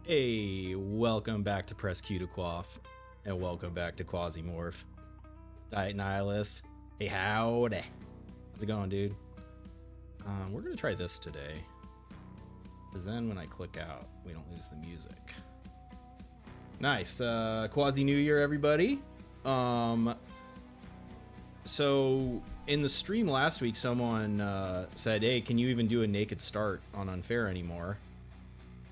Hey, welcome back to Press Q to Quaff, and welcome back to Quasimorph. Diet Nihilist. Hey, howdy. How's it going, dude? We're gonna try this today, because then when I click out, we don't lose the music. Nice. Quasi New Year, everybody. So in the stream last week, someone said, hey, can you even do a naked start on Unfair anymore?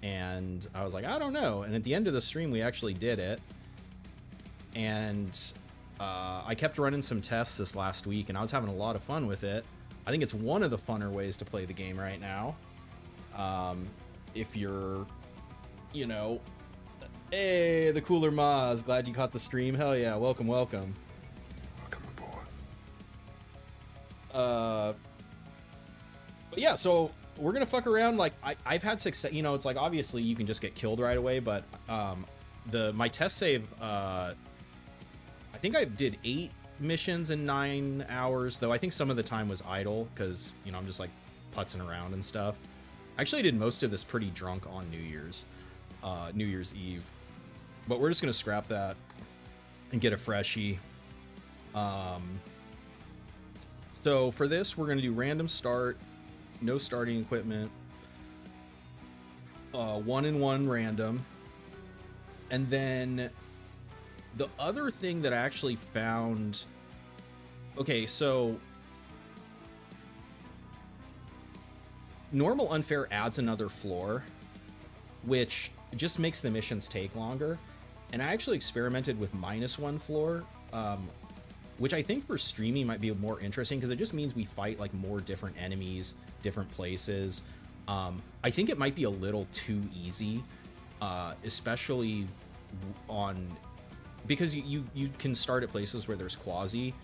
And I was like, I don't know. And at the end of the stream, we actually did it. And I kept running some tests this last week, and I was having a lot of fun with it. I think it's one of the funner ways to play the game right now. If you're, you know, hey, the cooler Maz, glad you caught the stream. Hell yeah, welcome, welcome. Welcome But aboard. yeah, so we're gonna fuck around. Like I've had success, you know, it's like obviously you can just get killed right away, but my test save, I think I did 8 missions in 9 hours, though I think some of the time was idle because, you know, I'm just like putzing around and stuff. I actually did most of this pretty drunk on New Year's Eve, but we're just gonna scrap that and get a freshie. So for this, we're gonna do random start, no starting equipment, 1-in-1 random, and then the other thing that I actually found, okay, so normal unfair adds another floor, which just makes the missions take longer, and I actually experimented with -1 floor, which I think for streaming might be more interesting because it just means we fight like more different enemies, different places. I think it might be a little too easy, especially on, because you can start at places where there's Quasi.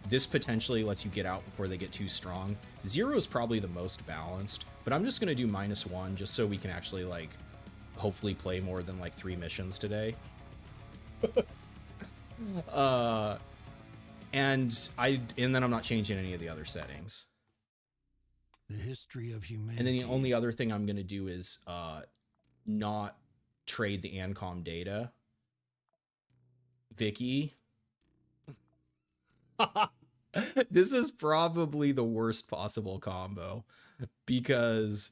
This potentially lets you get out before they get too strong. 0 is probably the most balanced, but I'm just gonna do -1 just so we can actually like hopefully play more than like 3 missions today. And then I'm not changing any of the other settings. The history of humanity. And then the only other thing I'm gonna do is not trade the ancm data. Vicky. This is probably the worst possible combo because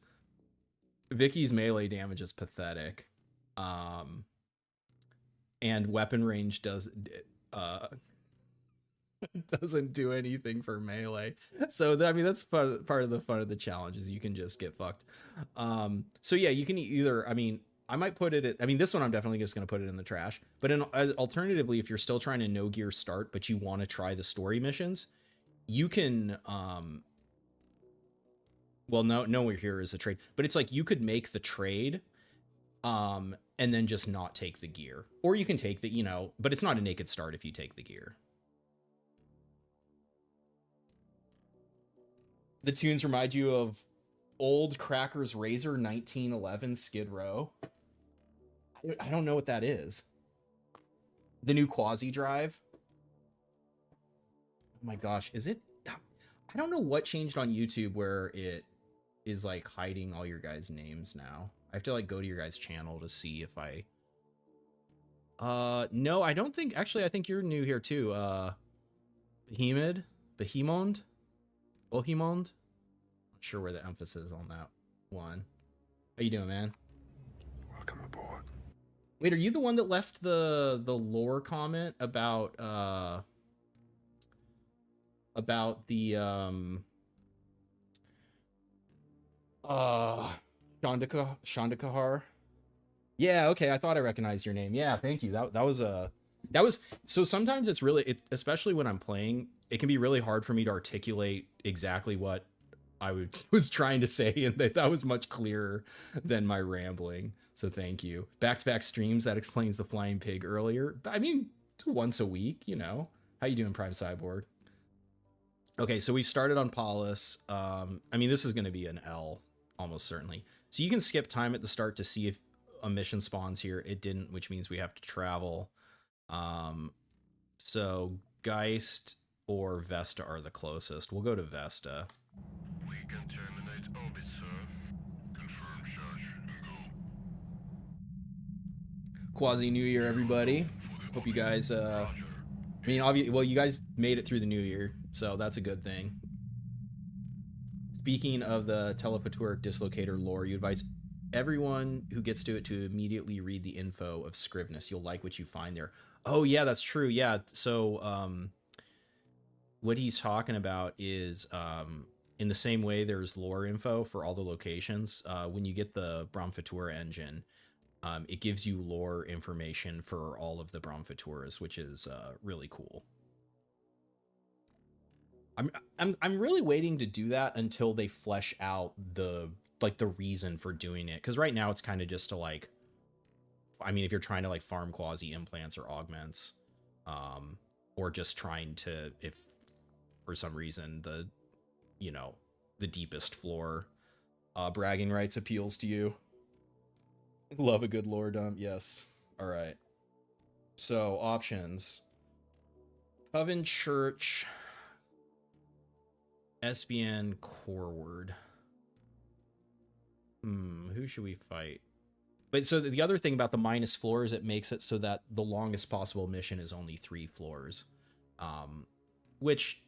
Vicky's melee damage is pathetic. And weapon range doesn't do anything for melee. So I mean, that's part of the fun of the challenge is you can just get fucked. So yeah, you can either, I mean, I might put it at, I mean, this one I'm definitely just going to put it in the trash, but alternatively, if you're still trying to no gear start, but you want to try the story missions, you can, well, nowhere here is a trade, but it's like you could make the trade, and then just not take the gear, or you can take the, you know, but it's not a naked start if you take the gear. The tunes remind you of old Crackers Razor 1911 Skid Row. I don't know what that is. The new Quasi drive. Oh my gosh, is it? I don't know what changed on YouTube where it is like hiding all your guys' names now. I have to like go to your guys' channel to see if I... no, I don't think... Actually, I think you're new here too. Behemond? Not sure where the emphasis is on that one. How you doing, man? Welcome aboard. Wait, are you the one that left the lore comment about the Shandakahar? Yeah, okay, I thought I recognized your name. Yeah, thank you. That was so sometimes it's really, especially when I'm playing, it can be really hard for me to articulate exactly what I was trying to say, and that was much clearer than my rambling. So thank you. Back-to-back streams, that explains the flying pig earlier. I mean, once a week, you know. How you doing, Prime Cyborg? Okay, so we started on Paulus. I mean, this is going to be an L, almost certainly. So you can skip time at the start to see if a mission spawns here. It didn't, which means we have to travel. So Geist or Vesta are the closest. We'll go to Vesta. We can terminate orbit, sir. Confirm charge and go. Quasi New Year, everybody. Hope you guys, I mean, obviously, well, you guys made it through the new year, so that's a good thing. Speaking of the telepaturic dislocator lore, you advise everyone who gets to it to immediately read the info of Scrivenus. You'll like what you find there. Oh, yeah, that's true. Yeah, so what he's talking about is in the same way there's lore info for all the locations. When you get the Bromfatura engine, it gives you lore information for all of the Bromfaturas, which is really cool. I'm really waiting to do that until they flesh out the reason for doing it, because right now it's kind of just to like, I mean, if you're trying to like farm quasi implants or augments, or just trying to, if for some reason the, you know, the deepest floor bragging rights appeals to you. Love a good lore dump, yes. All right. So options: Coven Church, SBN Coreward. Who should we fight? But so the other thing about the minus floor is it makes it so that the longest possible mission is only 3 floors, which,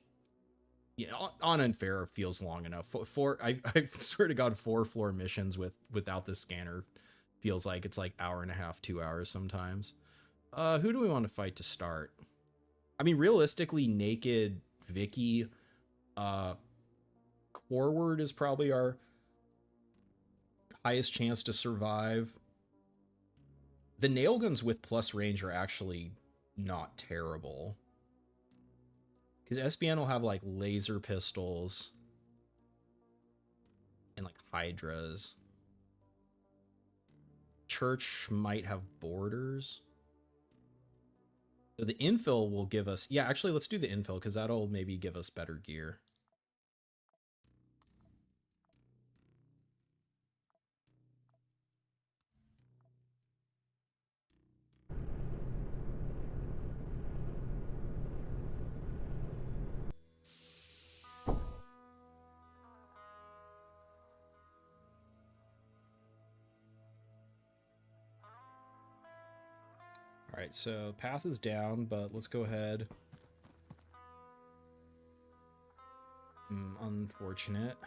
you know, on Unfair feels long enough. I swear to God, 4 floor missions without the scanner feels like it's like hour and a half, 2 hours sometimes. Who do we want to fight to start? I mean, realistically, Naked Vicky, Forward is probably our highest chance to survive. The nail guns with plus range are actually not terrible, because SBN will have like laser pistols and like hydras. Church might have borders. So the infill will give us, yeah, actually let's do the infill, because that'll maybe give us better gear. All right, so path is down, but let's go ahead. Unfortunate.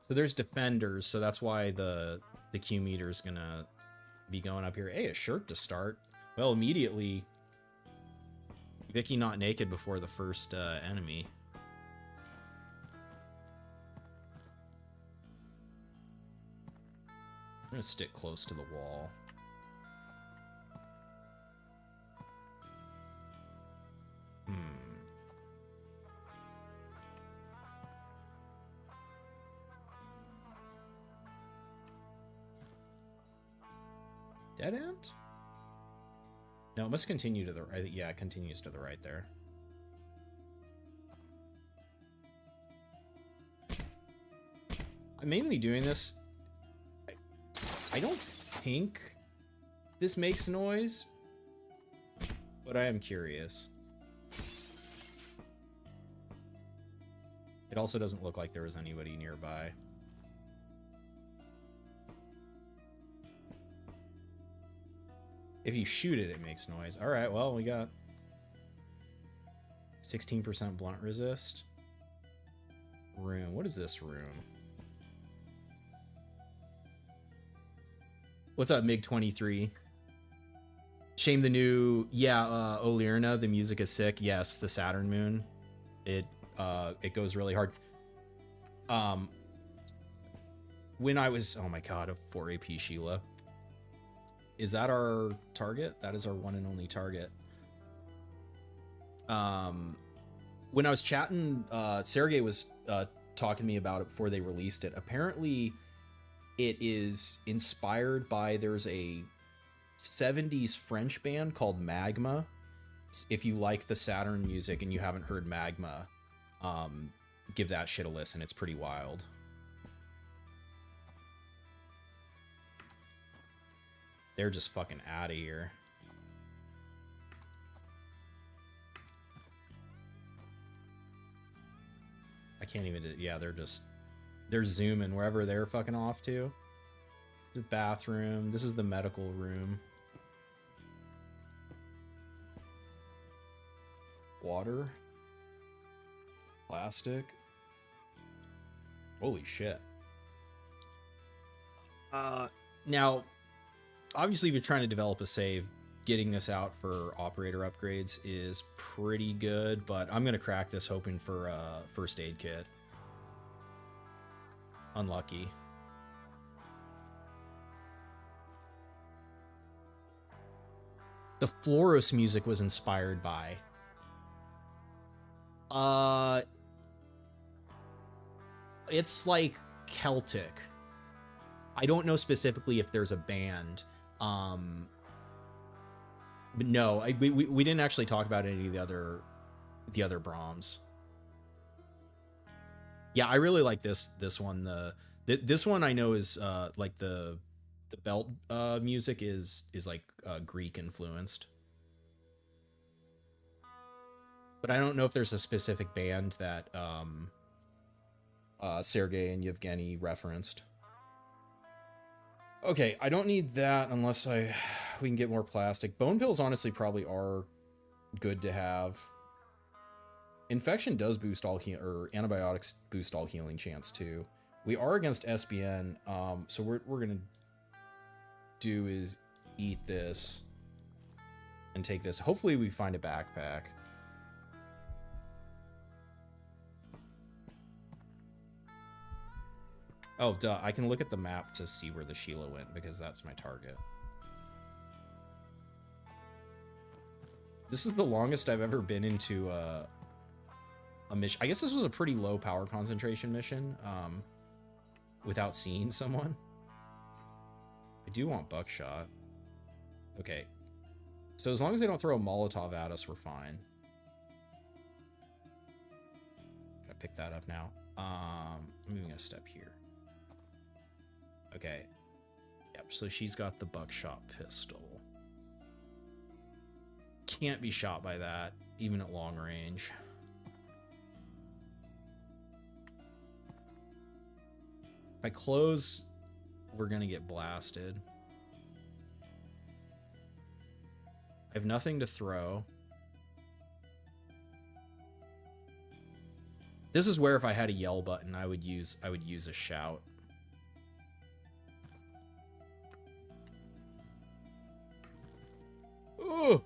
So there's defenders, so that's why the Q meter is gonna be going up here. Hey, a shirt to start. Well, immediately, Vicky not naked before the first enemy. I'm gonna stick close to the wall. Dead end? No, it must continue to the right. Yeah, it continues to the right there. I'm mainly doing this. I don't think this makes noise, but I am curious. It also doesn't look like there was anybody nearby. If you shoot it, it makes noise. All right, well, we got 16% blunt resist. Room. What is this room? What's up, MiG-23? Shame the new... Yeah, Olirna, the music is sick. Yes, the Saturn moon. It goes really hard. When I was... Oh my god, a 4 AP Sheila. Is that our target? That is our one and only target. When I was chatting, Sergey was talking to me about it before they released it. Apparently, it is inspired by, there's a 70s French band called Magma. If you like the Saturn music and you haven't heard Magma, give that shit a listen. It's pretty wild. They're just fucking out of here. I can't even... Yeah, they're zooming wherever they're fucking off to. The bathroom. This is the medical room. Water. Plastic. Holy shit. Now, obviously, if you're trying to develop a save, getting this out for operator upgrades is pretty good, but I'm going to crack this hoping for a first aid kit. Unlucky. The Floros music was inspired by... It's like Celtic. I don't know specifically if there's a band. But no, we didn't actually talk about any of the other Brahms. Yeah, I really like this one. This one I know is like the belt music is like Greek influenced. But I don't know if there's a specific band that Sergei and Yevgeny referenced. Okay, I don't need that unless we can get more plastic. Bone pills honestly probably are good to have. Infection does boost all or antibiotics boost all healing chance too. We are against SBN, so we're gonna do is eat this and take this. Hopefully we find a backpack. Oh, duh. I can look at the map to see where the Sheila went because that's my target. This is the longest I've ever been into a mission. I guess this was a pretty low power concentration mission without seeing someone. I do want buckshot. Okay. So as long as they don't throw a Molotov at us, we're fine. Gotta pick that up now. I'm moving a step here. Okay. Yep, so she's got the buckshot pistol. Can't be shot by that, even at long range. If I close, we're gonna get blasted. I have nothing to throw. This is where if I had a yell button, I would use a shout. Ooh.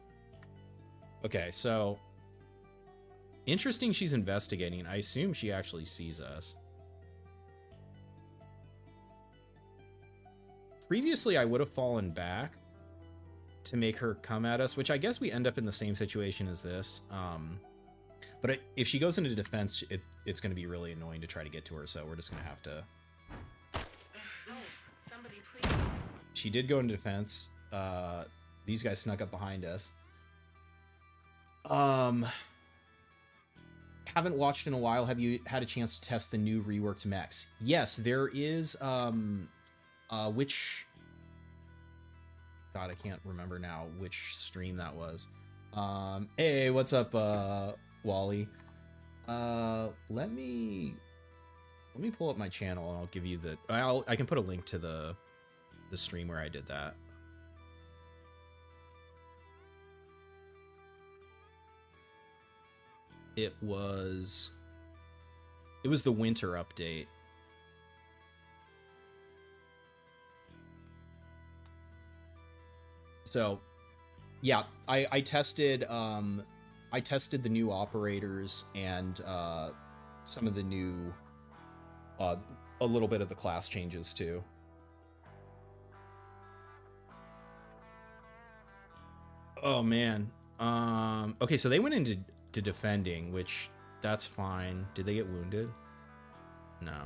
Okay, so interesting she's investigating. I assume she actually sees us. Previously, I would have fallen back to make her come at us, which I guess we end up in the same situation as this. But if she goes into defense, it's going to be really annoying to try to get to her, so we're just going to have to... Somebody please. She did go into defense. These guys snuck up behind us. Haven't watched in a while. Have you had a chance to test the new reworked mechs? Yes, there is... which... God, I can't remember now which stream that was. Hey, what's up, Wally? Let me pull up my channel and I'll give you the... I can put a link to the stream where I did that. It was the winter update. So, yeah, I tested the new operators and some of the new a little bit of the class changes too. Oh man. Okay, so they went into defending, which that's fine. Did they get wounded? No.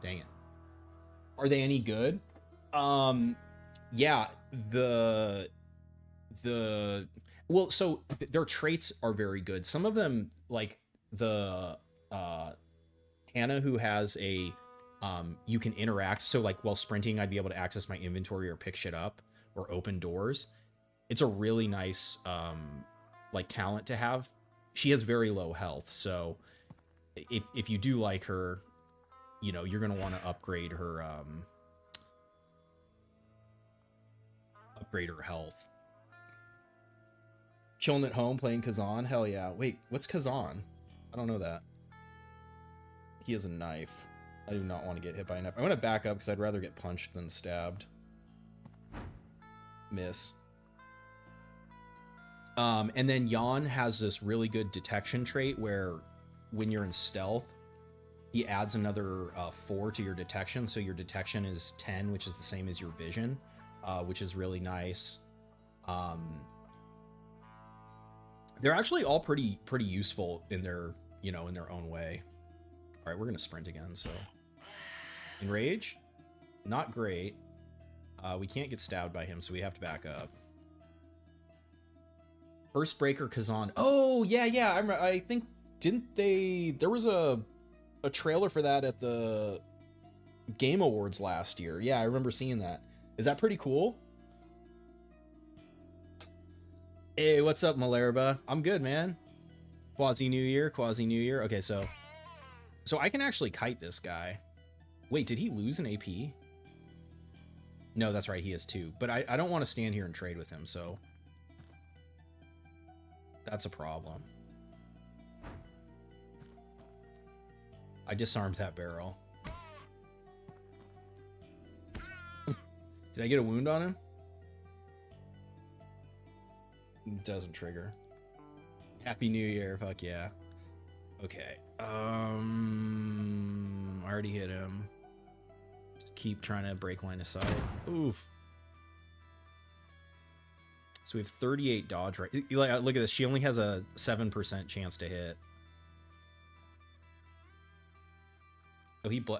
Dang it. Are they any good? Yeah, well, so their traits are very good. Some of them, like the Hannah, who has a you can interact, so like while sprinting I'd be able to access my inventory or pick shit up or open doors. It's a really nice like talent to have. She has very low health, so if you do like her, you know, you're gonna want to upgrade her greater health. Chilling at home playing Kazan? Hell yeah. Wait, what's Kazan? I don't know that. He has a knife. I do not want to get hit by a knife. I'm going to back up because I'd rather get punched than stabbed. Miss. And then Jan has this really good detection trait where when you're in stealth, he adds another 4 to your detection. So your detection is 10, which is the same as your vision, which is really nice. They're actually all pretty useful in their, in their own way. All right, we're going to sprint again. So enrage, not great. We can't get stabbed by him, so we have to back up. First Breaker Kazan. Oh, yeah. I think, didn't they... There was a trailer for that at the Game Awards last year. Yeah, I remember seeing that. Is that pretty cool? Hey, what's up, Malerba? I'm good, man. Quasi New Year. Okay, so I can actually kite this guy. Wait, did he lose an AP? No, that's right, he has 2. But I don't want to stand here and trade with him, so... That's a problem. I disarmed that barrel. Did I get a wound on him? It doesn't trigger. Happy New Year, fuck yeah. Okay. I already hit him. Just keep trying to break line of sight. Oof. So we have 38 dodge right. Look at this. She only has a 7% chance to hit.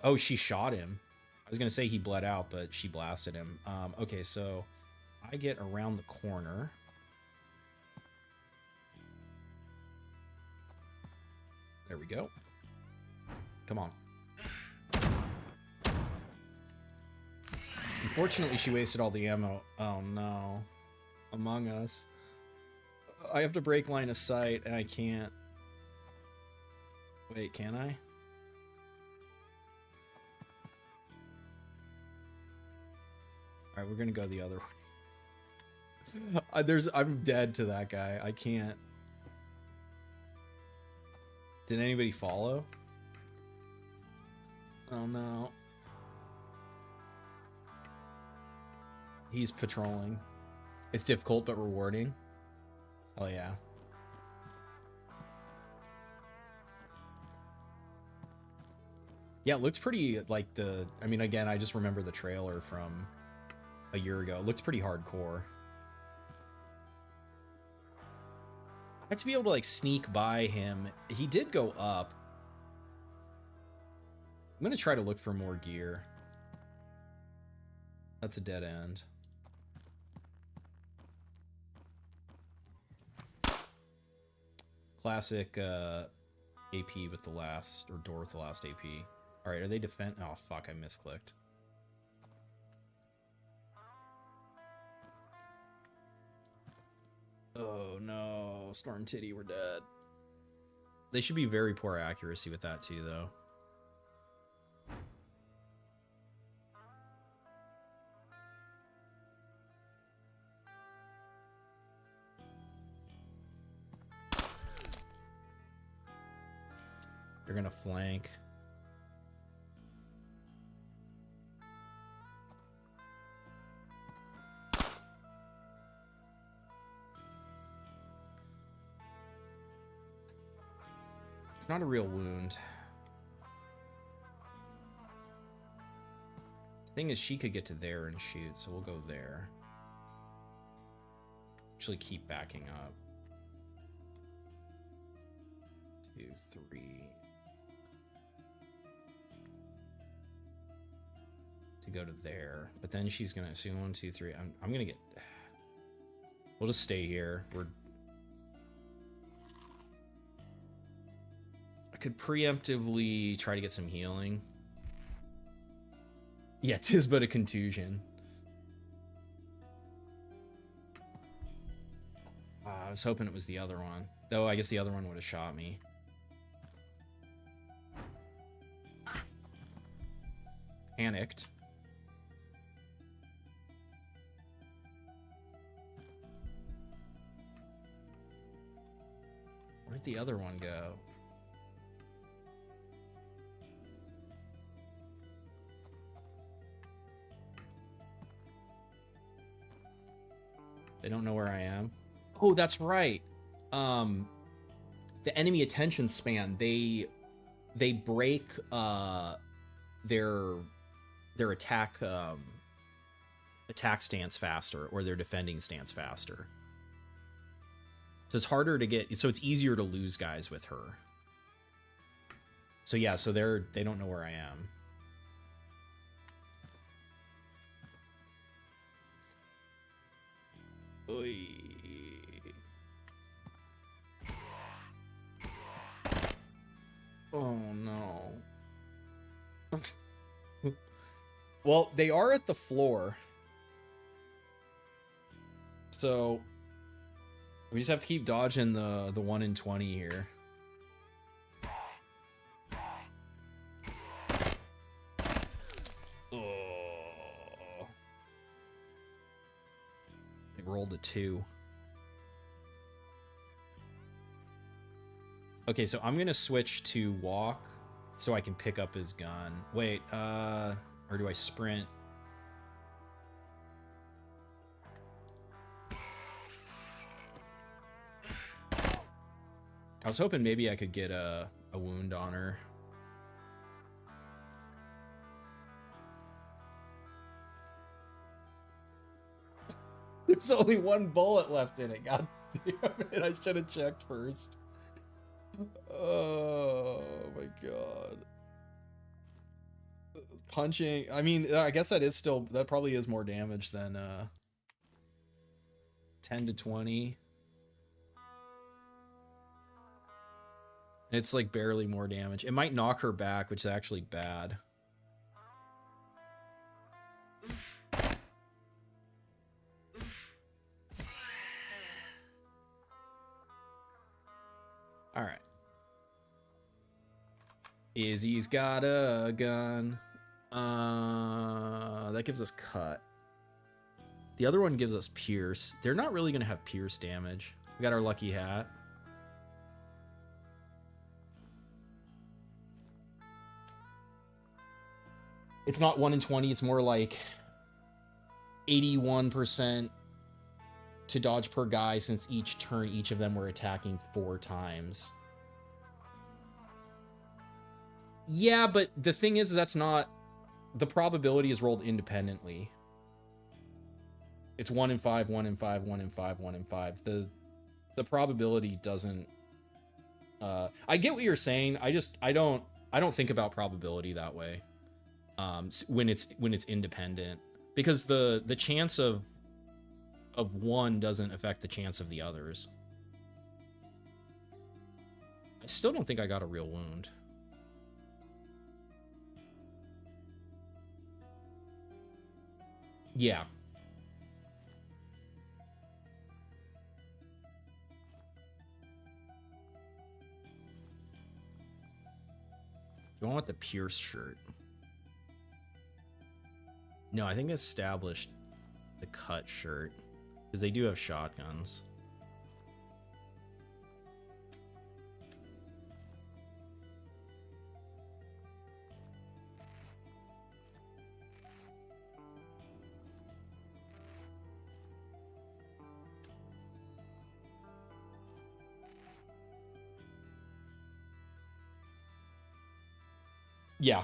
Oh, she shot him. I was gonna say he bled out, but she blasted him. Okay, so I get around the corner. There we go. Come on. Unfortunately, she wasted all the ammo. Oh no. Among Us. I have to break line of sight and I can't. Wait, can I? Alright, we're gonna go the other way. I'm dead to that guy. I can't. Did anybody follow? Oh no. He's patrolling. It's difficult but rewarding. Oh yeah. Yeah, it looks pretty like I mean, again, I just remember the trailer from a year ago. It looks pretty hardcore. I have to be able to like sneak by him. He did go up. I'm gonna try to look for more gear. That's a dead end. Classic AP with the last, or door with the last AP. Alright, are they defend? Oh fuck, I misclicked. Oh no, Storm Titty, we're dead. They should be very poor accuracy with that too, though. They're gonna flank. It's not a real wound. The thing is, she could get to there and shoot, so we'll go there. Actually, keep backing up. 2, 3. To go to there, but then she's gonna see 1, 2, 3. I'm gonna get. We'll just stay here. I could preemptively try to get some healing. Yeah, 'tis but a contusion. I was hoping it was the other one, though. I guess the other one would have shot me. Panicked. the other one go? They don't know where I am. Oh, that's right. The enemy attention span, they break their attack stance faster, or their defending stance faster. So it's harder to get, so it's easier to lose guys with her. So yeah, so they don't know where I am. Oy. Oh no. Well, they are at the floor. So we just have to keep dodging the 1 in 20 here. Oh. They rolled a 2. Okay, so I'm gonna switch to walk so I can pick up his gun. Wait, or do I sprint? I was hoping maybe I could get a wound on her. There's only 1 bullet left in it. God damn it. I should have checked first. Oh my god. Punching. I mean, I guess that probably is more damage than 10 to 20. It's like barely more damage. It might knock her back, which is actually bad. All right. Izzy's got a gun. That gives us cut. The other one gives us pierce. They're not really going to have pierce damage. We got our lucky hat. It's not 1 in 20. It's more like 81% to dodge per guy, since each turn, each of them were attacking 4 times. Yeah, but the thing is, that's not... The probability is rolled independently. It's 1 in 5, 1 in 5, 1 in 5, 1 in 5. The probability doesn't... I get what you're saying. I don't think about probability that way. When it's independent, because the chance of one doesn't affect the chance of the others. I still don't think I got a real wound. Yeah. Do I want the Pierce shirt? No, I think I established the cut shirt, because they do have shotguns. Yeah.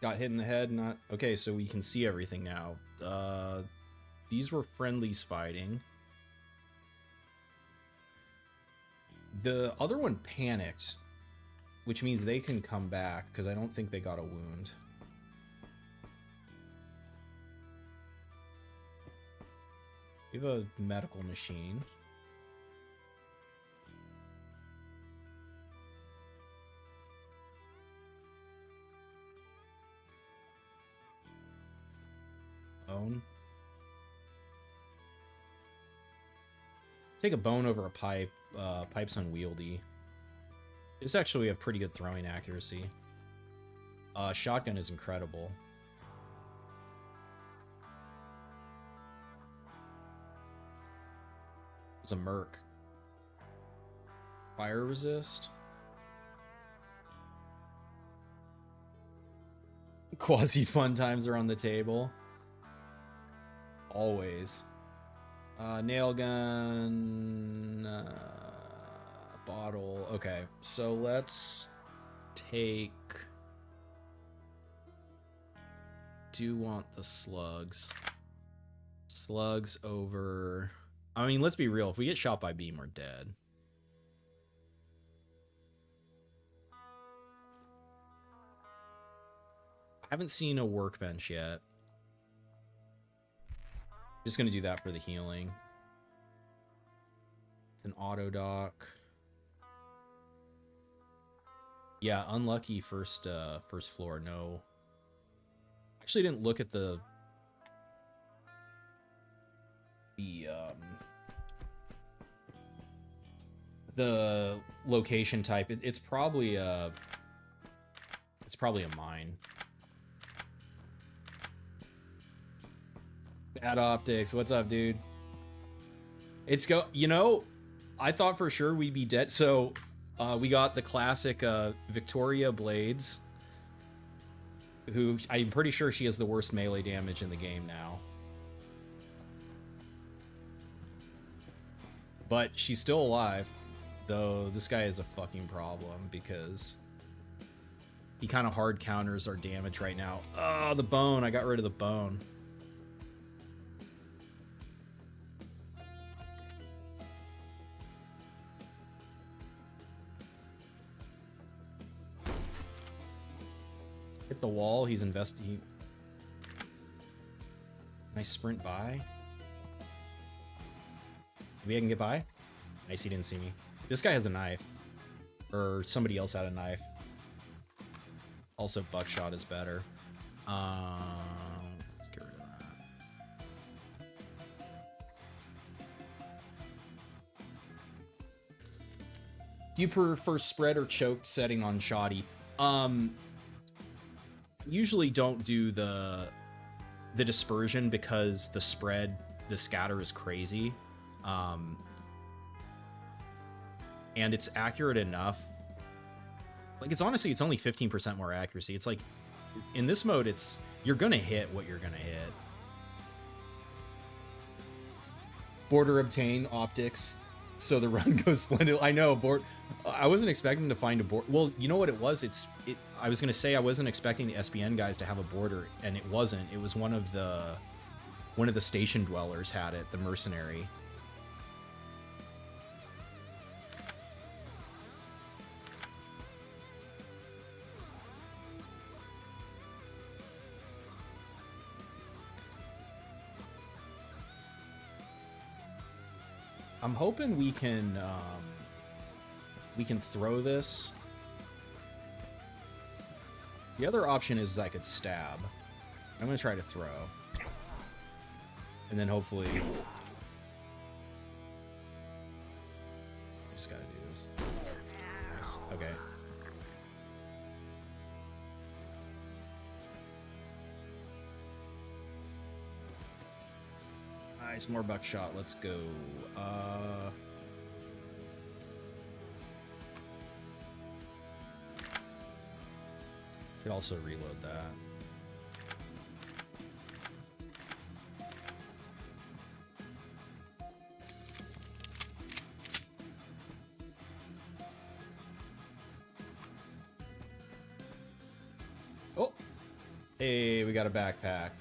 Got hit in the head, not... Okay, so we can see everything now. These were friendlies fighting. The other one panicked, which means they can come back, because I don't think they got a wound. We have a medical machine. Bone. Take a bone over a pipe. Pipe's unwieldy. This actually, we have pretty good throwing accuracy. Shotgun is incredible. It's a merc. Fire resist. Quasi fun times are on the table. Always. Nail gun. Bottle. Okay, so let's take... Do want the slugs. Slugs over... I mean, let's be real. If we get shot by beam, we're dead. I haven't seen a workbench yet. Just gonna do that for the healing. It's an auto dock. Yeah, unlucky first floor. No. Actually didn't look at the location type. It's probably a mine. Bad optics. What's up, dude? You know, I thought for sure we'd be dead. So we got the classic Victoria Blades, who I'm pretty sure she has the worst melee damage in the game now. But she's still alive, though this guy is a fucking problem because he kind of hard counters our damage right now. Oh, the bone. I got rid of the bone. Hit the wall. He's investing. Nice sprint by. Maybe I can get by. Nice, he didn't see me. This guy has a knife, or somebody else had a knife. Also, buckshot is better. Let's get rid of that. Do you prefer spread or choked setting on shoddy? Usually don't do the dispersion because the spread, the scatter is crazy. And it's accurate enough. Like, it's honestly, it's only 15% more accuracy. It's like, in this mode, you're gonna hit what you're gonna hit. Border obtain optics, so the run goes splendid. I know, I wasn't expecting to find a border. Well, you know what it was? I was gonna say I wasn't expecting the SBN guys to have a border, and it wasn't. It was one of the station dwellers had it, the mercenary. I'm hoping we can throw this. The other option is I could stab. I'm gonna try to throw, and then hopefully I just gotta do this. Nice. Okay. Nice, more buckshot. Let's go. Should also reload that. Oh, hey, we got a backpack.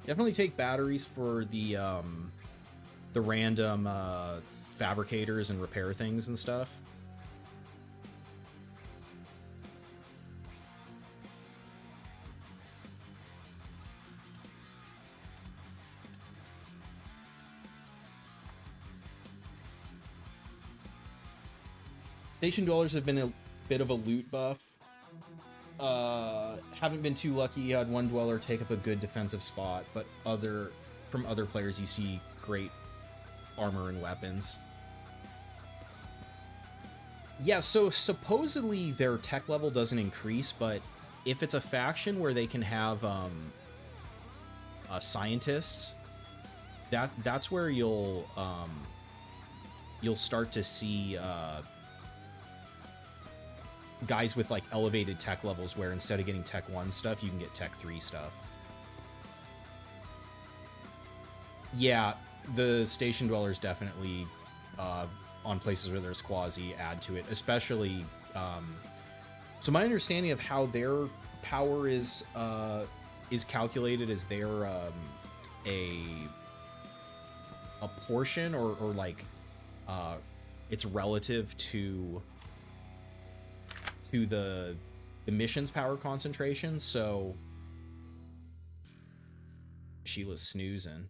Definitely take batteries for the random fabricators and repair things and stuff. Station dwellers have been a bit of a loot buff. Haven't been too lucky. Had one dweller take up a good defensive spot, but from other players you see great armor and weapons. Yeah, so supposedly their tech level doesn't increase, but if it's a faction where they can have scientists, that's where you'll start to see guys with like elevated tech levels where instead of getting tech 1 stuff, you can get tech 3 stuff. Yeah, the station dwellers definitely on places where there's quasi add to it, especially so my understanding of how their power is calculated is they're a portion or like it's relative to the mission's power concentration. So Sheila's snoozing.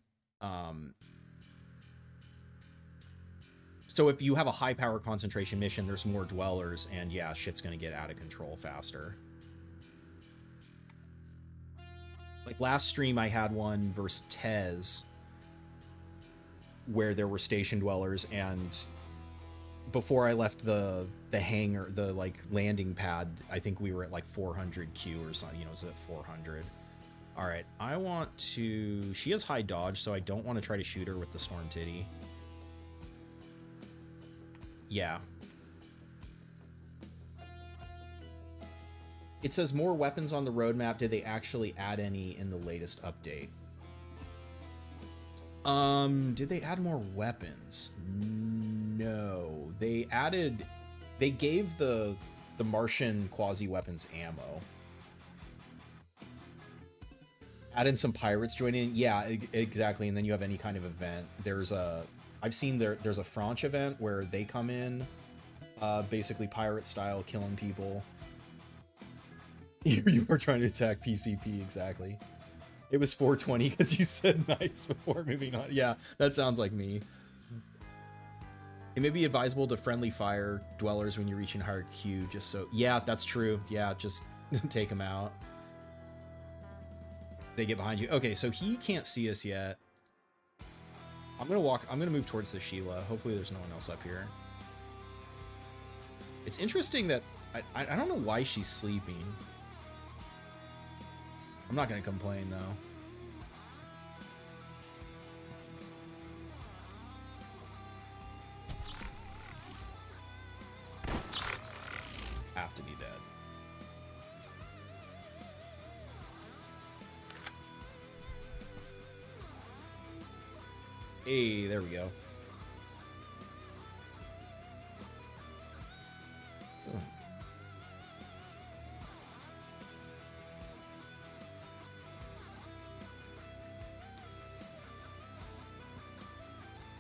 So if you have a high power concentration mission, there's more dwellers, and yeah, shit's gonna get out of control faster. Like last stream, I had one versus Tez, where there were station dwellers, and before I left the hangar, the like landing pad, I think we were at like 400 Q or something. You know, it was at 400. All right, I want to. She has high dodge, so I don't want to try to shoot her with the Storm Titty. Yeah. It says more weapons on the roadmap. Did they actually add any in the latest update? Did they add more weapons? No. They gave the Martian quasi weapons ammo. Add in some pirates joining. Yeah, exactly. And then you have any kind of event. I've seen there's a French event where they come in, basically pirate style, killing people. You were trying to attack PCP, exactly. It was 420 because you said nice before moving on. Yeah, that sounds like me. It may be advisable to friendly fire dwellers when you're reaching higher Q, just so... Yeah, that's true. Yeah, just take them out. They get behind you. Okay, so he can't see us yet. I'm gonna move towards the Sheila. Hopefully there's no one else up here. It's interesting that I don't know why she's sleeping. I'm not gonna complain though. Have to be dead. Hey, there we go. So.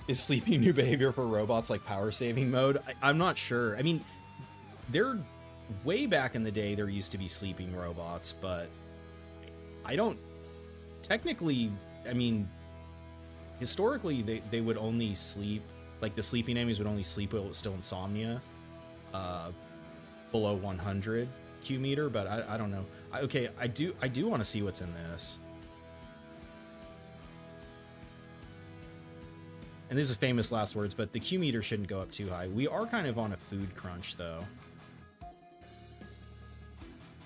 Is sleeping new behavior for robots like power saving mode? I'm not sure. I mean, they're way back in the day there used to be sleeping robots, but I don't technically, I mean, historically they would only sleep, like the sleeping enemies would only sleep while it was still insomnia, below 100 Q meter, but I don't know. Okay, I do want to see what's in this. And this is famous last words, but the Q meter shouldn't go up too high. We are kind of on a food crunch though.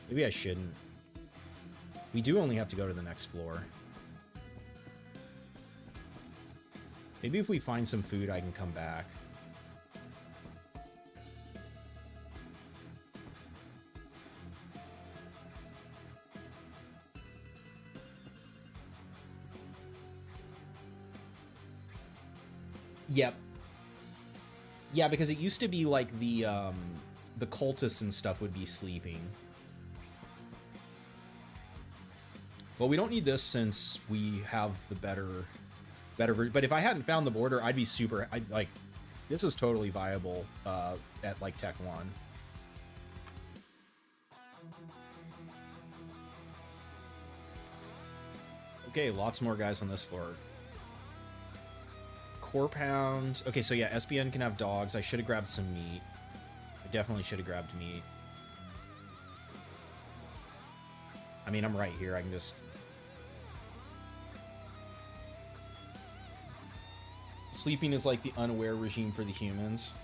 Maybe I shouldn't. We do only have to go to the next floor. Maybe if we find some food, I can come back. Yep. Yeah, because it used to be like the cultists and stuff would be sleeping. Well, we don't need this since we have the better but if I hadn't found the border, I'd be super, like, this is totally viable at like Tech 1. Okay, lots more guys on this floor. Core Pound. Okay, so yeah, SBN can have dogs. I should have grabbed some meat. I definitely should have grabbed meat. I mean, I'm right here. I can just... Sleeping is like the unaware regime for the humans.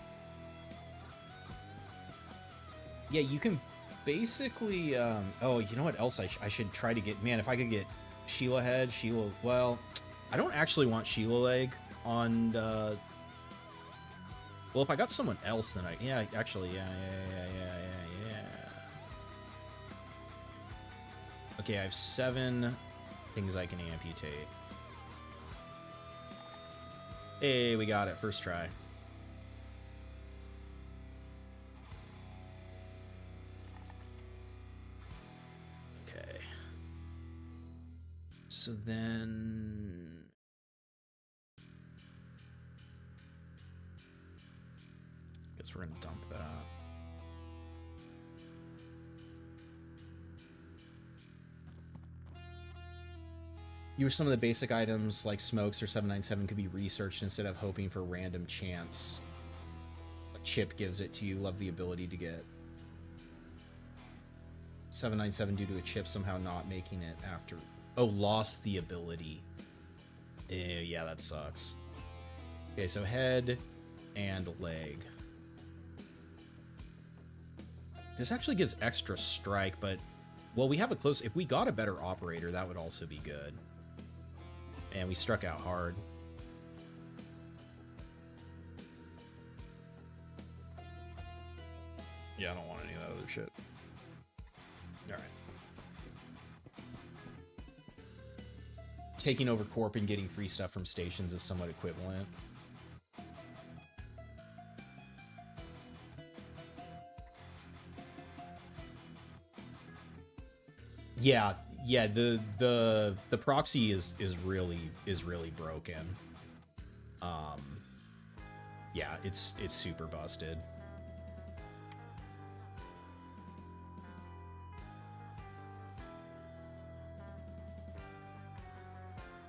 Yeah, you can basically, oh, you know what else I should try to get? Man, if I could get Sheila head, Sheila, well, I don't actually want Sheila leg on, well, if I got someone else, then yeah, actually, yeah. Okay, I have 7 things I can amputate. Hey, we got it, first try. So then... guess we're gonna dump that. Some of the basic items like smokes or 797 could be researched instead of hoping for random chance. A chip gives it to you. Love the ability to get 797 due to a chip somehow not making it after... Oh, lost the ability. Ew, yeah, that sucks. Okay, so head and leg. This actually gives extra strike, but... Well, we have a close... If we got a better operator, that would also be good. And we struck out hard. Yeah, I don't want any of that other shit. Alright. Taking over Corp and getting free stuff from stations is somewhat equivalent. Yeah, the proxy is really broken. Yeah, it's super busted.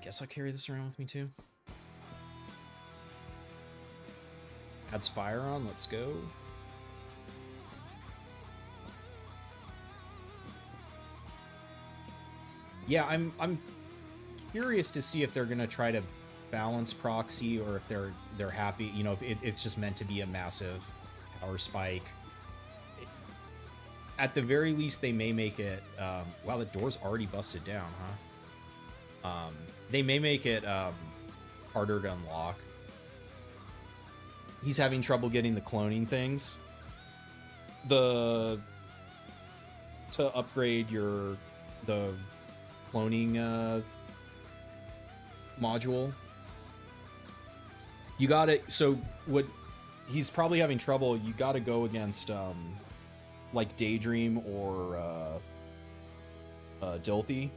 Guess I'll carry this around with me too. Adds fire on, let's go. Yeah, I'm curious to see if they're gonna try to balance proxy or if they're happy. You know, if it's just meant to be a massive power spike. At the very least, they may make it. Wow, the door's already busted down, huh? They may make it harder to unlock. He's having trouble getting the cloning things. To upgrade the cloning module, you gotta, so what he's probably having trouble, you gotta go against like Daydream or Dilthy,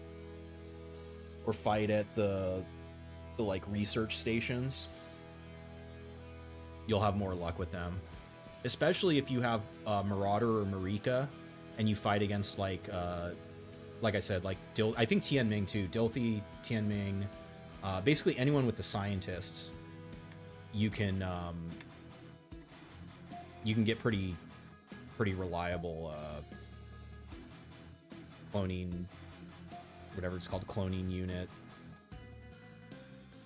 or fight at the like research stations. You'll have more luck with them, especially if you have Marauder or Marika and you fight against like I said, like I think Tianming too. Dilthy, Tianming, basically anyone with the scientists, you can get pretty reliable cloning, whatever it's called, cloning unit.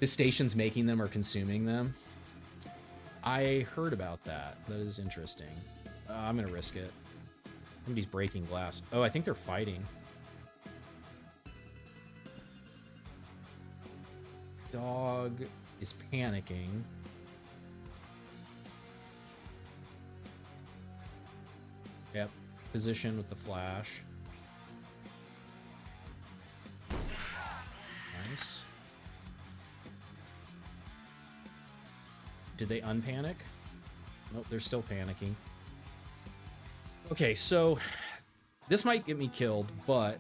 The stations making them or consuming them. I heard about that. That is interesting. I'm gonna risk it. Somebody's breaking glass. Oh, I think they're fighting. Dog is panicking. Yep. Position with the flash. Nice. Did they unpanic? Nope, they're still panicking. Okay, so this might get me killed, but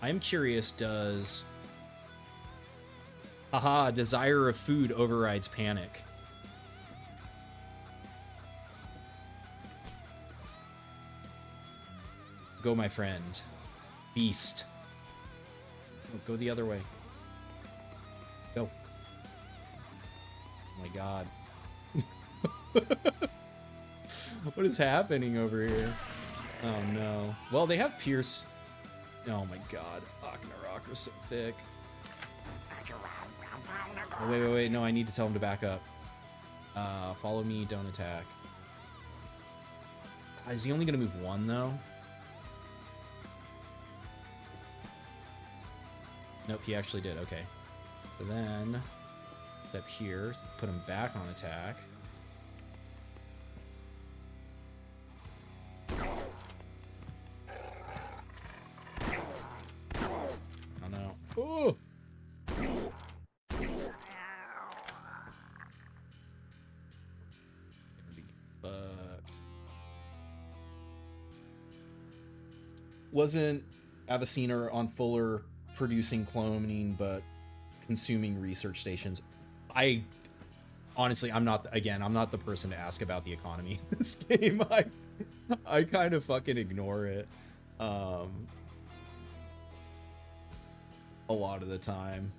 I'm curious, does... Haha, desire of food overrides panic. Go, my friend. Beast. Oh, go the other way. Go. Oh my god. What is happening over here? Oh no. Well, they have Pierce. Oh my god. Ragnarok was so thick. Oh, wait. No, I need to tell him to back up. Follow me, don't attack. Is he only going to move one, though? Nope, he actually did. Okay. So then, step here, put him back on attack. Oh, no. Oh! Wasn't Avicina on Fuller producing cloning but consuming research stations? I honestly, I'm not the person to ask about the economy in this game. I kind of fucking ignore it a lot of the time.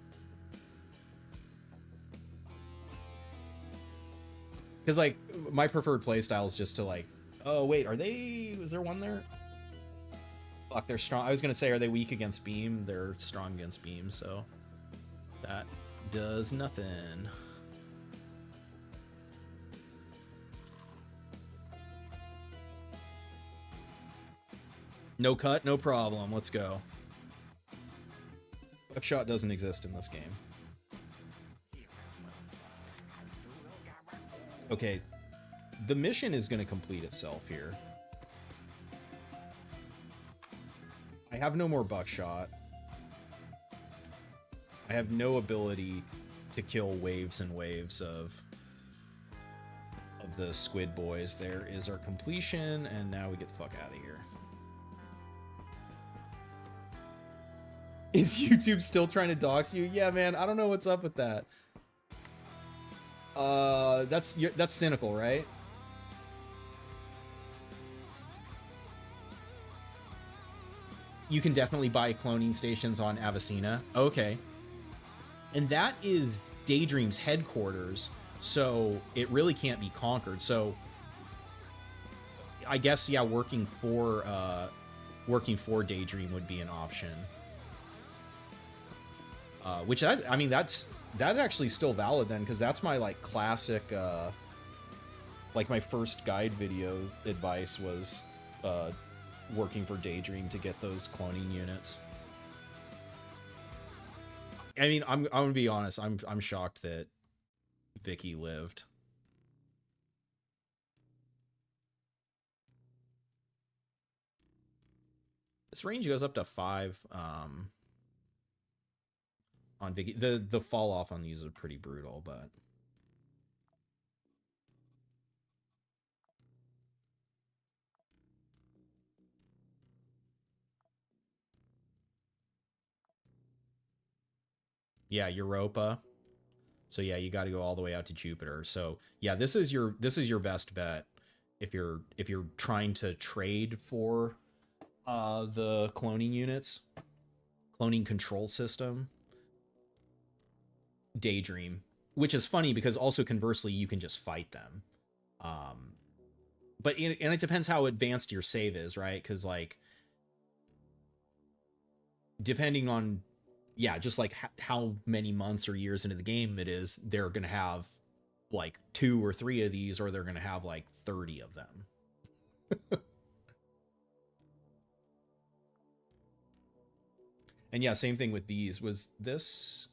Because, like, my preferred playstyle is just to, like, oh, wait, is there one there? Fuck, they're strong. I was going to say, are they weak against beam? They're strong against beam, so that does nothing. No cut, no problem. Let's go. Buckshot doesn't exist in this game. Okay, the mission is going to complete itself here. I have no more buckshot. I have no ability to kill waves and waves of the squid boys. There is our completion, and now we get the fuck out of here. Is YouTube still trying to dox you? Yeah, man, I don't know what's up with that. That's cynical, right? You can definitely buy cloning stations on Avicina. Okay. And that is Daydream's headquarters, so it really can't be conquered. So I guess, yeah, working for Daydream would be an option. Which I mean, that's actually still valid then, because that's my, like, classic, like, my first guide video advice was working for Daydream to get those cloning units. I mean, I'm gonna be honest, I'm shocked that Vicky lived. This range goes up to 5 on Vicky. The fall off on these are pretty brutal, but yeah, Europa. So yeah, you got to go all the way out to Jupiter. So yeah, this is your best bet if you're trying to trade for the cloning units, cloning control system. Daydream, which is funny because also conversely you can just fight them. But and it depends how advanced your save is, right? Because, like, depending on, yeah, just like how many months or years into the game it is, they're gonna have like 2 or 3 of these, or they're gonna have like 30 of them. And yeah, same thing with these. Was this?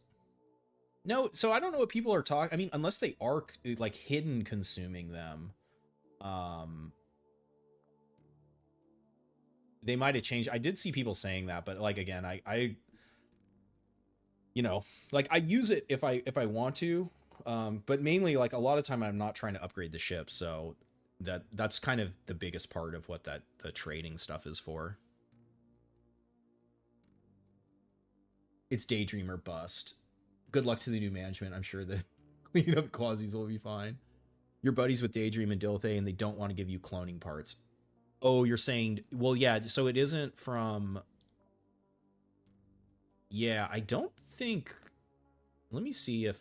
No, so I don't know what people are talking. I mean, unless they are like hidden consuming them, they might have changed. I did see people saying that, but, like, again, I you know, like, I use it if I want to, but mainly, like, a lot of time I'm not trying to upgrade the ship, so that's kind of the biggest part of what the trading stuff is for. It's Daydream or bust. Good luck to the new management. I'm sure that cleaning up Quasis will be fine. You're buddies with Daydream and Dilthay, and they don't want to give you cloning parts. Oh, you're saying, well, yeah, so it isn't from... Yeah, I don't think... Let me see if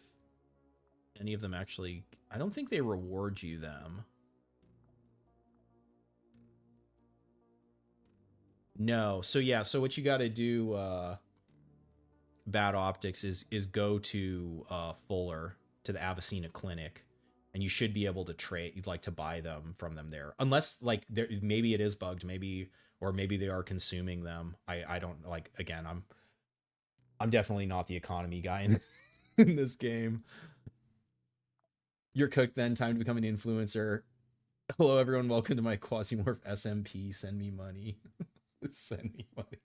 any of them actually... I don't think they reward you them. No, so yeah, so what you got to do, Bad Optics, is go to Fuller, to the Avicina Clinic, and you should be able to trade, like to buy them from them there, unless like there maybe it is bugged, maybe, or maybe they are consuming them. I don't like, again, I'm definitely not the economy guy in this, in this game. You're cooked then, time to become an influencer. Hello everyone, welcome to my Quasimorph SMP. Send me money. Send me money.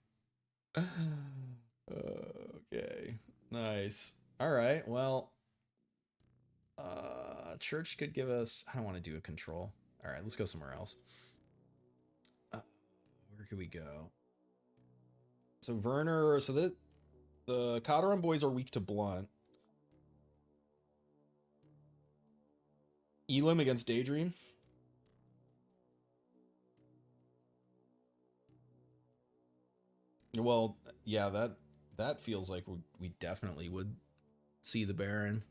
Okay, nice. All right, well, church could give us, I don't want to do a control. All right, let's go somewhere else. Where could we go? So Werner, so the Coteron boys are weak to blunt. Elim against Daydream. Well, yeah, that feels like we definitely would see the Baron.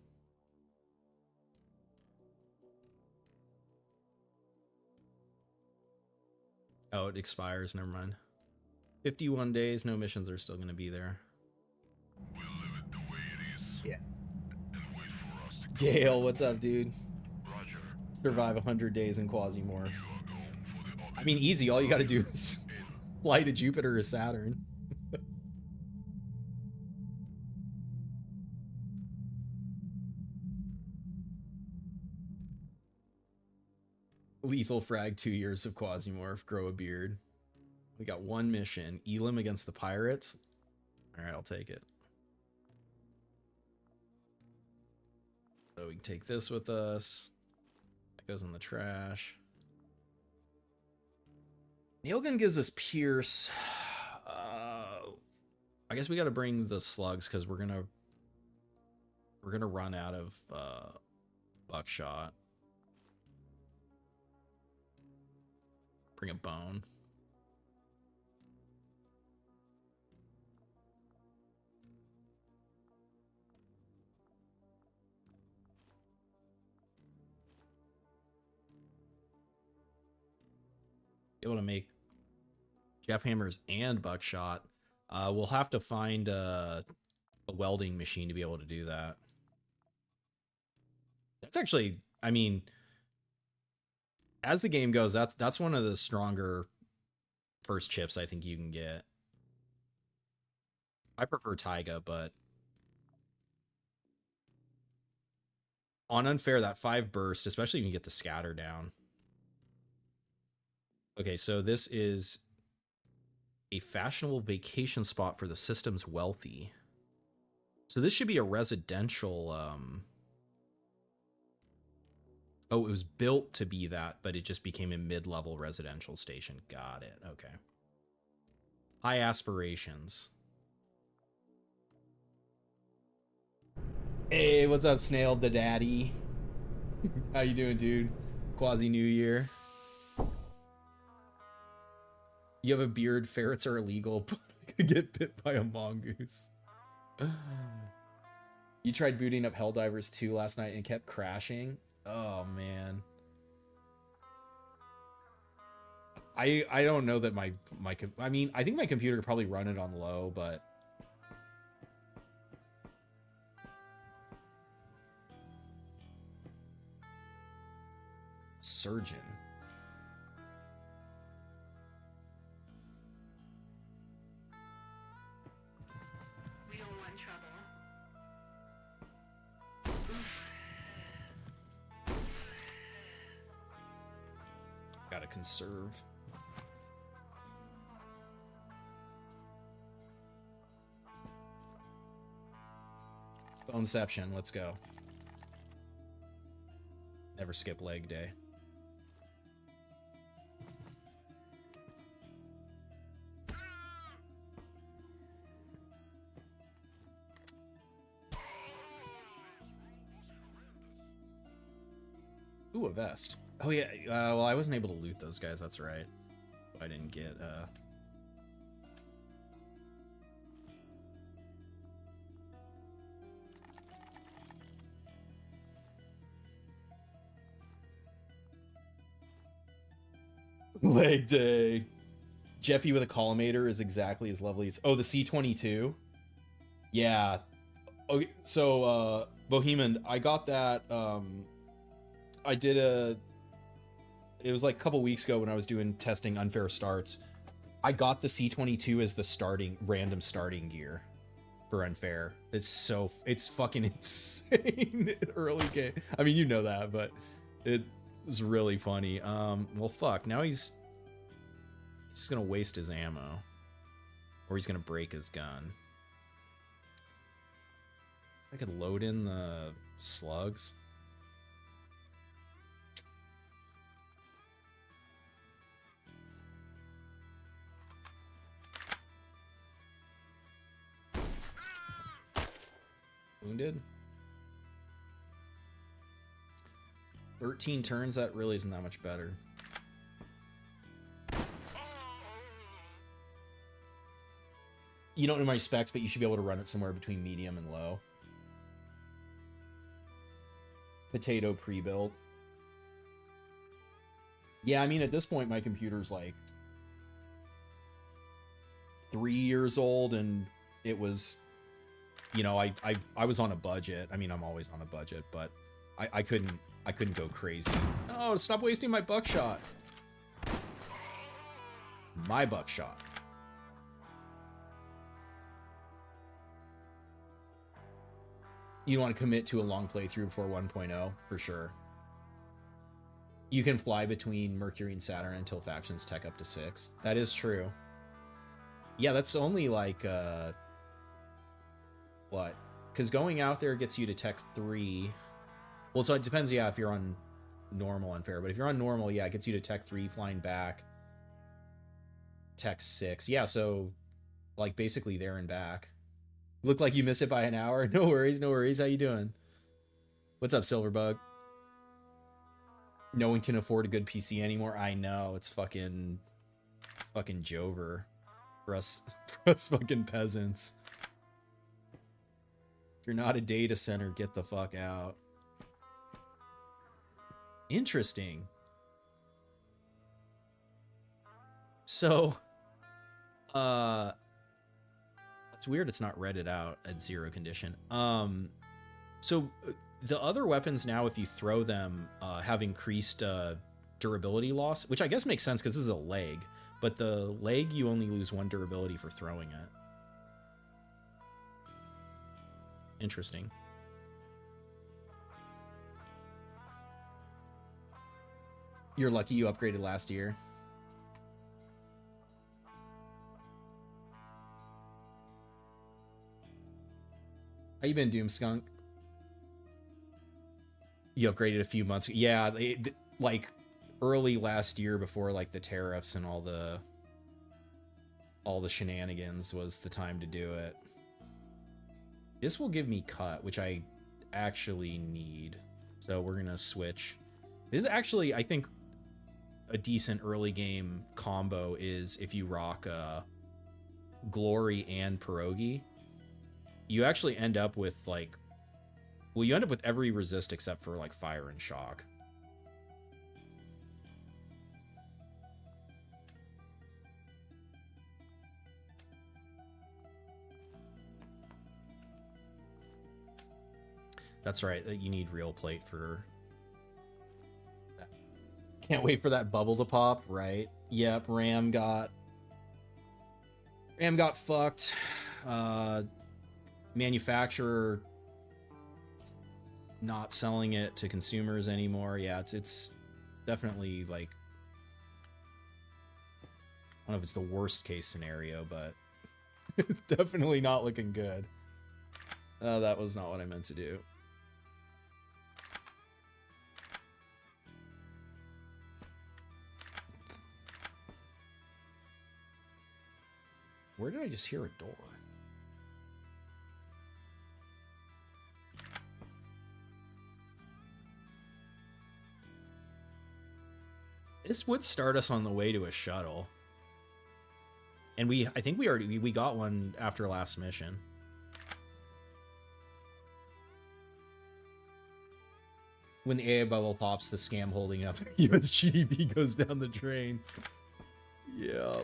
Oh, it expires. Never mind. 51 days. No missions are still going to be there. We'll leave it the way it is. Yeah. And wait for us to Gale, what's up, dude? Roger. Survive 100 days in Quasimorph. You are going for the I mean, easy. All you got to do is fly to Jupiter or Saturn. Lethal frag 2 years of Quasimorph, grow a beard. We got one mission. Elim against the pirates. All right, I'll take it. So we can take this with us. That goes in the trash. Neilgun gives us Pierce. I guess we got to bring the slugs because we're gonna run out of buckshot. Bring a bone. Be able to make Jeff hammers and buckshot. We'll have to find a welding machine to be able to do that. That's actually, I mean, as the game goes, that's one of the stronger first chips I think you can get. I prefer Taiga, but on unfair, that 5 burst, especially if you can get the scatter down. Okay, so this is a fashionable vacation spot for the system's wealthy. So this should be a residential, oh, it was built to be that, but it just became a mid-level residential station. Got it. Okay. High aspirations. Hey, what's up, Snail the Daddy? How you doing, dude? Quasi New Year. You have a beard. Ferrets are illegal, but I could get bit by a mongoose. You tried booting up Helldivers 2 last night and kept crashing. Oh man. I don't know that my I mean, I think my computer could probably run it on low, but surgeon. We don't want trouble. Gotta conserve. Boneception, let's go. Never skip leg day. Ooh, a vest. Oh yeah, well, I wasn't able to loot those guys, that's right. I didn't get, leg day. Jeffy with a collimator is exactly as lovely as... Oh, the C-22? Yeah. Okay, so, Bohemian, I got that, I did it was like a couple weeks ago when I was doing testing unfair starts. I got the C22 as the random starting gear for unfair. It's fucking insane early game. I mean, you know that, but it was really funny. Well, fuck. Now he's just gonna waste his ammo, or he's gonna break his gun. I could load in the slugs. Wounded. 13 turns, that really isn't that much better. You don't know my specs, but you should be able to run it somewhere between medium and low. Potato pre-built. Yeah, I mean, at this point, my computer's like 3 years old, and it was, you know, I was on a budget. I mean, I'm always on a budget, but I couldn't go crazy. Oh, stop wasting my buckshot. My buckshot. You want to commit to a long playthrough before 1.0 for sure. You can fly between Mercury and Saturn until factions tech up to 6. That is true. Yeah, that's only like what? Because going out there gets you to tech 3. Well, so it depends, yeah, if you're on normal unfair, but if you're on normal, yeah, it gets you to tech 3, flying back. Tech 6. Yeah, so like basically there and back. Look like you missed it by an hour. No worries, no worries. How you doing? What's up, Silverbug? No one can afford a good PC anymore. I know, it's fucking Jover for us fucking peasants. If you're not a data center, get the fuck out. Interesting. So, it's weird it's not redded out at 0 condition. So the other weapons now, if you throw them, have increased durability loss, which I guess makes sense because this is a leg, but the leg, you only lose 1 durability for throwing it. Interesting. You're lucky you upgraded last year. How you been, Doomskunk? You upgraded a few months ago. Yeah, like early last year before like the tariffs and all the shenanigans was the time to do it. This will give me cut, which I actually need. So we're gonna switch. This is actually, I think, a decent early game combo is if you rock Glory and Pierogi. You actually end up with like, well, you end up with every resist except for like fire and shock. That's right, you need real plate for that. Can't wait for that bubble to pop, right? Yep, Ram got fucked. Manufacturer not selling it to consumers anymore. Yeah, it's definitely like, I don't know if it's the worst case scenario, but definitely not looking good. That was not what I meant to do. Where did I just hear a door? This would start us on the way to a shuttle. And I think we got one after last mission. When the AA bubble pops, the scam holding up US GDP goes down the drain. Yeah.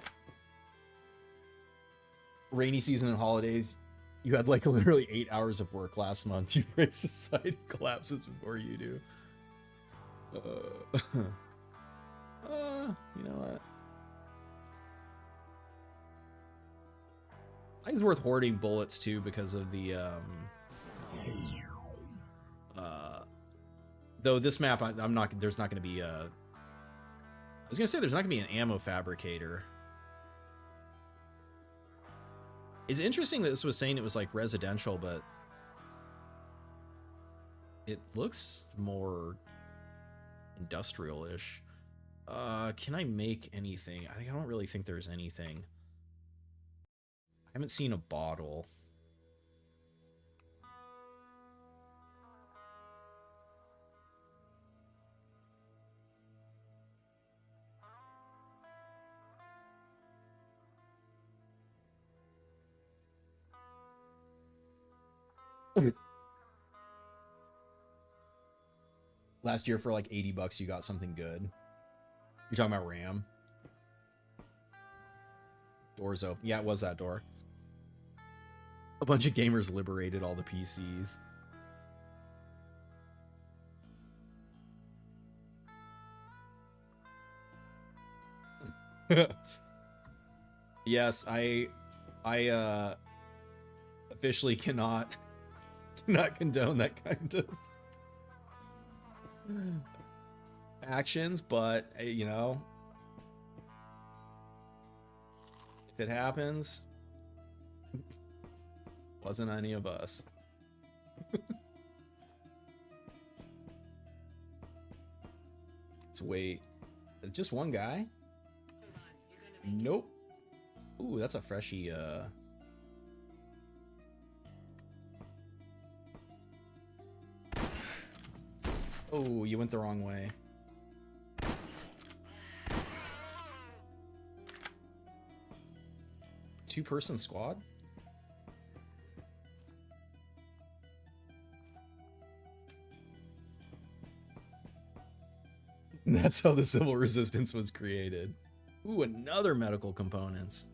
Rainy season and holidays. You had like literally 8 hours of work last month. You pray society collapses before you do. You know what? I think it's worth hoarding bullets too because of the though this map I'm not there's not going to be I was going to say there's not going to be an ammo fabricator. It's interesting that this was saying it was like residential, but it looks more industrial-ish. Can I make anything? I don't really think there's anything. I haven't seen a bottle. Last year for like 80 bucks you got something good. You're talking about RAM? Doors open. Yeah, it was that door. A bunch of gamers liberated all the PCs. Yes, I officially cannot condone that kind of actions, but you know, if it happens, wasn't any of us. Let's wait. Just one guy? Nope. Ooh, that's a freshie. Oh, you went the wrong way. Two-person squad? That's how the civil resistance was created. Ooh, another medical components.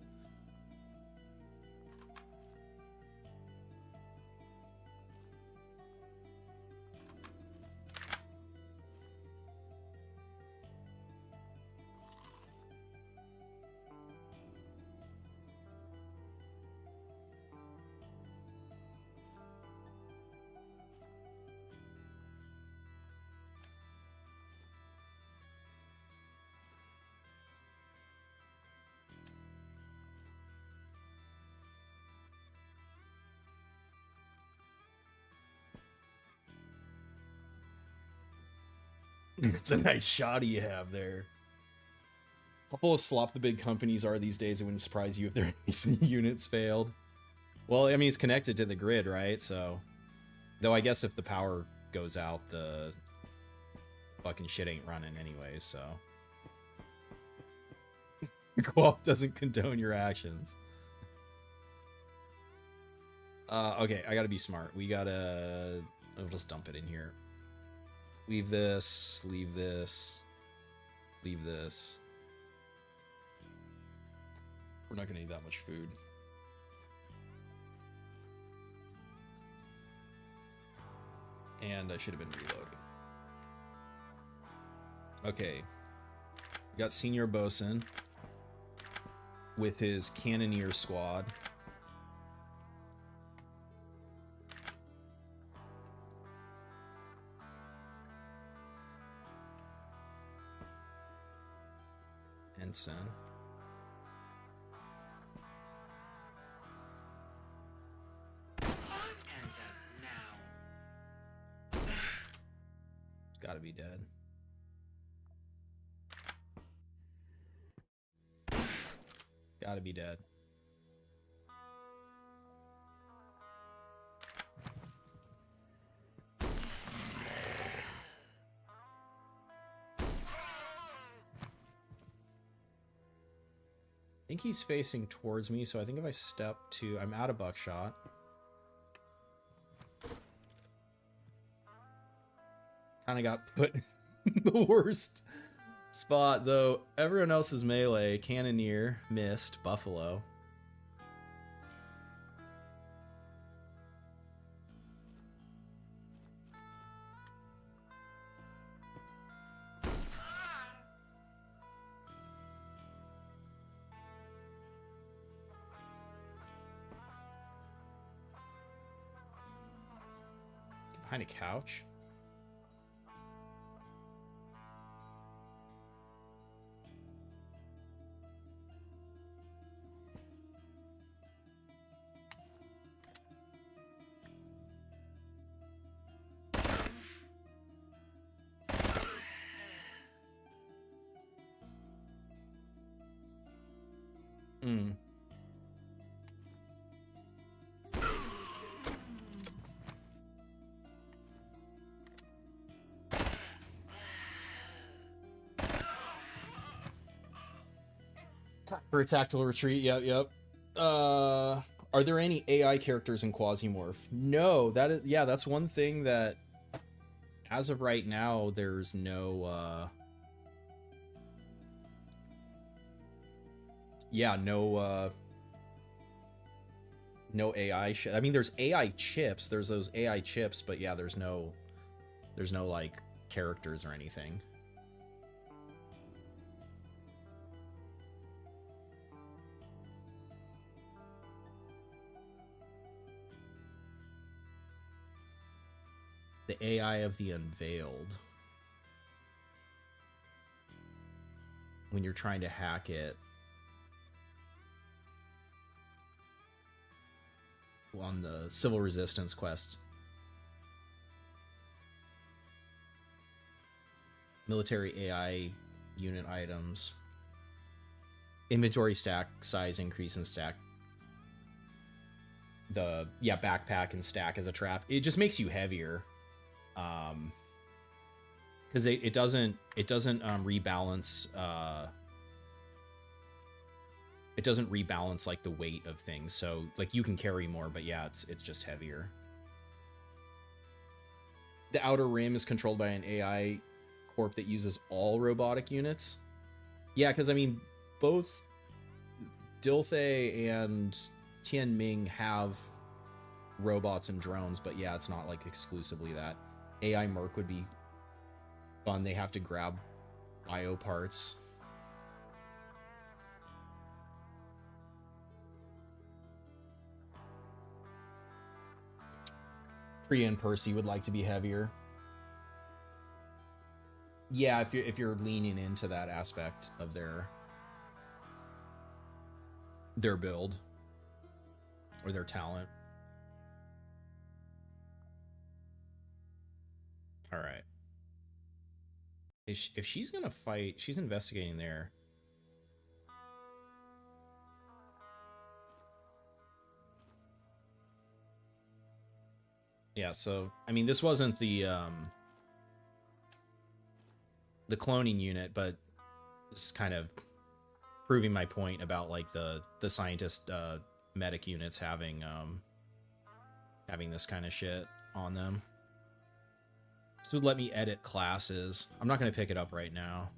It's a nice shot you have there. How full of slop the big companies are these days, it wouldn't surprise you if their units failed. Well, I mean, it's connected to the grid, right? So, though I guess if the power goes out, the fucking shit ain't running anyways, so. Co-op doesn't condone your actions. Okay, I gotta be smart. We gotta... I'll just dump it in here. Leave this, leave this, leave this. We're not gonna need that much food. And I should have been reloading. Okay. We got Senior Bosun with his Cannoneer squad. Ensign. It's gotta be dead. Gotta be dead. I think he's facing towards me, so I think if I step to... I'm out of buckshot. Kind of got put in the worst spot, though. Everyone else is melee. Cannoneer, missed. Buffalo. Behind a couch? Hmm. For a tactical retreat, yep. Are there any AI characters in Quasimorph? No, that is, yeah, that's one thing that, as of right now, there's no, yeah, no AI shit. I mean, there's AI chips, there's those AI chips, but yeah, there's no, like, characters or anything. The AI of the Unveiled. When you're trying to hack it. On the Civil Resistance quest. Military AI unit items. Inventory stack size increase and stack. The, yeah, backpack and stack as a trap. It just makes you heavier. Because it doesn't rebalance it doesn't rebalance like the weight of things, so like you can carry more, but yeah, it's just heavier. The Outer Rim is controlled by an AI corp that uses all robotic units. Yeah, because I mean both Dilthay and Tianming have robots and drones, but yeah, it's not like exclusively that. AI Merc would be fun. They have to grab bio parts. Priya and Percy would like to be heavier. Yeah, if you're leaning into that aspect of their build or their talent. All right. If she's gonna fight, she's investigating there. Yeah, so I mean, this wasn't the cloning unit, but this is kind of proving my point about like the scientist medic units having this kind of shit on them. This would let me edit classes. I'm not going to pick it up right now.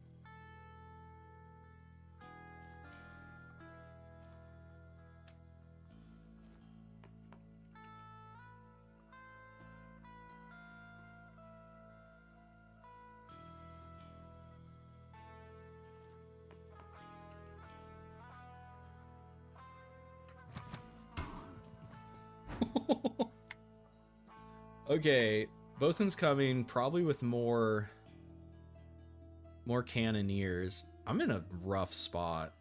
Okay, Bosun's coming, probably with more cannoneers. I'm in a rough spot.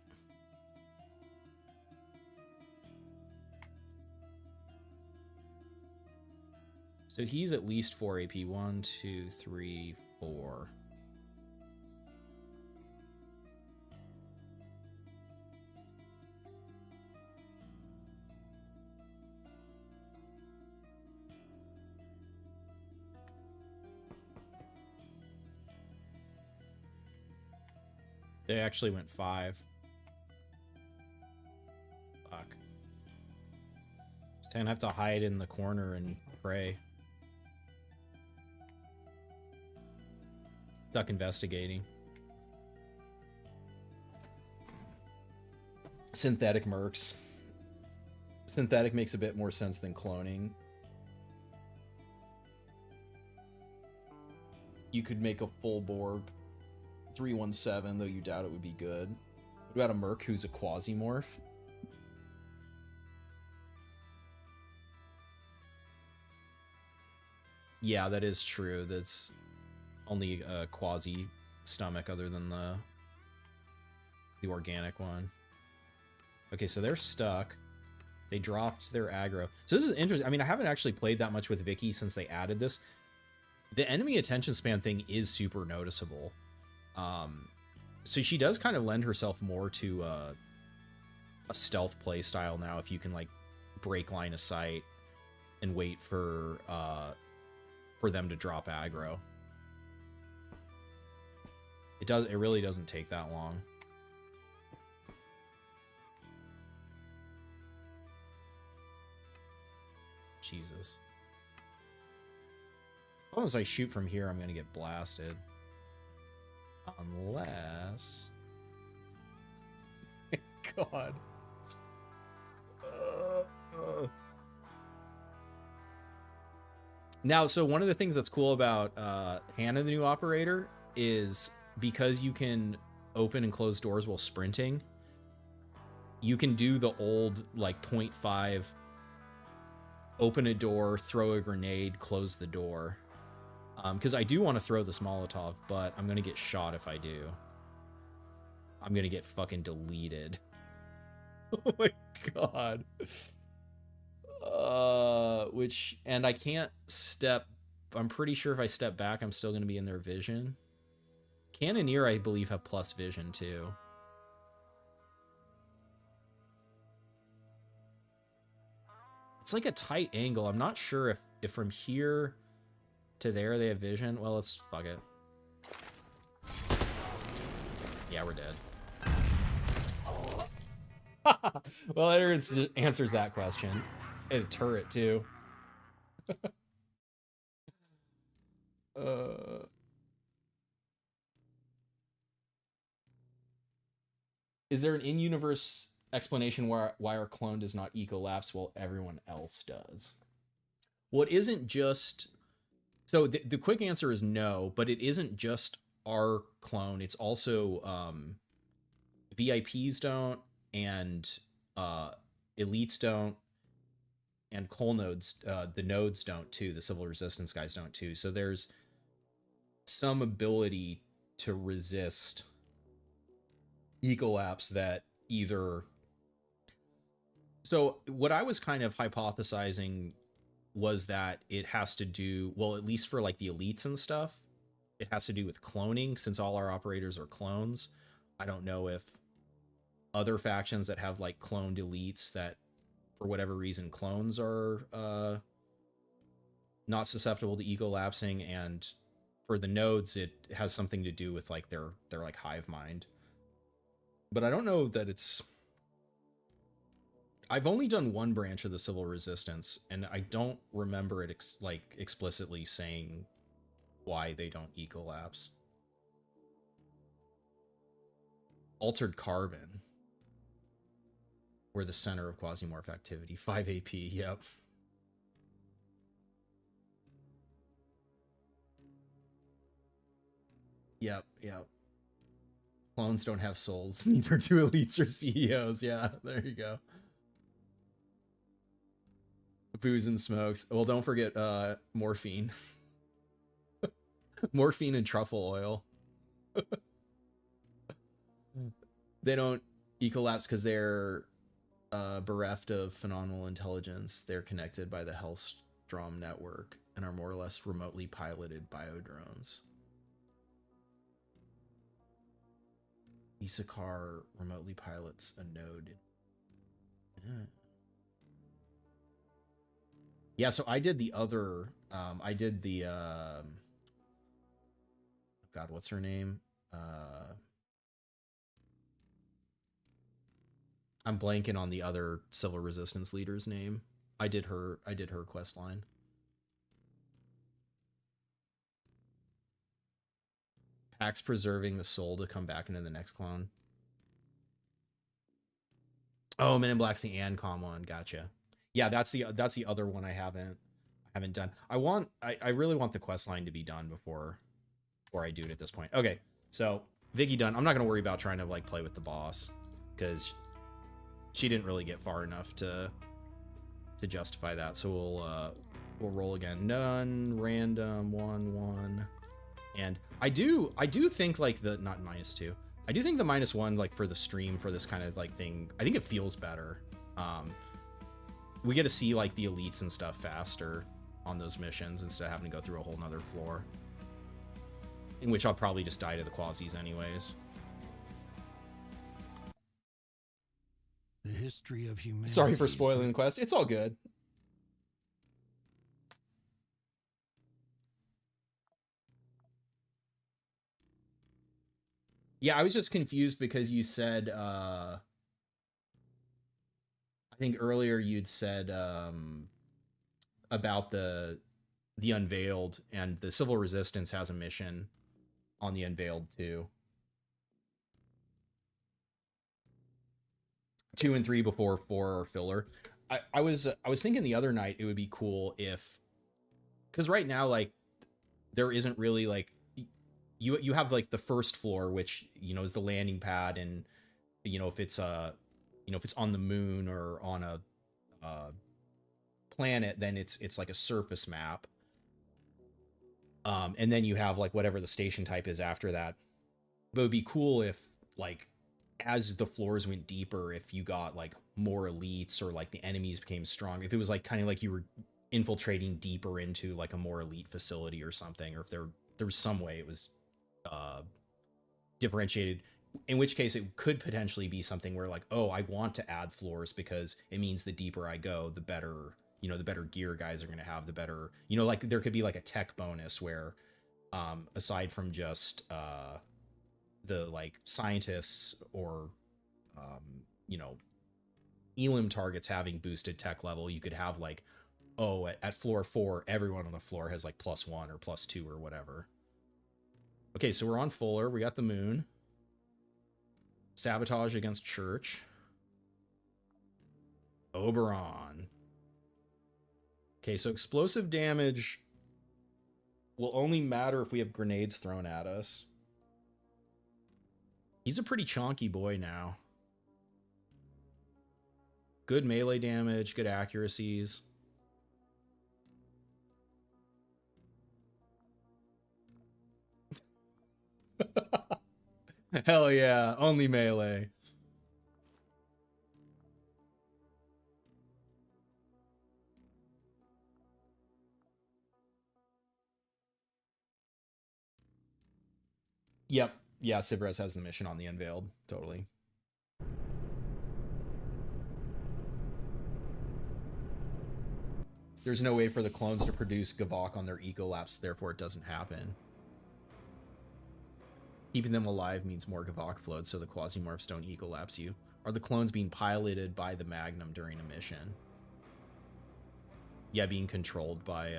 So he's at least 4 AP. 1, 2, 3, 4. They actually went 5. Fuck. Just gonna have to hide in the corner and pray. Stuck investigating. Synthetic mercs. Synthetic makes a bit more sense than cloning. You could make a full Borg 317, though you doubt it would be good. What about a merc who's a Quasimorph? Yeah, that is true. That's only a quasi stomach other than the organic one. Okay, so they're stuck. They dropped their aggro. So this is interesting. I mean, I haven't actually played that much with Vicky since they added this. The enemy attention span thing is super noticeable. So she does kind of lend herself more to a stealth play style now, if you can like break line of sight and wait for them to drop aggro. It really doesn't take that long. Jesus. As long as I shoot from here, I'm gonna get blasted. Unless... God. Now, so one of the things that's cool about Hannah, the new operator, is because you can open and close doors while sprinting, you can do the old, like, 0.5, open a door, throw a grenade, close the door. Because I do want to throw this Molotov, but I'm going to get shot if I do. I'm going to get fucking deleted. Oh my god. And I can't step... I'm pretty sure if I step back, I'm still going to be in their vision. Cannoneer, I believe, have plus vision, too. It's like a tight angle. I'm not sure if from here to there they have vision. Well, let's fuck it. Yeah, we're dead. Well, that answers that question. And a turret, too. Is there an in-universe explanation why our clone does not ecolapse while everyone else does? Well, it isn't just... So the quick answer is no, but it isn't just our clone. It's also VIPs don't, and elites don't, and Cole nodes, the nodes don't too. The civil resistance guys don't too. So there's some ability to resist ecolapse that either... So what I was kind of hypothesizing was that it has to do, well, at least for like the elites and stuff, it has to do with cloning, since all our operators are clones. I don't know if other factions that have like cloned elites that for whatever reason clones are not susceptible to ecolapsing, and for the nodes it has something to do with like their like hive mind. But I don't know that it's... I've only done one branch of the civil resistance, and I don't remember it like explicitly saying why they don't ecolapse. Altered carbon. We're the center of Quasimorph activity. 5 AP, yep. Yep. Clones don't have souls. Neither do elites or CEOs. Yeah, there you go. Booze and smokes. Well, don't forget morphine. Morphine and truffle oil. They don't ecolapse because they're bereft of phenomenal intelligence. They're connected by the Hellstrom network and are more or less remotely piloted biodrones. Isakar remotely pilots a node. Yeah, so I did the other, I did the, God, what's her name? I'm blanking on the other civil resistance leader's name. I did her quest line. Pax preserving the soul to come back into the next clone. Oh, Men in Black's the Ancom one. Gotcha. Yeah, that's the other one I haven't done. I really want the quest line to be done before I do it at this point. Okay, so Vicky done. I'm not gonna worry about trying to like play with the boss because she didn't really get far enough to justify that. So We'll roll again. None, random, 1, 1. And I do think like the, not -2. I do think the -1, like for the stream for this kind of like thing, I think it feels better. We get to see like the elites and stuff faster on those missions instead of having to go through a whole nother floor. In which I'll probably just die to the Quasis anyways. The history of humanity. Sorry for spoiling the quest. It's all good. Yeah, I was just confused because you said, I think earlier you'd said about the Unveiled, and the Civil Resistance has a mission on the Unveiled too. 2 and 3 before 4 are filler. I was thinking the other night it would be cool if, because right now like there isn't really like you have like the first floor, which you know is the landing pad, and you know if it's on the moon or on a planet, then it's like a surface map. And then you have like whatever the station type is after that. But it would be cool if like as the floors went deeper, if you got like more elites or like the enemies became strong, if it was like kind of like you were infiltrating deeper into like a more elite facility or something, or if there was some way it was differentiated, in which case it could potentially be something where like, oh, I want to add floors because it means the deeper I go, the better, you know, the better gear guys are going to have, the better, you know, like there could be like a tech bonus where aside from just the like scientists or you know, elim targets having boosted tech level, you could have like, oh, at floor 4 everyone on the floor has like +1 or +2 or whatever. Okay, so we're on Fuller. We got the moon. Sabotage against Church. Oberon. Okay, so explosive damage will only matter if we have grenades thrown at us. He's a pretty chonky boy now. Good melee damage, good accuracies. Hell yeah, only melee. Yep. Yeah, Sivres has the mission on the Unveiled. Totally. There's no way for the clones to produce Gavok on their ecolapse, therefore it doesn't happen. Keeping them alive means more Gavok floats, so the Quasimorphs don't ecolapse you. Are the clones being piloted by the Magnum during a mission? Yeah, being controlled by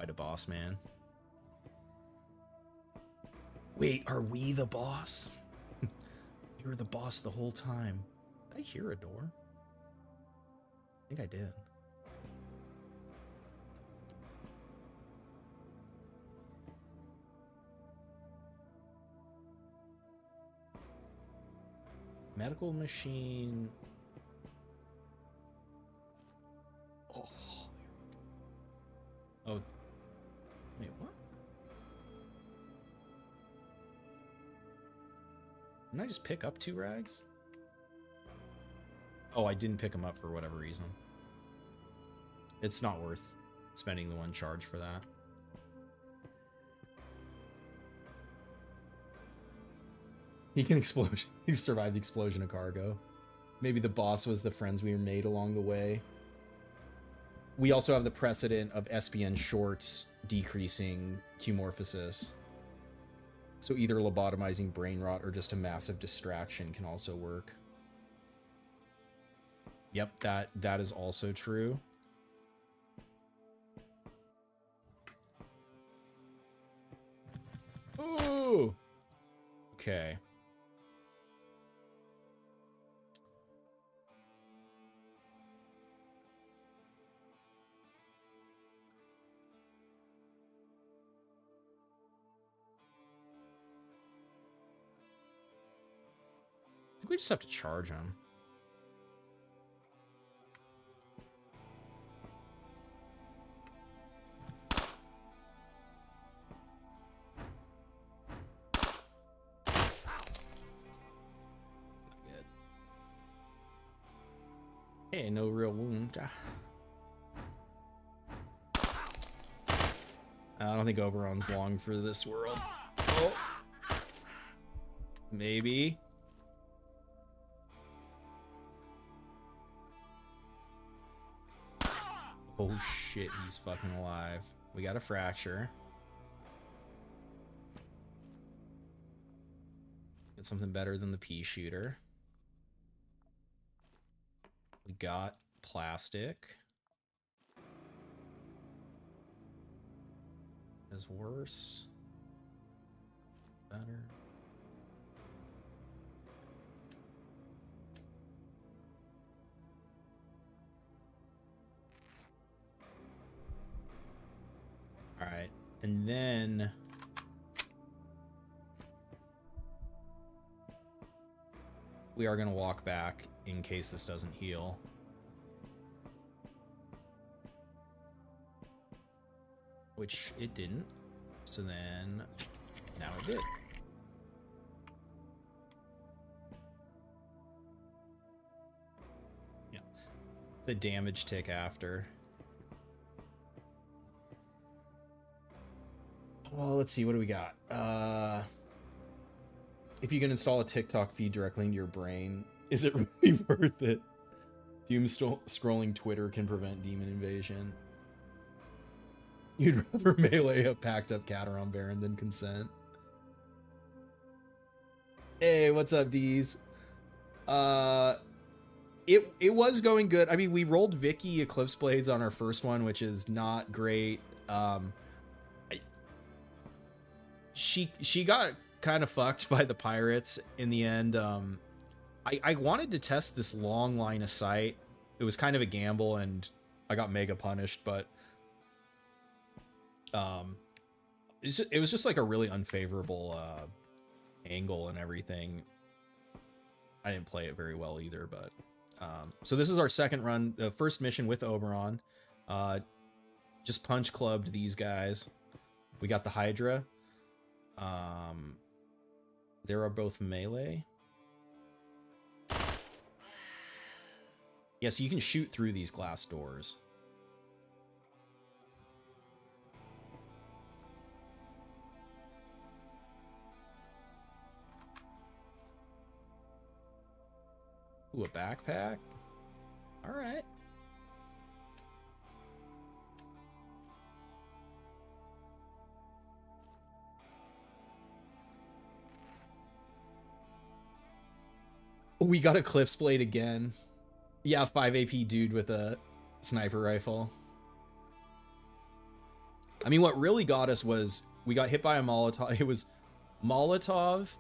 the boss man. Wait, are we the boss? You were the boss the whole time. Did I hear a door? I think I did. Medical machine. Oh. Oh. Wait, what? Didn't I just pick up 2 rags? Oh, I didn't pick them up for whatever reason. It's not worth spending the 1 charge for that. He can explosion. He survived the explosion of cargo. Maybe the boss was the friends we made along the way. We also have the precedent of SPN shorts decreasing Q-morphosis. So either lobotomizing brain rot or just a massive distraction can also work. Yep, that is also true. Oh! Okay. I think we just have to charge him. Hey, no real wound. I don't think Oberon's long for this world. Oh. Maybe. Oh shit, he's fucking alive. We got a fracture. Get something better than the pea shooter. We got plastic. Is worse. Better. All right, and then we are gonna walk back in case this doesn't heal. Which it didn't. So then now it did. Yeah. The damage tick after. Well, let's see, what do we got? If you can install a TikTok feed directly into your brain, is it really worth it? Doom scrolling Twitter can prevent demon invasion. You'd rather melee a packed up Cateron Baron than consent. Hey, what's up, D's? It was going good. I mean, we rolled Vicky Eclipse Blades on our first one, which is not great. She got kind of fucked by the pirates in the end. I wanted to test this long line of sight. It was kind of a gamble, and I got mega punished, but it was just like a really unfavorable angle and everything. I didn't play it very well either, but so this is our second run, the first mission with Oberon. Just punch clubbed these guys. We got the Hydra. There are both melee. Yeah, so you can shoot through these glass doors. Ooh, a backpack? All right. We got a Cliff's Blade again. Yeah, 5 AP dude with a sniper rifle. I mean, what really got us was we got hit by a Molotov. It was Molotov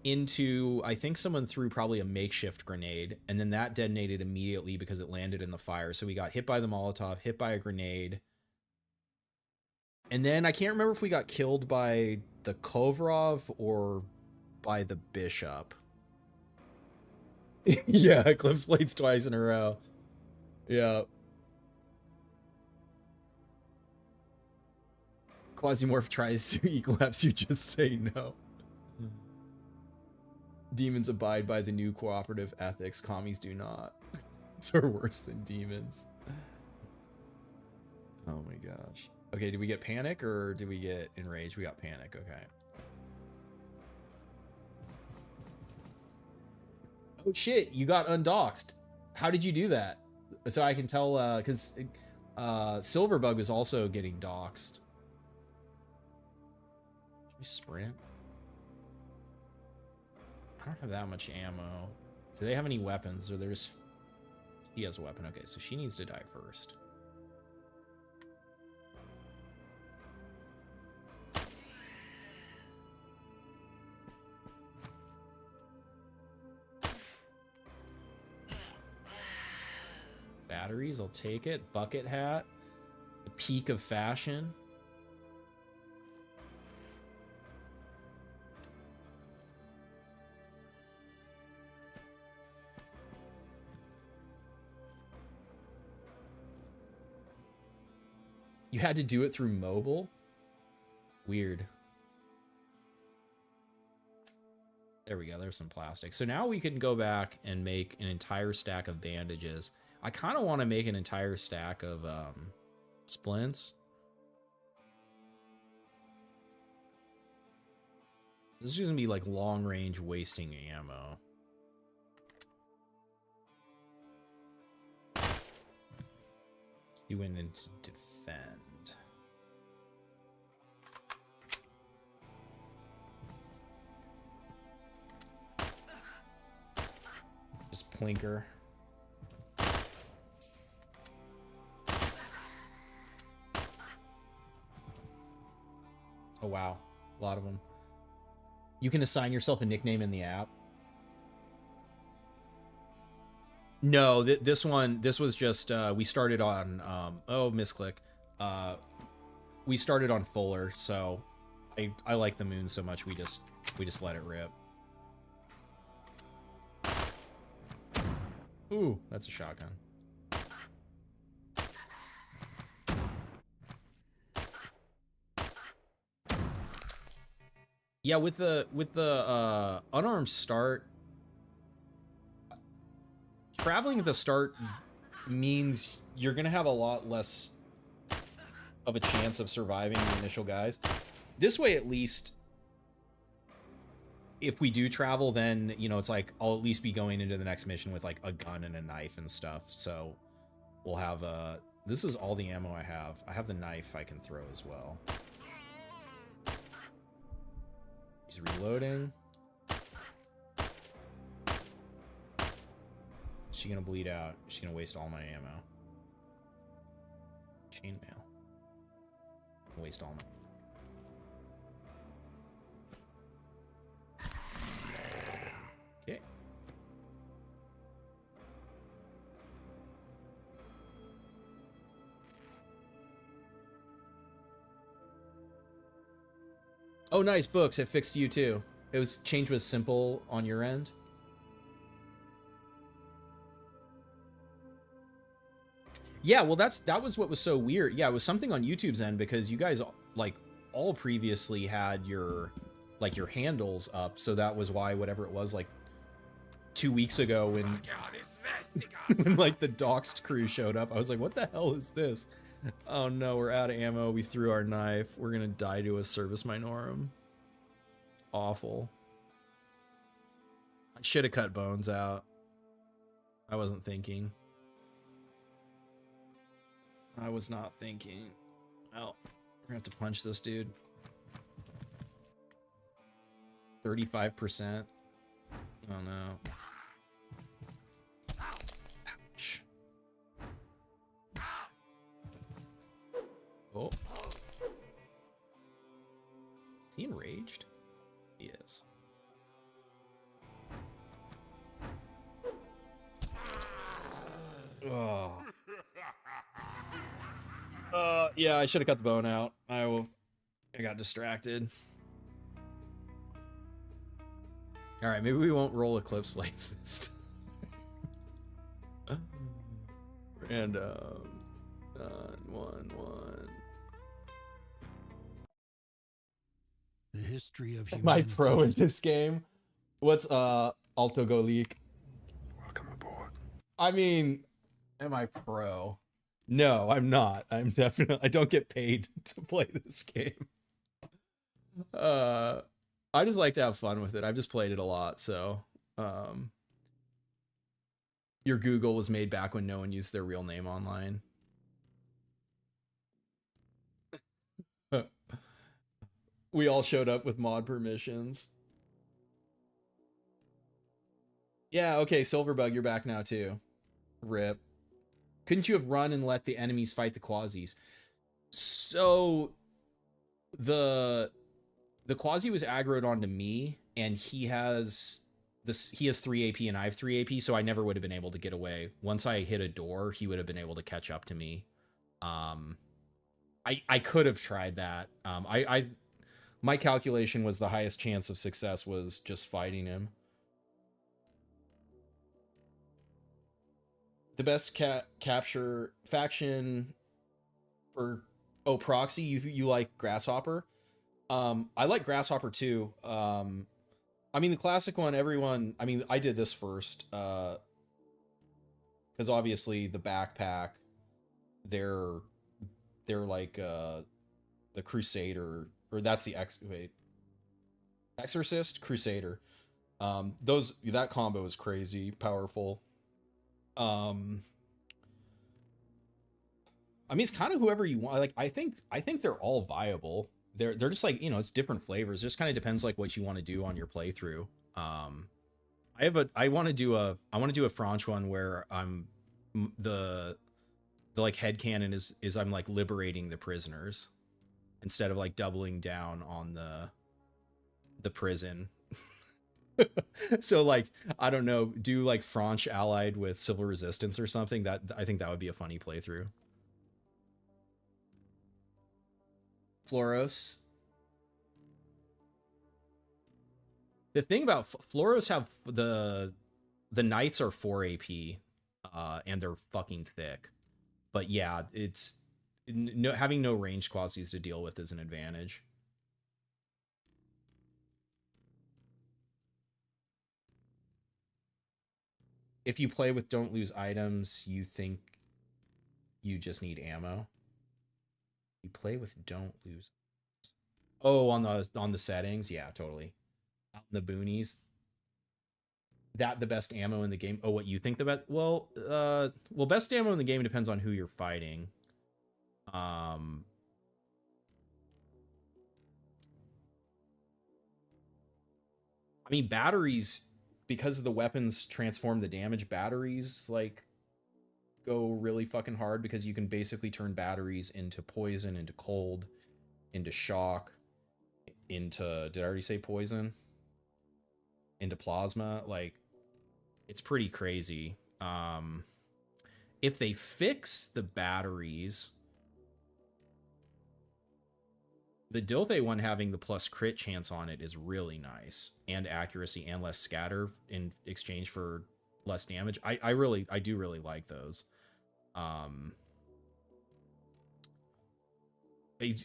into, I think someone threw probably a makeshift grenade, and then that detonated immediately because it landed in the fire. So we got hit by the Molotov, hit by a grenade. And then I can't remember if we got killed by the Kovrov or by the Bishop. Yeah, Eclipse Blades twice in a row. Yeah. Quasimorph tries to equilapse, you just say no. Demons abide by the new cooperative ethics. Commies do not. These are worse than demons. Oh my gosh. Okay, did we get panic or did we get enraged? We got panic, okay. Oh shit, you got undoxed. How did you do that? So I can tell, because Silverbug is also getting doxed. Should we sprint? I don't have that much ammo. Do they have any weapons? Or there's... She has a weapon. Okay, so she needs to die first. Batteries, I'll take it. Bucket hat. The peak of fashion. You had to do it through mobile? Weird. There There we go. There's some plastic. So now we can go back and make an entire stack of bandages. I kind of want to make an entire stack of splints. This is going to be like long range wasting ammo. You went into defend. Just plinker. Oh wow, a lot of them. You can assign yourself a nickname in the app. No, this was just we started on oh, misclick. We started on Fuller, so I like the moon so much we just let it rip. Ooh, that's a shotgun. Yeah, with the unarmed start, traveling at the start means you're gonna have a lot less of a chance of surviving the initial guys. This way, at least, if we do travel, then, you know, it's like I'll at least be going into the next mission with like a gun and a knife and stuff. So we'll have this is all the ammo I have. I have the knife I can throw as well. He's reloading. Is she gonna bleed out? She's gonna waste all my ammo. Chainmail. Waste all my. Okay. Oh, nice books. It fixed you too. It was change was simple on your end. Yeah, well, that was what was so weird. Yeah, it was something on YouTube's end because you guys like all previously had your handles up, so that was why whatever it was like 2 weeks ago when when like the doxed crew showed up, I was like, what the hell is this? Oh no, we're out of ammo. We threw our knife. We're gonna die to a service minorum. Awful. I should have cut bones out. I wasn't thinking. I was not thinking. Well, we're gonna have to punch this dude. 35%. Oh no. Ouch. Oh. Is he enraged? He is. Oh. Yeah, I should have cut the bone out. I got distracted. All right, maybe we won't roll eclipse plates this time. Random. One. The history of Am humanity. I pro in this game? What's Alto Go Leak? Welcome aboard. I mean, am I pro? No, I'm not. I'm definitely. I don't get paid to play this game. I just like to have fun with it. I've just played it a lot, so your Google was made back when no one used their real name online. We all showed up with mod permissions. Yeah, okay, Silverbug, you're back now too. Rip. Couldn't you have run and let the enemies fight the Quasis? So the Quasi was aggroed onto me, and he has 3 AP and I have 3 AP, so I never would have been able to get away. Once I hit a door, he would have been able to catch up to me. I could have tried that. My calculation was the highest chance of success was just fighting him. The best capture faction for proxy. You like Grasshopper? I like Grasshopper too. I mean, the classic one, everyone, I mean, I did this first, because obviously the backpack, they're like the Crusader, or that's the Exorcist Crusader. Those, that combo is crazy powerful. Um, I mean, it's kind of whoever you want. Like, I think they're all viable. They're just like, it's different flavors. It just kind of depends like what you want to do on your playthrough. Um, I want to do a French one where I'm the like headcanon is I'm like liberating the prisoners instead of like doubling down on the prison. So like, I don't know, do like French allied with civil resistance or something. That, I think that would be a funny playthrough. Floros. The thing about Floros have the knights are 4 AP, and they're fucking thick. But yeah, it's no, having no range quasies to deal with is an advantage. If you play with don't lose items, you think you just need ammo. You play with don't lose. Oh, on the settings, yeah, totally. Out in the boonies, that the best ammo in the game. Oh, what you think the best? Well, best ammo in the game depends on who you're fighting. Um, I mean, batteries, because the weapons transform the damage. Batteries like go really fucking hard because you can basically turn batteries into poison, into cold, into shock, into, did I already say poison? Into plasma. Like, it's pretty crazy. If they fix the batteries, the Dilthay one having the plus crit chance on it is really nice, and accuracy and less scatter in exchange for less damage. I do really like those.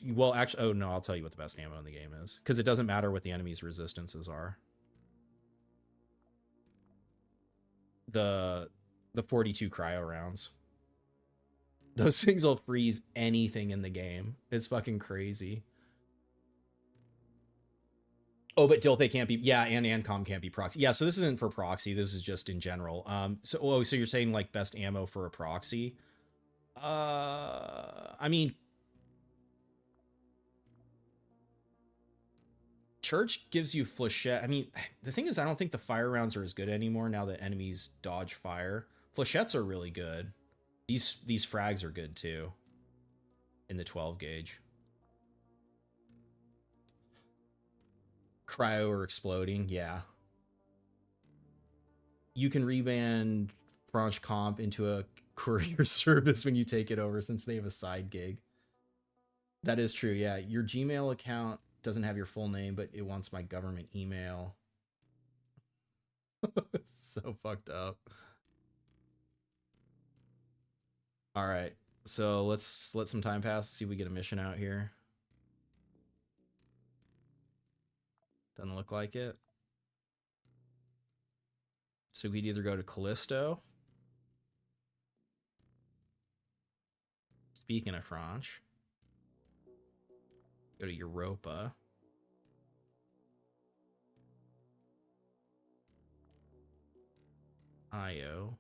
Well, actually, oh no, I'll tell you what the best ammo in the game is, because it doesn't matter what the enemy's resistances are. The 42 cryo rounds. Those things will freeze anything in the game. It's fucking crazy. Oh, but Dilthay can't be, yeah, and Ancom can't be proxy. Yeah, so this isn't for proxy. This is just in general. So you're saying like best ammo for a proxy? I mean, Church gives you flechette. I mean, the thing is, I don't think the fire rounds are as good anymore now that enemies dodge fire. Flechettes are really good. These frags are good too. In the 12 gauge. Cryo or exploding, yeah. You can reband Franche Comp into a courier service when you take it over, since they have a side gig. That is true, yeah. Your Gmail account doesn't have your full name, but it wants my government email. So fucked up. All right, so let's let some time pass, see if we get a mission out here. Doesn't look like it. So we'd either go to Callisto. Speaking of French, go to Europa. IO.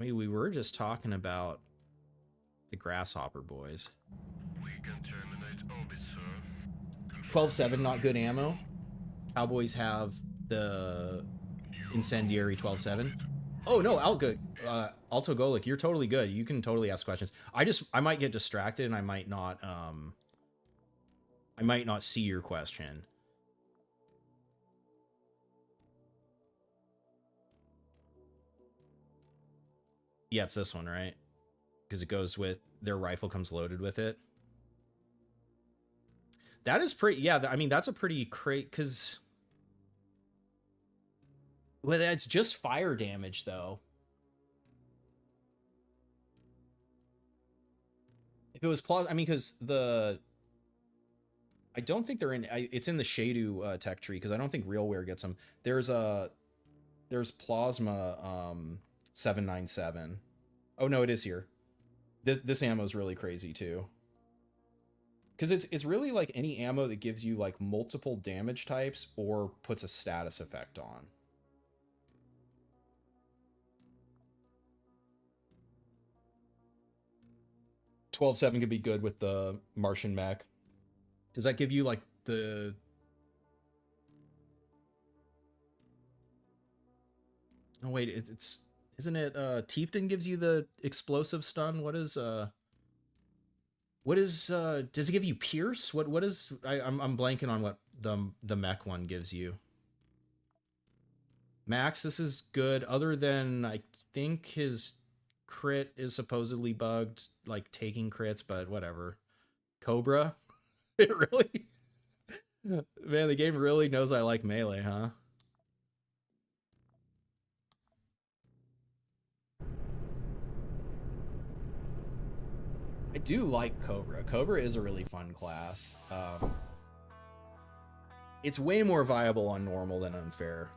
I mean, we were just talking about the Grasshopper boys. We can terminate orbit, sir. 12-7, not good ammo. Cowboys have the incendiary 12-7. Oh no, Alto Golik, you're totally good. You can totally ask questions. I might get distracted and I might not see your question. Yeah, it's this one, right? Because it goes with, their rifle comes loaded with it. That is pretty, yeah, I mean, that's a pretty crate, because, well, that's just fire damage, though. If it was I mean, because I don't think they're in. It's in the Shadu tech tree because I don't think RealWear gets them. There's Plasma 797. Oh no, it is here. This ammo is really crazy too. Because it's really like any ammo that gives you like multiple damage types or puts a status effect on. $12.7 could be good with the Martian mech. Does that give you like the... Oh wait, it's isn't it Tiefton gives you the explosive stun? What is does it give you Pierce? What is I'm blanking on what the mech one gives you. Max, this is good, other than I think his crit is supposedly bugged, like taking crits, but whatever. Cobra? It really... Man, the game really knows I like melee, huh? I do like Cobra. Cobra is a really fun class. It's way more viable on normal than unfair.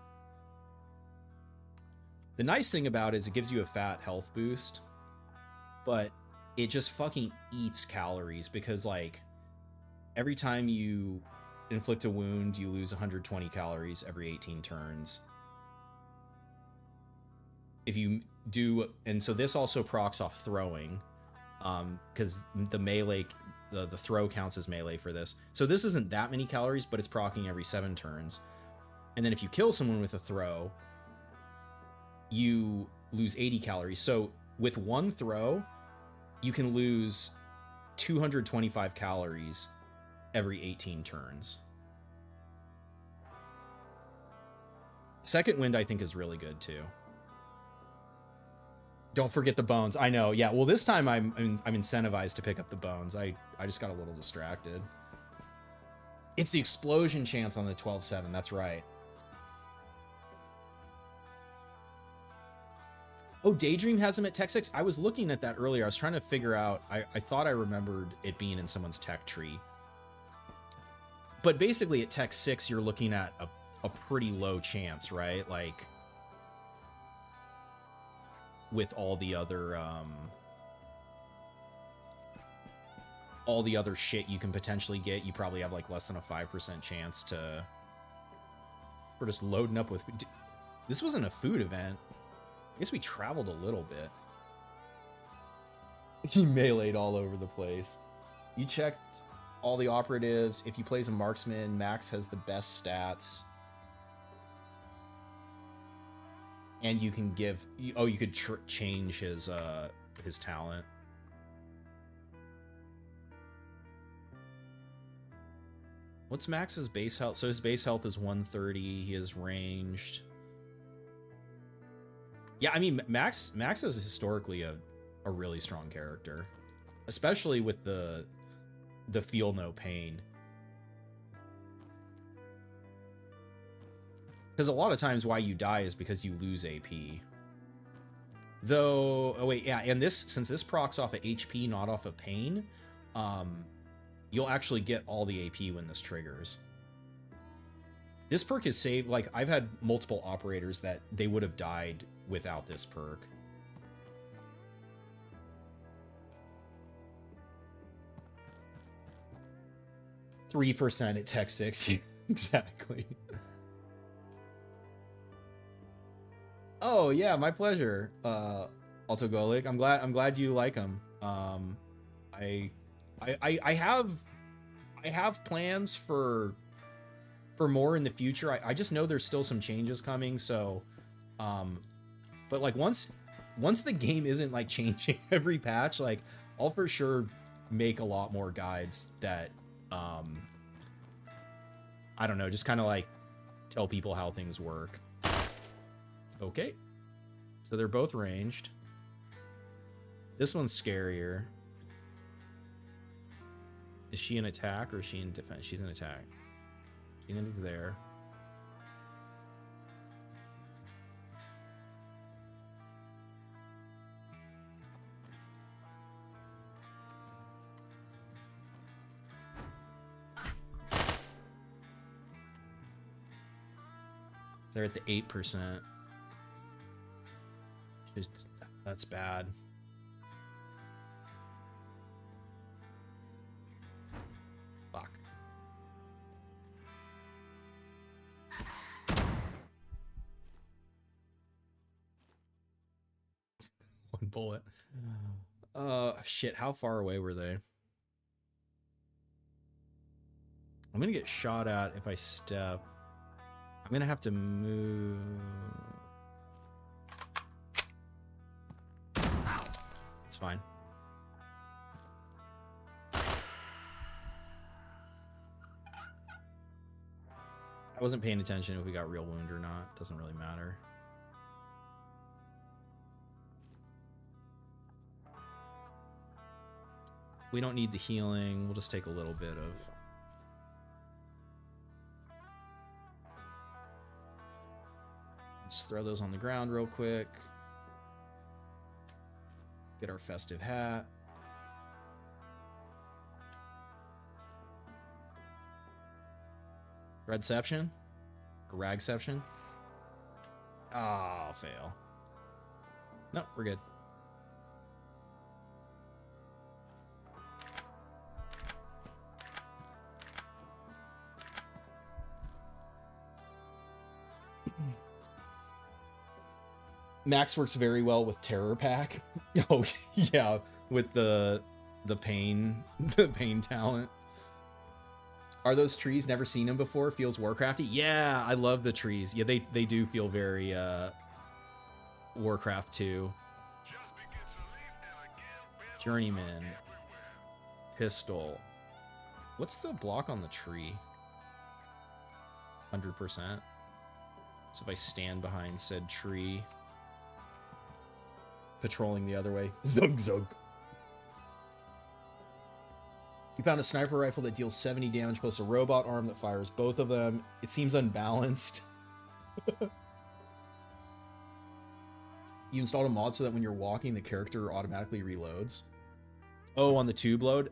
The nice thing about it is it gives you a fat health boost, but it just fucking eats calories because, like, every time you inflict a wound, you lose 120 calories every 18 turns. If you do, and so this also procs off throwing, because the melee, the throw counts as melee for this. So this isn't that many calories, but it's proccing every 7 turns. And then if you kill someone with a throw, you lose 80 calories. So with one throw, you can lose 225 calories every 18 turns. Second wind, I think, is really good too. Don't forget the bones. I know. Yeah. Well, this time I'm incentivized to pick up the bones. I just got a little distracted. It's the explosion chance on the 12-7. That's right. Oh, Daydream has them at Tech 6. I was looking at that earlier. I was trying to figure out. I thought I remembered it being in someone's tech tree. But basically at Tech 6, you're looking at a pretty low chance, right? Like, with all the other shit you can potentially get, you probably have like less than a 5% chance to... We're just loading up with... This wasn't a food event. I guess we traveled a little bit. He meleeed all over the place. You checked all the operatives. If you play as a marksman, Max has the best stats. And you can give... Oh, you could change his talent. What's Max's base health? So his base health is 130. He is ranged. Yeah, I mean, Max is historically a really strong character. Especially with the feel no pain. Because a lot of times why you die is because you lose AP. Though, oh wait, yeah, and since this procs off of HP, not off of pain, you'll actually get all the AP when this triggers. This perk is saved, like, I've had multiple operators that they would have died without this perk. %3% at Tech 6, exactly. Oh yeah, my pleasure, Altogolik. I'm glad you like them. I have plans for more in the future. I just know there's still some changes coming, so but like once the game isn't like changing every patch, like I'll for sure make a lot more guides that I don't know, just kind of like tell people how things work. Okay, so they're both ranged. This one's scarier. Is she in attack or is she in defense? She's in attack. She is there. They're at the 8%. Just, that's bad. Fuck. One bullet. Shit, how far away were they? I'm gonna get shot at if I step. I'm gonna have to move. It's fine. I wasn't paying attention if we got real wound or not. Doesn't really matter. We don't need the healing. We'll just take a little bit of... Just throw those on the ground real quick. Get our festive hat. Redception? Or ragception? Ah, oh, fail. Nope, we're good. Max works very well with Terror Pack. Oh yeah, with the pain talent. Are those trees? Never seen them before. Feels Warcrafty. Yeah, I love the trees. Yeah, they do feel very Warcraft 2. Journeyman. Pistol. What's the block on the tree? 100%. So if I stand behind said tree, patrolling the other way. Zug zug. You found a sniper rifle that deals 70 damage plus a robot arm that fires both of them. It seems unbalanced. You installed a mod so that when you're walking, the character automatically reloads. Oh, on the tube load?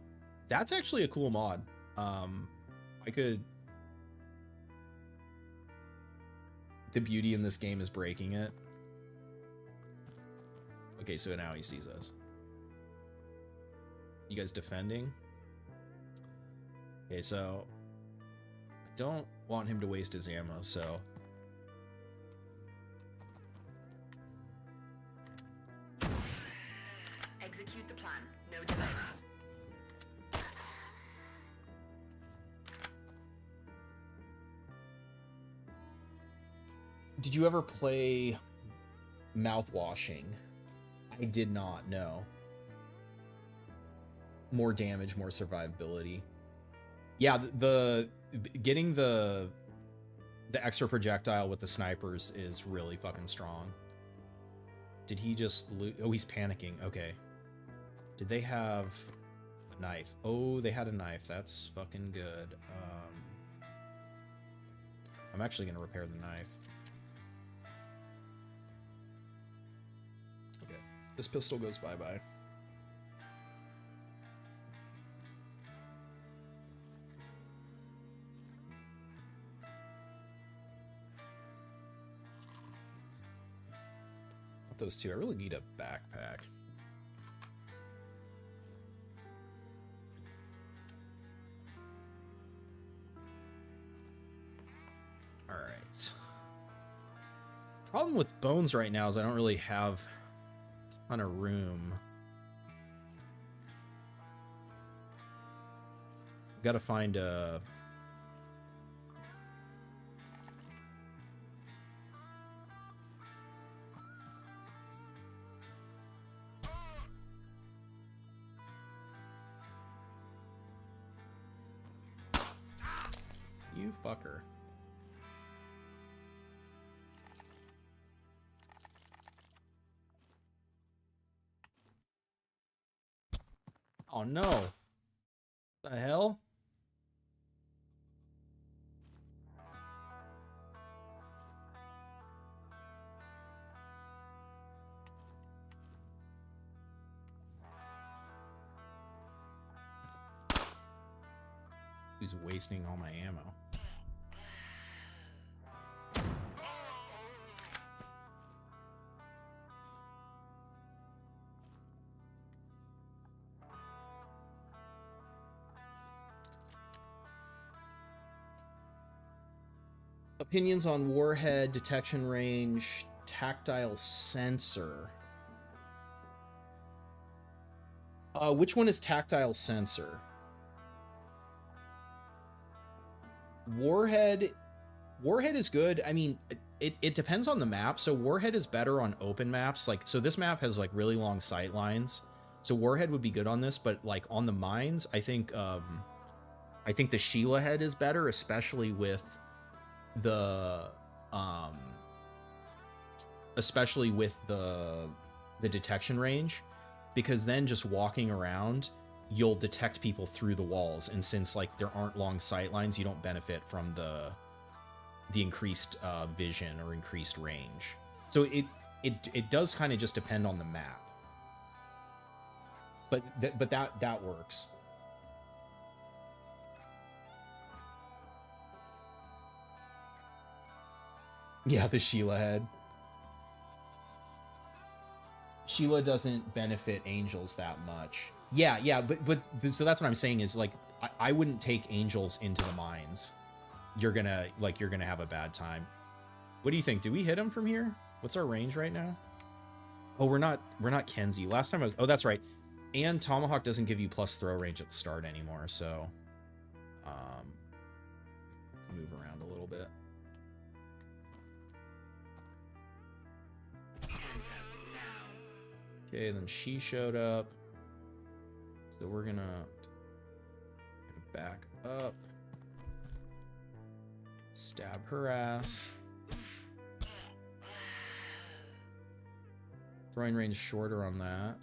That's actually a cool mod. I could... The beauty in this game is breaking it. Okay, so now he sees us. You guys defending? Okay, so I don't want him to waste his ammo, so Execute the plan. No delays. did you ever play mouthwashing? I did not, no. More damage, more survivability. Yeah, the getting the extra projectile with the snipers is really fucking strong. Did he just oh, he's panicking. Okay. Did they have a knife? Oh, they had a knife. That's fucking good. I'm actually gonna repair the knife. Okay. This pistol goes bye-bye. Those two. I really need a backpack. All right. Problem with bones right now is I don't really have a ton of room. Got to find a... You fucker. Oh no. The hell? Who's wasting all my ammo? Opinions on warhead, detection range, tactile sensor. Which one is tactile sensor? Warhead is good. I mean, it depends on the map. So Warhead is better on open maps. Like, so this map has like really long sight lines. So Warhead would be good on this, but like on the mines, I think the Sheila head is better, especially with the detection range, because then just walking around, you'll detect people through the walls, and since like there aren't long sight lines, you don't benefit from the increased vision or increased range. So it does kind of just depend on the map, but that works. Yeah, the Sheila head. Sheila doesn't benefit angels that much. Yeah, but so that's what I'm saying is like I wouldn't take angels into the mines. You're gonna have a bad time. What do you think? Do we hit him from here? What's our range right now? Oh, we're not Kenzie. Last time I was, oh, that's right. And Tomahawk doesn't give you plus throw range at the start anymore, so move around a little bit. Okay, then she showed up. So we're gonna back up. Stab her ass. Throwing range shorter on that.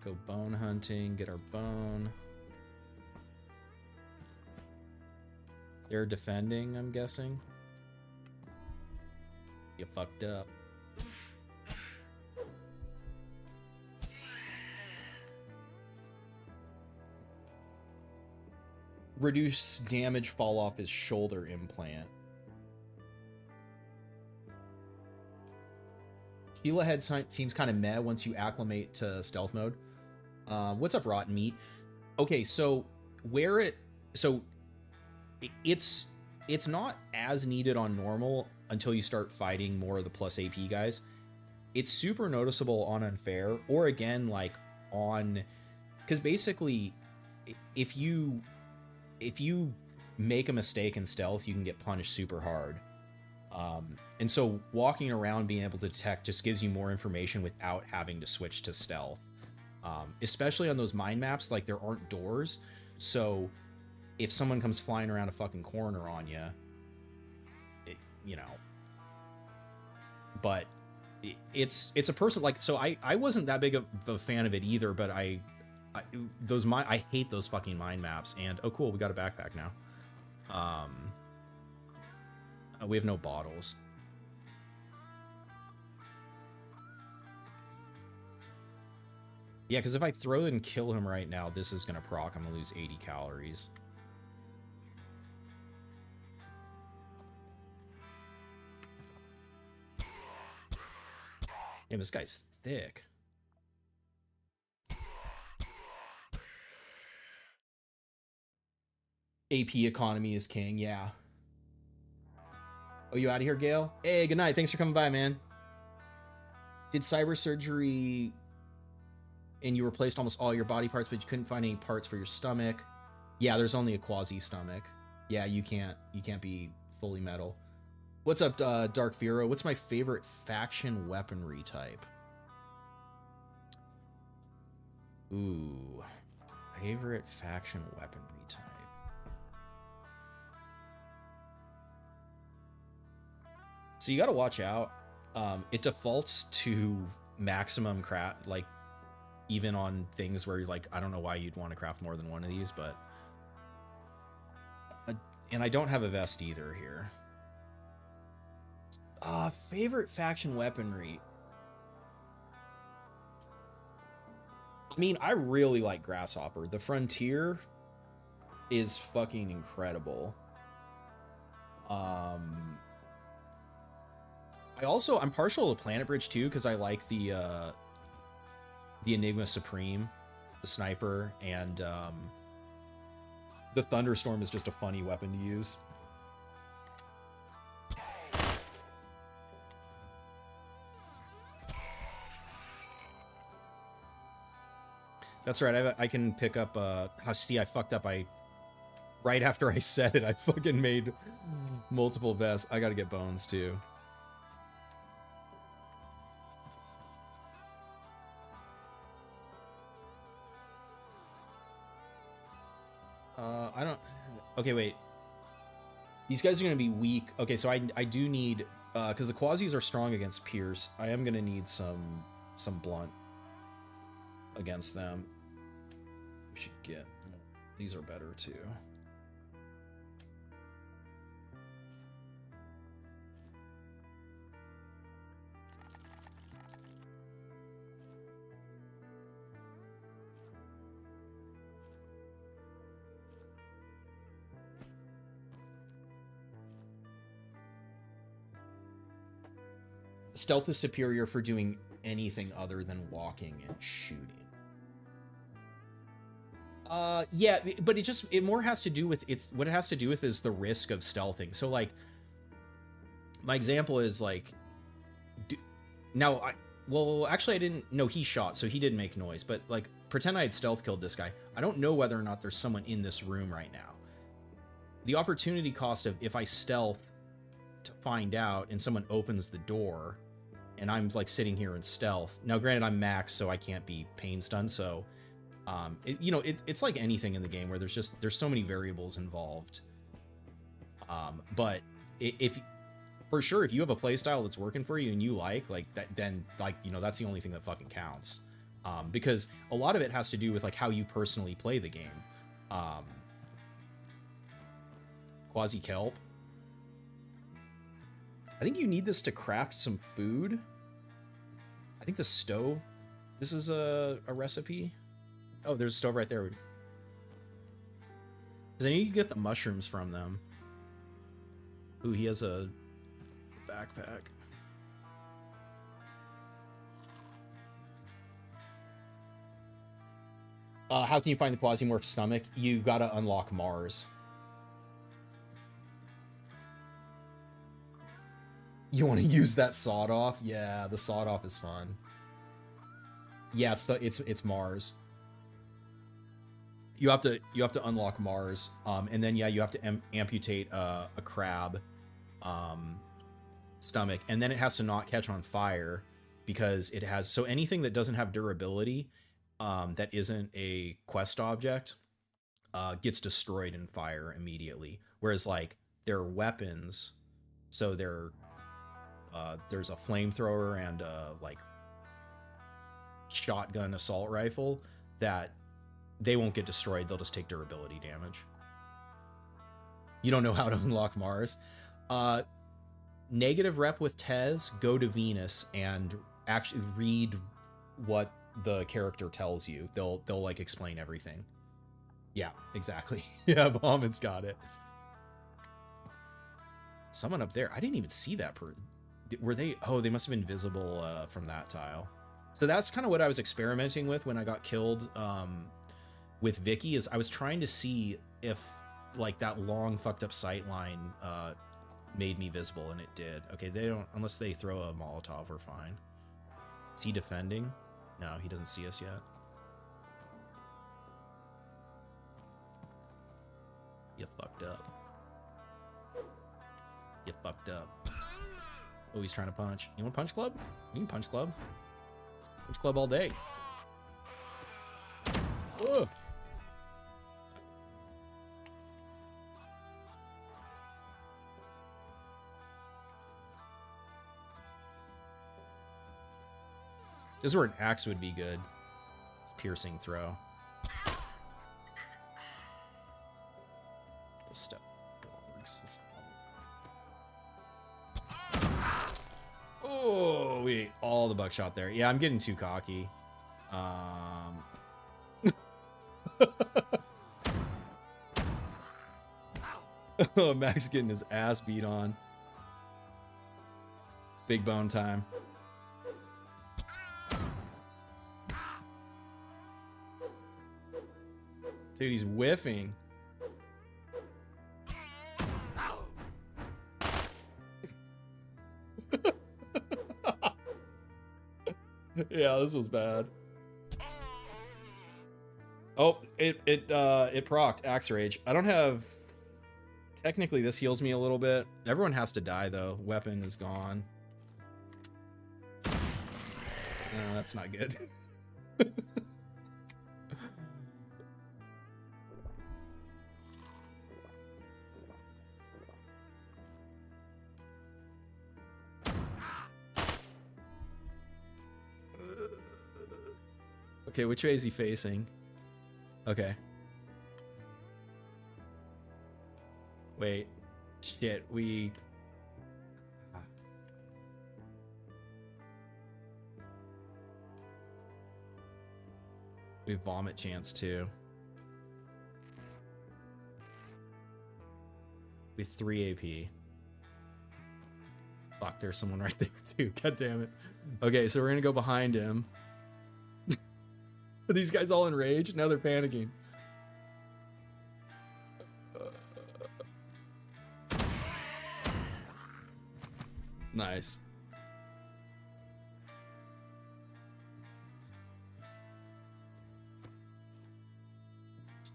Go bone hunting, get our bone. They're defending, I'm guessing. You fucked up. Reduce damage fall off his shoulder implant. Sheila head seems kind of meh once you acclimate to stealth mode. What's up, Rotten Meat? Okay, so it's not as needed on normal until you start fighting more of the plus AP guys. It's super noticeable on unfair, or again like on, because basically if you make a mistake in stealth, you can get punished super hard. And so walking around being able to detect just gives you more information without having to switch to stealth. Especially on those mine maps, like there aren't doors. So if someone comes flying around a fucking corner on you, you know, but it's a person like, so I wasn't that big of a fan of it either, but I hate those fucking mine maps. And oh cool, we got a backpack now. We have no bottles. Yeah, because if I throw it and kill him right now, this is gonna proc. I'm gonna lose 80 calories. Damn, this guy's thick. AP economy is king, yeah. Oh, you out of here, Gale? Hey, good night. Thanks for coming by, man. Did cyber surgery and you replaced almost all your body parts, but you couldn't find any parts for your stomach? Yeah, there's only a quasi stomach. Yeah, you can't be fully metal. What's up, Dark Firo? What's my favorite faction weaponry type? Ooh, favorite faction weaponry type. So you got to watch out. It defaults to maximum craft, like even on things where you're like, I don't know why you'd want to craft more than one of these, but and I don't have a vest either here. Favorite faction weaponry. I mean, I really like Grasshopper. The Frontier is fucking incredible. I'm partial to Planet Bridge too, because I like the Enigma Supreme, the sniper, and the Thunderstorm is just a funny weapon to use. That's right. I can pick up. See, I fucked up. Right after I said it, I fucking made multiple vests. I gotta get bones too. I don't. Okay, wait. These guys are gonna be weak. Okay, so I do need because the Quasis are strong against Pierce. I am gonna need some blunt against them. We should get these are better too. Stealth is superior for doing anything other than walking and shooting. Yeah, but it more has to do with what it has to do with is the risk of stealthing. So like, my example is like, well, actually I didn't know he shot, so he didn't make noise, but like, pretend I had stealth killed this guy. I don't know whether or not there's someone in this room right now. The opportunity cost of if I stealth to find out and someone opens the door and I'm like sitting here in stealth. Now, granted, I'm max, so I can't be pain stunned. So, it's like anything in the game where there's so many variables involved. But if for sure, if you have a playstyle that's working for you and you like that, then that's the only thing that fucking counts. Because a lot of it has to do with like how you personally play the game. Quasi kelp. I think you need this to craft some food. I think the stove. This is a recipe. Oh, there's a stove right there. Because I know you can get the mushrooms from them. Ooh, he has a backpack. How can you find the Quasimorph's stomach? You gotta unlock Mars. You want to use that sawed off? Yeah, the sawed off is fun. Yeah, it's Mars. You have to unlock Mars, and then yeah, you have to amputate a crab stomach, and then it has to not catch on fire because it has so anything that doesn't have durability that isn't a quest object gets destroyed in fire immediately. Whereas like their weapons, so there's a flamethrower and like shotgun assault rifle that they won't get destroyed. They'll just take durability damage. You don't know how to unlock Mars. Negative rep with Tez, go to Venus and actually read what the character tells you. They'll like explain everything. Yeah, exactly. Yeah, Bahamut's got it. Someone up there. I didn't even see that were they? Oh, they must have been visible from that tile. So that's kind of what I was experimenting with when I got killed with Vicky. Is I was trying to see if like that long fucked up sight line made me visible, and it did. Okay, they don't unless they throw a Molotov. We're fine. Is he defending? No, he doesn't see us yet. You fucked up. You fucked up. Oh, he's trying to punch. You want punch club? You can punch club. Punch club all day. Ugh. This is where an axe would be good. It's piercing throw. Step. Oh, we ate all the buckshot there. Yeah, I'm getting too cocky. Oh, Max getting his ass beat on. It's big bone time. Dude, he's whiffing. Yeah, this was bad. Oh, it procced Axe Rage. I don't have. Technically, this heals me a little bit. Everyone has to die though. Weapon is gone. That's not good. Okay, which way is he facing? Okay. Wait. Shit, we vomit chance too. With 3 AP. Fuck, there's someone right there too. God damn it. Okay, so we're gonna go behind him. Are these guys all enraged? Now they're panicking. Nice.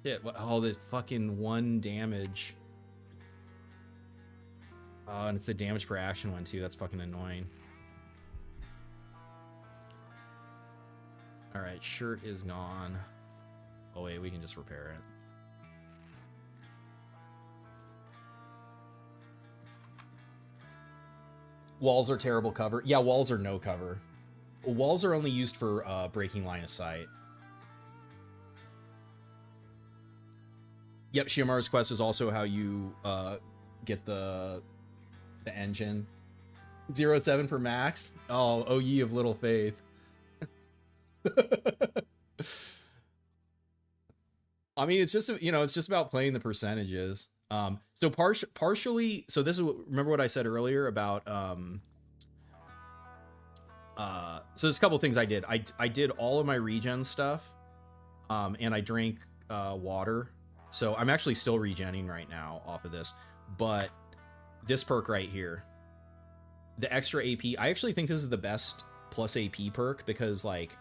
Shit, what? Oh, the fucking 1 damage. Oh, and it's the damage per action one too. That's fucking annoying. Alright, shirt is gone. Oh wait, we can just repair it. Walls are terrible cover. Yeah, walls are no cover. Walls are only used for breaking line of sight. Yep, Shiamaru's quest is also how you get the engine. 07 for max. Oh, O ye of little faith. I mean, it's just, you know, it's just about playing the percentages. So partially, so this is what, remember what I said earlier about, so there's a couple things I did. I did all of my regen stuff, and I drank, water. So I'm actually still regenning right now off of this, but this perk right here, the extra AP, I actually think this is the best plus AP perk because like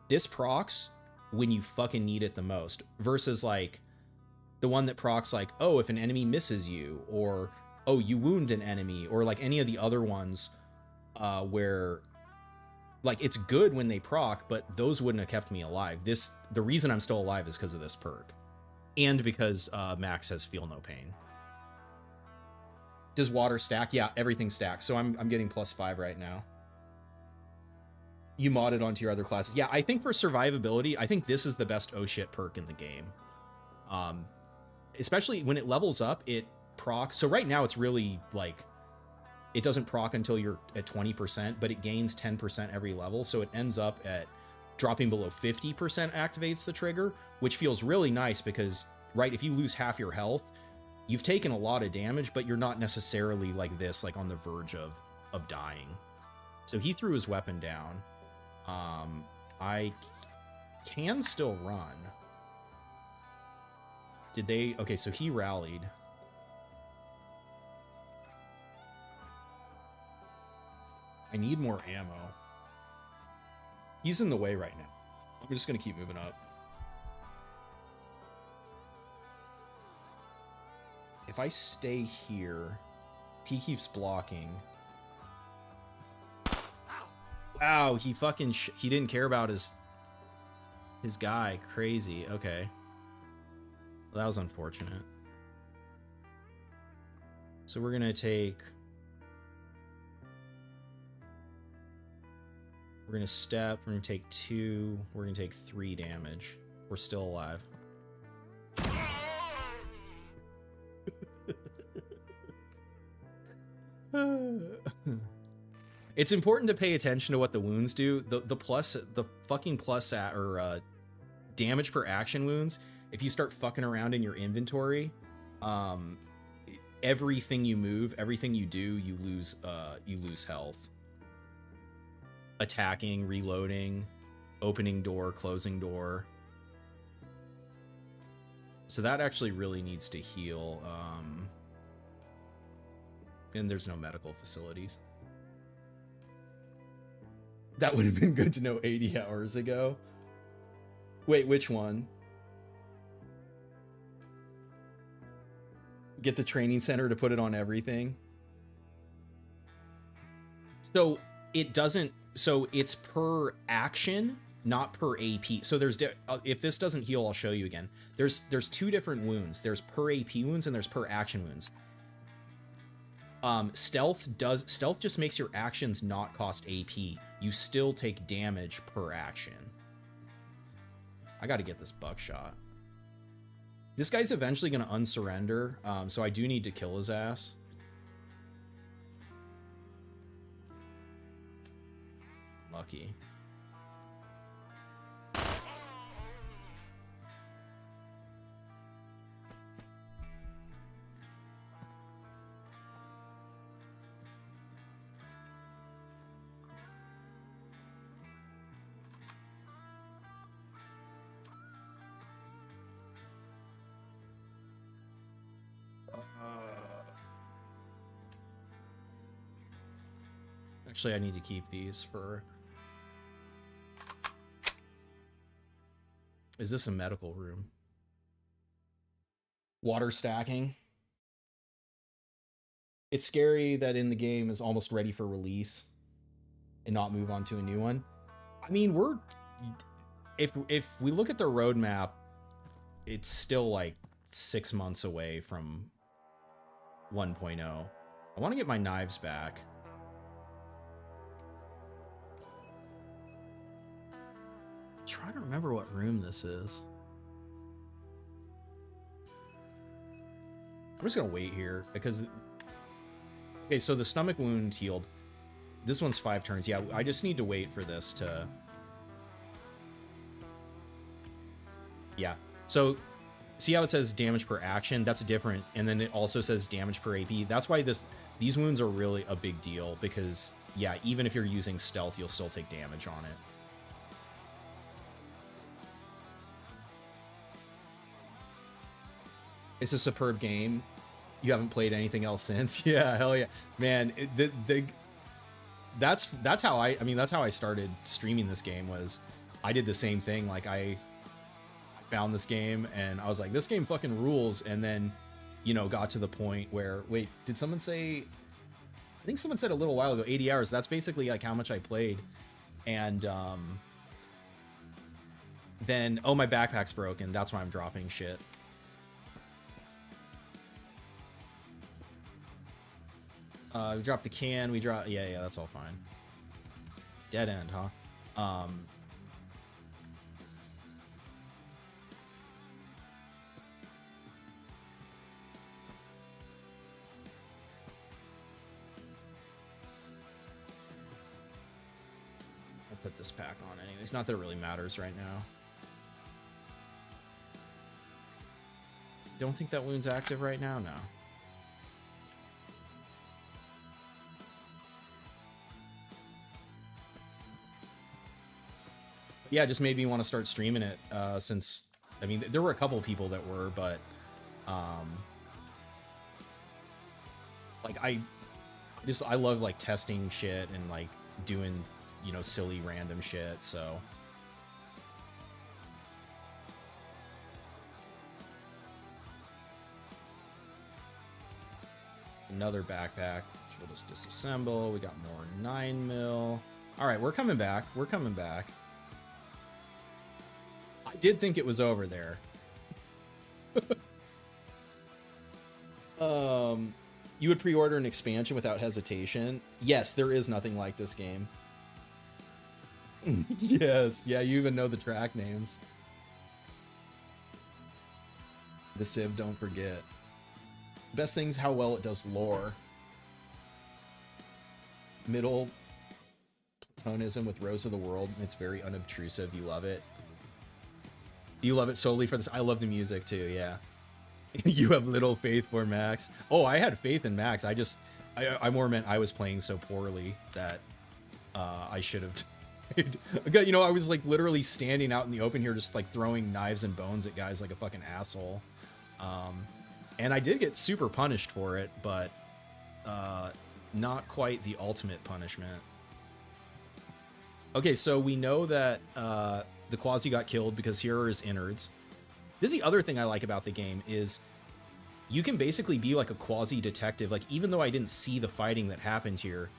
this procs when you fucking need it the most versus like the one that procs like, oh, if an enemy misses you, or oh, you wound an enemy, or like any of the other ones where like it's good when they proc, but those wouldn't have kept me alive. The reason I'm still alive is because of this perk. And because Max says feel no pain. Does water stack? Yeah, everything stacks. So I'm getting +5 right now. You modded onto your other classes. Yeah, I think for survivability, I think this is the best oh shit perk in the game. Especially when it levels up, it procs. So right now it's really like, it doesn't proc until you're at 20%, but it gains 10% every level. So it ends up at dropping below 50% activates the trigger, which feels really nice because, right, if you lose half your health, you've taken a lot of damage, but you're not necessarily like this, like on the verge of dying. So he threw his weapon down. I can still run. Did they? Okay, so he rallied. I need more ammo. He's in the way right now. I'm just gonna keep moving up. If I stay here, if he keeps blocking. Wow, he fucking he didn't care about his guy. Crazy. Okay. Well, that was unfortunate. So we're gonna take. We're gonna step. We're gonna take 2. We're gonna take 3 damage. We're still alive. It's important to pay attention to what the wounds do. The fucking plus or damage per action wounds. If you start fucking around in your inventory, everything you move, everything you do, you lose health. Attacking, reloading, opening door, closing door. So that actually really needs to heal. And there's no medical facilities. That would have been good to know 80 hours ago. Wait, which one? Get the training center to put it on everything. So it doesn't, so it's per action, not per AP. So there's, if this doesn't heal, I'll show you again. There's two different wounds. There's per AP wounds and there's per action wounds. Stealth just makes your actions not cost AP. You still take damage per action. I got to get this buckshot. This guy's eventually going to unsurrender, so I do need to kill his ass. Lucky. Actually, I need to keep these for... Is this a medical room? Water stacking. It's scary that in the game is almost ready for release and not move on to a new one. I mean, we're... If we look at the roadmap, it's still like 6 months away from 1.0. I want to get my knives back. Trying to remember what room this is. I'm just gonna wait here because... Okay, so the stomach wound healed. This one's 5 turns. Yeah, I just need to wait for this to... Yeah, so see how it says damage per action? That's different, and then it also says damage per AP. That's why these wounds are really a big deal, because yeah, even if you're using stealth, you'll still take damage on it. It's a superb game. You haven't played anything else since? Yeah, hell yeah, man. That's how I started streaming this game. Was I did the same thing. Like I found this game and I was like, this game fucking rules. And then, you know, got to the point where, wait, did someone say? I think someone said a little while ago, 80 hours. That's basically like how much I played. And then, oh, my backpack's broken. That's why I'm dropping shit. We dropped the can, yeah, that's all fine. Dead end, huh? I'll put this pack on anyways. Not that it really matters right now. Don't think that wound's active right now? No. Yeah, it just made me want to start streaming it, since, I mean, there were a couple of people that were, but, like, I love, like, testing shit and, like, doing, you know, silly random shit, so. Another backpack, which we'll just disassemble. We got more 9mm. All right, we're coming back. We're coming back. I did think it was over there. You would pre-order an expansion without hesitation? Yes, there is nothing like this game. Yes, yeah, you even know the track names. The Civ, don't forget. Best thing's how well it does lore. Middle platonism with Rose of the World. It's very unobtrusive. You love it. You love it solely for this. I love the music too, yeah. You have little faith for Max. Oh, I had faith in Max. I more meant I was playing so poorly that I should have died. You know, I was like literally standing out in the open here just like throwing knives and bones at guys like a fucking asshole. And I did get super punished for it, but not quite the ultimate punishment. Okay, so we know that the Quasi got killed because here are his innards. This is the other thing I like about the game is you can basically be like a quasi-detective. Like, even though I didn't see the fighting that happened here,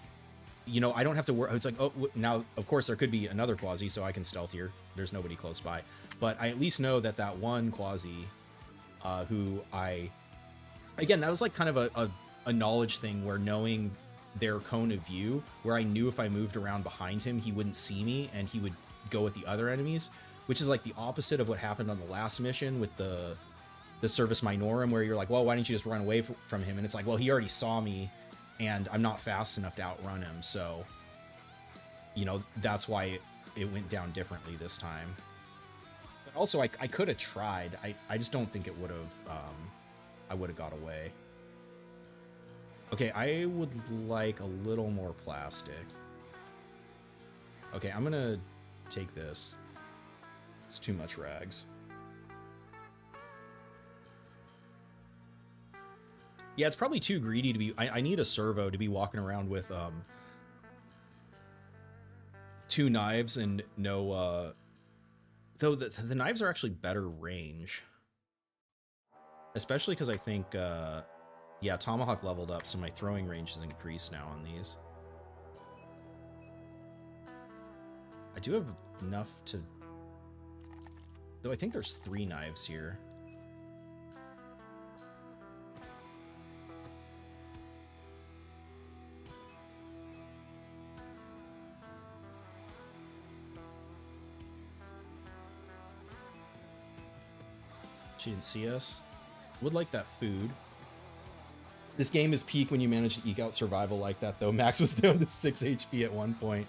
you know, I don't have to worry. It's like, oh, now, of course, there could be another quasi, so I can stealth here. There's nobody close by. But I at least know that that one quasi, who I... Again, that was like kind of a knowledge thing, where knowing their cone of view, where I knew if I moved around behind him, he wouldn't see me, and he would go with the other enemies, which is like the opposite of what happened on the last mission with the Service Minorum, where you're like, well, why didn't you just run away from him? And it's like, well, he already saw me, and I'm not fast enough to outrun him, so, you know, that's why it went down differently this time. But also, I could have tried. I just don't think it would have, I would have got away. Okay, I would like a little more plastic. Okay, I'm gonna take this. It's too much rags. Yeah, it's probably too greedy to be... I need a servo to be walking around with 2 knives and no... Though the knives are actually better range. Especially because I think... yeah, Tomahawk leveled up, so my throwing range is increased now on these. I do have enough to... Though I think there's 3 knives here. She didn't see us. Would like that food. This game is peak when you manage to eke out survival like that, though. Max was down to 6 HP at one point.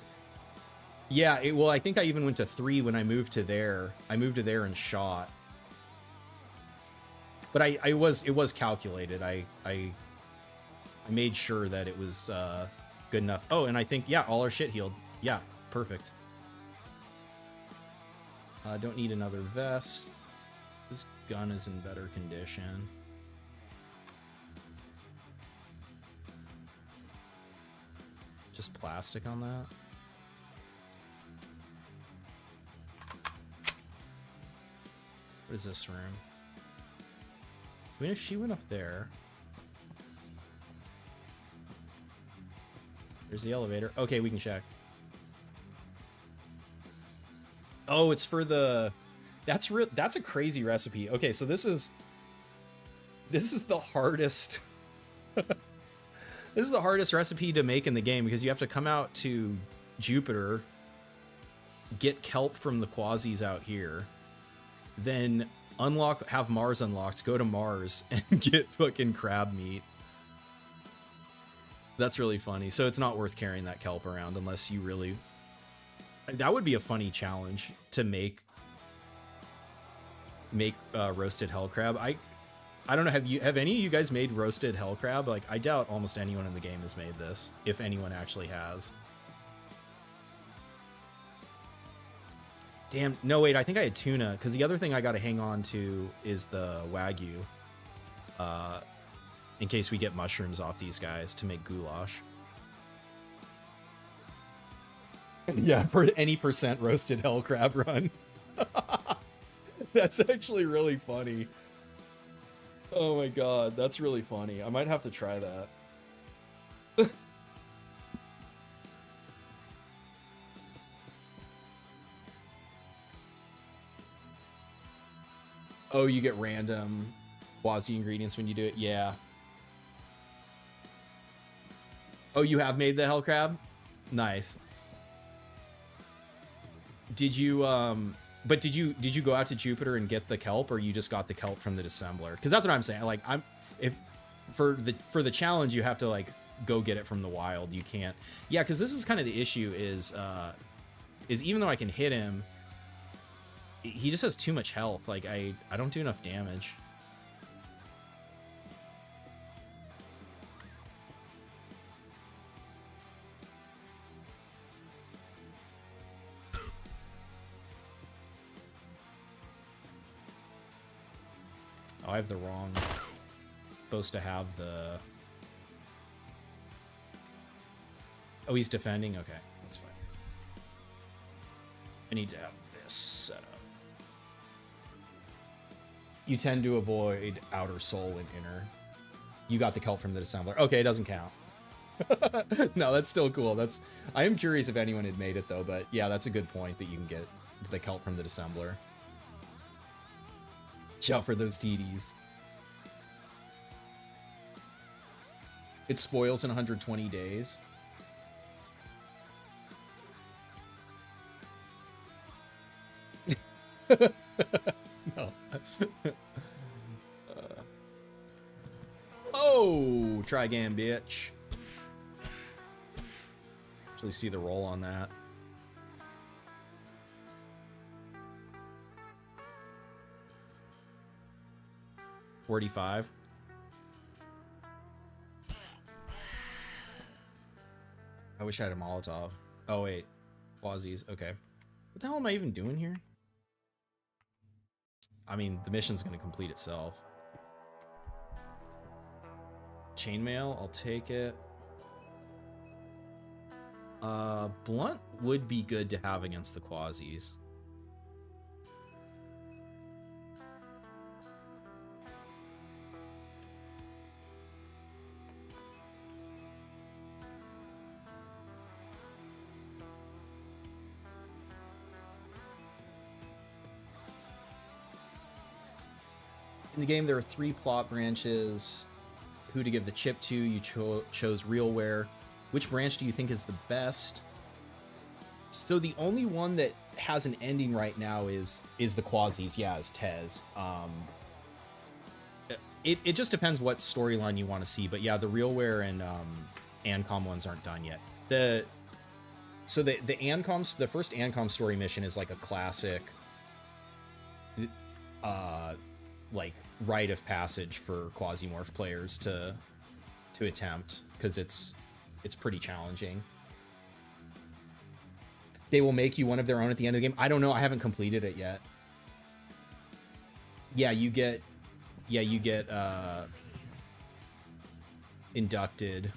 Yeah, well, I think I even went to 3 when I moved to there. I moved to there and shot. But it was calculated. I made sure that it was good enough. Oh, and I think, yeah, all our shit healed. Yeah, perfect. Don't need another vest. This gun is in better condition. Just plastic on that. What is this room? I mean, if she went up there. There's the elevator. Okay, we can check. Oh, it's for the... That's a crazy recipe. Okay, so this is the hardest... This is the hardest recipe to make in the game, because you have to come out to Jupiter, get kelp from the quasis out here, then have Mars unlocked, go to Mars, and get fucking crab meat. That's really funny. So it's not worth carrying that kelp around unless you really... That would be a funny challenge to make roasted hell crab. I don't know, have any of you guys made roasted hell crab? Like, I doubt almost anyone in the game has made this, if anyone actually has. Damn, no, wait, I think I had tuna, because the other thing I gotta hang on to is the Wagyu. In case we get mushrooms off these guys to make goulash. Yeah, for any % roasted hell crab run. That's actually really funny. Oh my god, that's really funny. I might have to try that. Oh, you get random quasi ingredients when you do it? Yeah. Oh, you have made the hell crab? Nice. Did you but did you go out to Jupiter and get the kelp, or you just got the kelp from the dissembler? Because that's what I'm saying. Like, for the challenge, you have to like go get it from the wild. You can't. Yeah, because this is kind of the issue is even though I can hit him, he just has too much health. Like, I don't do enough damage. Oh, I have the wrong... Supposed to have the... Oh, he's defending? Okay, that's fine. I need to have this set up. You tend to avoid outer soul and inner. You got the kelp from the dissembler. Okay, it doesn't count. No, that's still cool. I am curious if anyone had made it though, but yeah, that's a good point that you can get the kelp from the dissembler. Watch out for those TDs. It spoils in 120 days. No. Oh, try again, bitch. Actually see the roll on that. $45. I wish I had a Molotov. Oh wait, Quasis. Okay. What the hell am I even doing here? I mean, the mission's gonna complete itself. Chainmail, I'll take it. Blunt would be good to have against the Quasis. In the game, there are 3 plot branches. Who to give the chip to? You chose RealWare. Which branch do you think is the best? So the only one that has an ending right now is the Quasis. Yeah, is Tez. It just depends what storyline you want to see. But yeah, the RealWare and ancm ones aren't done yet. The first ancm story mission is like a classic, like rite of passage for Quasimorph players to attempt, because it's pretty challenging. They will make you one of their own at the end of the game. I don't know. I haven't completed it yet. Yeah, you get inducted.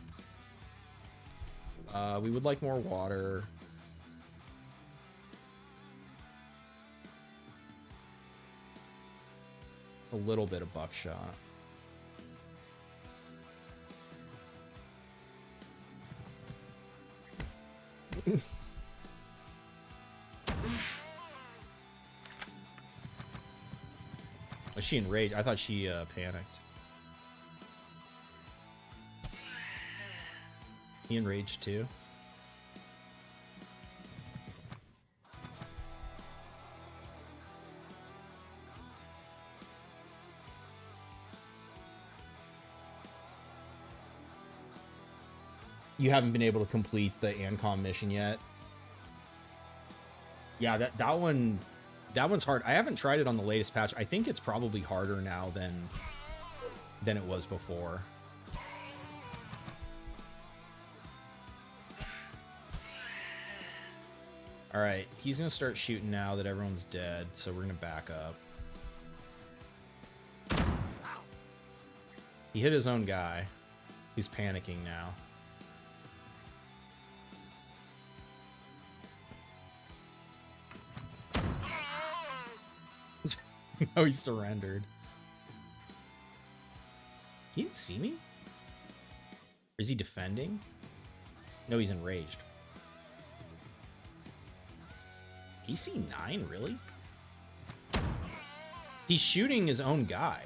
We would like more water. A little bit of buckshot. Was she enraged? I thought she panicked. He enraged too. You haven't been able to complete the ancm mission yet. Yeah, that one's hard. I haven't tried it on the latest patch. I think it's probably harder now than it was before. All right, he's gonna start shooting now that everyone's dead, so we're gonna back up. He hit his own guy. He's panicking now. No, he surrendered. He didn't see me? Or is he defending? No, he's enraged. He's C9, really? He's shooting his own guy.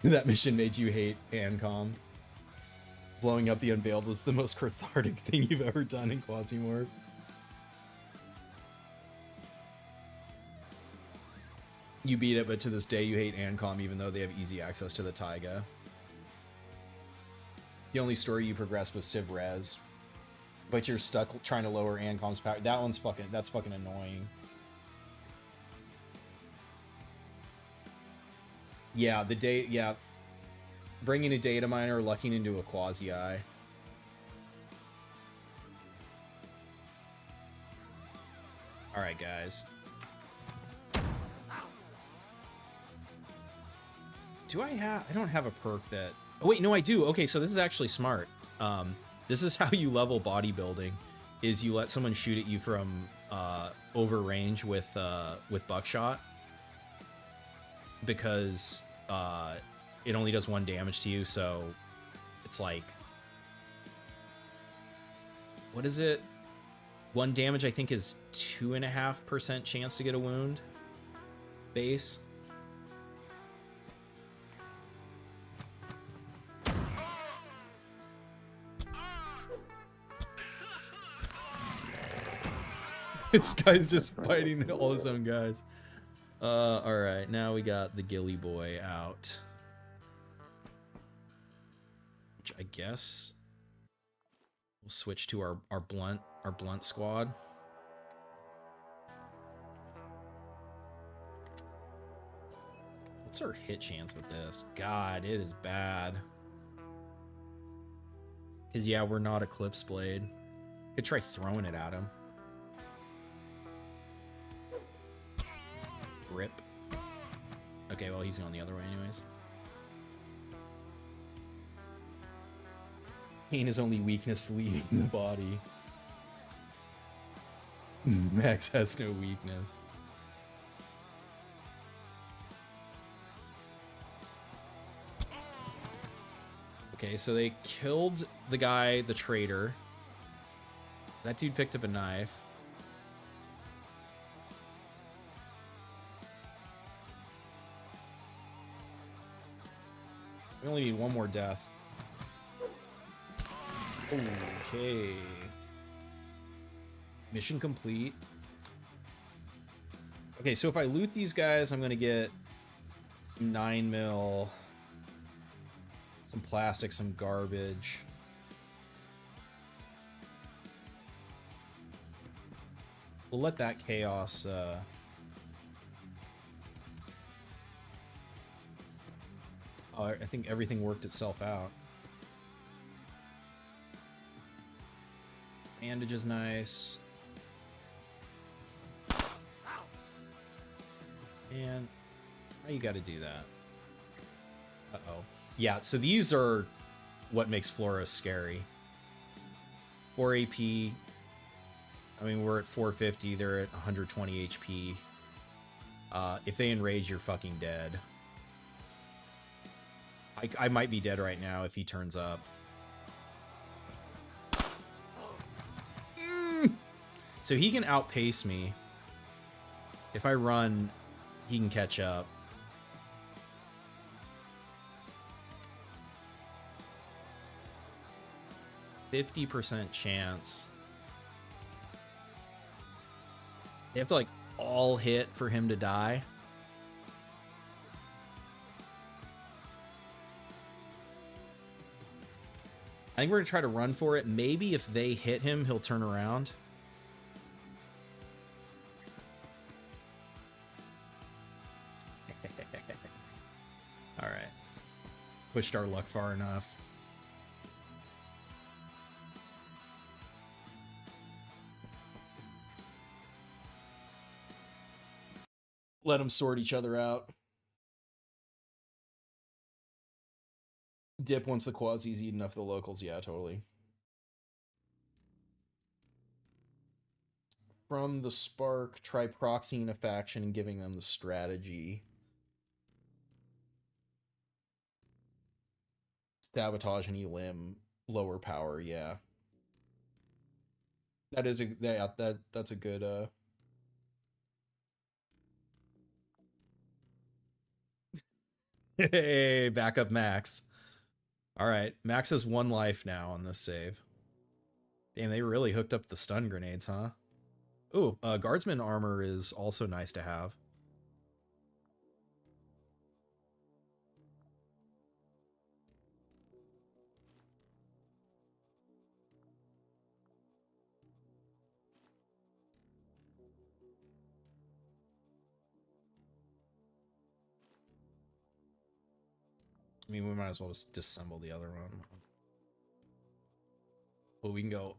That mission made you hate ancm. Blowing up the Unveiled was the most cathartic thing you've ever done in Quasimorph. You beat it, but to this day you hate ancm even though they have easy access to the taiga. The only story you progressed was Civ Res, but you're stuck trying to lower ancm's power. That's fucking annoying. Yeah, bringing a data miner or lucking into a Quasi-Eye. Alright, guys. I don't have a perk that... Oh, wait, no, I do. Okay, so this is actually smart. This is how you level bodybuilding, is you let someone shoot at you from over range with buckshot, because it only does 1 damage to you, so it's like, what is it? 1 damage I think is 2.5% chance to get a wound base. This guy's just fighting all his own guys. All right, now we got the Gilly Boy out, which I guess we'll switch to our blunt squad. What's our hit chance with this? God, it is bad. Cause yeah, we're not Eclipse Blade. Could try throwing it at him. Rip. Okay, well, he's going the other way anyways. Pain is only weakness leaving the body. Max has no weakness. Okay, so they killed the guy, the traitor. That dude picked up a knife. We only need 1 more death. Okay. Mission complete. Okay, so if I loot these guys, I'm gonna get some 9mm, some plastic, some garbage. We'll let that chaos oh, I think everything worked itself out. Bandage is nice. And how you gotta do that? Uh-oh. Yeah, so these are what makes Floros scary. 4 AP. I mean, we're at 450, they're at 120 HP. If they enrage, you're fucking dead. I might be dead right now if he turns up. So he can outpace me. If I run, he can catch up. %50 chance. They have to like all hit for him to die. I think we're gonna try to run for it. Maybe if they hit him, he'll turn around. All right. Pushed our luck far enough. Let them sort each other out. Dip once the Quasi's eat enough of the locals. Yeah, totally. From the spark, try proxying a faction and giving them the strategy. Sabotage any limb, lower power, yeah. That is that's a good Hey, back up Max. All right, Max has 1 life now on this save. Damn, they really hooked up the stun grenades, huh? Ooh, guardsman armor is also nice to have. I mean, we might as well just disassemble the other one. Well, we can go.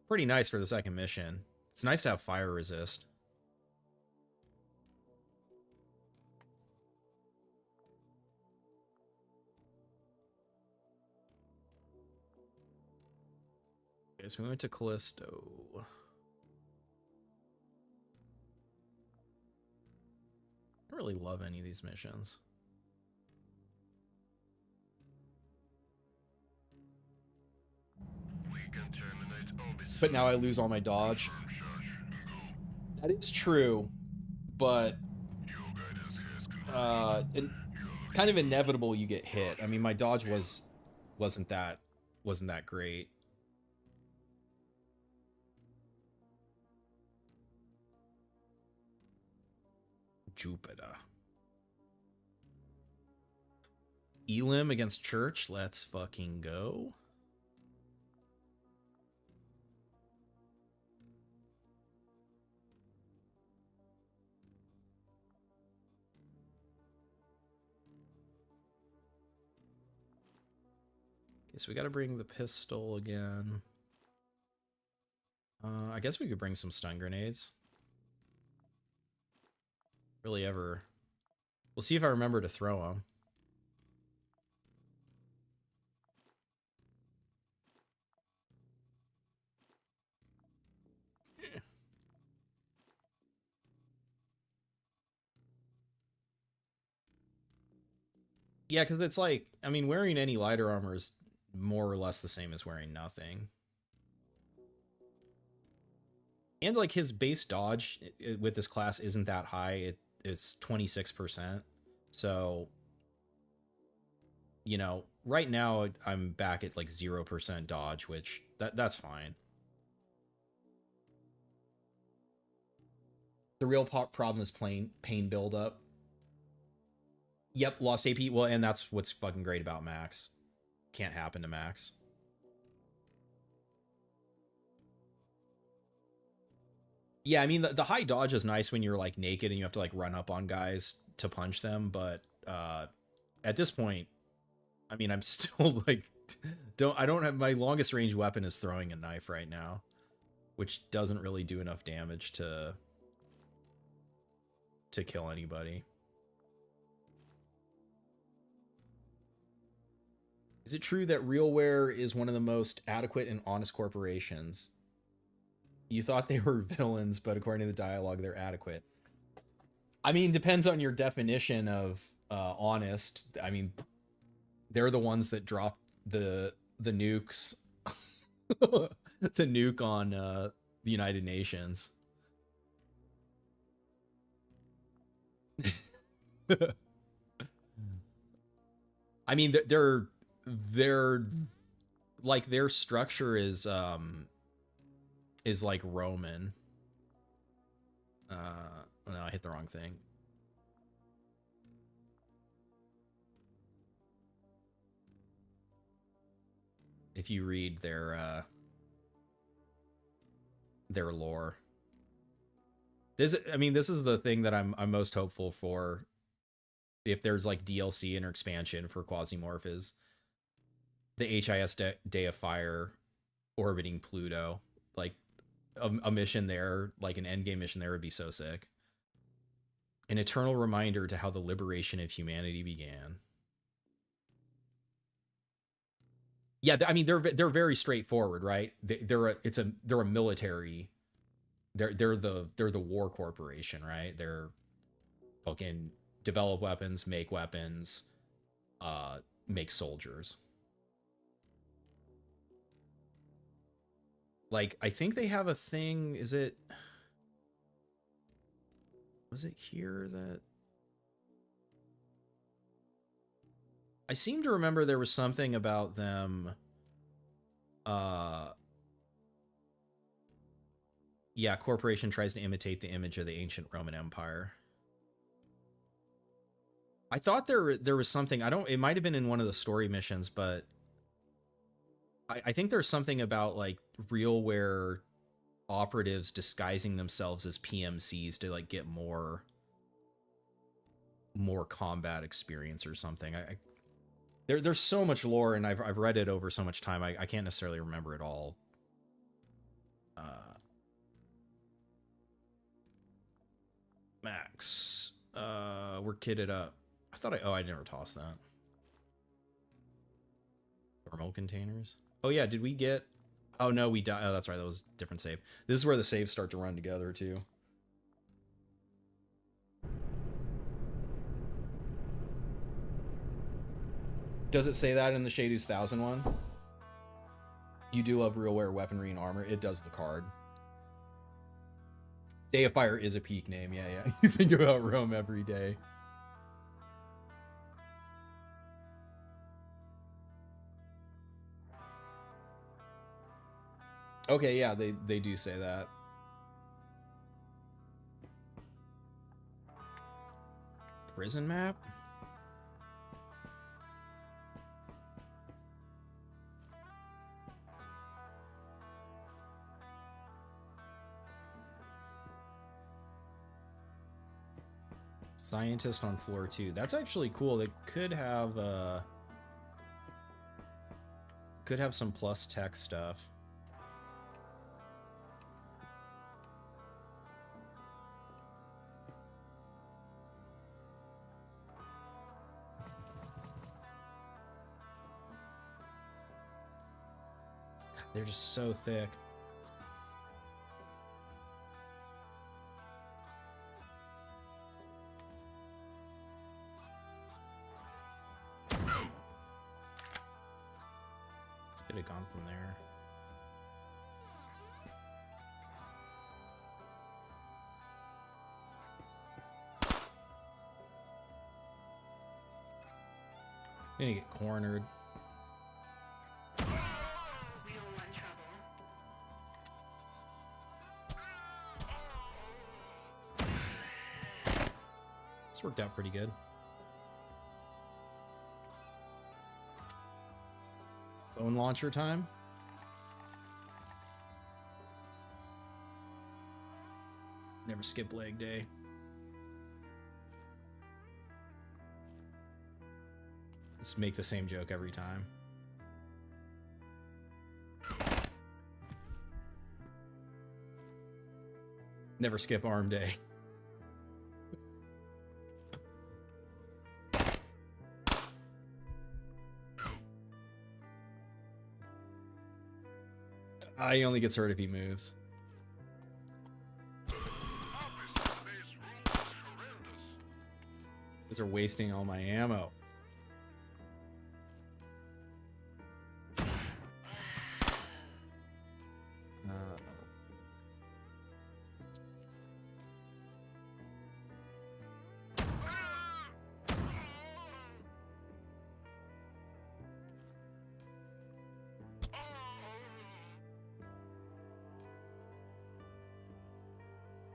Pretty nice for the second mission. It's nice to have fire resist. Okay, so we went to Callisto. I don't really love any of these missions. We can terminate orbit, But sir. now I lose all my dodge. Confirm charge and go. That is true, but Your guidance has confirmed. it's kind of inevitable you get hit. I mean, my dodge wasn't that great. Jupiter. Elim against Church. Let's fucking go. Okay, so we got to bring the pistol again. I guess we could bring some stun grenades. Really ever. We'll see if I remember to throw them. Yeah, because it's like, I mean, wearing any lighter armor is more or less the same as wearing nothing. And like his base dodge with this class isn't that high. It's 26%. So, you know, right now I'm back at like 0% dodge, which that's fine. The real problem is pain buildup. Yep, lost AP. Well, and that's what's fucking great about Max. Can't happen to Max. Yeah, I mean, the high dodge is nice when you're like naked and you have to like run up on guys to punch them, but at this point, I mean, I'm still like, I don't have, my longest range weapon is throwing a knife right now, which doesn't really do enough damage to kill anybody. Is it true that RealWare is one of the most adequate and honest corporations? You thought they were villains, but according to the dialogue, they're adequate. I mean, depends on your definition of honest. I mean, they're the ones that dropped the nukes, the nuke on the United Nations. I mean, they're like their structure is like Roman. Oh no, I hit the wrong thing. If you read their lore. This, I mean, this is the thing that I'm most hopeful for. If there's like DLC and or expansion for Quasimorph, is the HIS Day of Fire orbiting Pluto. Like a mission there, like an endgame mission there would be so sick. An eternal reminder to how the liberation of humanity began. Yeah, I mean they're very straightforward, right? They're a military. They're the war corporation, right? They're fucking develop weapons, make weapons, make soldiers. Like, I think they have a thing, was it here that... I seem to remember there was something about them, yeah, corporation tries to imitate the image of the ancient Roman Empire. I thought there was something, it might have been in one of the story missions, but I think there's something about like RealWare operatives disguising themselves as PMCs to like get more combat experience or something. There's so much lore, and I've read it over so much time. I can't necessarily remember it all. Max, we're kitted up. I thought I never tossed that. Thermal containers. Oh yeah, did we get... Oh no, we died. Oh, that's right. That was a different save. This is where the saves start to run together too. Does it say that in the Shadow's 1000 one? You do love real wear weaponry and armor. It does the card. Day of Fire is a peak name. Yeah, yeah. You think about Rome every day. Okay, yeah, they do say that. Prison map? Scientist on floor 2. That's actually cool. They could have some plus tech stuff. They're just so thick. Could have gone from there. Gonna get cornered. We all want trouble. This worked out pretty good. Bone launcher time. Never skip leg day. Just make the same joke every time. Never skip arm day. He only gets hurt if he moves. These are wasting all my ammo.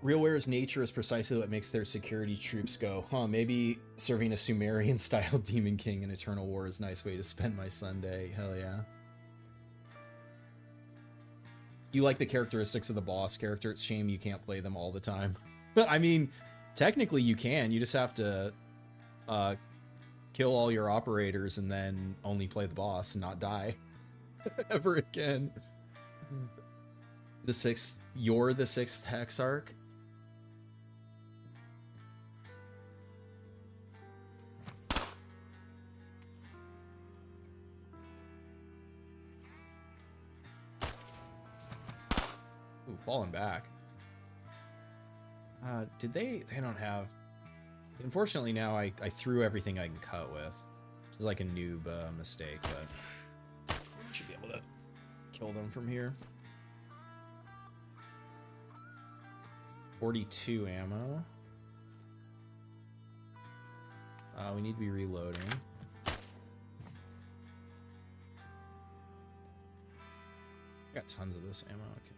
RealWare's nature is precisely what makes their security troops go, huh, maybe serving a Sumerian-style Demon King in Eternal War is a nice way to spend my Sunday. Hell yeah. You like the characteristics of the boss character. It's a shame you can't play them all the time. I mean, technically you can. You just have to kill all your operators and then only play the boss and not die ever again. You're the sixth Hex arc? Ooh, falling back. Did they don't have... Unfortunately now I threw everything I can cut with. It's like a noob mistake, but should be able to kill them from here. 42 ammo. We need to be reloading. Got tons of this ammo. Okay.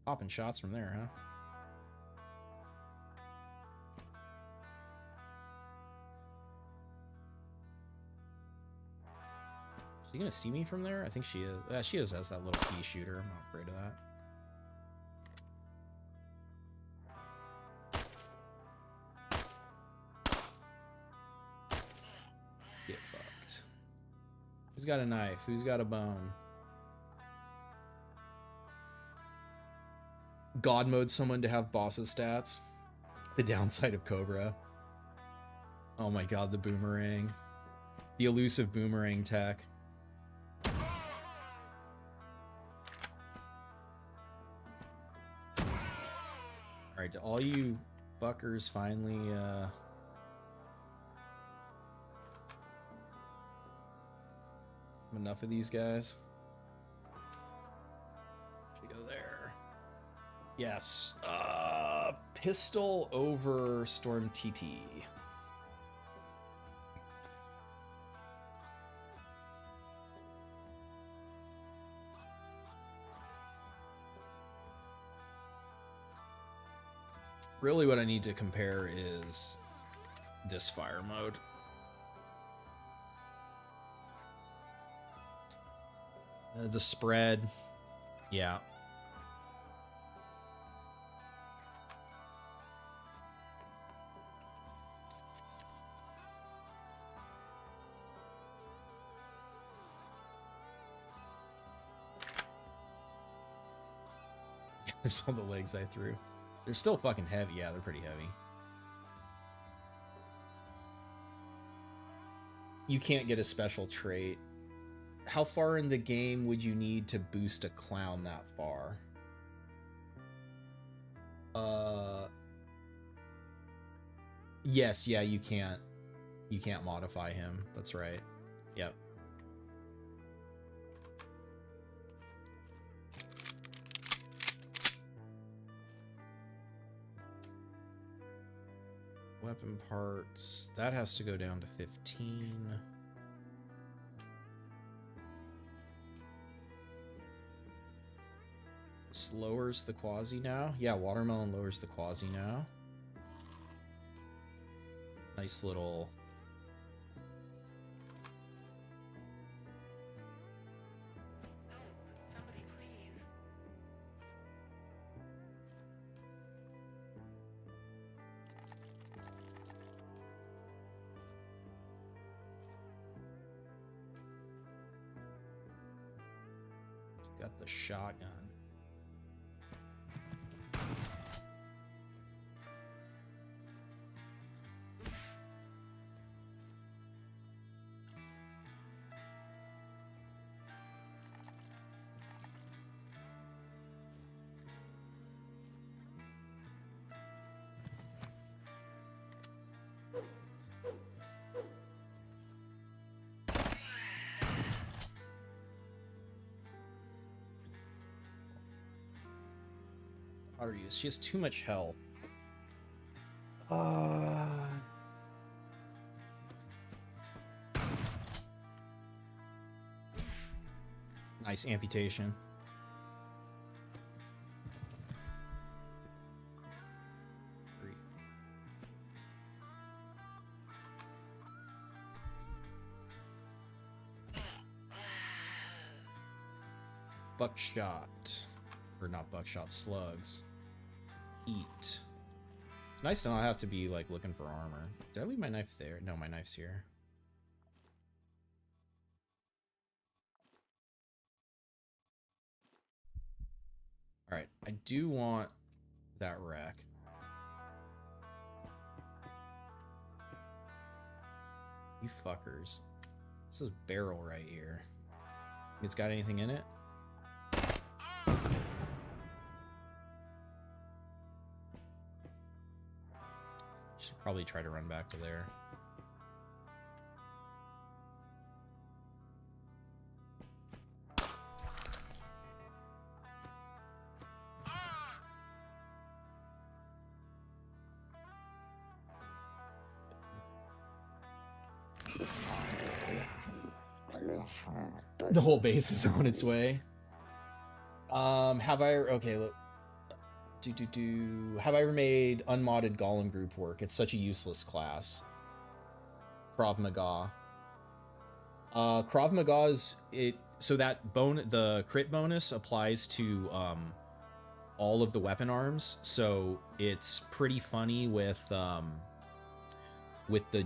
Popping shots from there, huh? Is he gonna see me from there? I think she is. She is as that little pea shooter. I'm not afraid of that. Get fucked. Who's got a knife? Who's got a bone? God mode someone to have boss's stats. The downside of Cobra. Oh my god, the boomerang. The elusive boomerang tech. Alright, do all you fuckers finally, enough of these guys? Should go there. Yes. Pistol over Storm TT. Really what I need to compare is this fire mode. The spread, yeah. There's all the legs I threw. They're still fucking heavy. Yeah, they're pretty heavy. You can't get a special trait. How far in the game would you need to boost a clown that far? Yes, yeah, you can't. You can't modify him. That's right. Yep. Weapon parts. That has to go down to 15. This lowers the quasi now. Yeah, watermelon lowers the quasi now. Nice little... Somebody please. Got the shotgun. Auto use. She has too much health. Nice amputation. Three. Buckshot. Or not buckshot, slugs. Eat. It's nice to not have to be like looking for armor. Did I leave my knife there? No, my knife's here. Alright, I do want that rack. You fuckers. This is a barrel right here. It's got anything in it? Should probably try to run back to there. The whole base is on its way. Have I... Okay, look. Have I ever made unmodded Golem group work? It's such a useless class. Krav Maga. Krav Maga is... So that the crit bonus applies to all of the weapon arms. So it's pretty funny with the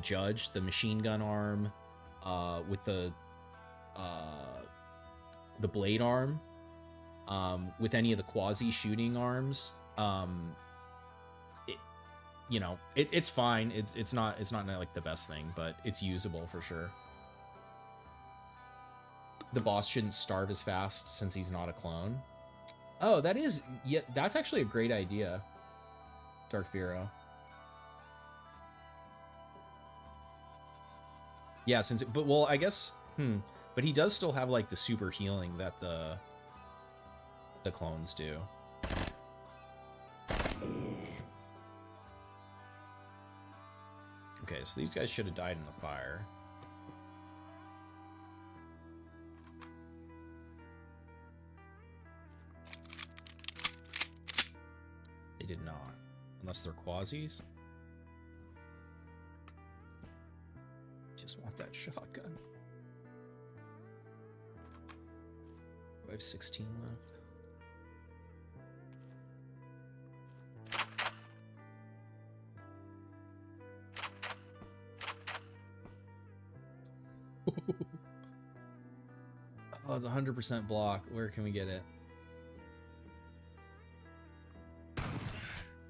judge, the machine gun arm, with the blade arm, with any of the quasi shooting arms. you know, it's fine. It's not like the best thing, but it's usable for sure. The boss shouldn't starve as fast since he's not a clone. Oh, that is, yeah, that's actually a great idea, Dark Vero. Yeah, since but well, I guess but he does still have like the super healing that the clones do. Okay, so these guys should have died in the fire. They did not, unless they're quasis. Just want that shotgun. I have 16 left. Oh, it's 100% block. Where can we get it?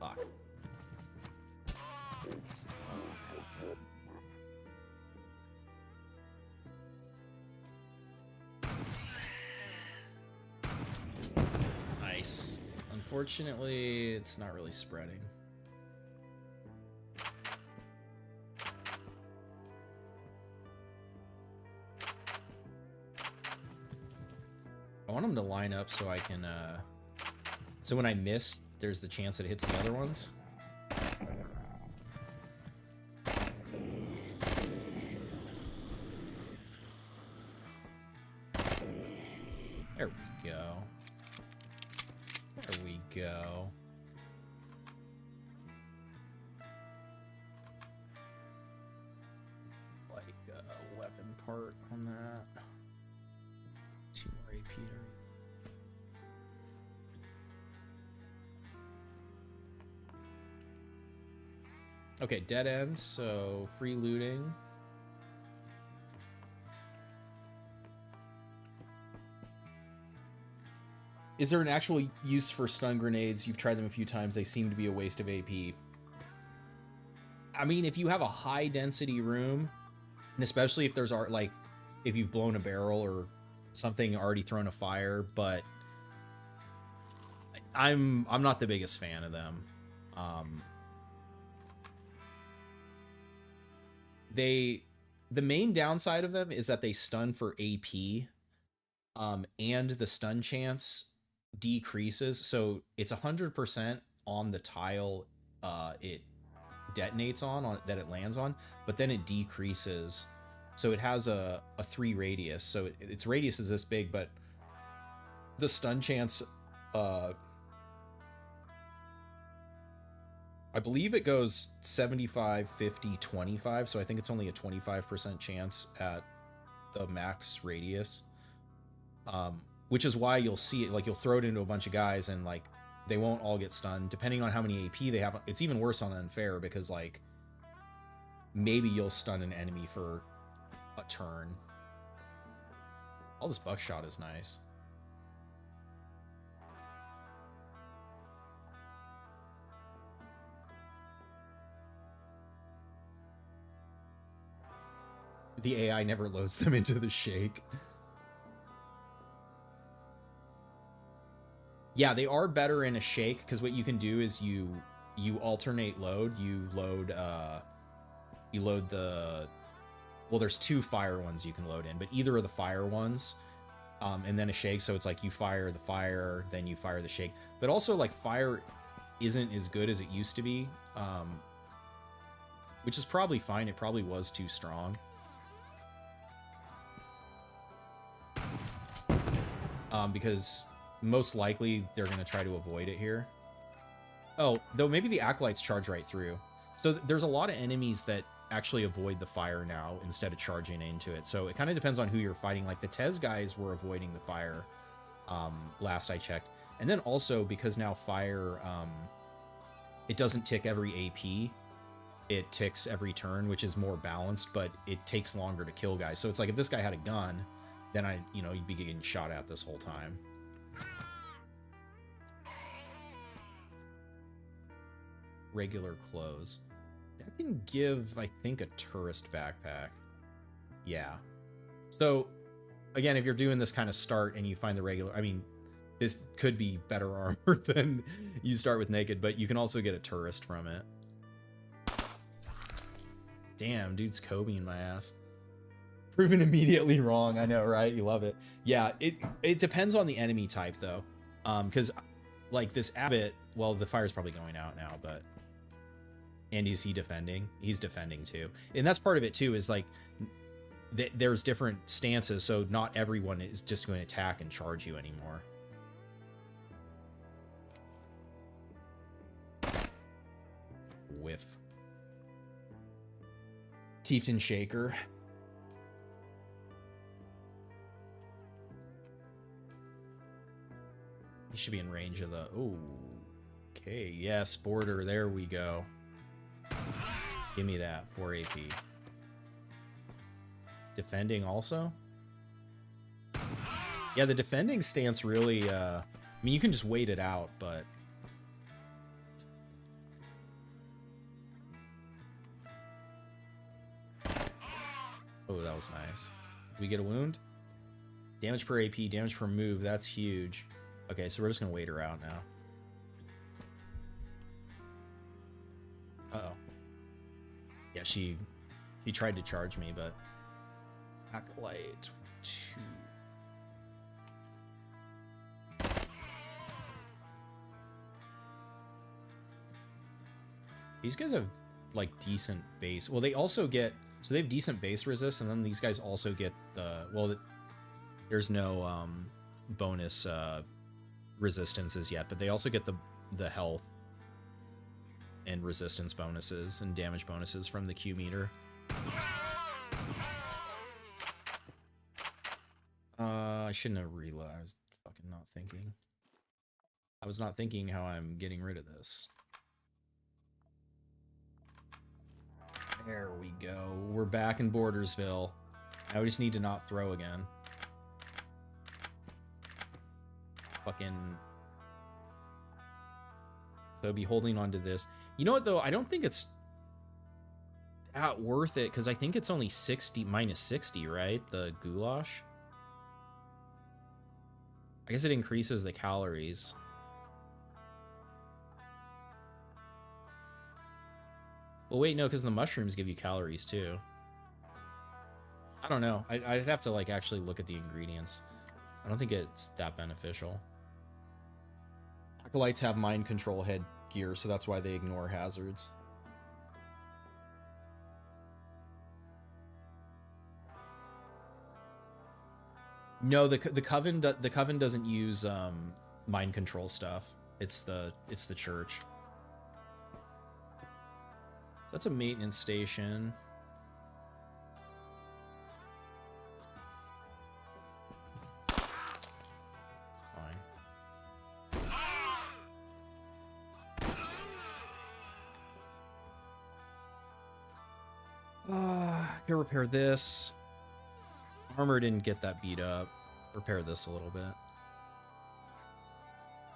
Fuck. Nice. Unfortunately, it's not really spreading. I want them to line up so I can, so when I miss, there's the chance that it hits the other ones. There we go. There we go. Like a weapon part on that. 2 more AP to read. Okay, dead ends, so free looting. Is there an actual use for stun grenades? You've tried them a few times. They seem to be a waste of AP. I mean, if you have a high density room, and especially if there's like if you've blown a barrel or something already thrown a fire, but I'm not the biggest fan of them. The main downside of them is that they stun for AP, and the stun chance decreases, so it's 100% on the tile it detonates on that it lands on, but then it decreases. So it has a 3 radius, so its radius is this big, but the stun chance, I believe it goes 75, 50, 25, so I think it's only a 25% chance at the max radius. Which is why you'll see it, like you'll throw it into a bunch of guys and like they won't all get stunned depending on how many AP they have. It's even worse on unfair because like maybe you'll stun an enemy for a turn. All this buckshot is nice. The AI never loads them into the shake. Yeah, they are better in a shake because what you can do is you alternate load. You load the, well, there's 2 fire ones you can load in, but either of the fire ones, and then a shake. So it's like you fire the fire, then you fire the shake. But also like fire isn't as good as it used to be, which is probably fine. It probably was too strong. Because most likely they're going to try to avoid it here. Oh, though maybe the acolytes charge right through. So there's a lot of enemies that actually avoid the fire now instead of charging into it. So it kind of depends on who you're fighting. Like the Tez guys were avoiding the fire last I checked. And then also because now fire, it doesn't tick every AP. It ticks every turn, which is more balanced, but it takes longer to kill guys. So it's like if this guy had a gun, then you'd be getting shot at this whole time. regular clothes. That can give, I think, a tourist backpack. Yeah. So, again, if you're doing this kind of start and you find the regular, I mean, this could be better armor than you start with naked, but you can also get a tourist from it. Damn, dude's Kobeing my ass. Proven immediately wrong. I know, right? You love it. Yeah, it depends on the enemy type, though. Because, like, this Abbot, well, the fire's probably going out now, but... And is he defending? He's defending, too. And that's part of it, too, is, like, there's different stances, so not everyone is just going to attack and charge you anymore. Whiff. Tiefton Shaker. He should be in range of the... Oh, okay. Yes, border. There we go. Give me that. 4 AP. Defending also? Yeah, the defending stance really... I mean, you can just wait it out, but... Oh, that was nice. We get a wound? Damage per AP, damage per move. That's huge. Okay, so we're just going to wait her out now. Uh-oh. Yeah, she tried to charge me, but... Acolyte 2. These guys have, like, decent base. Well, they also get... So they have decent base resist, and then these guys also get the... Well, there's no bonus resistances yet, but they also get the health and resistance bonuses and damage bonuses from the Q meter. I shouldn't have realized. I was fucking not thinking. I was not thinking how I'm getting rid of this. There we go. We're back in Bordersville. Now we just need to not throw again. Fucking... So be holding on to this. You know what, though? I don't think it's that worth it, because I think it's only 60, minus 60, right? The goulash? I guess it increases the calories. Well, wait, no, because the mushrooms give you calories, too. I don't know. I'd have to, like, actually look at the ingredients. I don't think it's that beneficial. Acolytes have mind control headgear, so that's why they ignore hazards. No, the coven doesn't use mind control stuff. It's the church. So that's a maintenance station. It's fine. Can repair this. Armor didn't get that beat up. Repair this a little bit.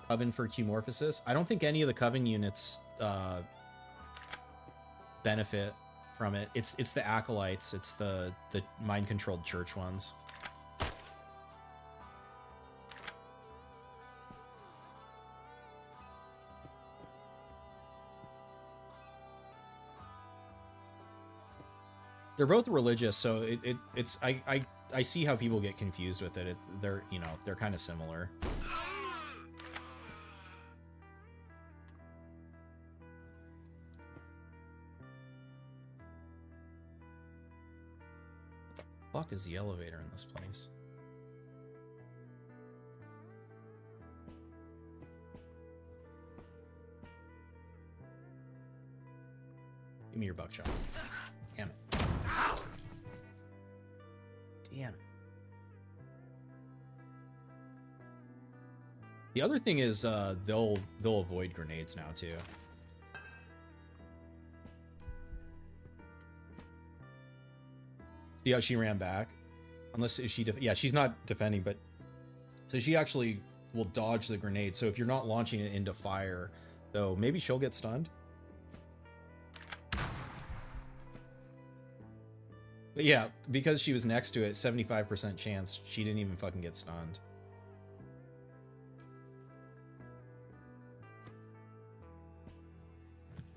Coven for Q-Morphosis. I don't think any of the Coven units benefit from it. It's the Acolytes. It's the mind-controlled church ones. They're both religious, so it's I see how people get confused with it. They're kind of similar. What the fuck is the elevator in this place? Give me your buckshot. Damn it. Damn it. The other thing is they'll avoid grenades now too. See how she ran back? Unless is she yeah, she's not defending, but so she actually will dodge the grenade. So if you're not launching it into fire, though, maybe she'll get stunned. But yeah, because she was next to it, 75% chance she didn't even fucking get stunned.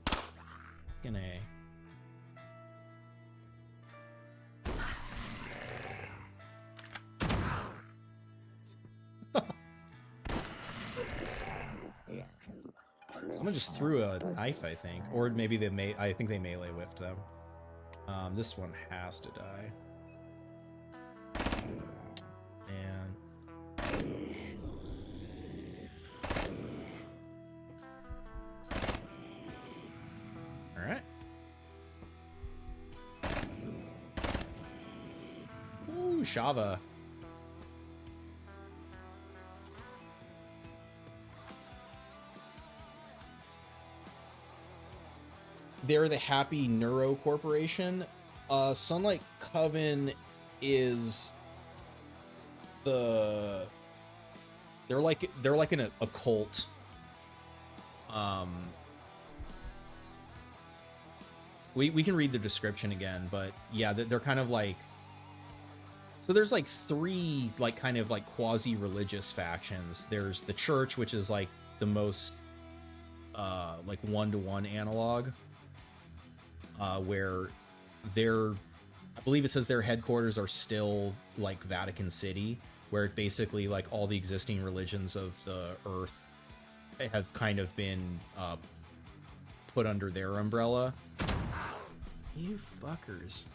Fucking A. Someone just threw a knife, I think. Or maybe I think they melee whipped them. This one has to die. And alright. Ooh, Shava. They're the Happy Neuro Corporation. Sunlight Coven is they're like an occult. We can read the description again, but yeah, they're kind of like, so there's like three like kind of like quasi-religious factions. There's the church, which is like the most like one-to-one analog. Where I believe it says their headquarters are still like Vatican City, where it basically like all the existing religions of the earth have kind of been put under their umbrella. You fuckers.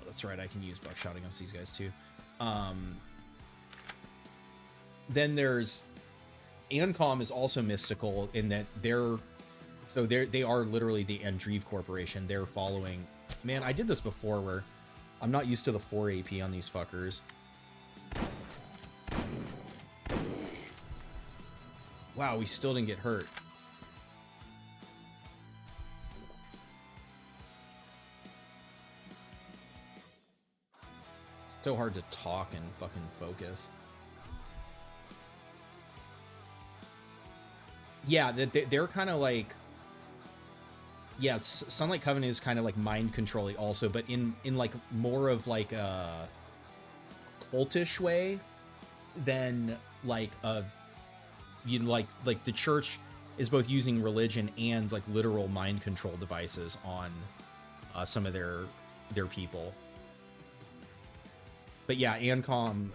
That's right, I can use buckshot against these guys too. Then there's ancm is also mystical in that they are literally the Andreev Corporation. They're following. Man, I did this before where I'm not used to the 4 AP on these fuckers. Wow, we still didn't get hurt. It's so hard to talk and fucking focus. Yeah, they're kind of like, yeah, Sunlight Covenant is kind of like mind controlling also, but in like more of like a cultish way than like like the church is both using religion and like literal mind control devices on some of their people. But yeah, ancm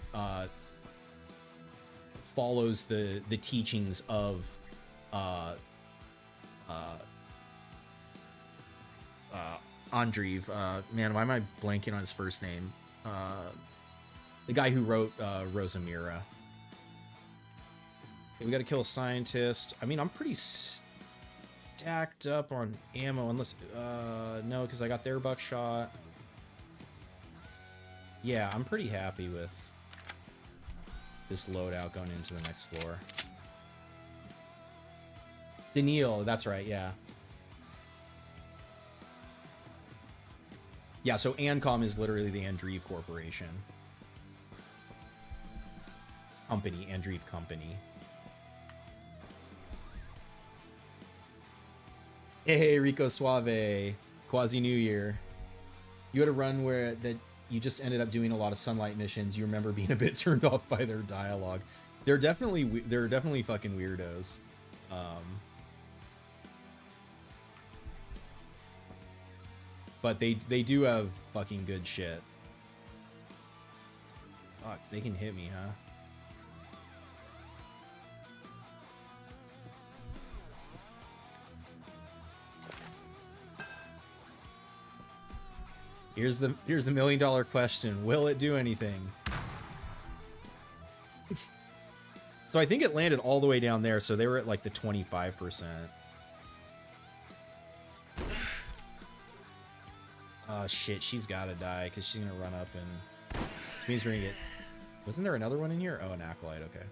follows the teachings of Andreev. Man, why am I blanking on his first name? The guy who wrote Rosamira. Okay, we gotta kill a scientist. I mean, I'm pretty stacked up on ammo, unless no, because I got their buckshot. Yeah, I'm pretty happy with this loadout going into the next floor. Daniil, that's right, yeah. Yeah, so ancm is literally the Andreev Corporation. Company, Andreev Company. Hey, Rico Suave. Quasi New Year. You had a run where that you just ended up doing a lot of Sunlight missions. You remember being a bit turned off by their dialogue. They're definitely fucking weirdos. But they do have fucking good shit. Fuck, they can hit me, huh? Here's the $1 million question. Will it do anything? So I think it landed all the way down there, so they were at like the 25%. Oh shit, she's gotta die because she's gonna run up and which means we're gonna get. Wasn't there another one in here? Oh, an acolyte, okay.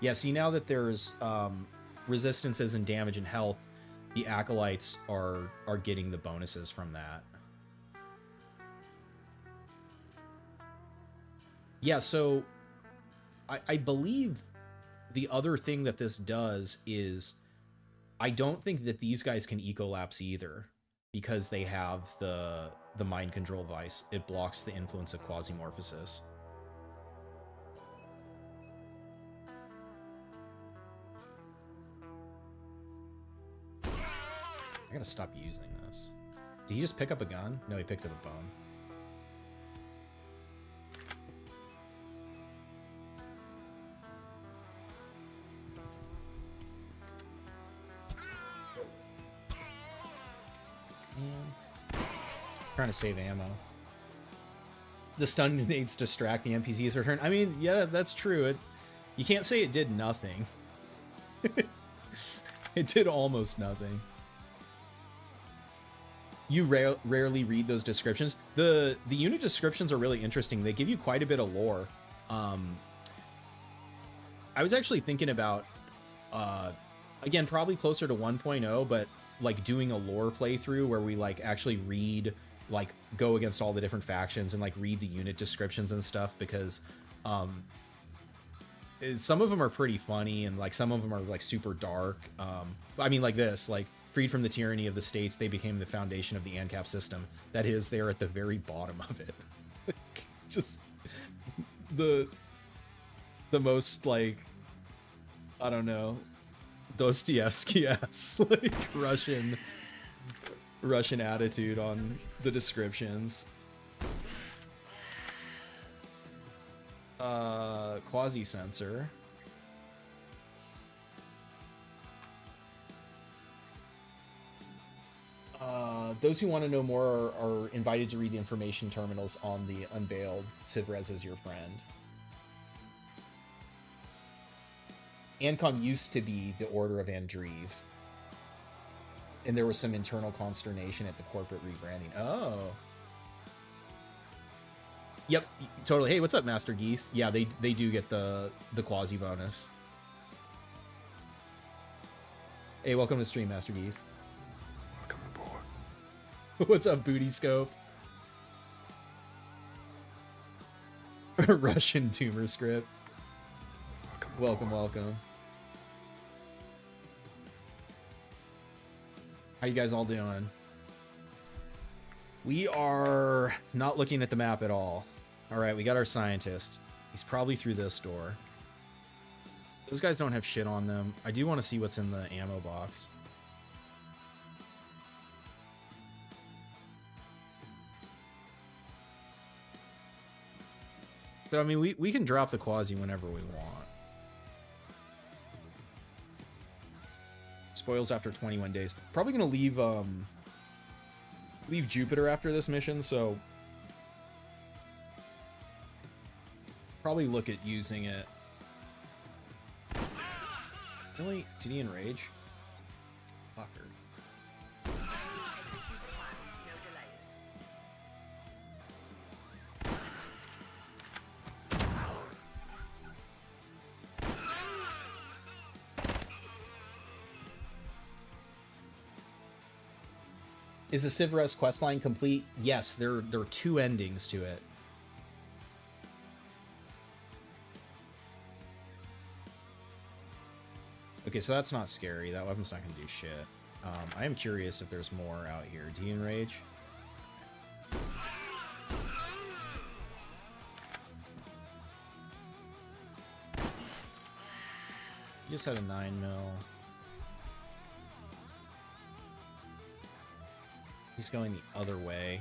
Yeah, see, now that there's resistances and damage and health, the acolytes are getting the bonuses from that. Yeah, so I believe the other thing that this does is I don't think that these guys can ecolapse either because they have the mind control vice. It blocks the influence of quasimorphosis. I gotta stop using this. Did he just pick up a gun? No, he picked up a bone. Trying to save ammo. The stun grenades distract the NPC's return. I mean, yeah, that's true. You can't say it did nothing. It did almost nothing. You rarely read those descriptions. The unit descriptions are really interesting. They give you quite a bit of lore. I was actually thinking about, again, probably closer to 1.0, but like doing a lore playthrough where we like actually read, like go against all the different factions and like read the unit descriptions and stuff, because some of them are pretty funny and like some of them are like super dark. I mean, like this, like freed from the tyranny of the states, they became the foundation of the ANCAP system. That is, they're at the very bottom of it. Just the most like, I don't know, Dostoevsky-esque like Russian attitude on the descriptions. Quasi-sensor. Those who want to know more are invited to read the information terminals on the unveiled. Civrez is your friend. Ancom used to be the Order of Andreev. And there was some internal consternation at the corporate rebranding. Oh. Yep, totally. Hey, what's up, Master Geese? Yeah, they do get the quasi bonus. Hey, welcome to the stream, Master Geese. Welcome aboard. What's up, Booty Scope? Russian tumor script. Welcome, welcome. How you guys all doing? We are not looking at the map at all. All right, we got our scientist. He's probably through this door. Those guys don't have shit on them. I do want to see what's in the ammo box. So, I mean, we can drop the quasi whenever we want. Spoils after 21 days. Probably gonna leave Jupiter after this mission, so probably look at using it. Really? Did he enrage? Fucker. Is the Civrez questline complete? Yes, there are 2 endings to it. Okay, so that's not scary. That weapon's not gonna do shit. I am curious if there's more out here. Do you enrage? You just had a 9mm. He's going the other way.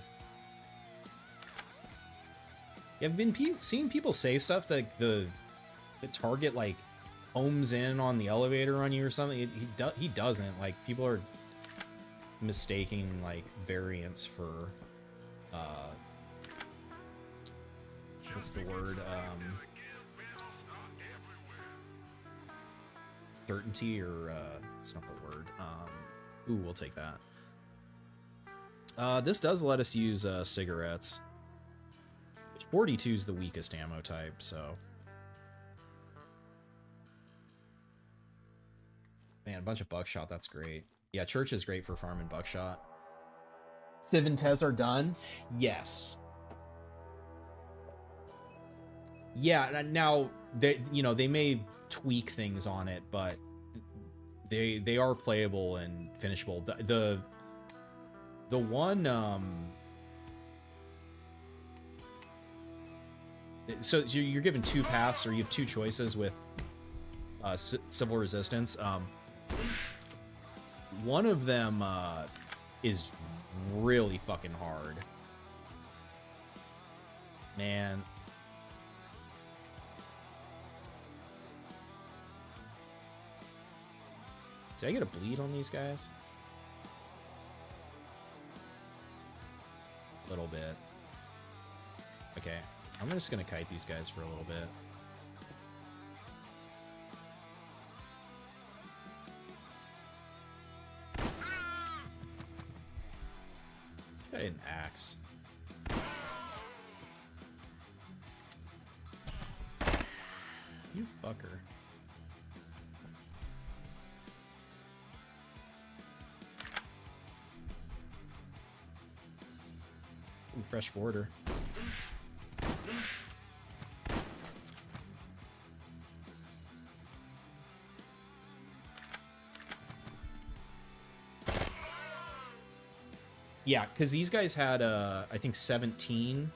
Yeah, I've been seeing people say stuff that the target like homes in on the elevator on you or something. He doesn't. Like, people are mistaking like variants for what's the word? Certainty, or it's not the word. Ooh, we'll take that. This does let us use cigarettes. 42 is the weakest ammo type, so. Man, a bunch of buckshot, that's great. Yeah, Church is great for farming buckshot. Civ and Tez are done? Yes. Yeah, now, they may tweak things on it, but they are playable and finishable. The one so you're given two paths, or you have two choices with civil resistance. One of them is really fucking hard, man. Did I get a bleed on these guys? A little bit. Okay, I'm just gonna kite these guys for a little bit. Got an axe. You fucker. Ooh, fresh border. Yeah, because these guys had, I think 17.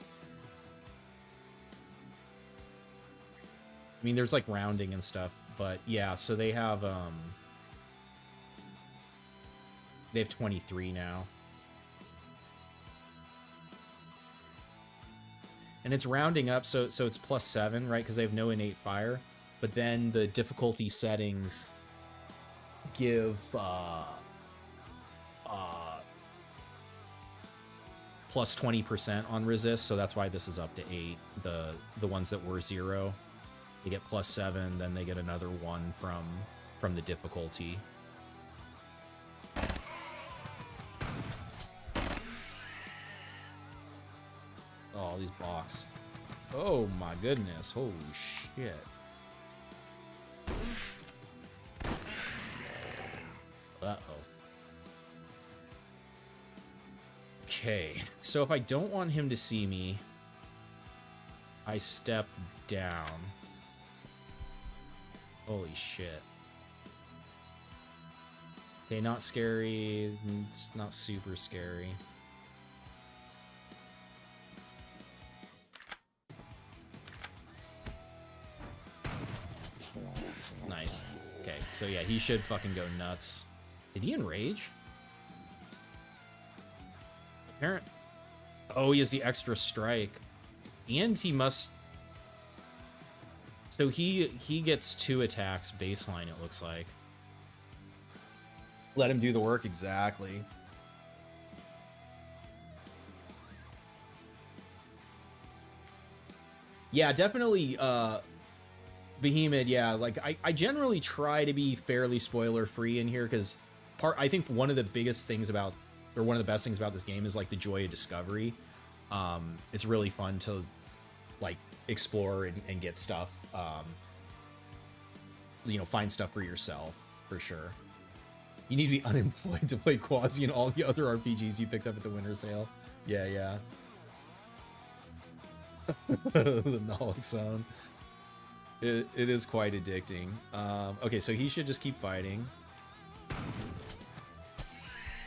I mean, there's like rounding and stuff, but yeah, so they have 23 now. And it's rounding up, so it's +7, right? Because they have no innate fire. But then the difficulty settings give plus 20% on resist, so that's why this is up to 8. The ones that were 0, they get +7, then they get another 1 from the difficulty. Oh, these blocks. Oh my goodness, holy shit. Uh-oh. Okay, so if I don't want him to see me, I step down. Holy shit. Okay, not scary. It's not super scary. Nice. Okay, so yeah, he should fucking go nuts. Did he enrage? Apparent. Oh, he has the extra strike. And he must... So he gets 2 attacks baseline, it looks like. Let him do the work, exactly. Yeah, definitely, Behemoth, yeah, like, I generally try to be fairly spoiler-free in here, because I think one of the biggest things about, or one of the best things about this game is, like, the joy of discovery. It's really fun to, like, explore and get stuff, you know, find stuff for yourself, for sure. You need to be unemployed to play Quasi and all the other RPGs you picked up at the winter sale. Yeah, yeah. The naloxone. It is quite addicting. Okay, so he should just keep fighting.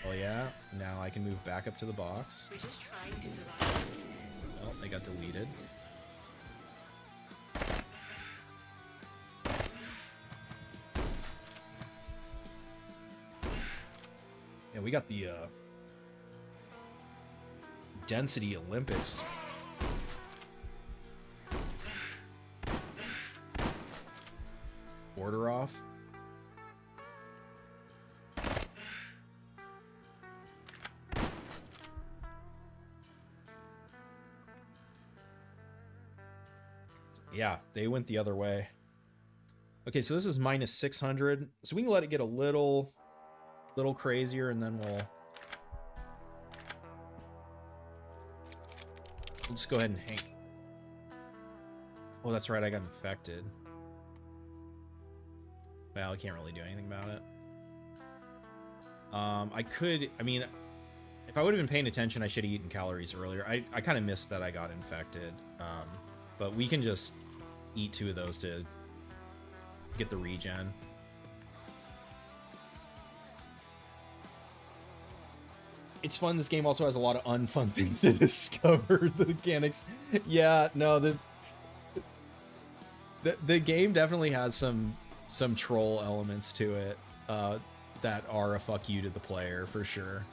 Oh yeah, now I can move back up to the box. We're just trying to survive. Well, they got deleted. Yeah, we got the Density Olympics. Order off. Yeah, they went the other way. Okay, so this is -600. So we can let it get a little crazier, and then we'll just go ahead and hang. Oh, that's right, I got infected. Well, I can't really do anything about it. I mean, if I would have been paying attention, I should have eaten calories earlier. I kind of missed that I got infected. But we can just eat 2 of those to get the regen. It's fun. This game also has a lot of unfun things to discover. The mechanics. Yeah, no, the game definitely has some troll elements to it that are a fuck you to the player for sure.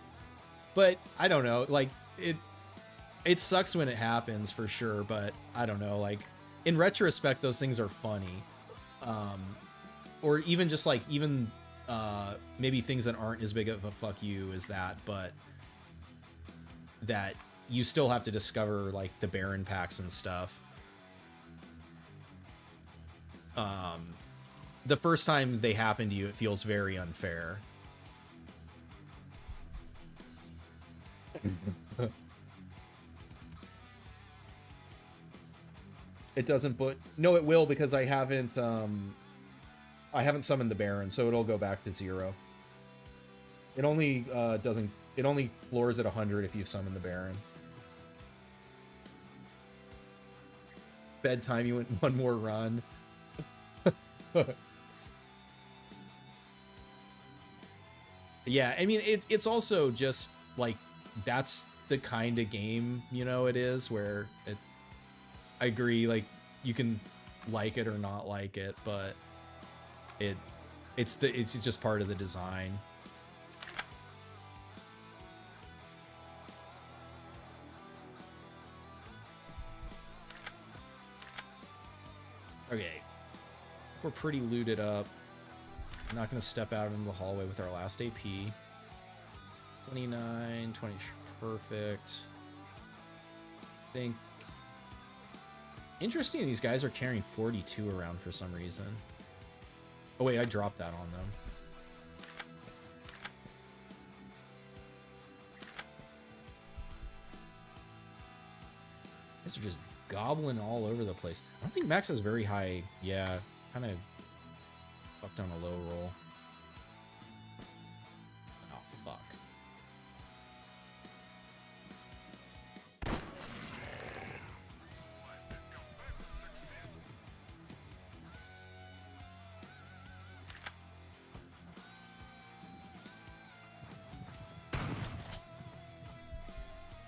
But I don't know, like it sucks when it happens for sure, but I don't know, like in retrospect those things are funny. Or even just like maybe things that aren't as big of a fuck you as that, but that you still have to discover like the Baron packs and stuff. The first time they happen to you, it feels very unfair. It doesn't, but no, it will, because I haven't summoned the Baron, so it'll go back to 0. It only it only floors at 100 if you summon the Baron. Bedtime, you went one more run. Yeah, I mean, it's also just like that's the kind of game, you know, it is where I agree, like you can like it or not like it, but it's just part of the design. Okay, we're pretty looted up. I'm not gonna step out into the hallway with our last AP. 29, 20, perfect. I think interesting, these guys are carrying 42 around for some reason. Oh wait, I dropped that on them. These are just gobbling all over the place. I don't think Max has very high. Yeah, kind of fucked on a low roll. Oh, fuck.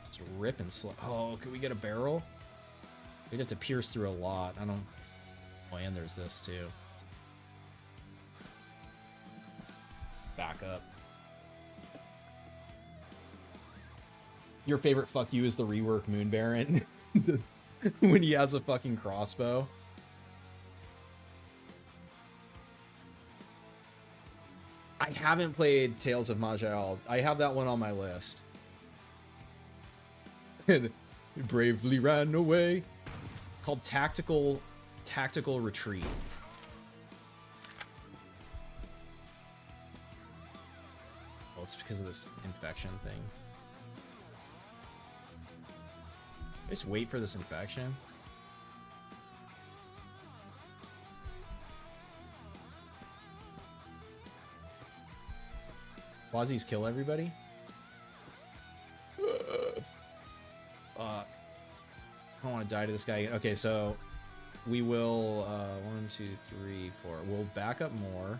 Just rip and slow. Oh, can we get a barrel? We'd have to pierce through a lot. I don't... Oh, and there's this, too. Back up. Your favorite fuck you is the rework Moon Baron when he has a fucking crossbow. I haven't played Tales of Maj'Al. I have that one on my list. And bravely ran away. It's called Tactical Retreat. It's because of this infection thing. Just wait for this infection. Quasi's kill everybody? I don't want to die to this guy. Okay, so we will 1, 2, 3, 4. We'll back up more.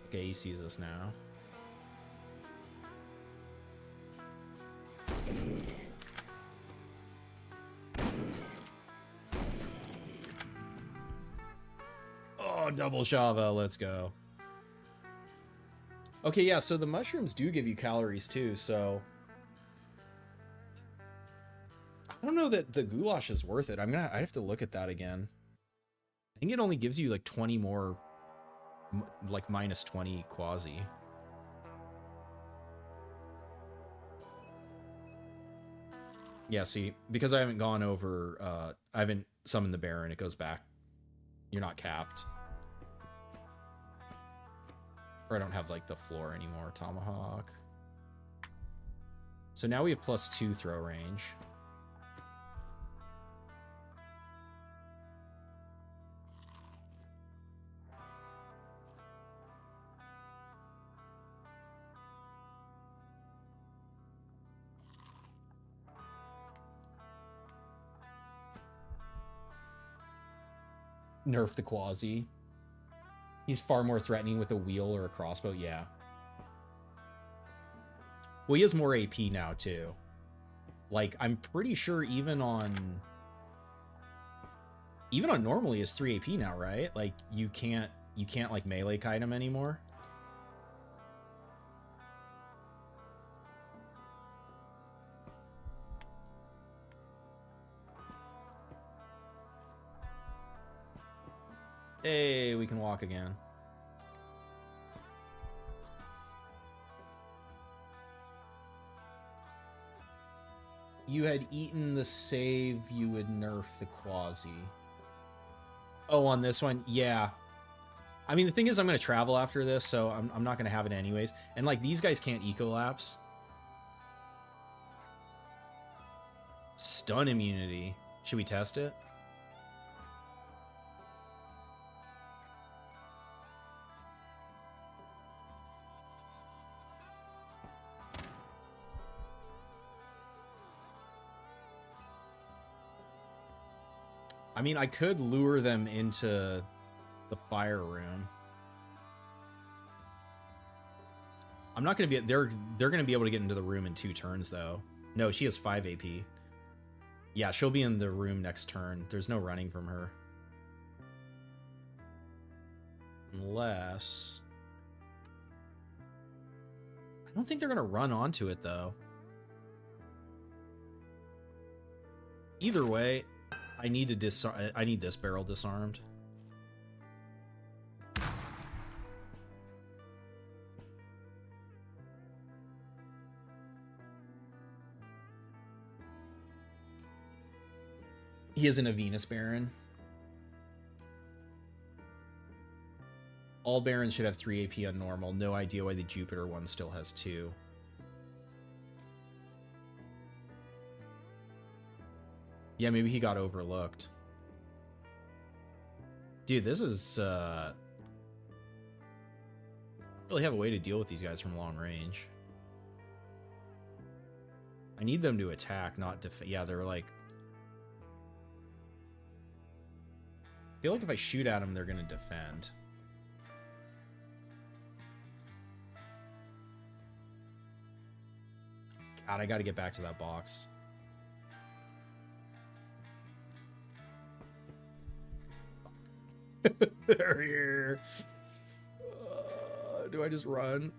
Okay, he sees us now. Oh, double Shava, let's go. Okay, yeah, so the mushrooms do give you calories too, so I don't know that the goulash is worth it. I have to look at that again. I think it only gives you like 20 more, like minus 20 quasi. Yeah, see, because I haven't gone over, I haven't summoned the Baron, it goes back. You're not capped. Or I don't have like the floor anymore. Tomahawk. So now we have +2 throw range. Nerf the Quasi. He's far more threatening with a wheel or a crossbow, yeah. Well, he has more AP now, too. Like, I'm pretty sure even on normally is 3 AP now, right? Like, you can't like melee kite him anymore. Hey, we can walk again. You had eaten the save, you would nerf the Quasi. Oh, on this one? Yeah. I mean, the thing is, I'm going to travel after this, so I'm not going to have it anyways. And, like, these guys can't ecolapse. Stun immunity. Should we test it? I mean, I could lure them into the fire room. I'm not going to be... They're going to be able to get into the room in 2 turns, though. No, she has 5 AP. Yeah, she'll be in the room next turn. There's no running from her. Unless... I don't think they're going to run onto it, though. Either way, I need to I need this barrel disarmed. He isn't a Venus Baron. All Barons should have 3 AP on normal. No idea why the Jupiter one still has 2. Yeah, maybe he got overlooked. Dude, this is... I don't really have a way to deal with these guys from long range. I need them to attack, not defend. Yeah, they're like... I feel like if I shoot at them, they're going to defend. God, I got to get back to that box. They're here. Do I just run?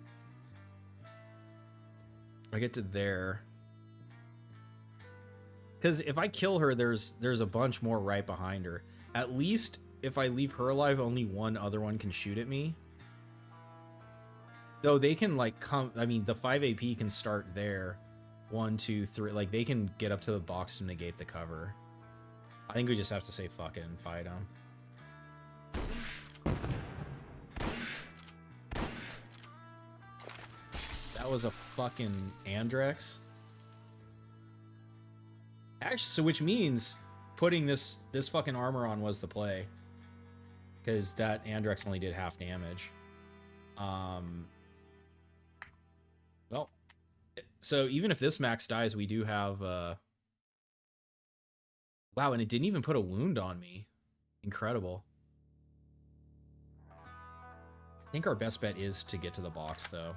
I get to there. Because if I kill her, there's a bunch more right behind her. At least if I leave her alive, only one other one can shoot at me. Though they can like come, I mean, the 5 AP can start there. 1, 2, 3, like they can get up to the box to negate the cover. I think we just have to say fuck it and fight them. That was a fucking Andrex. Actually, so which means putting this fucking armor on was the play. Because that Andrex only did half damage. Well, so even if this max dies, we do have... Wow, and it didn't even put a wound on me. Incredible. I think our best bet is to get to the box, though.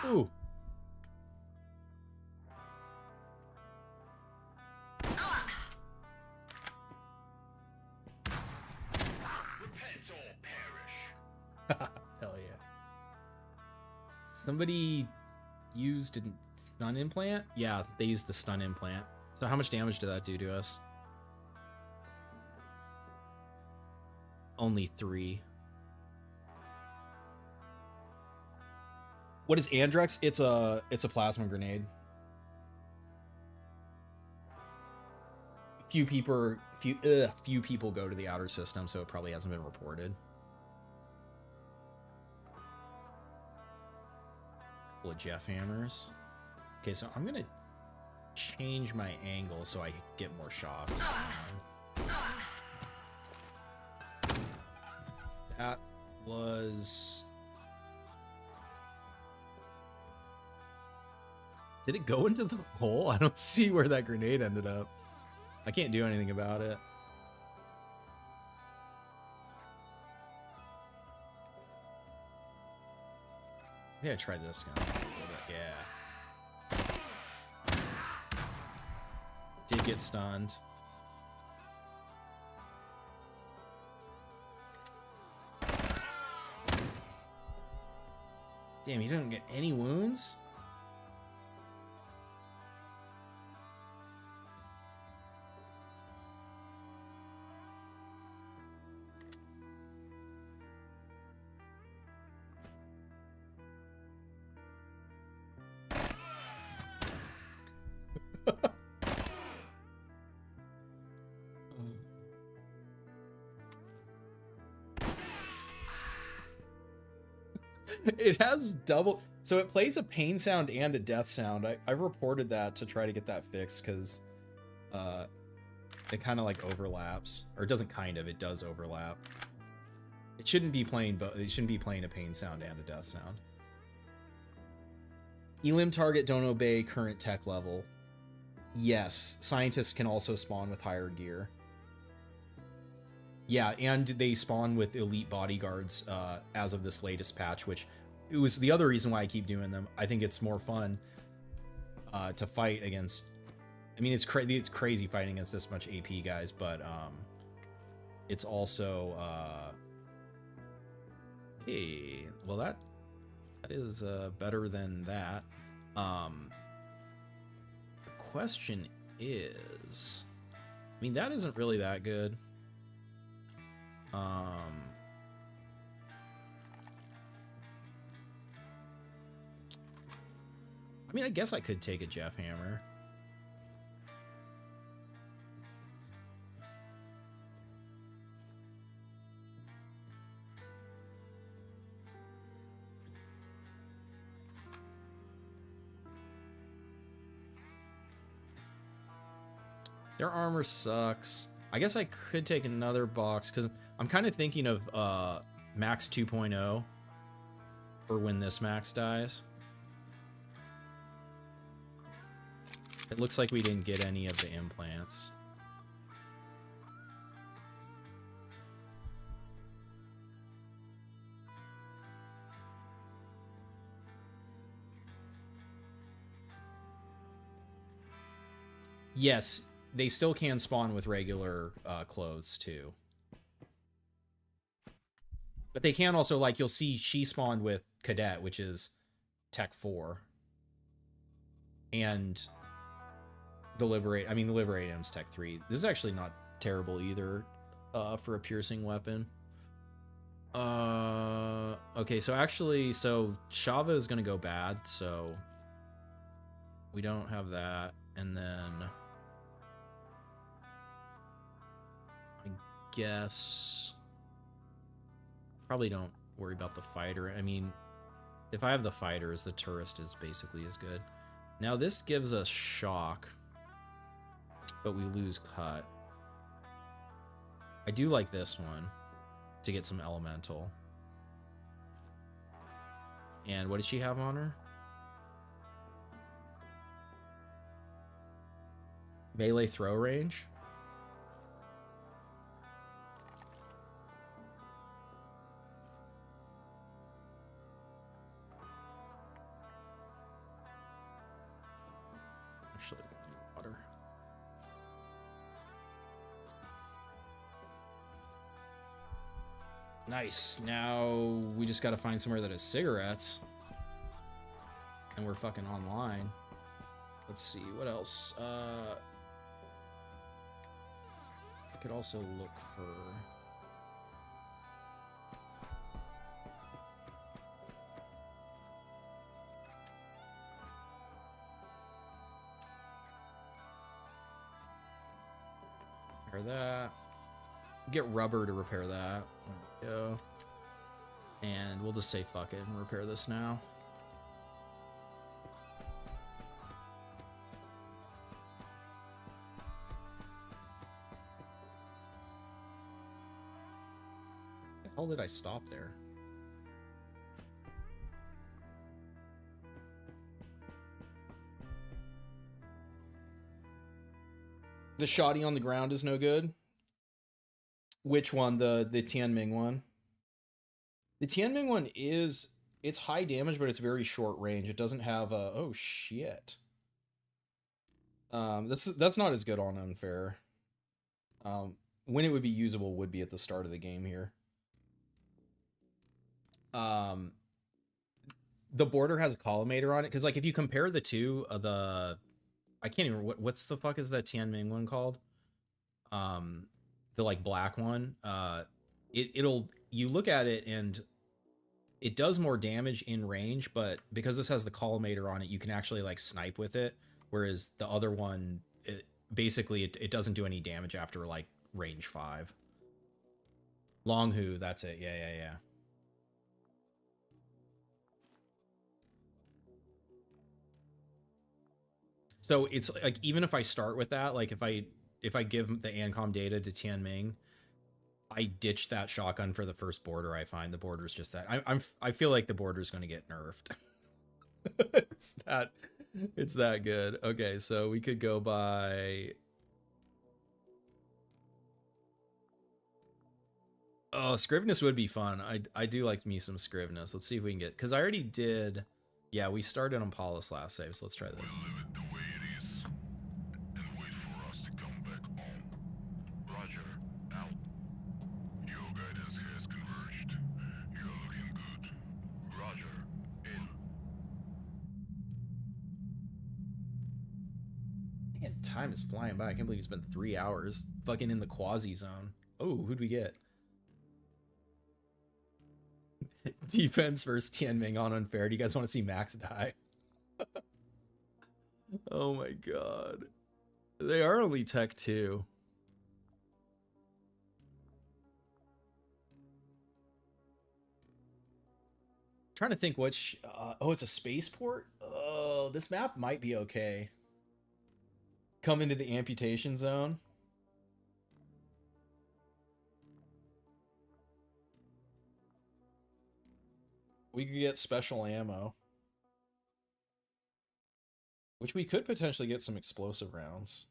Ooh. Hell yeah. Somebody used a stun implant? Yeah, they used the stun implant. So how much damage did that do to us? Only 3. What is Andrex? It's a plasma grenade. Few people go to the outer system, so it probably hasn't been reported. Couple of Jeff hammers. Okay, so I'm gonna change my angle so I get more shots. That was Did it go into the hole? I don't see where that grenade ended up. I can't do anything about it. Maybe I tried this gun a little bit. Yeah. Did get stunned. Damn, you didn't get any wounds? It has double, so it plays a pain sound and a death sound. I reported that to try to get that fixed because it kind of like overlaps, or it doesn't kind of, it does overlap. It shouldn't be playing, but it shouldn't be playing a pain sound and a death sound. Elim target don't obey current tech level. Yes, scientists can also spawn with higher gear. Yeah, and they spawn with elite bodyguards as of this latest patch, which it was the other reason why I keep doing them. I think it's more fun to fight against. I mean, it's crazy fighting against this much AP guys, but it's also hey, well that is better than that. The question is, I mean, that isn't really that good. I mean, I guess I could take a Jeff Hammer. Their armor sucks. I guess I could take another box because I'm kind of thinking of Max 2.0 for when this Max dies. It looks like we didn't get any of the implants. Yes, they still can spawn with regular clothes too. But they can also, like, you'll see she spawned with Cadet, which is Tech 4. And the Liberate, I mean, the Liberate M's Tech 3. This is actually not terrible either for a piercing weapon. Okay, so actually, so Shava is going to go bad, so we don't have that. And then I guess probably don't worry about the fighter. I mean, if I have the fighters, the tourist is basically as good. Now this gives us shock, but we lose cut. I do like this one to get some elemental. And what did she have on her? Melee throw range. Actually, water. Nice. Now we just got to find somewhere that has cigarettes. And we're fucking online. Let's see, what else? I could also look for... repair that. Get rubber to repair that. There we go. And we'll just say fuck it and repair this now. How the hell did I stop there? The shoddy on the ground is no good. Which one? The Tianming one? The Tianming one is, it's high damage, but it's very short range. It doesn't have a, oh shit. That's not as good on Unfair. When it would be usable would be at the start of the game here. The border has a collimator on it, because like if you compare the two, I can't even, what's the fuck is that Tianming one called? The like black one. It'll, you look at it and it does more damage in range, but because this has the collimator on it, you can actually like snipe with it. Whereas the other one, basically it doesn't do any damage after like range 5. Long Hu, that's it. Yeah. So it's like, even if I start with that, like if I give the ancom data to Tianming, I ditch that shotgun for the first border. I find the border's just that. I feel like the border's going to get nerfed. It's that good. Okay, so we could go by. Oh, Scrivenus would be fun. I do like me some Scrivenus. Let's see if we can get, because I already did. Yeah, we started on Paulus last save, so let's try this. Man, time is flying by. I can't believe it's been 3 hours fucking in the quasi zone. Oh, who'd we get? Defense versus Tianming on Unfair. Do you guys want to see Max die? Oh my god. They are only Tech 2. Trying to think which. Oh, it's a spaceport? Oh, this map might be okay. Come into the amputation zone. We could get special ammo. Which we could potentially get some explosive rounds.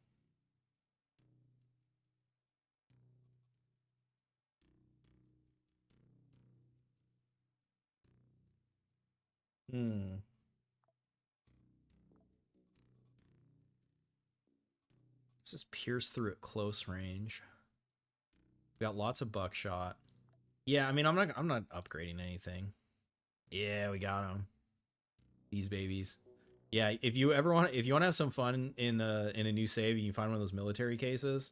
Let's just pierce through at close range. We got lots of buckshot. Yeah, I mean, I'm not upgrading anything. Yeah, we got them. These babies. Yeah, if you want to have some fun in a new save, you can find one of those military cases.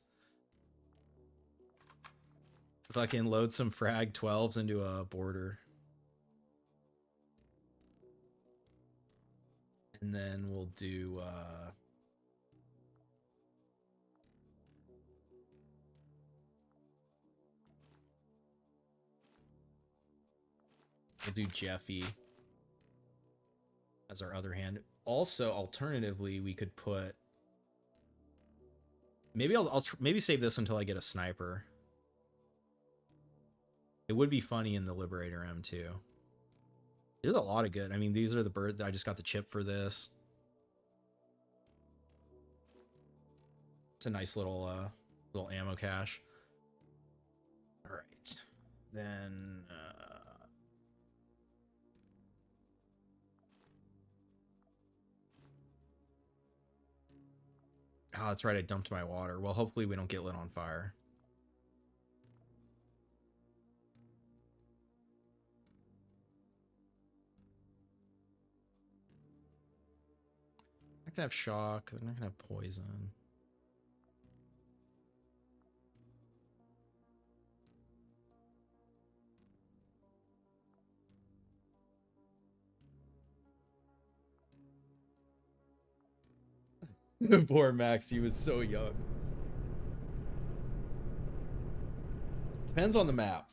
Fucking load some frag 12s into a border. And then we'll do Jeffy as our other hand. Also, alternatively, we could put, maybe I'll maybe save this until I get a sniper. It would be funny in the Liberator M too. There's a lot of good. I mean, these are the birds. I just got the chip for this. It's a nice little ammo cache. All right, then. Oh, that's right. I dumped my water. Well, hopefully we don't get lit on fire. They're not gonna have shock. They're not gonna have poison. Poor Max, he was so young. Depends on the map.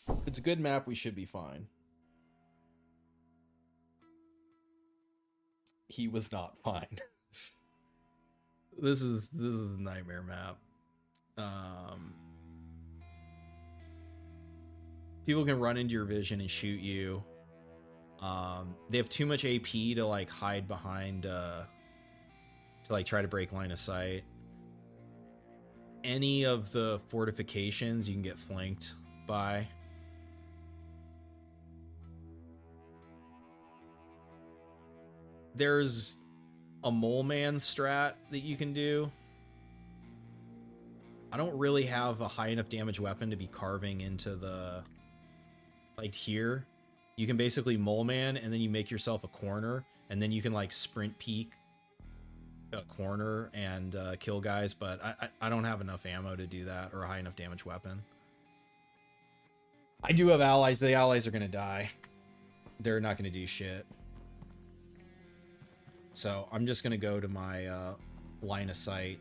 If it's a good map, we should be fine. He was not fine. This is a nightmare map. People can run into your vision and shoot you. They have too much AP to like hide behind to like try to break line of sight. any of the fortifications you can get flanked by. There's a mole man strat that you can do. I don't really have a high enough damage weapon to be carving into the, like here. You can basically mole man and then you make yourself a corner and then you can like sprint peek a corner and kill guys, but I don't have enough ammo to do that or a high enough damage weapon. I do have allies. The allies are going to die. They're not going to do shit. So I'm just going to go to my line of sight.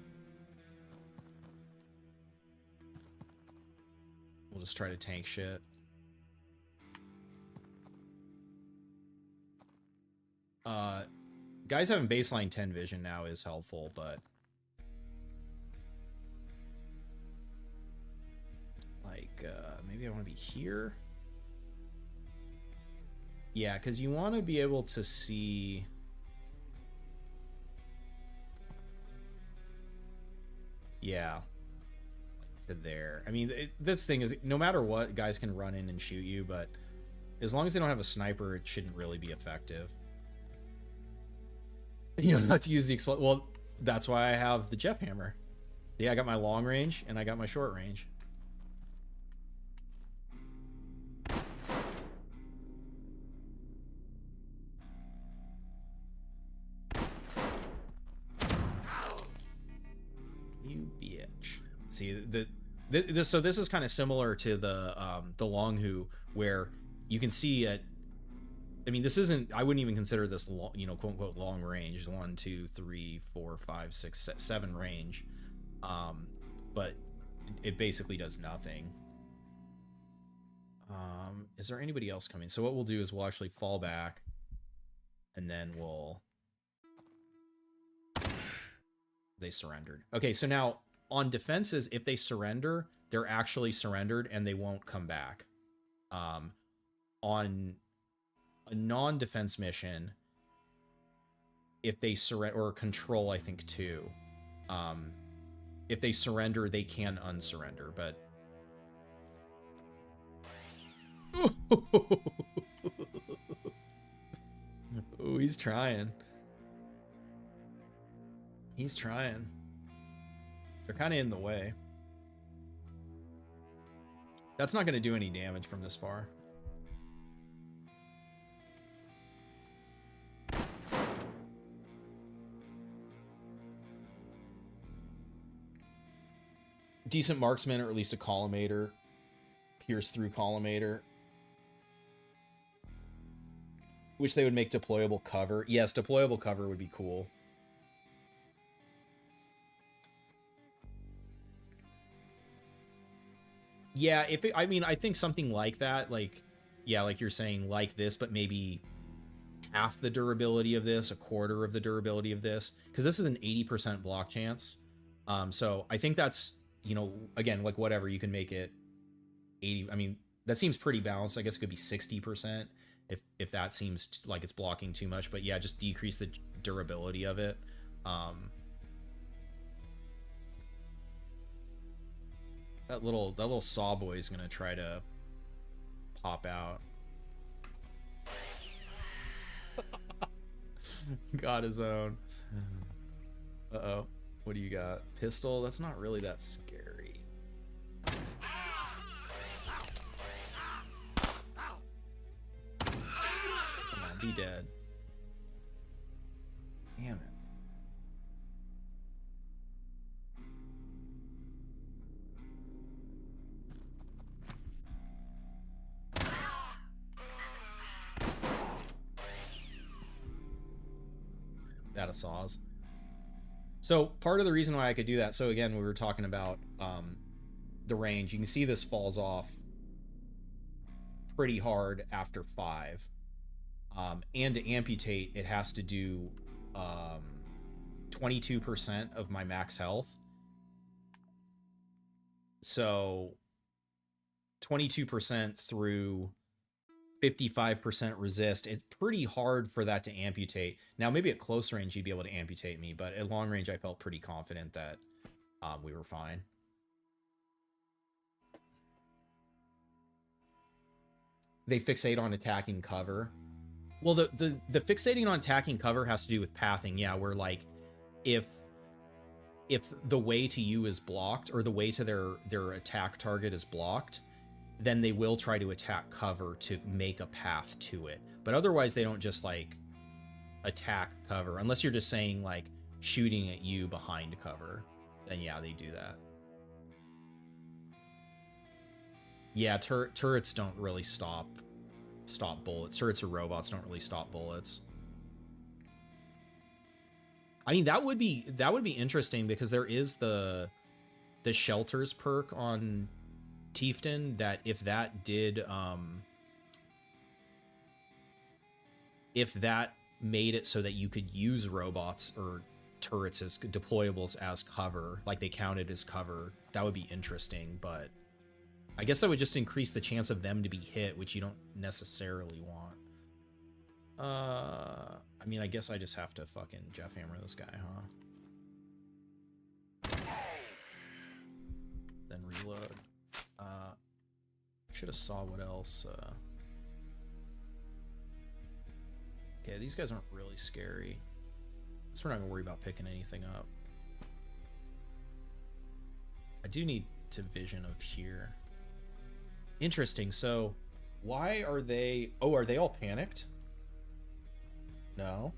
We'll just try to tank shit. Guys having baseline 10 vision now is helpful, but like maybe I want to be here. Yeah, because you want to be able to see. Yeah, like to there. I mean, this thing is, no matter what, guys can run in and shoot you, but as long as they don't have a sniper, it shouldn't really be effective. You know, not to use the explode. Well, that's why I have the Jeff hammer. Yeah, I got my long range and I got my short range. You bitch. See, so this is kind of similar to the Longhu, where you can see at, I mean, this isn't, I wouldn't even consider this long, you know, quote unquote long range, 1, 2, 3, 4, 5, 6, 7 range. But it basically does nothing. Is there anybody else coming? So what we'll do is we'll actually fall back and then they surrendered. Okay, so now on defenses, if they surrender, they're actually surrendered and they won't come back. On a non-defense mission, if they surrender, or control, I think too, if they surrender, they can unsurrender, but oh, he's trying. He's trying. They're kind of in the way. That's not going to do any damage from this far. Decent marksman, or at least a collimator. Pierce through collimator. Wish they would make deployable cover. Yes, deployable cover would be cool. Yeah, if it, I mean, I think something like that, like, yeah, like you're saying, like this, but maybe half the durability of this, a quarter of the durability of this, because this is an 80% block chance. So I think that's, you know, again, like whatever, you can make it 80. I mean, that seems pretty balanced. I guess it could be 60% if that seems like it's blocking too much. But yeah, just decrease the durability of it. That little saw boy is gonna try to pop out. Got his own. Uh-oh. What do you got? Pistol? That's not really that scary. Come on, be dead. Damn it. Out of saws. So part of the reason why I could do that, so again, we were talking about the range. You can see this falls off pretty hard after 5. And to amputate, it has to do 22% of my max health. So 22% through 55% resist. It's pretty hard for that to amputate. Now, maybe at close range, you'd be able to amputate me, but at long range, I felt pretty confident that we were fine. they fixate on attacking cover. Well, the fixating on attacking cover has to do with pathing, yeah, where like if the way to you is blocked or the way to their attack target is blocked, then they will try to attack cover to make a path to it. But otherwise they don't just like attack cover unless you're just saying like shooting at you behind cover. Then yeah, they do that. Yeah, turrets don't really stop bullets. Turrets or robots don't really stop bullets. I mean, that would be interesting because there is the shelters perk on Tiefton that if that did if that made it so that you could use robots or turrets as deployables as cover, like they counted as cover, that would be interesting, but I guess that would just increase the chance of them to be hit, which you don't necessarily want. I mean, I guess I just have to fucking Jeff Hammer this guy, huh? Then reload. Should have saw what else. Okay, these guys aren't really scary. So we're not gonna worry about picking anything up. I do need to vision of here. Interesting. So, why are they? Oh, are they all panicked? No.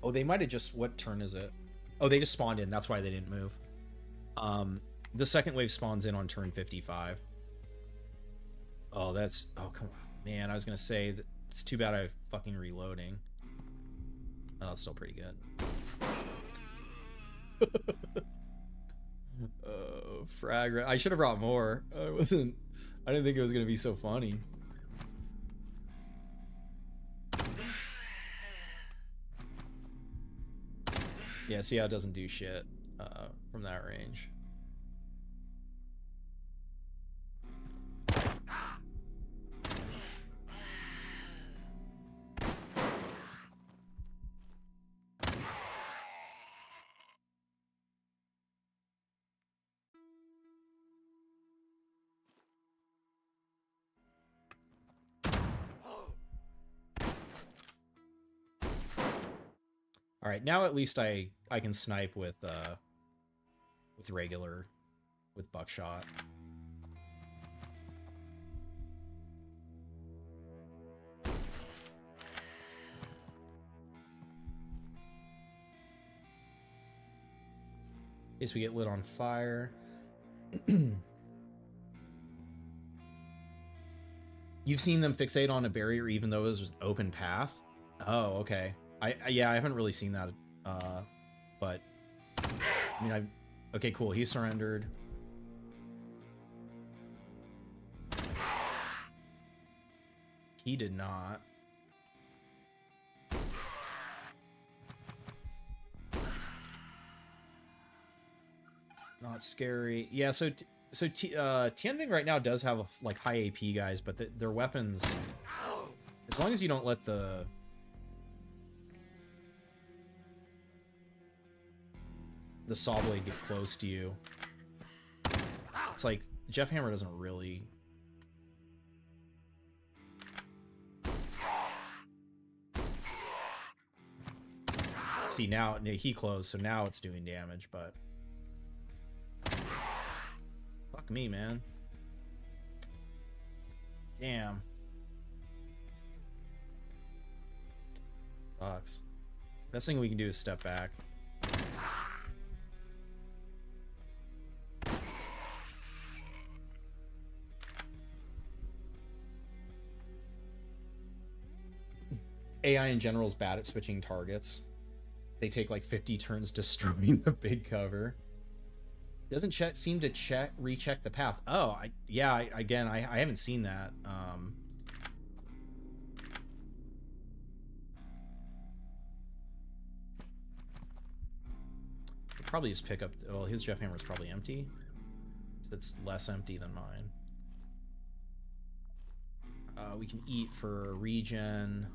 Oh, they might have just. What turn is it? Oh, they just spawned in. That's why they didn't move. The second wave spawns in on turn 55. Oh, that's. Oh, come on, man. I was gonna say that it's too bad I'm fucking reloading. Oh, that's still pretty good. Frag. I should have brought more. I didn't think it was gonna be so funny. Yeah, see how it doesn't do shit from that range. All right, now at least I can snipe with regular, with buckshot. In case we get lit on fire. You've seen them fixate on a barrier even though it was an open path? Oh, okay. Yeah, I haven't really seen that, but I mean, okay, cool. He surrendered. He did not. Not scary. Yeah, so Tianming right now does have like high AP guys, but their weapons, as long as you don't let the saw blade get close to you. It's like Jeff Hammer doesn't really. See, now he closed, so now it's doing damage, but fuck me, man. Damn. Sucks. Best thing we can do is step back. AI in general is bad at switching targets. They take like 50 turns destroying the big cover. Doesn't seem to recheck the path. Oh, again, I haven't seen that. Probably just pick up. Well, his Jeff Hammer is probably empty. So it's less empty than mine. We can eat for regen.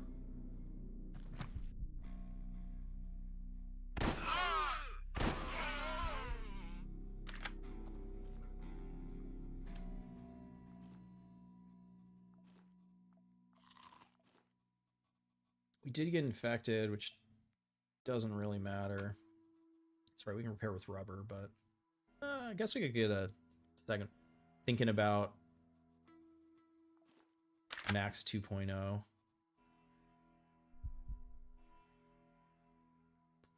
did get infected, which doesn't really matter. That's right, we can repair with rubber, but I guess we could get a second. Thinking about max 2.0.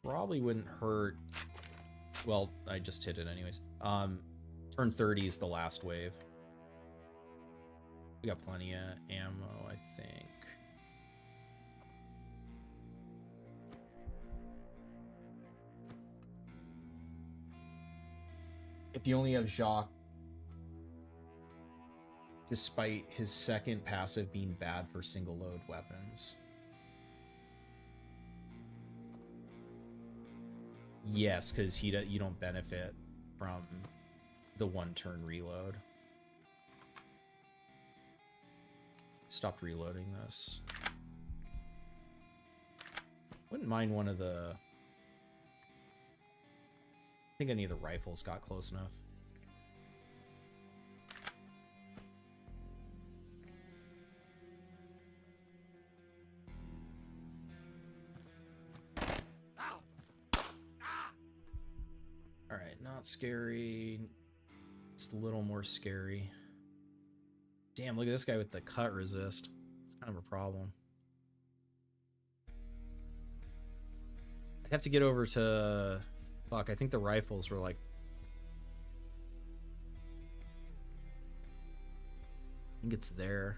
Probably wouldn't hurt. Well, I just hit it anyways. Turn 30 is the last wave. We got plenty of ammo, I think. If you only have Jacques, despite his second passive being bad for single load weapons. Yes, because you don't benefit from the one turn reload. Stopped reloading this. Wouldn't mind one of the... I think any of the rifles got close enough. Alright, not scary. It's a little more scary. Damn, look at this guy with the cut resist. It's kind of a problem. I'd have to get over to... Fuck, I think the rifles were like... I think it's there.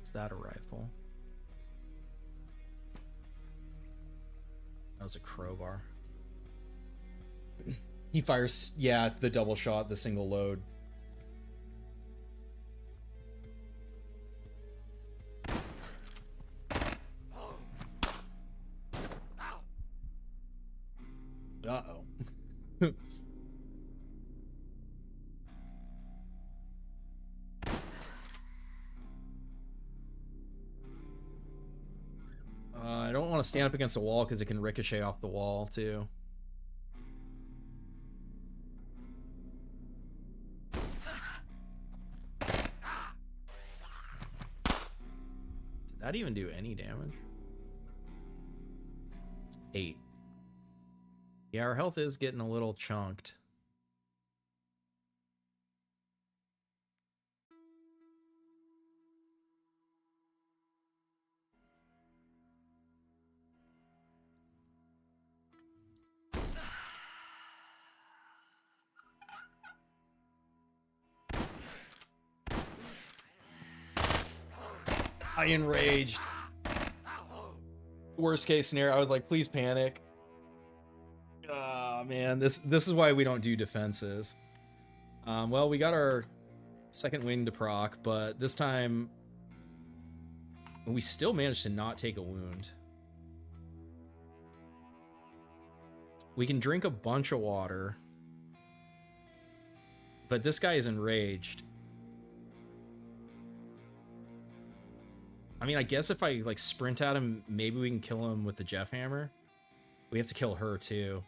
Is that a rifle? That was a crowbar. He fires, yeah, the double shot, the single load. Uh-oh. I don't want to stand up against a wall because it can ricochet off the wall too. Did that even do any damage? 8. Yeah, our health is getting a little chunked. I enraged. Worst case scenario, I was like, please panic. Oh man, this is why we don't do defenses. Well, we got our second wing to proc, but this time we still managed to not take a wound. We can drink a bunch of water, but this guy is enraged. I mean, I guess if I like sprint at him, maybe we can kill him with the Jeff hammer. We have to kill her too.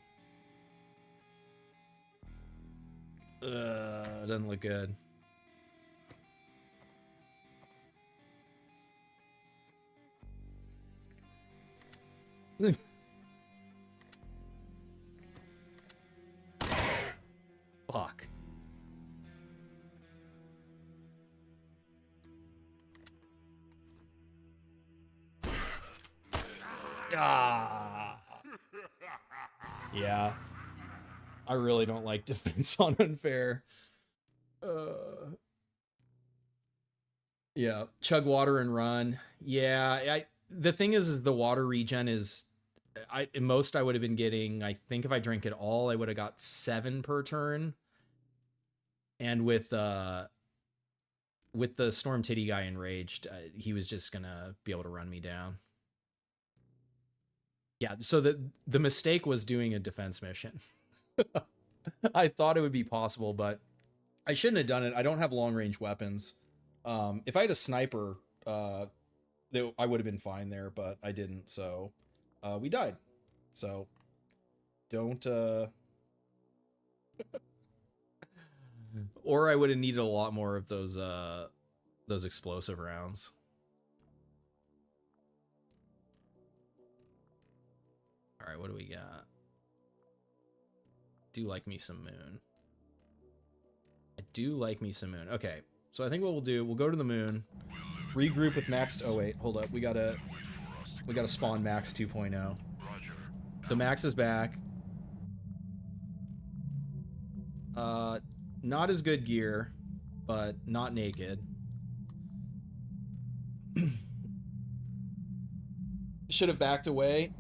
Doesn't look good. Fuck. Ah. Yeah. I really don't like defense on unfair. Yeah, chug water and run. Yeah, the thing is the water regen is at most I would have been getting, I think if I drank it all, I would have got 7 per turn. And with the Storm Titty guy enraged, he was just gonna be able to run me down. Yeah, so the mistake was doing a defense mission. I thought it would be possible, but I shouldn't have done it. I don't have long range weapons. If I had a sniper, I would have been fine there, but I didn't. So we died. So don't. Or I would have needed a lot more of those explosive rounds. All right, what do we got? Do like me some moon. I do like me some moon. Okay, so I think what we'll do, we'll go to the moon, regroup with Max. Oh wait, hold up. We gotta spawn Max 2.0. So Max is back. Not as good gear, but not naked. Should have backed away.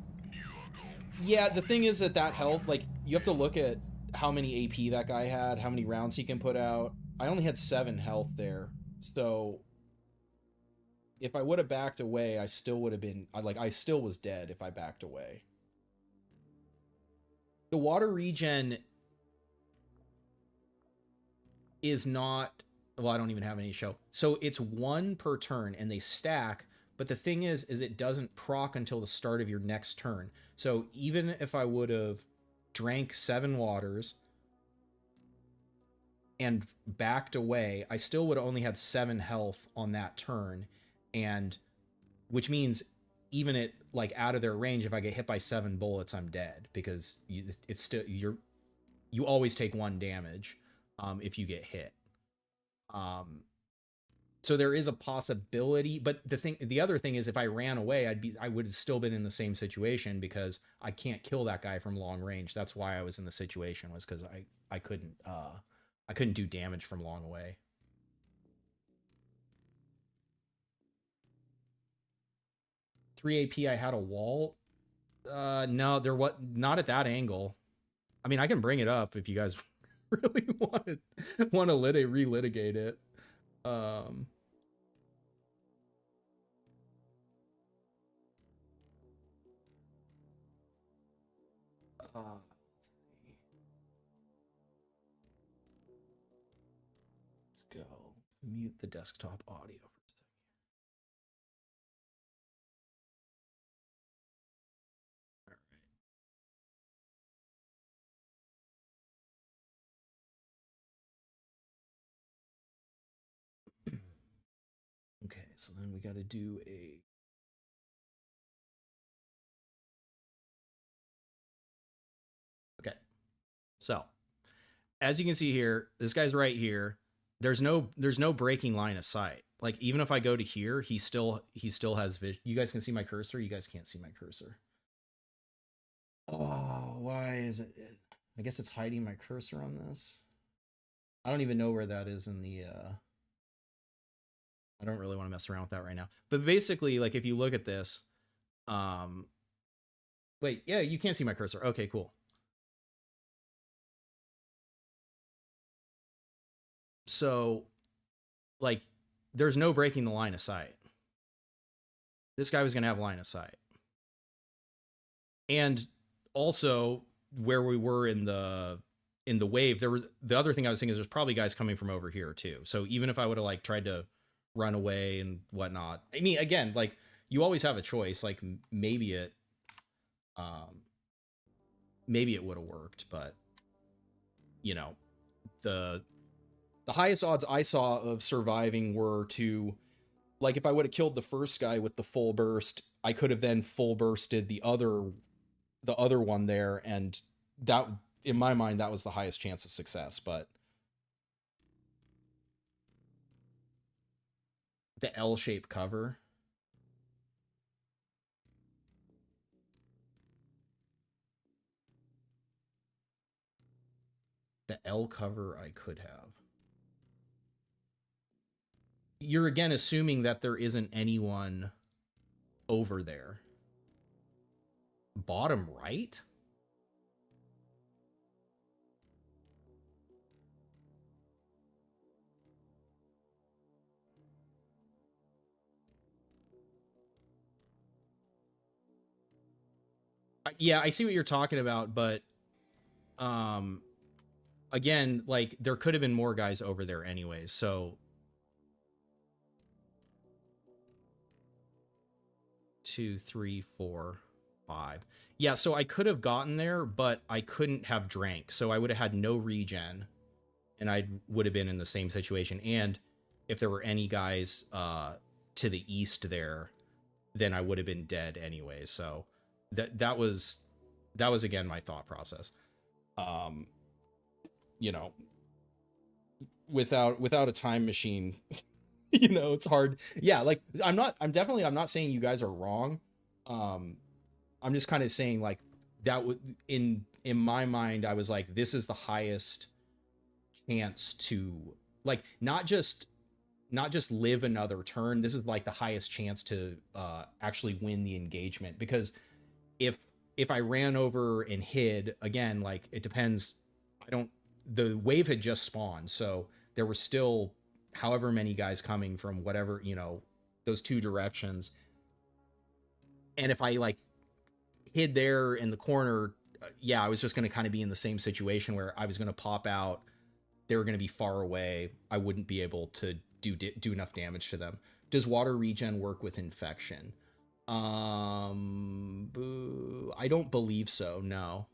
Yeah, the thing is that health, like, you have to look at how many AP that guy had, how many rounds he can put out. I only had 7 health there, so if I would have backed away, I still would have been, I still was dead if I backed away. The water regen is not, well, I don't even have any show. So it's 1 per turn and they stack, but the thing is it doesn't proc until the start of your next turn. So even if I would have drank 7 waters and backed away, I still would have only had 7 health on that turn, and which means even at like out of their range, if I get hit by 7 bullets, I'm dead, because it's still, you always take 1 damage if you get hit. So there is a possibility, but the other thing is, if I ran away, I would have still been in the same situation, because I can't kill that guy from long range. That's why I was in the situation, was because I couldn't do damage from long away. Three AP, I had a wall. No, not at that angle. I mean, I can bring it up if you guys really want to relitigate it. Let's see. Let's go. Let's mute the desktop audio for a second. All right. Okay, so then we got to do a... Okay. So, as you can see here, this guy's right here. There's no breaking line of sight. Like, even if I go to here, he still has vision. You guys can see my cursor. You guys can't see my cursor. Oh, why is it? I guess it's hiding my cursor on this. I don't even know where that is in the... I don't really want to mess around with that right now. But basically, like, if you look at this... Wait, yeah, you can't see my cursor. Okay, cool. So, like, there's no breaking the line of sight. This guy was going to have line of sight. And also, where we were in the wave, there was, the other thing I was thinking is there's probably guys coming from over here too. So even if I would have like tried to run away and whatnot, I mean, again, like, you always have a choice. Like, maybe it would have worked, but you know, the highest odds I saw of surviving were to, like, if I would have killed the first guy with the full burst, I could have then full bursted the other one there, and that, in my mind, that was the highest chance of success. But the L-shaped cover, the L cover I could have. You're again assuming that there isn't anyone over there. Bottom right? Yeah, I see what you're talking about, but again, like, there could have been more guys over there anyways, so 2, 3, 4, 5. Yeah, so I could have gotten there, but I couldn't have drank, so I would have had no regen, and I would have been in the same situation. And if there were any guys to the east there, then I would have been dead anyway. So that was that was again my thought process. You know, without a time machine, you know, it's hard. Yeah, like I'm not saying you guys are wrong. I'm just kind of saying like that would in my mind I was like, this is the highest chance to like not just live another turn. This is like the highest chance to actually win the engagement, because if I ran over and hid again, like it depends. The wave had just spawned, so there were still however many guys coming from whatever, you know, those two directions. And if I like hid there in the corner, yeah, I was just going to kind of be in the same situation where I was going to pop out. They were going to be far away. I wouldn't be able to do enough damage to them. Does water regen work with infection? Boo. I don't believe so. No.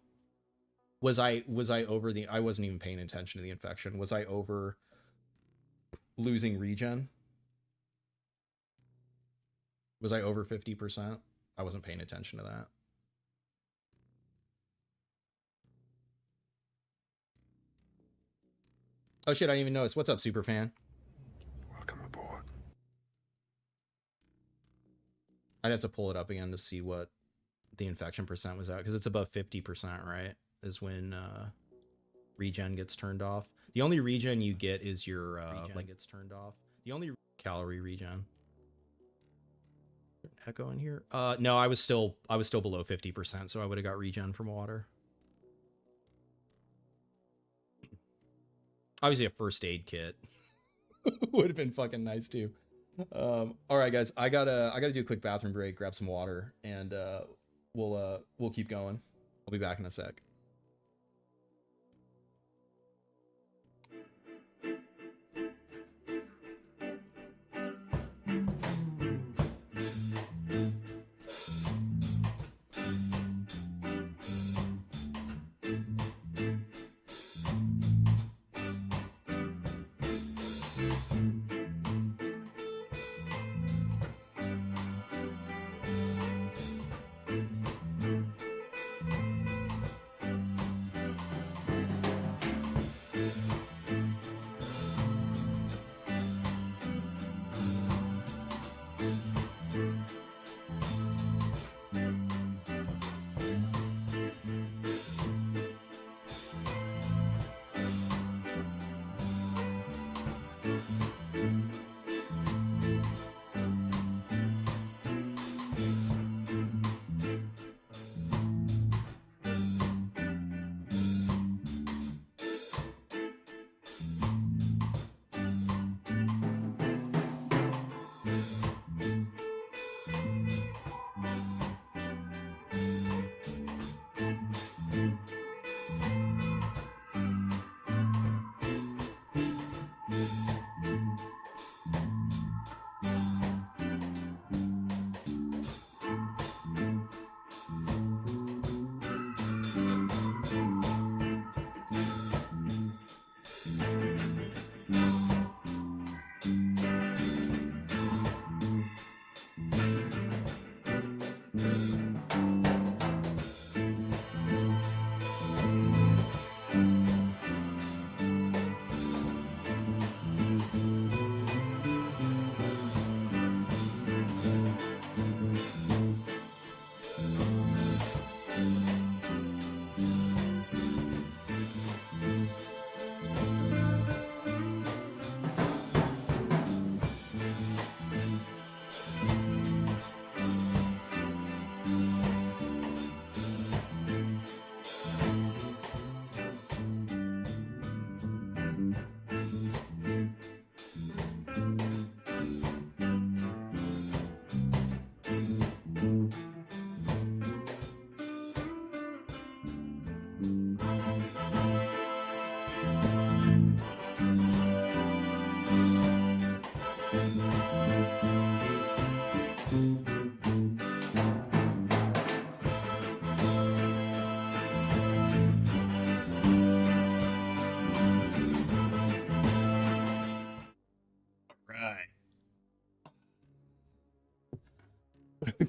Was I over the? I wasn't even paying attention to the infection. Was I over losing regen? Was I over 50%? I wasn't paying attention to that. Oh shit, I didn't even notice. What's up, Superfan? Welcome aboard. I'd have to pull it up again to see what the infection percent was at, because it's above 50%, right? Is when regen gets turned off. The only regen you get is your like gets turned off. The only calorie regen. Echo in here? No, I was still below 50%, so I would have got regen from water. Obviously a first aid kit would have been fucking nice too. All right, guys, I gotta do a quick bathroom break, grab some water, and we'll keep going. I'll be back in a sec.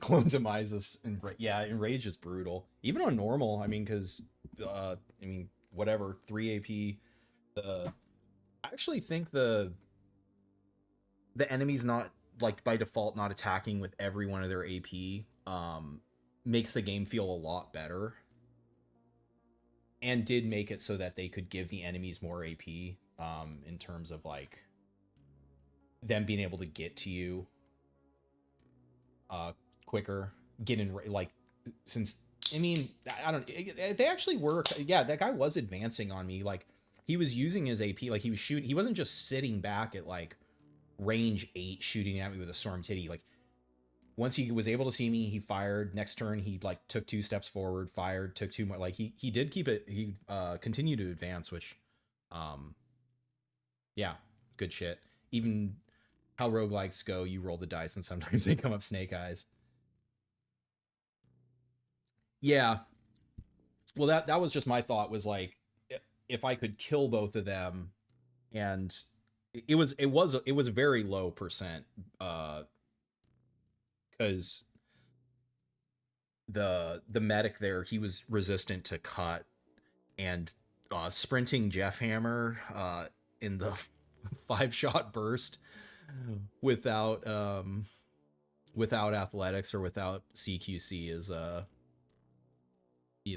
Clone Demises and yeah, Enrage is brutal. Even on normal, I mean, because I mean, whatever 3 AP. I actually think the enemy's not like by default not attacking with every one of their AP makes the game feel a lot better, and did make it so that they could give the enemies more AP in terms of like them being able to get to you quicker, get in like since I mean I don't they actually were yeah that guy was advancing on me like he was using his AP like he was shooting he wasn't just sitting back at like range 8 shooting at me with a storm titty like once he was able to see me he fired next turn he like took 2 steps forward fired took 2 more like he did keep it he continued to advance which yeah good shit even how roguelikes go you roll the dice and sometimes they come up snake eyes. Yeah. Well, that was just my thought was like if I could kill both of them and it was a very low percent cuz the medic there he was resistant to cut and sprinting Jeff Hammer in the 5-shot burst without without athletics or without CQC is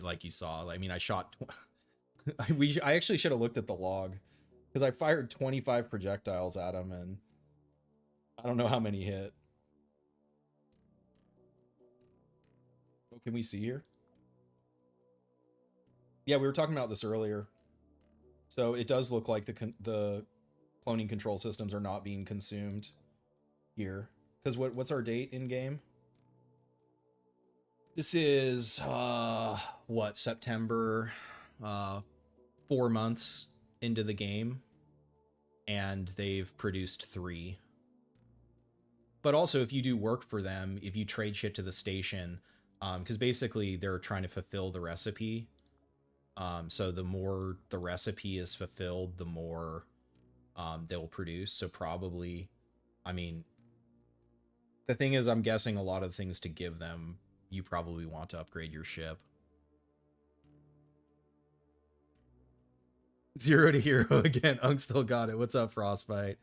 like you saw. I mean, I shot. I actually should have looked at the log because I fired 25 projectiles at him, and I don't know how many hit. What can we see here? Yeah, we were talking about this earlier. So it does look like the cloning control systems are not being consumed here. Because what's our date in game? This is what, September, 4 months into the game, and they've produced 3. But also, if you do work for them, if you trade shit to the station, because basically they're trying to fulfill the recipe. So the more the recipe is fulfilled, the more they'll produce. So probably, I mean, the thing is, I'm guessing a lot of things to give them, you probably want to upgrade your ship. 0 to hero again. Unk still got it. What's up, Frostbite?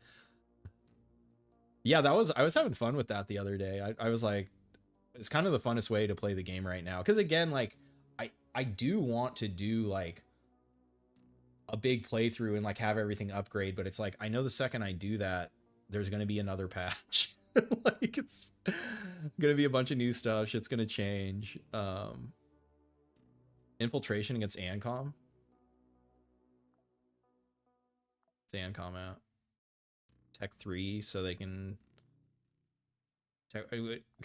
Yeah, I was having fun with that the other day. I was like, it's kind of the funnest way to play the game right now. Because again, like, I do want to do like a big playthrough and like have everything upgrade, but it's like, I know the second I do that, there's going to be another patch. Like it's going to be a bunch of new stuff. Shit's going to change. Infiltration against ancm. It's ancm out. Tech 3 so they can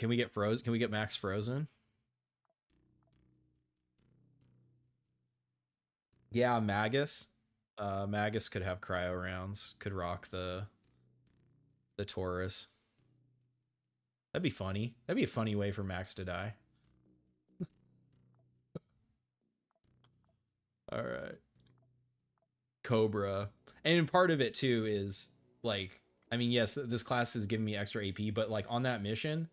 we get frozen? Can we get max frozen? Yeah, Magus. Magus could have cryo rounds. Could rock the Taurus. That'd be funny. That'd be a funny way for Max to die. All right. Cobra. And part of it too is like, I mean, yes, this class is giving me extra AP, but like on that mission,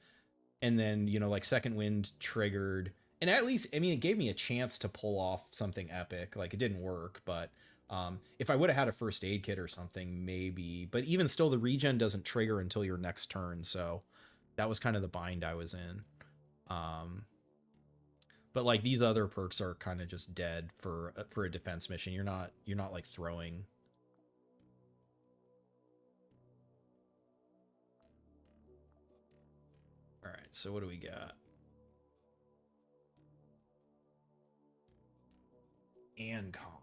and then, you know, like second wind triggered, and at least, I mean, it gave me a chance to pull off something epic. Like it didn't work, but if I would have had a first aid kit or something, maybe. But even still, the regen doesn't trigger until your next turn, so that was kind of the bind I was in. But like these other perks are kind of just dead for a defense mission. You're not like throwing. All right, so what do we got? Ancom.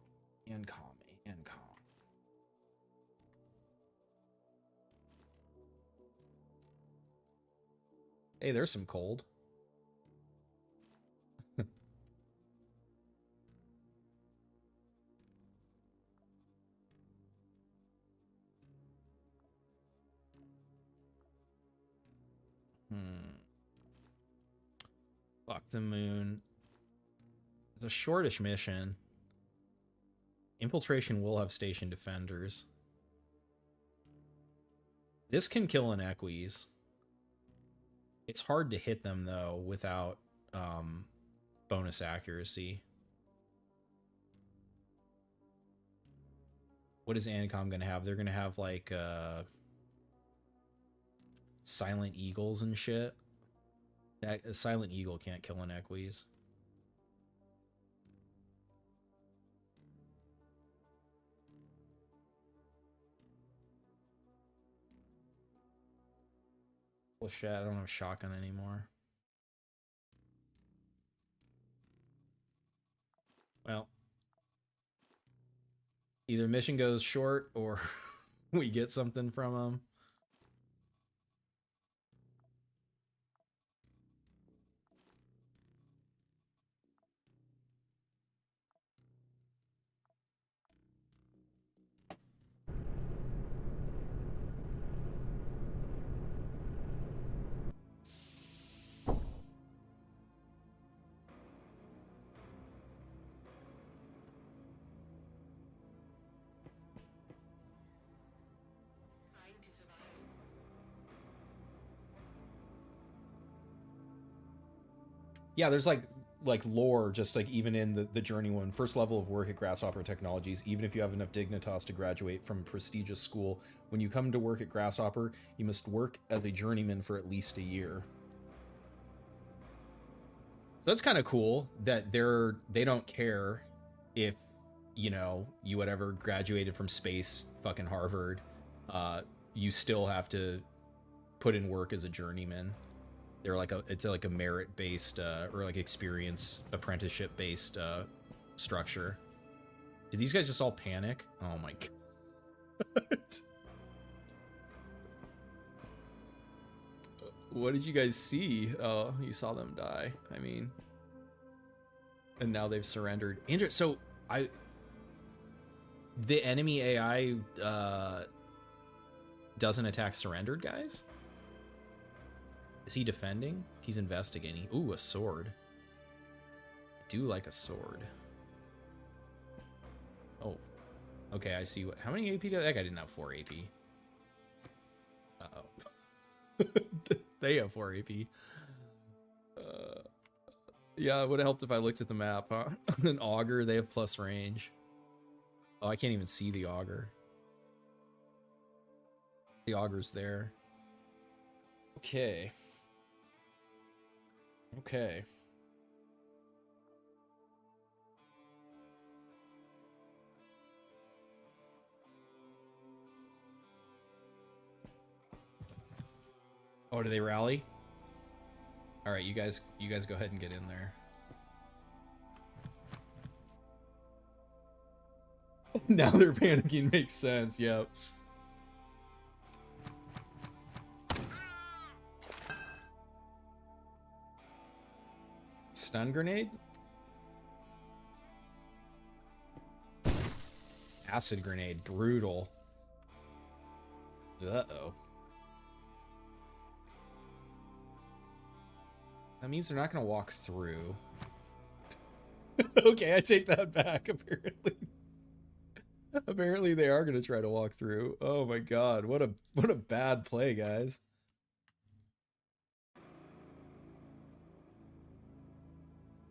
Hey, there's some cold. Fuck the moon. It's a shortish mission. Infiltration will have station defenders. This can kill an Equis. It's hard to hit them though without bonus accuracy. What is ancm gonna have? They're gonna have like silent eagles and shit. That a silent eagle can't kill an Equise. Well, shit, I don't have shotgun anymore. Well, either mission goes short or we get something from them. Trying to survive. Yeah, there's like lore, just like even in the journey one, first level of work at Grasshopper Technologies. Even if you have enough dignitas to graduate from a prestigious school, when you come to work at Grasshopper, you must work as a journeyman for at least a year. So that's kind of cool that they don't care if, you know, you whatever graduated from space fucking Harvard, you still have to put in work as a journeyman. They're like it's like a merit based or like experience apprenticeship based structure. Did these guys just all panic? Oh my god. What did you guys see? Oh, you saw them die. I mean, and now they've surrendered. So the enemy AI doesn't attack surrendered guys? Is he defending? He's investigating. Ooh, a sword. I do like a sword. Oh, okay, I see. How many AP did that guy? Didn't have 4 AP. Uh-oh. They have 4 AP. Yeah, it would have helped if I looked at the map, huh? An auger, they have plus range. Oh, I can't even see the auger. The auger's there. Okay. Okay. Oh, do they rally? All right, you guys go ahead and get in there. Now they're panicking. Makes sense. Yep. Stun grenade? Acid grenade. Brutal. Uh-oh. That means they're not going to walk through. Okay, I take that back, apparently. Apparently they are going to try to walk through. Oh my god, what a bad play, guys.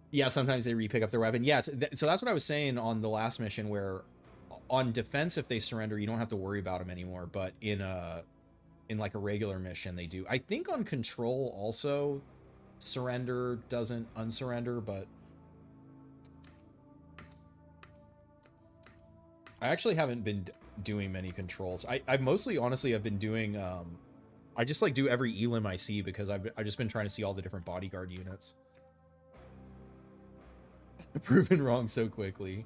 Yeah, sometimes they re-pick up their weapon. Yeah, so that's what I was saying on the last mission, where on defense, if they surrender, you don't have to worry about them anymore, but in like a regular mission, they do. I think on control also, surrender doesn't unsurrender, but I actually haven't been doing many controls. I mostly, honestly, have been doing, I just like do every elim I see because I've just been trying to see all the different bodyguard units. Proven wrong so quickly.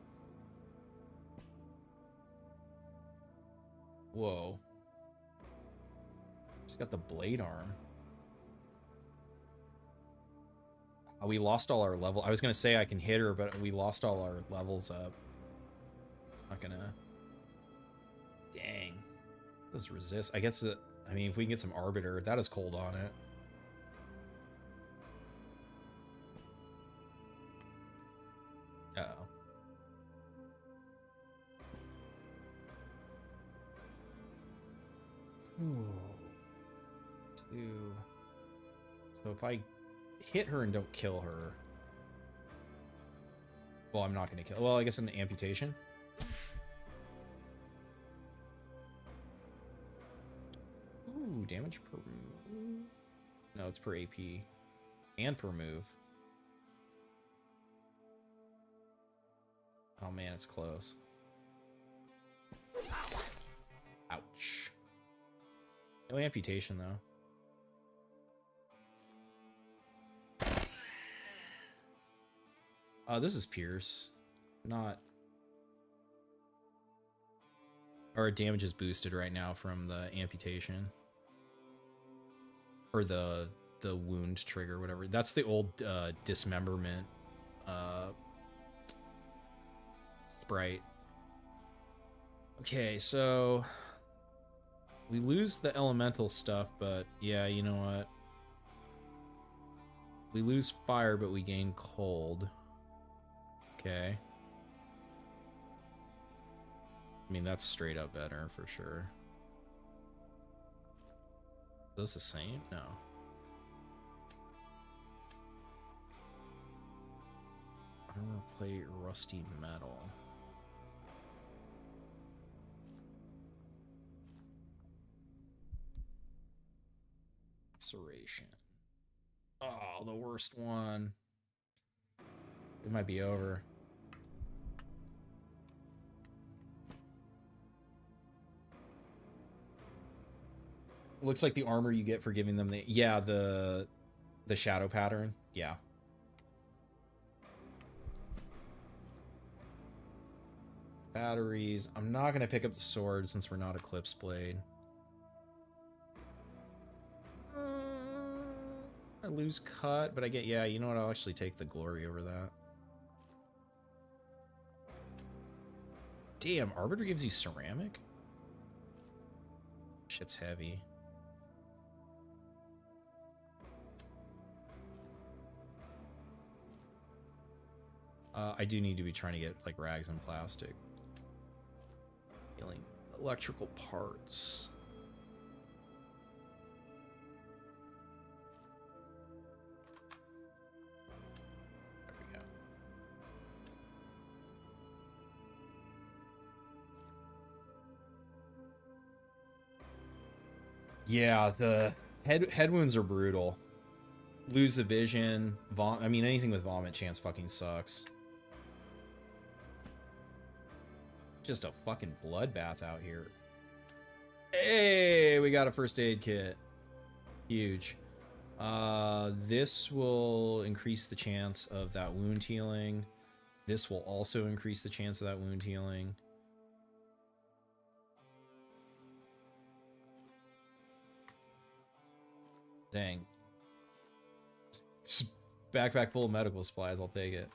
Whoa. She's got the blade arm. We lost all our level. I was gonna say I can hit her, but we lost all our levels up. It's not gonna. Dang. Does resist? I guess. I mean, if we can get some arbiter, that is cold on it. Uh-oh. Ooh. 2. So if I hit her and don't kill her... Well, I'm not going to kill... Well, I guess an amputation. Ooh, damage per move. No, it's per AP. And per move. Oh man, it's close. Ouch. No amputation, though. This is Pierce. Not... Or damage is boosted right now from the amputation. Or the wound trigger, whatever. That's the old dismemberment sprite. Okay, so we lose the elemental stuff, but yeah, you know what? We lose fire, but we gain cold. Okay. I mean, that's straight up better for sure. Are those the same? No. Armor plate, rusty metal. Laceration. Oh, the worst one. It might be over. Looks like the armor you get for giving them the... Yeah, the shadow pattern. Yeah. Batteries. I'm not going to pick up the sword since we're not Eclipse Blade. I lose cut, but I get... Yeah, you know what? I'll actually take the glory over that. Damn, Arbiter gives you ceramic? Shit's heavy. I do need to be trying to get, like, rags and plastic. Healing electrical parts. There we go. Yeah, the head wounds are brutal. Lose the vision. I mean, anything with vomit chance fucking sucks. Just a fucking bloodbath out here. Hey, we got a first aid kit. Huge. This will increase the chance of that wound healing. This will also increase the chance of that wound healing. Dang. Just backpack full of medical supplies, I'll take it.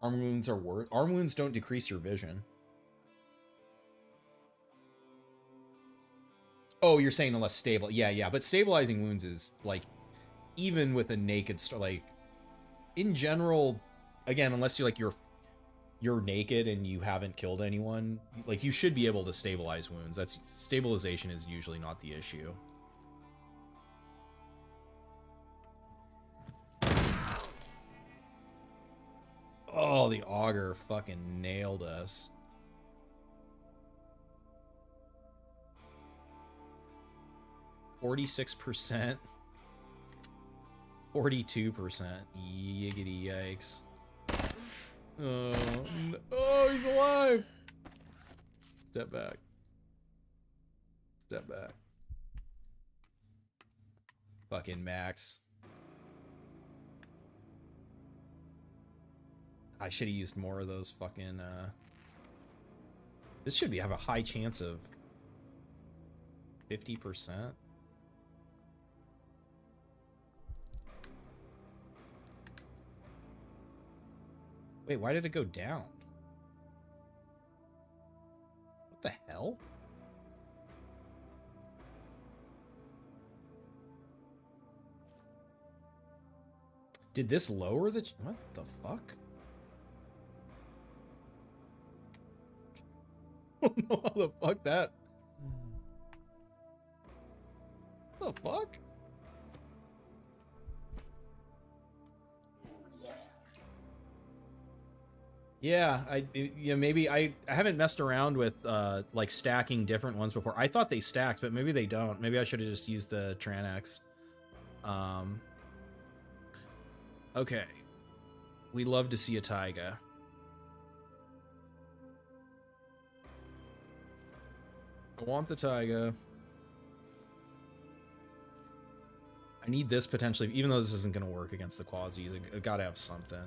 Arm wounds are worse. Arm wounds don't decrease your vision. Oh, you're saying unless stable. Yeah, but stabilizing wounds is, like, even with a naked like, in general, again, unless you're naked and you haven't killed anyone, like, you should be able to stabilize wounds. That's stabilization is usually not the issue. Oh, the auger fucking nailed us. %, 42%. Yiggity yikes. Oh, he's alive. Step back. Step back. Fucking Max. I should have used more of those fucking, This should have a high chance of 50%. Wait, why did it go down? What the hell? Did this lower the... What the fuck? don't know how the fuck that. What the fuck? Yeah, maybe I haven't messed around with like stacking different ones before. I thought they stacked, but maybe they don't. Maybe I should have just used the Tranex. Okay. We love to see a taiga. I want the taiga. I need this potentially, even though this isn't going to work against the Quasis. I gotta have something.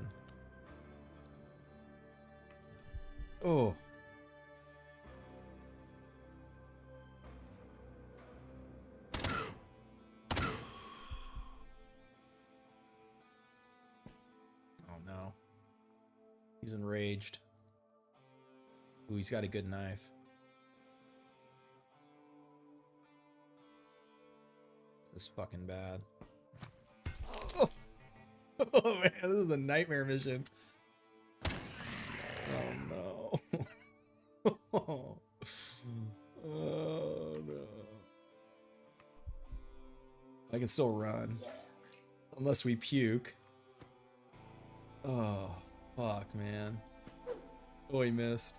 Oh. Oh no. He's enraged. Ooh, he's got a good knife. This is fucking bad. Oh. Oh man, this is a nightmare mission. Oh no. Oh no. I can still run. Unless we puke. Oh, fuck, man. Oh, he missed.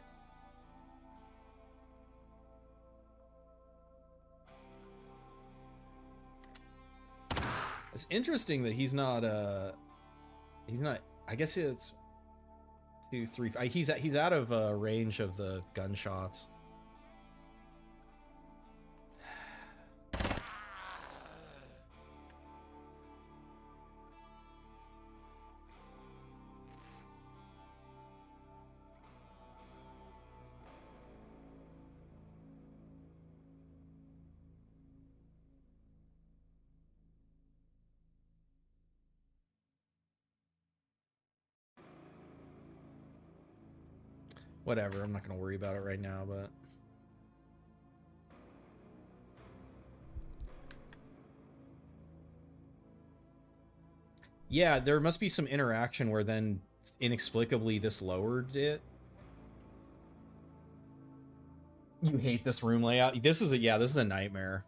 It's interesting that he's not, I guess it's 2, 3, he's out of range of the gunshots. Whatever, I'm not gonna worry about it right now, but yeah, there must be some interaction where then inexplicably this lowered it. You hate this room layout. This is a nightmare.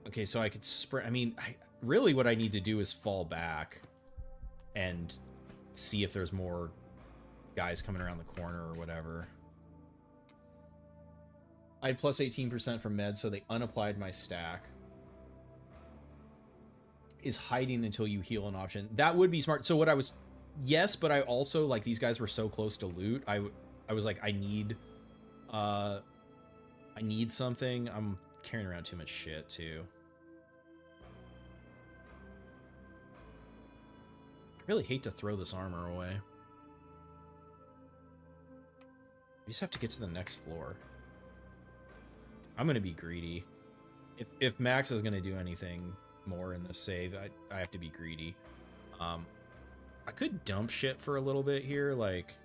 Okay, so I could sprint. I mean, really what I need to do is fall back and see if there's more guys coming around the corner or whatever. I had plus 18% from meds, so they unapplied my stack. Is hiding until you heal an option. That would be smart. So what I was... Yes, but I also, like, these guys were so close to loot. I was like, I need something. I'm carrying around too much shit, too. I really hate to throw this armor away. We just have to get to the next floor. I'm gonna be greedy. If Max is gonna do anything more in this save, I have to be greedy. I could dump shit for a little bit here, like...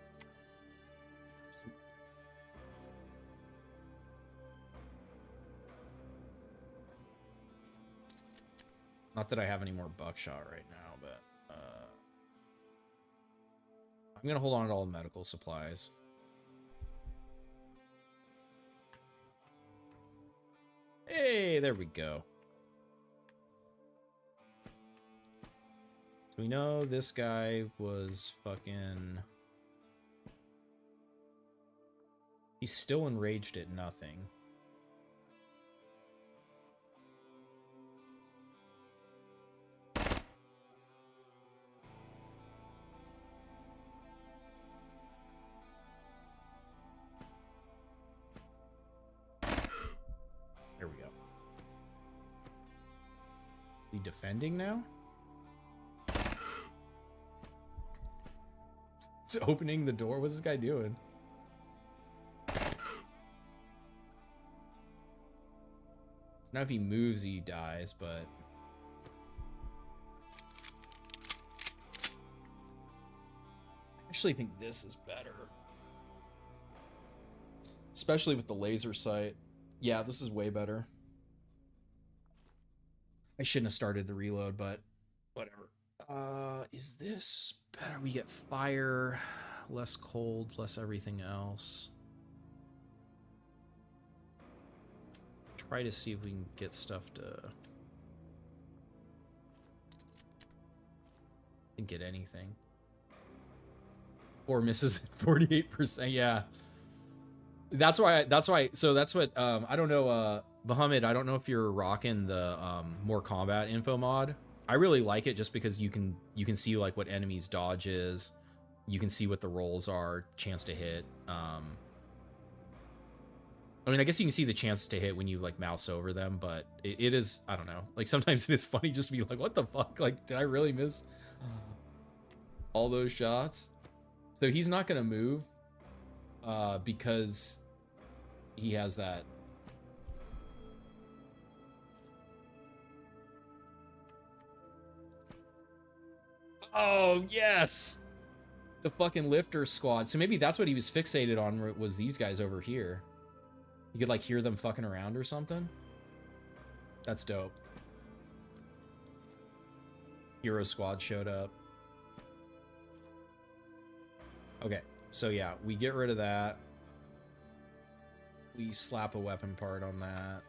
Not that I have any more buckshot right now, but... I'm gonna hold on to all the medical supplies. Hey, there we go. So we know this guy was fucking... He's still enraged at nothing. There we go. He defending now? It's opening the door. What's this guy doing? So now if he moves, he dies, but... I actually think this is better. Especially with the laser sight. Yeah, this is way better. I shouldn't have started the reload, but whatever. Is this better? We get fire, less cold, less everything else. Try to see if we can get stuff to... Didn't get anything. 4 misses at 48%, yeah. That's why, so that's what, I don't know, Bahamid, I don't know if you're rocking the more combat info mod. I really like it just because you can see like what enemies dodge is. You can see what the rolls are, chance to hit. I mean, I guess you can see the chance to hit when you like mouse over them, but it is, I don't know. Like sometimes it is funny just to be like, what the fuck? Like, did I really miss all those shots? So he's not gonna move because he has that. Oh, yes! The fucking lifter squad. So maybe that's what he was fixated on, was these guys over here. You could like hear them fucking around or something. That's dope. Hero squad showed up. Okay, so yeah, we get rid of that. We slap a weapon part on that.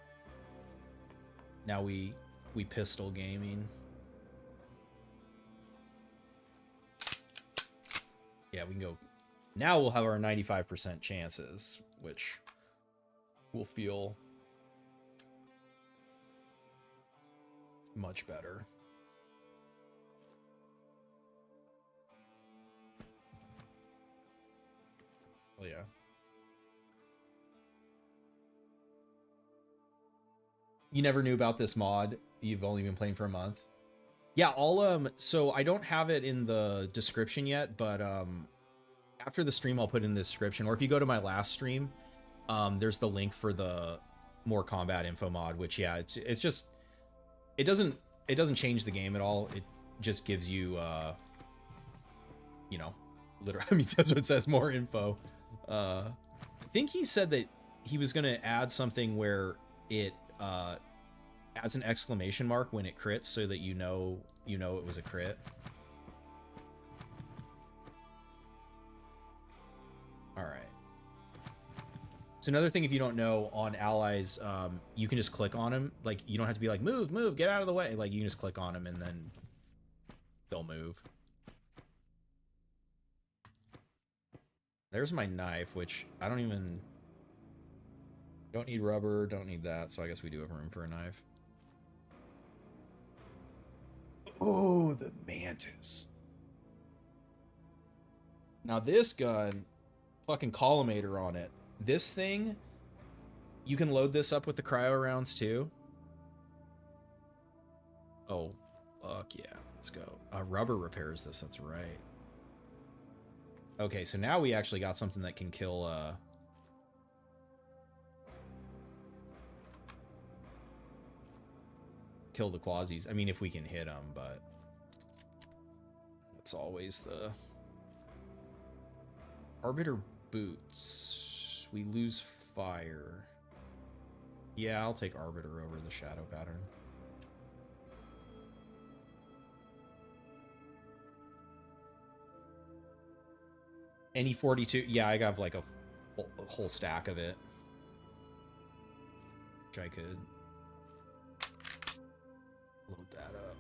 Now we pistol gaming. Yeah, we can go. Now we'll have our 95% chances, which will feel much better. Well, yeah. You never knew about this mod. You've only been playing for a month. Yeah, I'll so I don't have it in the description yet, but after the stream I'll put it in the description, or if you go to my last stream, there's the link for the more combat info mod, which yeah, it's just it doesn't change the game at all. It just gives you you know, literally, I mean, that's what it says, more info. I think he said that he was going to add something where it adds an exclamation mark when it crits so that you know it was a crit. All right. So another thing, if you don't know, on allies, you can just click on them. Like, you don't have to be like, move, get out of the way. Like, you can just click on them and then they'll move. There's my knife, which I don't need rubber, don't need that, so I guess we do have room for a knife. Oh, the Mantis. Now this gun, fucking collimator on it. This thing, you can load this up with the cryo rounds too. Oh, fuck yeah, let's go. Rubber repairs this, that's right. Okay, so now we actually got something that can kill, kill the quasis. I mean, if we can hit them, but that's always the... Arbiter boots. We lose fire. Yeah, I'll take Arbiter over the shadow pattern. Any 42, yeah, I got like a whole stack of it, which I could load that up.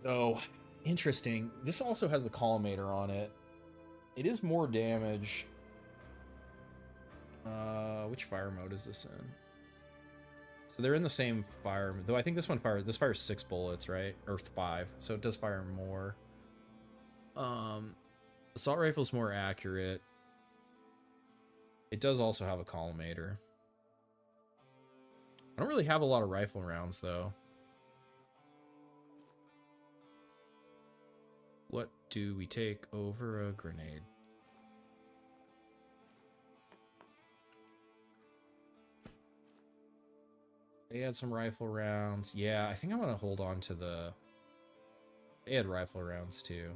Though, interesting, this also has the collimator on it. It is more damage. Which fire mode is this in? So they're in the same fire, though I think this fires 6 bullets, right? Or 5, so it does fire more. Assault rifle's more accurate. It does also have a collimator. I don't really have a lot of rifle rounds, though. What do we take over a grenade? They had some rifle rounds. Yeah, I think I'm going to hold on to the... They had rifle rounds, too.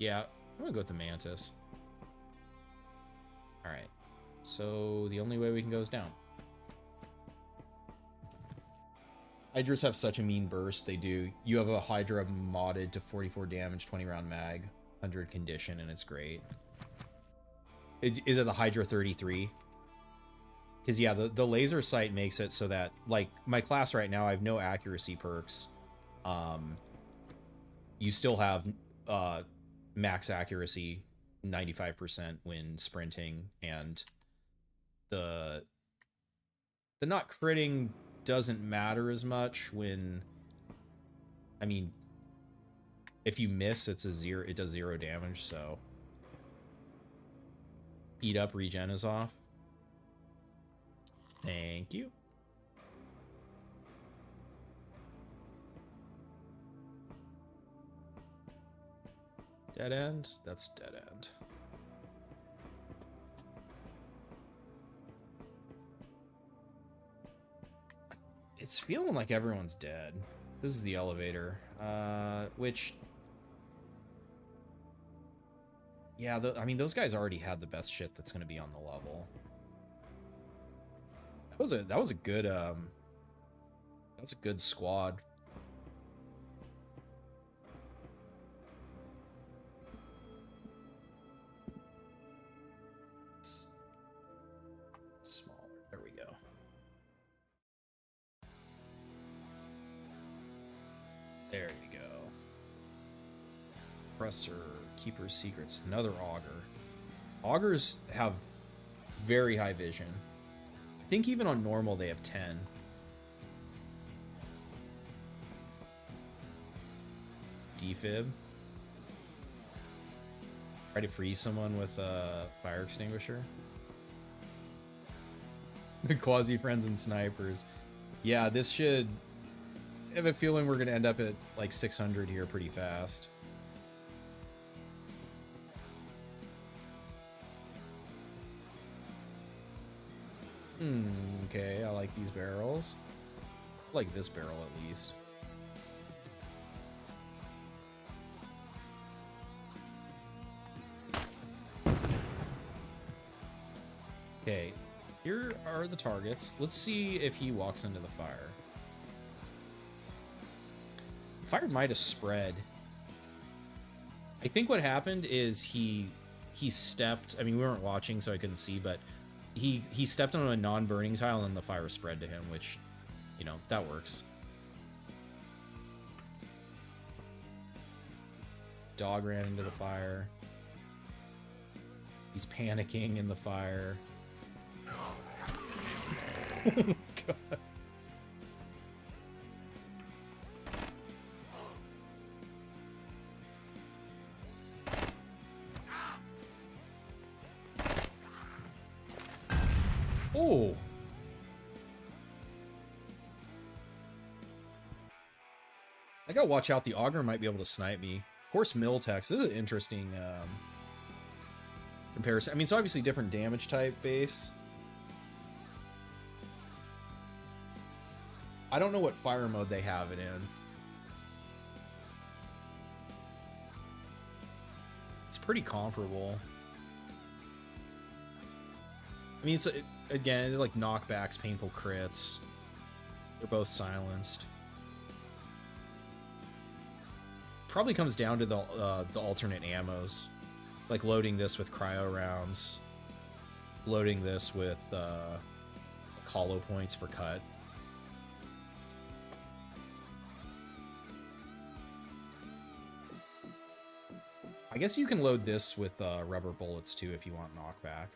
Yeah, I'm gonna go with the Mantis. Alright. So the only way we can go is down. Hydras have such a mean burst. They do. You have a Hydra modded to 44 damage, 20 round mag, 100 condition, and it's great. Is it the Hydra 33? Because, yeah, the laser sight makes it so that, like, my class right now, I have no accuracy perks. You still have max accuracy, 95% when sprinting, and the not critting doesn't matter as much when, I mean, if you miss, it does 0 damage, so. Eat up, regen is off. Thank you. Dead end? That's dead end. It's feeling like everyone's dead. This is the elevator. Which... Yeah, I mean, those guys already had the best shit that's going to be on the level. That was a good that's a good squad. Smaller. There we go. There you go. Presser, Keeper's Secrets, another Augur. Augurs have very high vision. I think even on normal they have 10. Defib. Try to freeze someone with a fire extinguisher. Quasi friends and snipers. Yeah, this should... I have a feeling we're going to end up at like 600 here pretty fast. Okay, I like these barrels. I like this barrel at least. Okay, here are the targets. Let's see if he walks into the fire. Fire might have spread. I think what happened is he stepped, I mean, we weren't watching so I couldn't see, but he stepped on a non-burning tile and the fire spread to him, which, you know, that works. Dog ran into the fire. He's panicking in the fire. Oh my god. Oh. I gotta watch out. The Augur might be able to snipe me. Of course, Miltex. This is an interesting comparison. I mean, it's obviously different damage type base. I don't know what fire mode they have it in. It's pretty comparable. I mean, it's again like knockbacks, painful crits. They're both silenced. Probably comes down to the alternate ammos, like loading this with cryo rounds, loading this with hollow points for cut. I guess you can load this with rubber bullets too if you want knockback.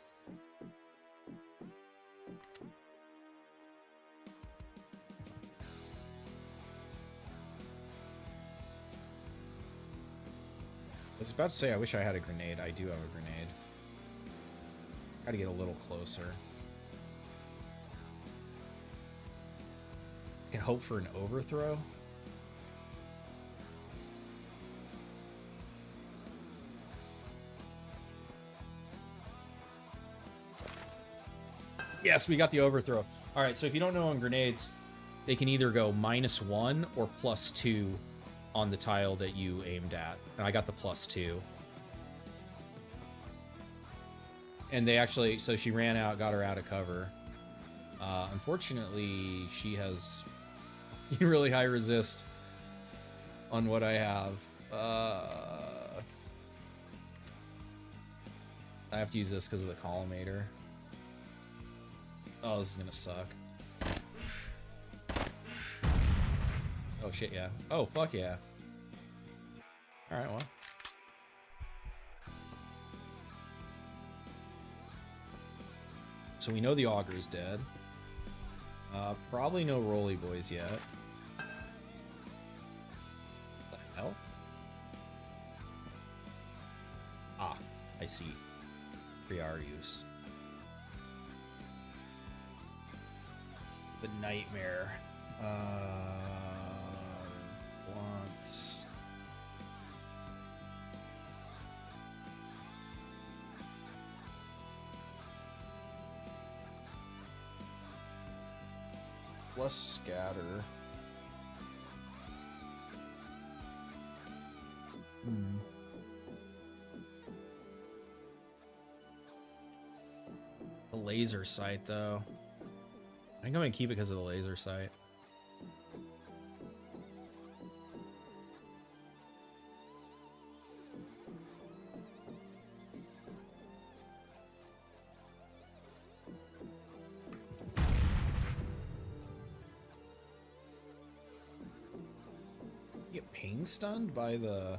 I was about to say I wish I had a grenade. I do have a grenade. Gotta get a little closer. Can hope for an overthrow. Yes, we got the overthrow. All right, so if you don't know on grenades, they can either go -1 or +2 on the tile that you aimed at. And I got the +2. And they actually, so she ran out, got her out of cover. Unfortunately, she has really high resist on what I have. I have to use this because of the collimator. Oh, this is gonna suck. Oh shit, yeah. Oh, fuck yeah. Alright, well. So we know the Augur's dead. Probably no Roly Boys yet. What the hell? Ah, I see. 3R use. The Nightmare. Once. It's less scatter. The laser sight, though. I think I'm gonna keep it because of the laser sight. Get pain stunned by the...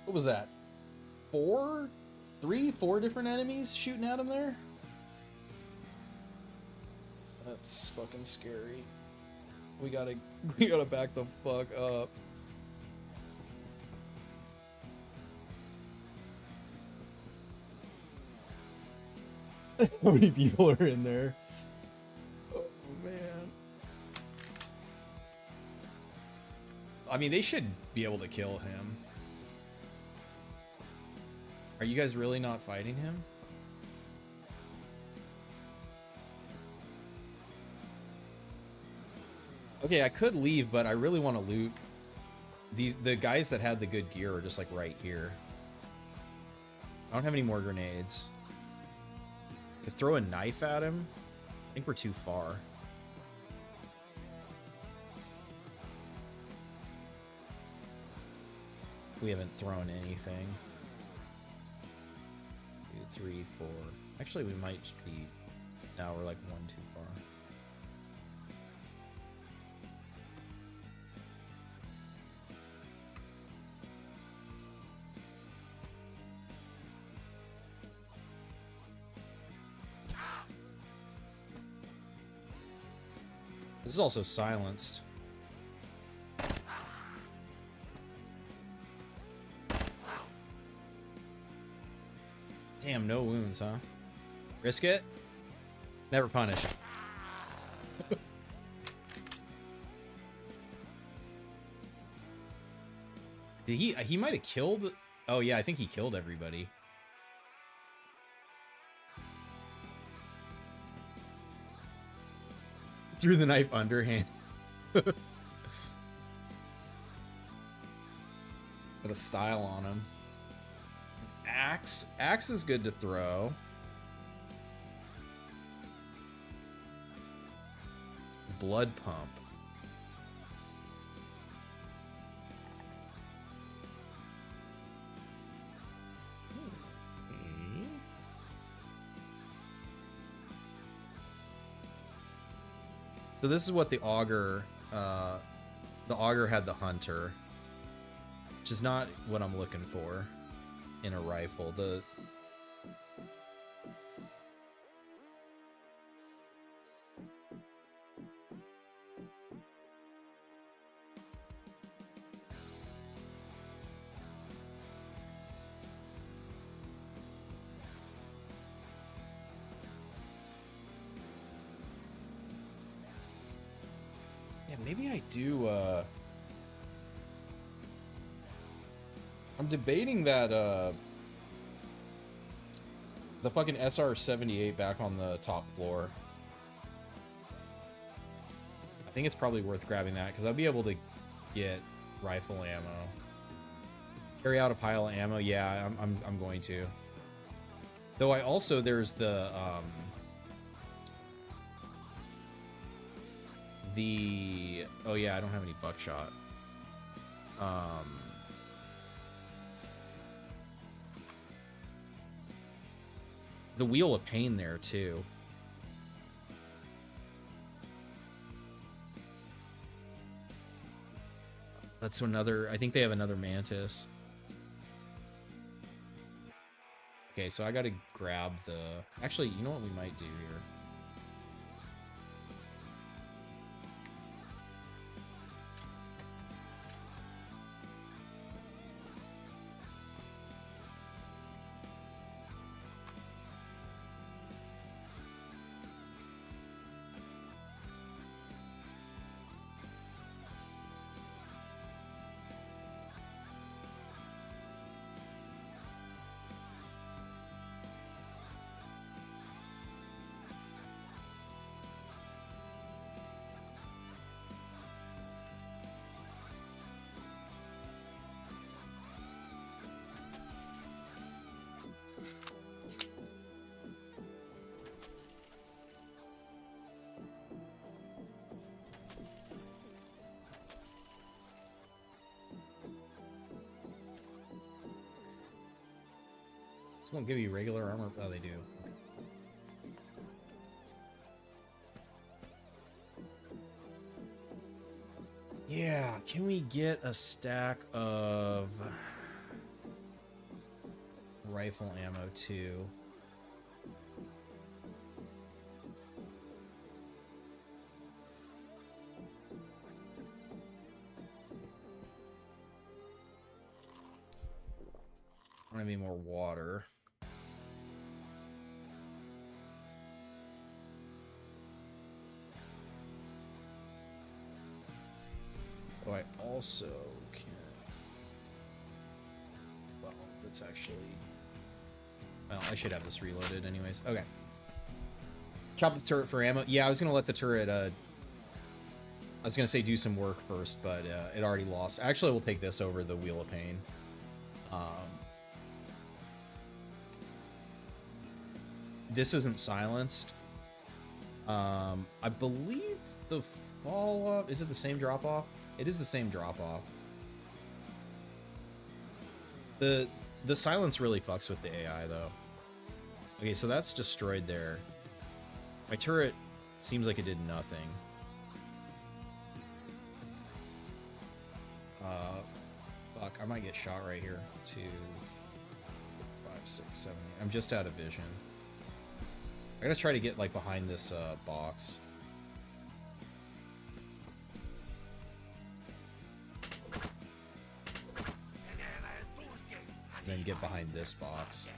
What was that? 4 different enemies shooting at him there? That's fucking scary. We gotta back the fuck up. How many people are in there? Oh man. I mean, they should be able to kill him. Are you guys really not fighting him? Okay, I could leave, but I really want to loot. The guys that had the good gear are just like right here. I don't have any more grenades. Could throw a knife at him. I think we're too far. We haven't thrown anything. 2, 3, 4. Actually, we might just be... Now we're like 1 too far. This is also silenced. Damn, no wounds, huh? Risk it? Never punish. Did he might have killed... Oh yeah, I think he killed everybody. Threw the knife underhand. Got a style on him. Axe. Axe is good to throw. Blood pump. So this is what the augur had the hunter, which is not what I'm looking for in a rifle. Yeah, maybe I do, I'm debating that, The fucking SR-78 back on the top floor. I think it's probably worth grabbing that because I'll be able to get rifle ammo. Carry out a pile of ammo. Yeah, I'm going to. Though I also there's the oh yeah, I don't have any buckshot. The Wheel of Pain there too. That's another, I think they have another Mantis. Okay, so I gotta grab the, actually, you know what we might do here? This won't give you regular armor. Oh, they do. Yeah, can we get a stack of rifle ammo too? I don't have any more water. Oh, I also can. Well, that's actually. Well, I should have this reloaded anyways. Okay. Chop the turret for ammo. Yeah, I was gonna let the turret. I was gonna say do some work first, but it already lost. Actually, we'll take this over the Wheel of Pain. This isn't silenced. I believe the follow-up, is it the same drop-off? It is the same drop-off. The silence really fucks with the AI though. Okay, so that's destroyed there. My turret seems like it did nothing. Fuck, I might get shot right here. 2, 5, 6, 7, 8. I'm just out of vision. I gotta try to get like behind this box. And then get behind this box.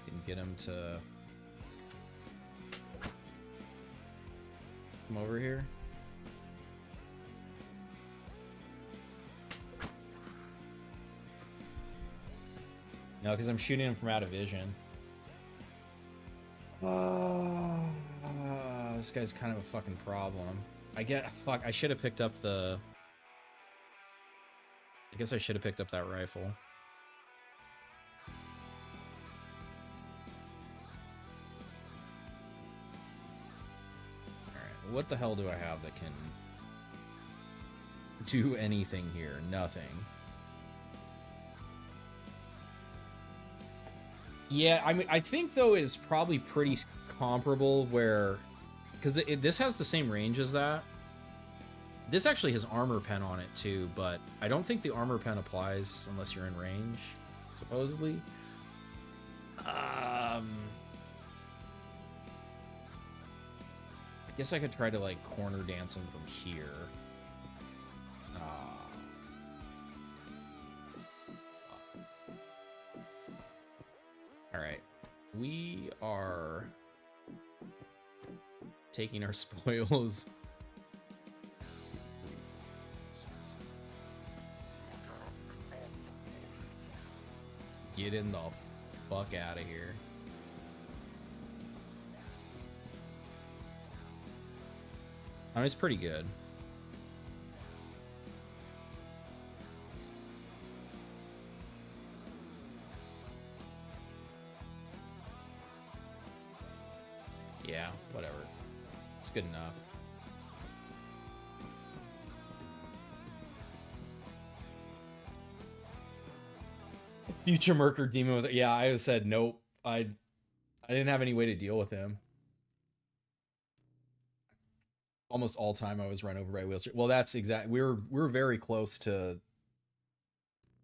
And get him to come over here. No, because I'm shooting him from out of vision. This guy's kind of a fucking problem. Fuck, I should have picked up the... I guess I should have picked up that rifle. Alright, what the hell do I have that can do anything here? Nothing. Yeah, I mean, I think though it's probably pretty comparable where, because this has the same range as that. This actually has armor pen on it too, but I don't think the armor pen applies unless you're in range, supposedly. I guess I could try to like corner dance him from here. Alright, we are taking our spoils. 2, 3, Getting the fuck out of here. I mean, it's pretty good. Yeah, whatever. It's good enough. Future Merker demon with it. Yeah, I said nope. I didn't have any way to deal with him. Almost all time I was run over by wheelchair. Well, that's exact. We're very close to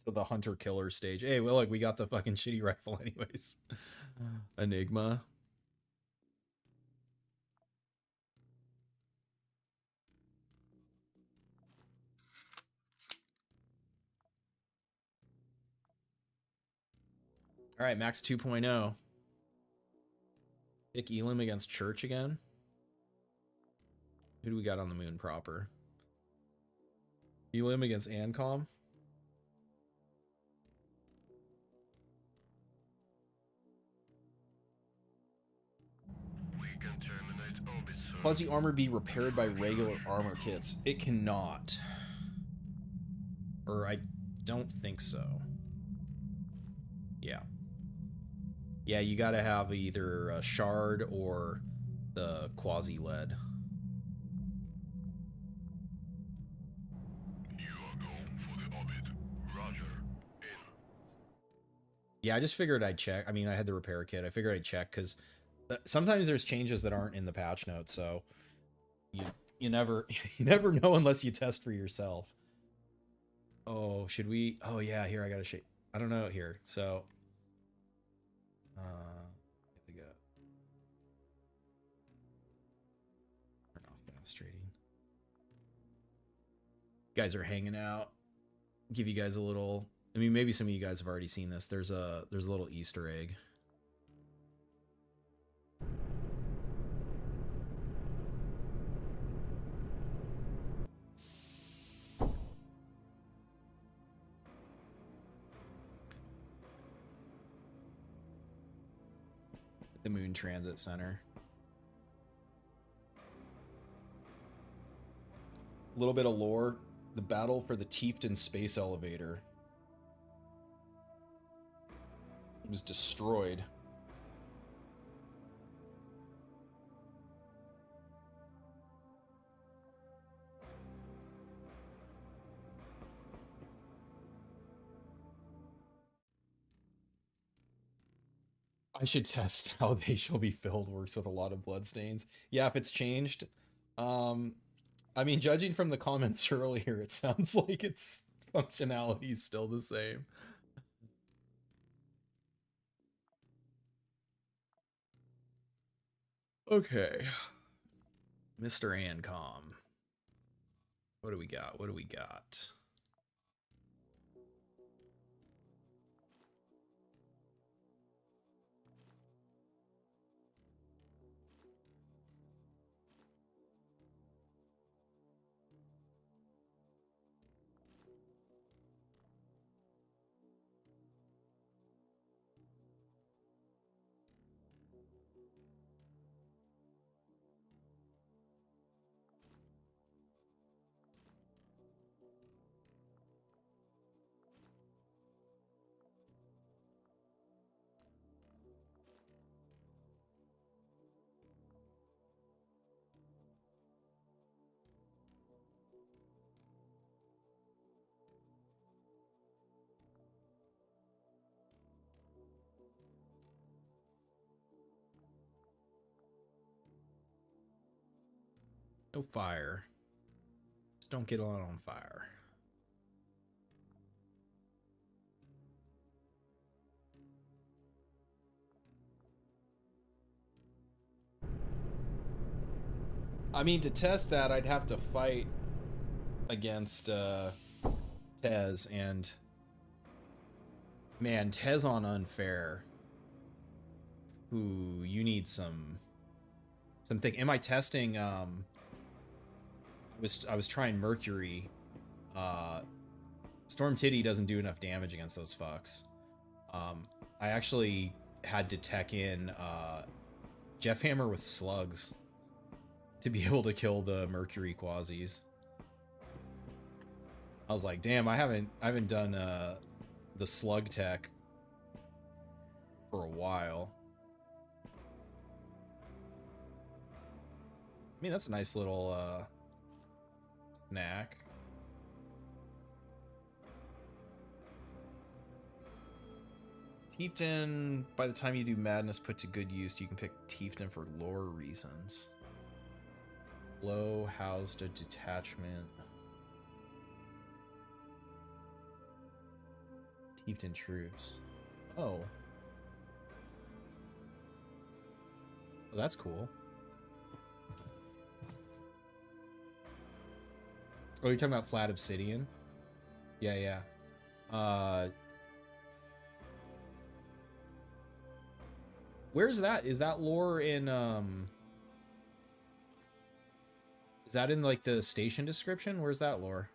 the hunter killer stage. Hey, well, look, we got the fucking shitty rifle anyways. Enigma. All right, Max 2.0. Pick Elam against Church again. Who do we got on the moon proper? Elam against Ancom. We can terminate orbit, sir. Quasi armor be repaired by regular armor kits? It cannot. Or I don't think so. Yeah. Yeah, you gotta have either a shard or the quasi lead. You are going for the orbit. Roger. In. Yeah, I just figured I'd check. I mean, I had the repair kit. I figured I'd check because sometimes there's changes that aren't in the patch notes, so you never you never know unless you test for yourself. Oh, should we? Oh yeah, here I gotta shake. I don't know here. So, here we go. Turn off fast trading. You guys are hanging out. Give you guys a little. I mean, maybe some of you guys have already seen this. There's a little Easter egg. The Moon Transit Center. A little bit of lore. The battle for the Tiefton space elevator was destroyed. I should test how they shall be filled works with a lot of bloodstains. Yeah, if it's changed. I mean, judging from the comments earlier, it sounds like its functionality is still the same. Okay. Mr. Ancom. What do we got? What do we got? No fire. Just don't get a lot on fire. I mean, to test that, I'd have to fight against Tez, and man, Tez on unfair. Ooh, you need something. Am I testing? I was trying Mercury. Storm Titty doesn't do enough damage against those fucks. I actually had to tech in Jeff Hammer with slugs to be able to kill the Mercury Quasis. I was like, damn, I haven't done the slug tech for a while. I mean, that's a nice little snack. Tiefton, by the time you do Madness put to good use, you can pick Tiefton for lore reasons. Low housed a detachment. Tiefton troops. Oh. Well, that's cool. Oh, you're talking about Flat Obsidian? Yeah, yeah. Where's that? Is that lore in, is that in, like, the station description? Where's that lore?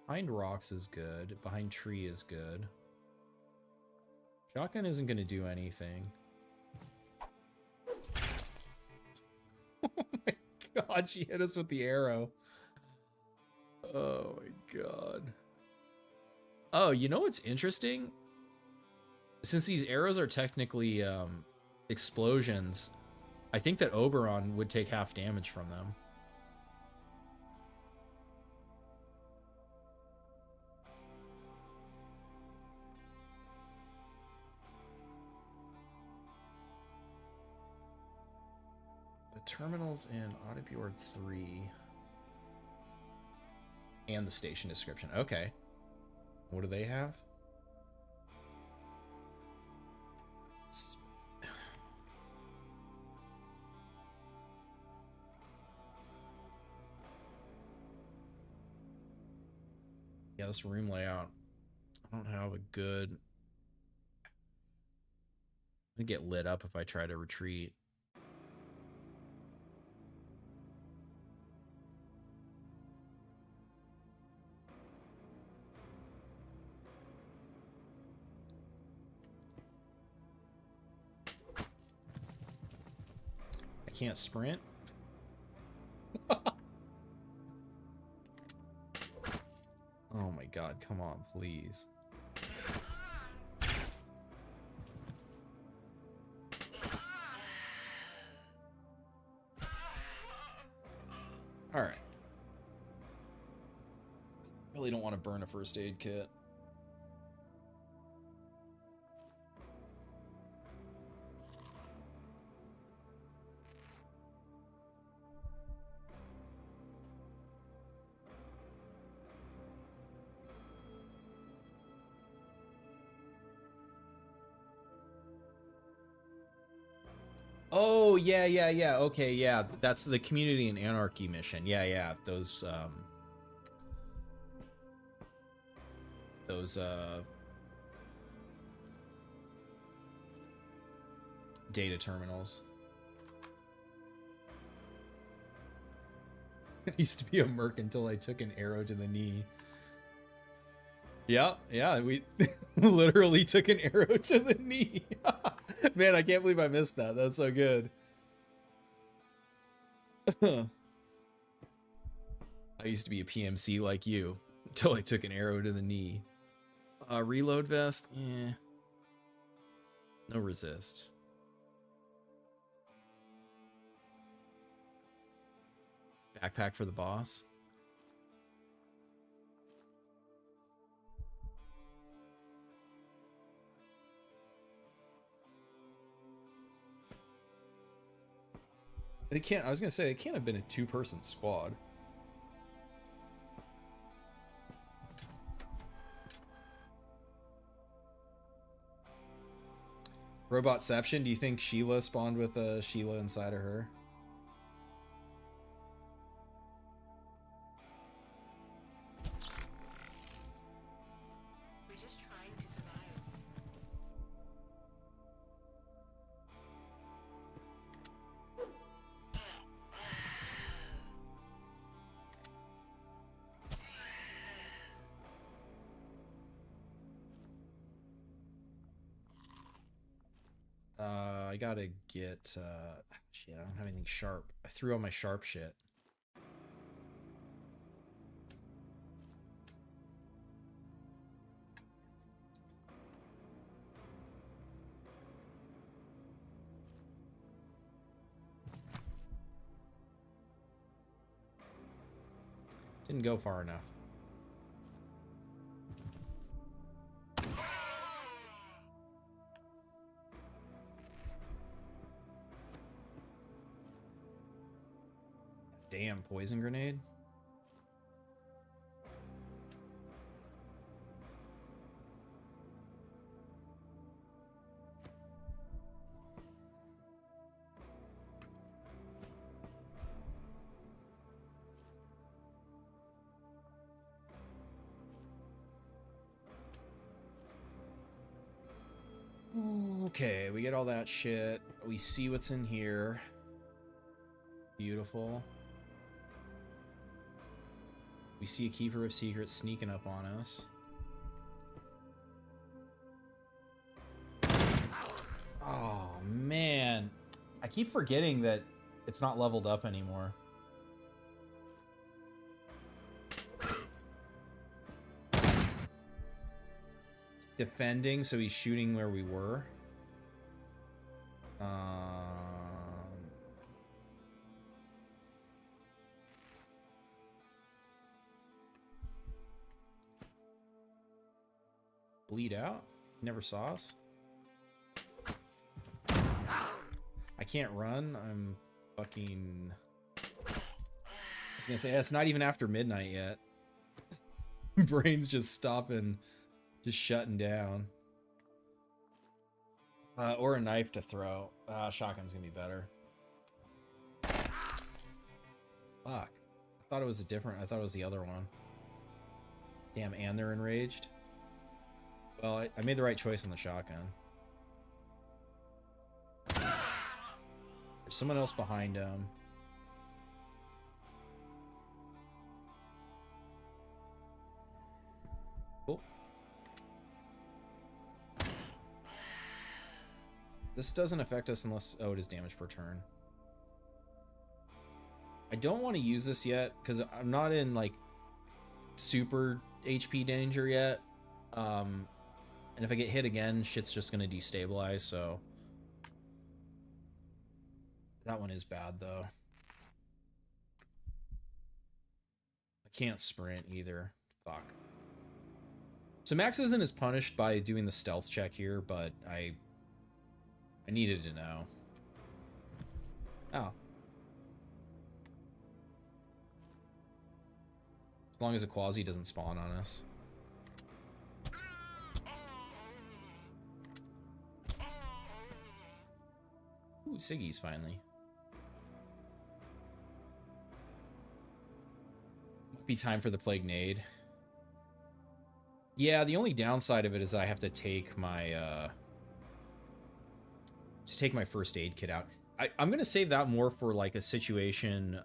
Behind rocks is good. Behind tree is good. Shotgun isn't going to do anything. Oh my god, she hit us with the arrow. Oh my god. Oh, you know what's interesting? Since these arrows are technically explosions, I think that Oberon would take half damage from them. The terminals in Audibjord 3 and the station description. Okay. What do they have? Yeah, this room layout. I don't have a good... I'm gonna get lit up if I try to retreat. I can't sprint. Oh my god, come on, please. Alright. Really don't want to burn a first aid kit. Oh, yeah, yeah, yeah. Okay, yeah. That's the Community and Anarchy mission. Yeah, yeah. Those data terminals. I used to be a merc until I took an arrow to the knee. Yeah, yeah, we literally took an arrow to the knee. Man, I can't believe I missed that. That's so good. I used to be a PMC like you until I took an arrow to the knee. Reload vest? Eh. No resist. Backpack for the boss? It can't, I was gonna say, it can't have been a two-person squad. Robotception, do you think Sheila spawned with a Sheila inside of her? We're just trying to survive. gotta get, shit, I don't have anything sharp. I threw all my sharp shit. Didn't go far enough. Damn, poison grenade. Okay, we get all that shit. We see what's in here. Beautiful. We see a Keeper of Secrets sneaking up on us. Oh, man. I keep forgetting that it's not leveled up anymore. Defending, so he's shooting where we were. Bleed out? Never saw us? I can't run. I'm fucking... I was gonna say, it's not even after midnight yet. Brain's just stopping, just shutting down. Or a knife to throw. Shotgun's gonna be better. Fuck. I thought it was I thought it was the other one. Damn, and they're enraged. Well, I made the right choice on the shotgun. There's someone else behind him. Oh. This doesn't affect us unless... Oh, it is damage per turn. I don't want to use this yet, because I'm not in, like, super HP danger yet. And if I get hit again, shit's just going to destabilize, so... That one is bad, though. I can't sprint, either. Fuck. So Max isn't as punished by doing the stealth check here, but I needed to know. Oh. As long as a Quasi doesn't spawn on us. Ooh, Siggy's finally. Might be time for the Plague Nade. Yeah, the only downside of it is I have to take my, just take my first aid kit out. I'm gonna save that more for, like, a situation,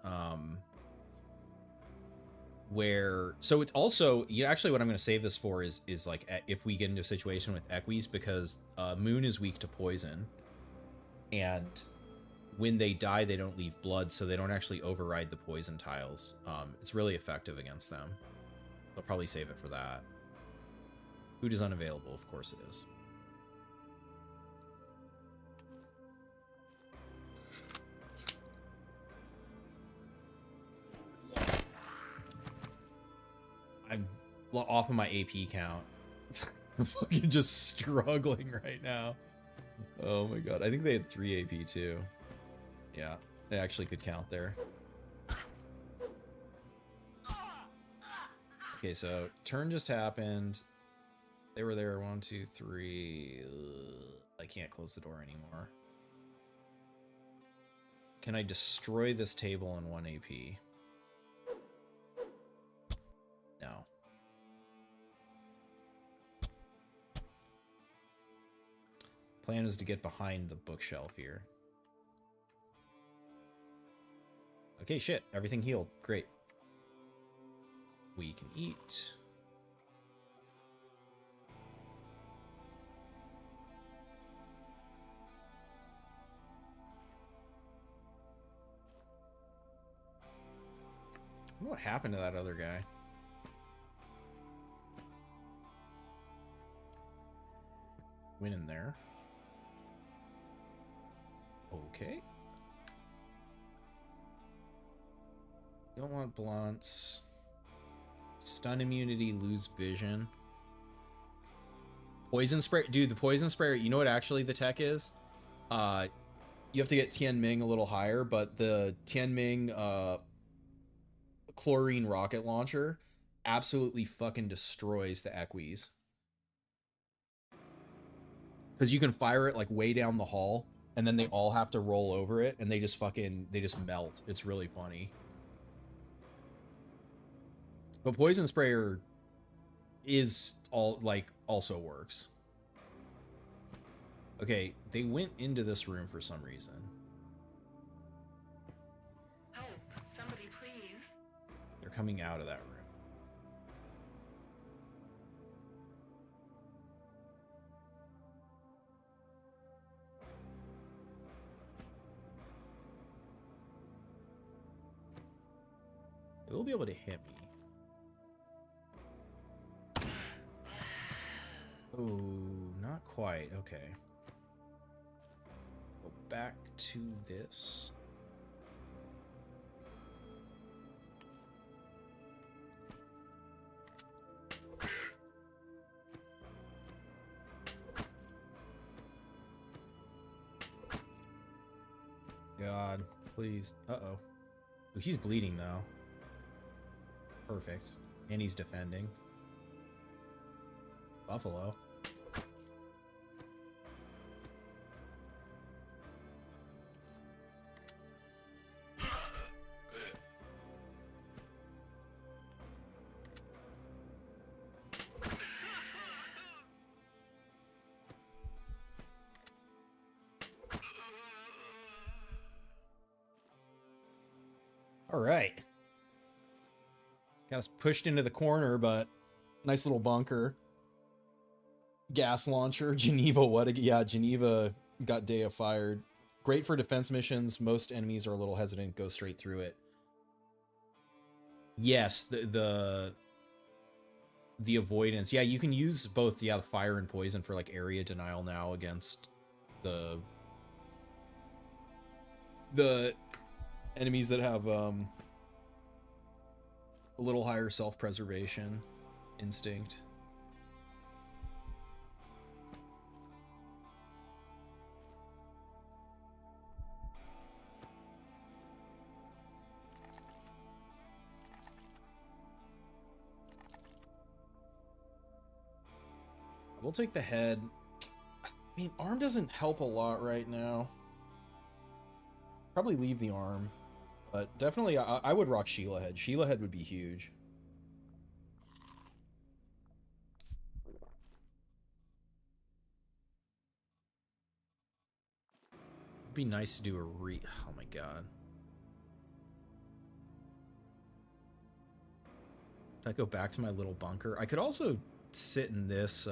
where... So it's also... actually, what I'm gonna save this for is like, if we get into a situation with Equis, because Moon is weak to poison. And when they die, they don't leave blood, so they don't actually override the poison tiles. It's really effective against them. I'll probably save it for that. Food is unavailable, of course it is. I'm off of my AP count. I'm fucking just struggling right now. Oh my god, I think they had 3 AP too. Yeah, they actually could count there. Okay, so turn just happened. They were there, 1, 2, 3. Ugh, I can't close the door anymore. Can I destroy this table in 1 AP? No. Plan is to get behind the bookshelf here. Okay, shit. Everything healed. Great. We can eat. wonder what happened to that other guy. Went in there. Okay. Don't want blunts. Stun immunity, lose vision. Poison spray. Dude, the poison sprayer, you know what actually the tech is? You have to get Tianming a little higher, but the Tianming chlorine rocket launcher absolutely fucking destroys the Equis. Because you can fire it like way down the hall, and then they all have to roll over it, and they just melt. It's really funny. But poison sprayer is also works. Okay, they went into this room for some reason. Help! Somebody please. They're coming out of that room. They will be able to hit me. Oh, not quite. Okay. Go back to this. God, please. Uh-oh. Ooh, he's bleeding, though. Perfect. And he's defending. Buffalo. All right. Got us pushed into the corner, but nice little bunker. Gas launcher. Geneva, yeah, Geneva got Dea fired. Great for defense missions. Most enemies are a little hesitant, go straight through it. Yes, the avoidance. Yeah, you can use both, the fire and poison for like area denial now against the enemies that have a little higher self-preservation instinct. We'll take the head. I mean, arm doesn't help a lot right now. Probably leave the arm. But definitely, I would rock Sheila head. Sheila head would be huge. It'd be nice to do a oh my god. If I go back to my little bunker, I could also sit in this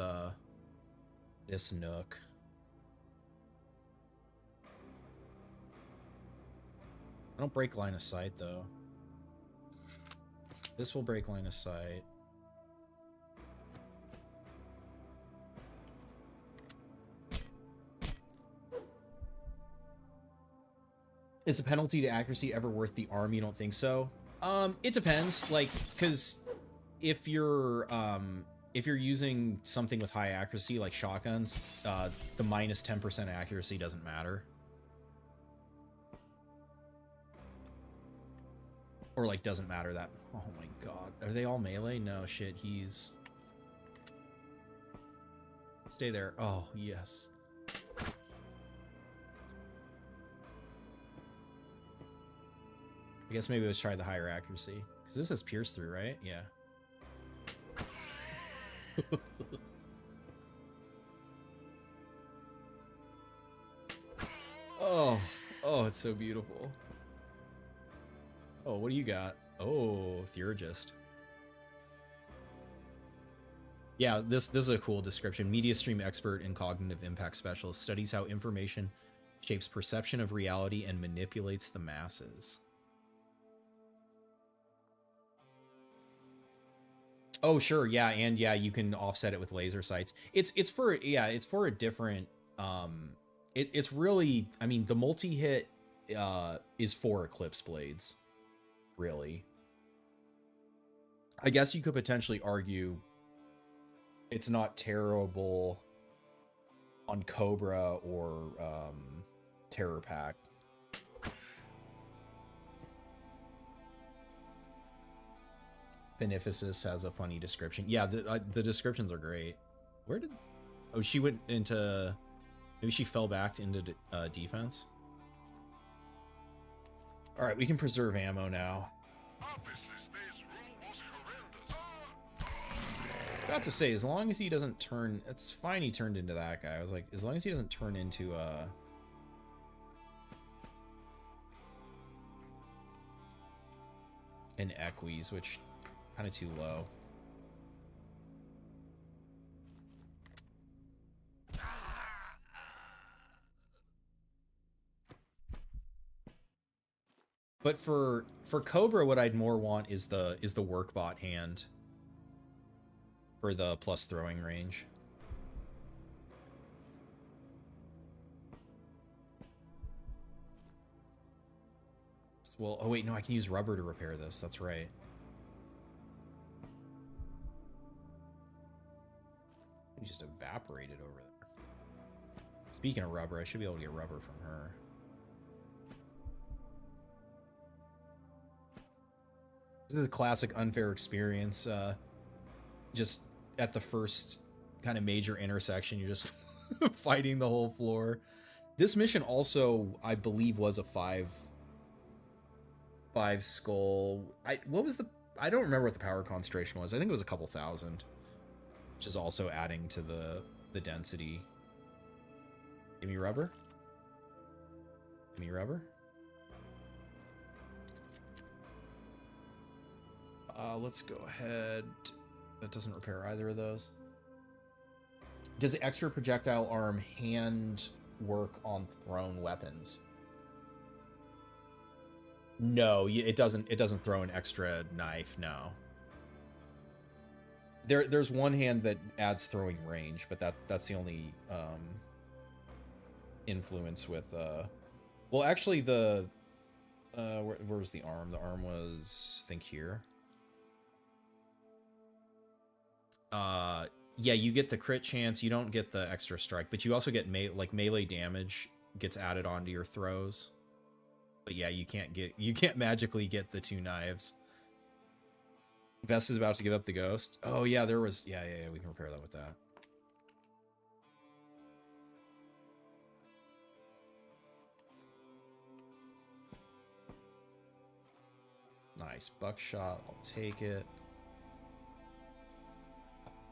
this nook. I don't break line of sight though. This will break line of sight. Is the penalty to accuracy ever worth the arm? You don't think so? It depends. Like, because if you're using something with high accuracy like shotguns, the minus 10% accuracy doesn't matter. Or like doesn't matter that. Oh my god, are they all melee? No shit. He's stay there. Oh yes. I guess maybe let's try the higher accuracy. Because this is pierce through, right? Yeah. Oh, it's so beautiful. Oh, what do you got? Oh, Theurgist. Yeah, this is a cool description. Media stream expert and cognitive impact specialist studies how information shapes perception of reality and manipulates the masses. Oh, sure, yeah, and yeah, you can offset it with laser sights. It's for it's for a different it's really, I mean, the multi-hit is for Eclipse blades, really. I guess you could potentially argue it's not terrible on Cobra or Terror Pack. Beneficus has a funny description. Yeah, the descriptions are great. Where did... Oh, she went into... Maybe she fell back into defense. All right, we can preserve ammo now. Obviously, space rule was horrendous. About to say, as long as he doesn't turn... It's fine he turned into that guy. I was like, as long as he doesn't turn into an Equis, which kind of too low. But for Cobra, what I'd more want is the workbot hand for the plus throwing range. Well, oh wait, no, I can use rubber to repair this. That's right. You just evaporated over there. Speaking of rubber, I should be able to get rubber from her. This is a classic unfair experience. Just at the first kind of major intersection, you're just fighting the whole floor. This mission also, I believe, was a five skull. What was the... I don't remember what the power concentration was. I think it was a couple thousand, which is also adding to the density. Give me rubber. Give me rubber. Let's go ahead. That doesn't repair either of those. Does the extra projectile arm hand work on thrown weapons? No, it doesn't. It doesn't throw an extra knife. No. There's one hand that adds throwing range, but that's the only influence with. Well, actually, the where was the arm? The arm was, I think, here. Yeah, you get the crit chance. You don't get the extra strike, but you also get melee damage gets added onto your throws. But yeah, you can't magically get the two knives. Vest is about to give up the ghost. Oh yeah, there was, yeah, we can repair that with that. Nice buckshot, I'll take it.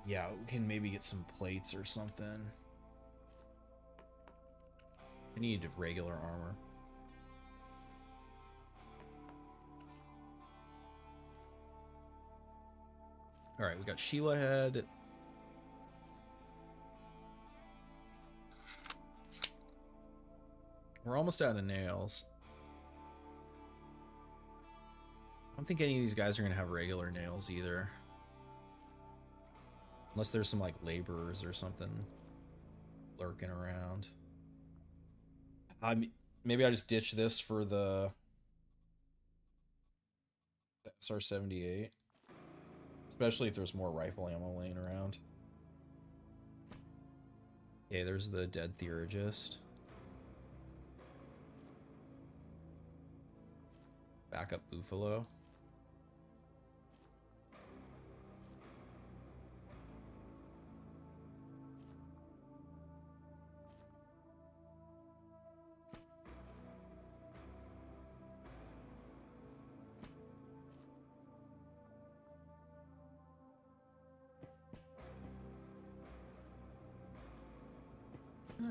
Yeah, we can maybe get some plates or something. I need regular armor. All right, we got Sheila head. We're almost out of nails. I don't think any of these guys are gonna have regular nails either. Unless there's some, like, laborers or something lurking around. Maybe I just ditch this for the SR-78. Especially if there's more rifle ammo laying around. Okay, there's the dead theurgist. Backup Buffalo.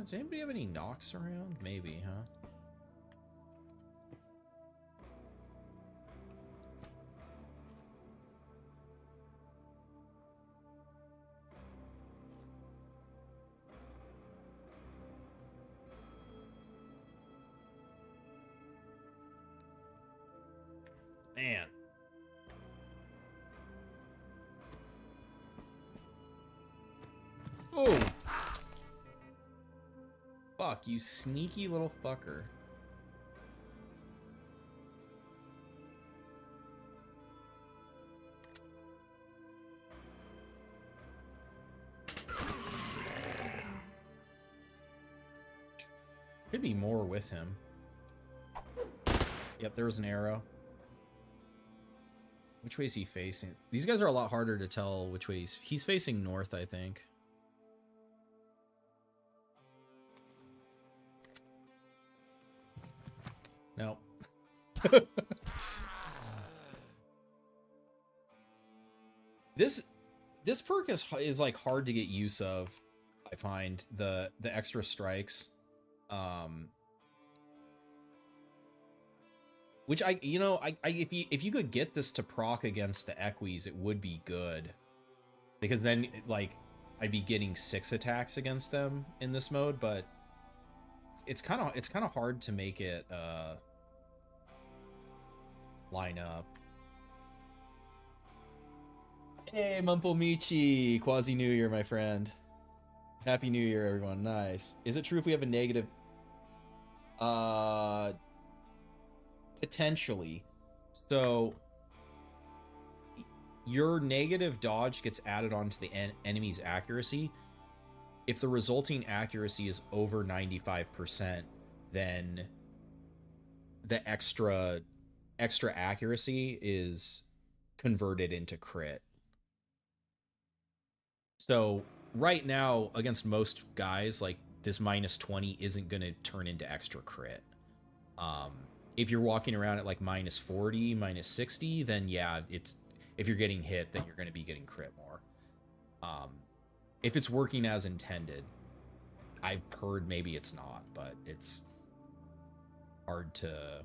Does anybody have any knocks around? Maybe, huh? Man. Oh! Fuck, you sneaky little fucker. Could be more with him. Yep, there was an arrow. Which way is he facing? These guys are a lot harder to tell which way he's facing north, I think. No. This perk is like hard to get use of. I find the extra strikes. Which if you could get this to proc against the Equis, it would be good, because then like I'd be getting 6 attacks against them in this mode. But it's kind of hard to make it line up. Hey, Mumple Michi, Quasi New Year, my friend. Happy New Year, everyone. Nice. Is it true if we have a negative? Potentially. So your negative dodge gets added onto the enemy's accuracy. If the resulting accuracy is over 95%, then the extra accuracy is converted into crit. So right now, against most guys, like this -20 isn't going to turn into extra crit. If you're walking around at like -40, -60, then yeah, if you're getting hit, then you're going to be getting crit more. If it's working as intended, I've heard maybe it's not, but it's hard to...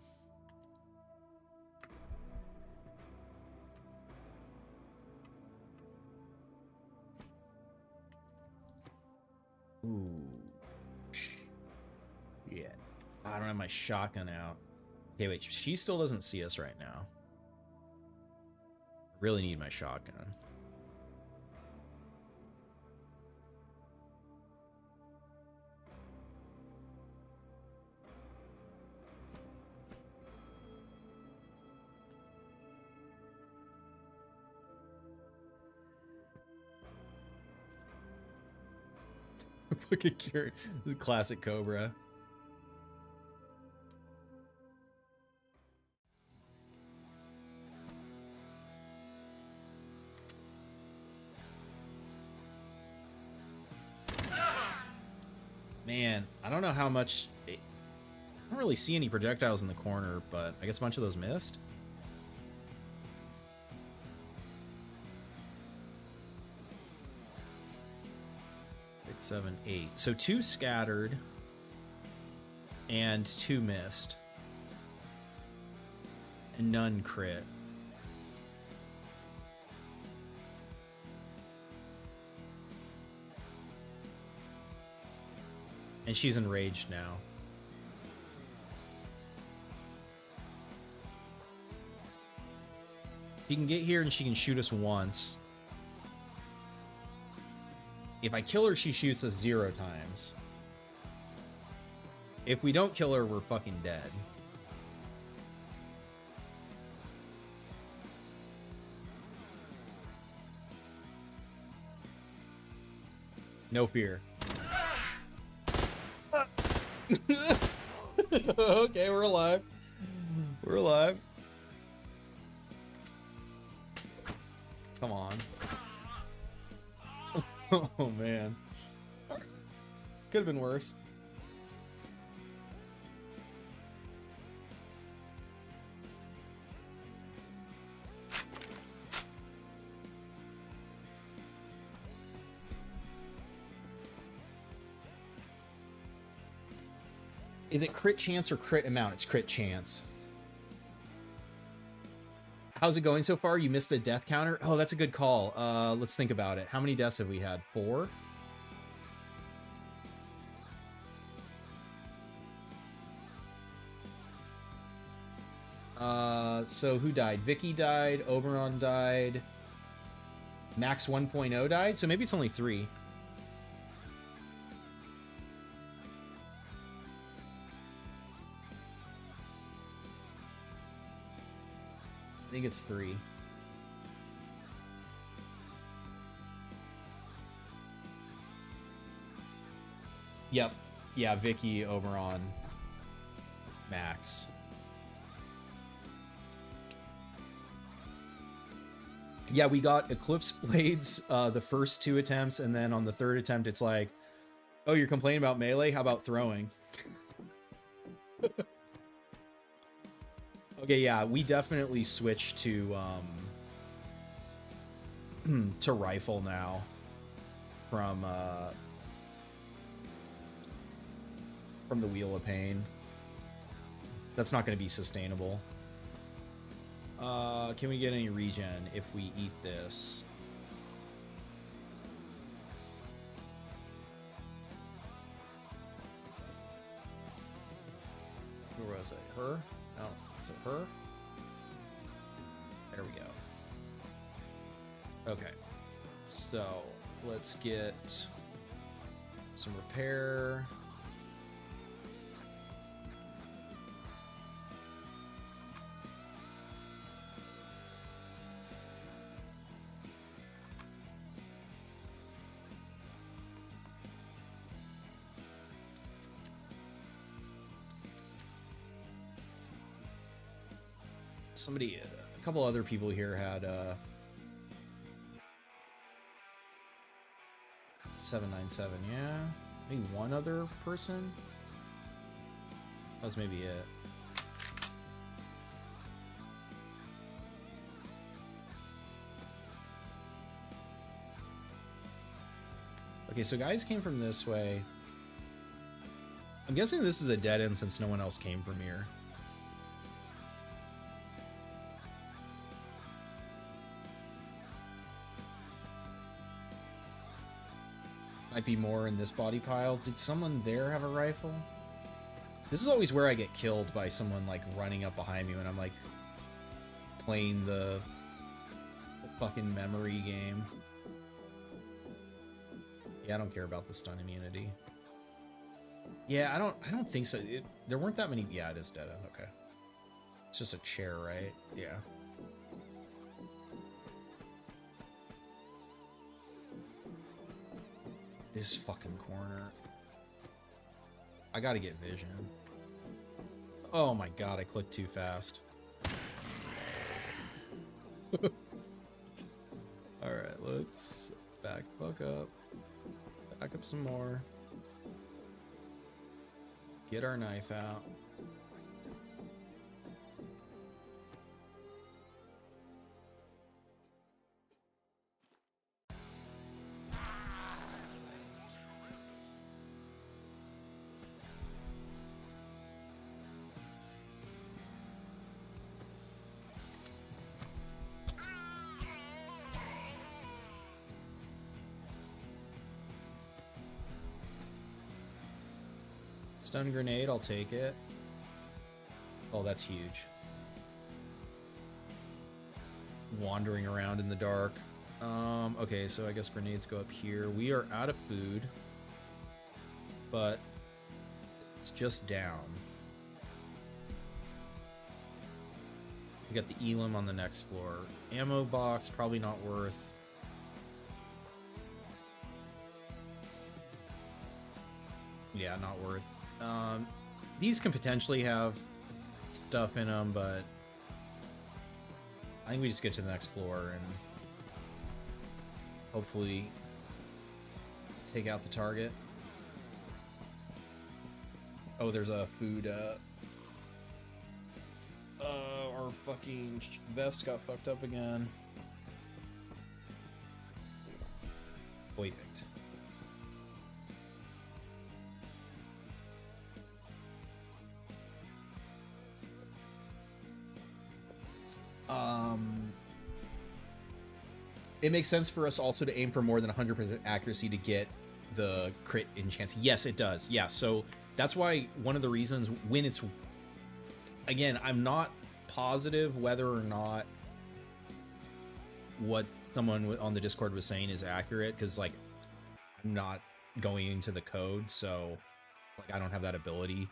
Ooh. Yeah. I don't have my shotgun out. Okay, wait. She still doesn't see us right now. I really need my shotgun. Fucking cure. This is classic Cobra. Man, I don't know how much... I don't really see any projectiles in the corner, but I guess a bunch of those missed. Six, 7, 8. So 2 scattered and 2 missed. And none crit. And she's enraged now. She can get here and she can shoot us once. If I kill her, she shoots us 0 times. If we don't kill her, we're fucking dead. No fear. Okay, we're alive. We're alive. Come on. Oh, man. Could have been worse. Is it crit chance or crit amount? It's crit chance. How's it going so far? You missed the death counter? Oh, that's a good call. Let's think about it. How many deaths have we had? 4? So who died? Vicky died, Oberon died, Max 1.0 died, so maybe it's only 3. I think it's 3. Yep. Yeah, Vicky, Oberon, Max. Yeah, we got Eclipse Blades the first 2 attempts, and then on the 3rd attempt, it's like, oh, you're complaining about melee? How about throwing? Okay, yeah, we definitely switched to to rifle now from the Wheel of Pain. That's not going to be sustainable. Can we get any regen if we eat this? Where was it? Her? No, is it her? There we go. Okay. So, let's get some repair. Somebody, a couple other people here had 797, yeah? Maybe one other person? That was maybe it. Okay, so guys came from this way. I'm guessing this is a dead end since no one else came from here. Might be more in this body pile. Did someone there have a rifle? This is always where I get killed by someone like running up behind me when I'm like playing the fucking memory game. Yeah, I don't care about the stun immunity. Yeah, I don't think so. There weren't that many. Yeah, it is dead end. Okay. It's just a chair, right? Yeah. This fucking corner. I gotta get vision. Oh my god, I clicked too fast. Alright, let's back the fuck up. Back up some more. Get our knife out. Stun grenade, I'll take it. Oh, that's huge. Wandering around in the dark. Okay, so I guess grenades go up here. We are out of food, but it's just down. We got the elim on the next floor. Ammo box, probably not worth. Yeah, not worth. These can potentially have stuff in them, but I think we just get to the next floor and hopefully take out the target. Oh, there's a food, our fucking vest got fucked up again. Perfect. It makes sense for us also to aim for more than 100% accuracy to get the crit enchants. Yes, it does. Yeah, so that's why one of the reasons when it's... Again, I'm not positive whether or not what someone on the Discord was saying is accurate, because, like, I'm not going into the code, so, like, I don't have that ability.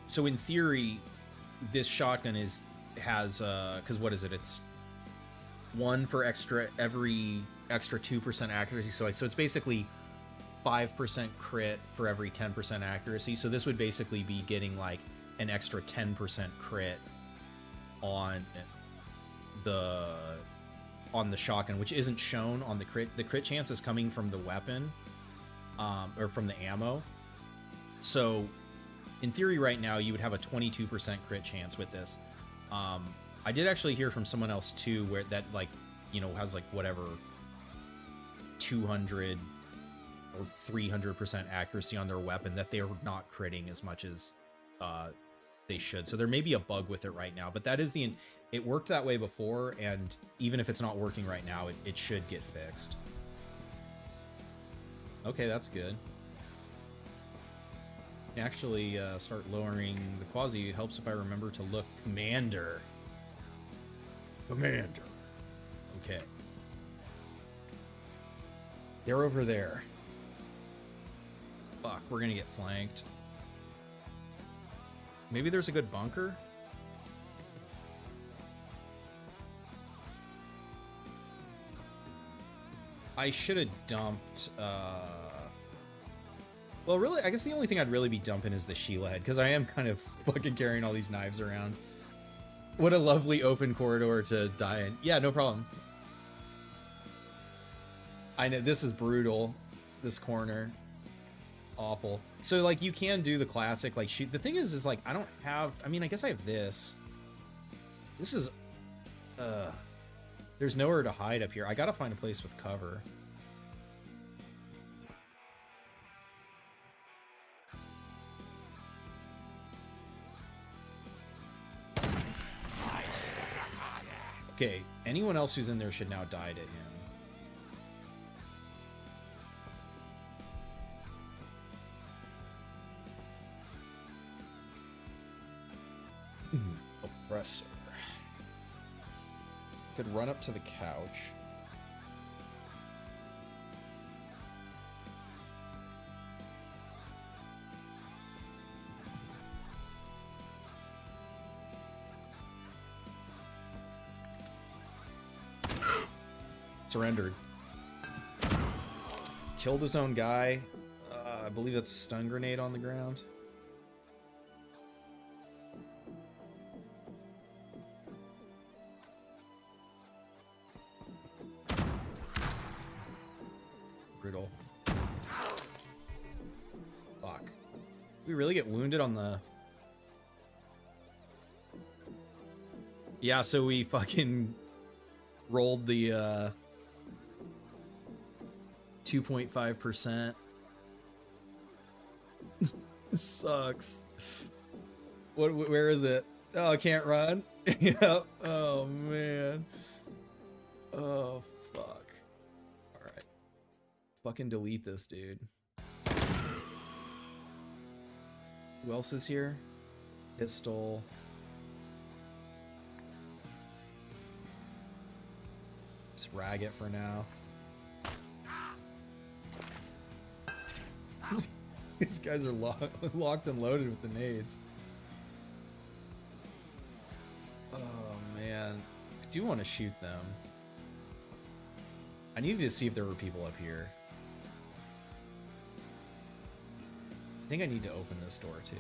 So in theory... this shotgun has because what is it? It's 1 for every extra 2% accuracy. So it's basically 5% crit for every 10% accuracy. So this would basically be getting like an extra 10% crit on the shotgun, which isn't shown on the crit. The crit chance is coming from the weapon, or from the ammo. So in theory right now you would have a 22% crit chance with this. I did actually hear from someone else too, where that, like, you know, has like whatever 200 or 300% accuracy on their weapon, that they're not critting as much as they should. So there may be a bug with it right now, but that is it worked that way before, and even if it's not working right now, it should get fixed. Okay, that's good. Actually, start lowering the quasi. It helps if I remember to look commander. Commander. Okay. They're over there. Fuck, we're gonna get flanked. Maybe there's a good bunker? I should have dumped, well, really, I guess the only thing I'd really be dumping is the Sheila head, because I am kind of fucking carrying all these knives around. What a lovely open corridor to die in. Yeah, no problem. I know, this is brutal, this corner. Awful. So, like, you can do the classic, like, shoot. The thing is like, I don't have, I mean, I guess I have this. This is, there's nowhere to hide up here. I gotta find a place with cover. Nice. Okay, anyone else who's in there should now die to him. Oppressor. Could run up to the couch. Surrendered. Killed his own guy. I believe that's a stun grenade on the ground. Brutal. Fuck. We really get wounded on the... Yeah, so we fucking rolled the 2.5%. Sucks. Where is it? Oh, I can't run. Yep. Oh man. Oh fuck. All right. Fucking delete this, dude. Who else is here? Pistol. Just rag it for now. These guys are locked and loaded with the nades. Oh man, I do want to shoot them. I needed to see if there were people up here. I think I need to open this door too.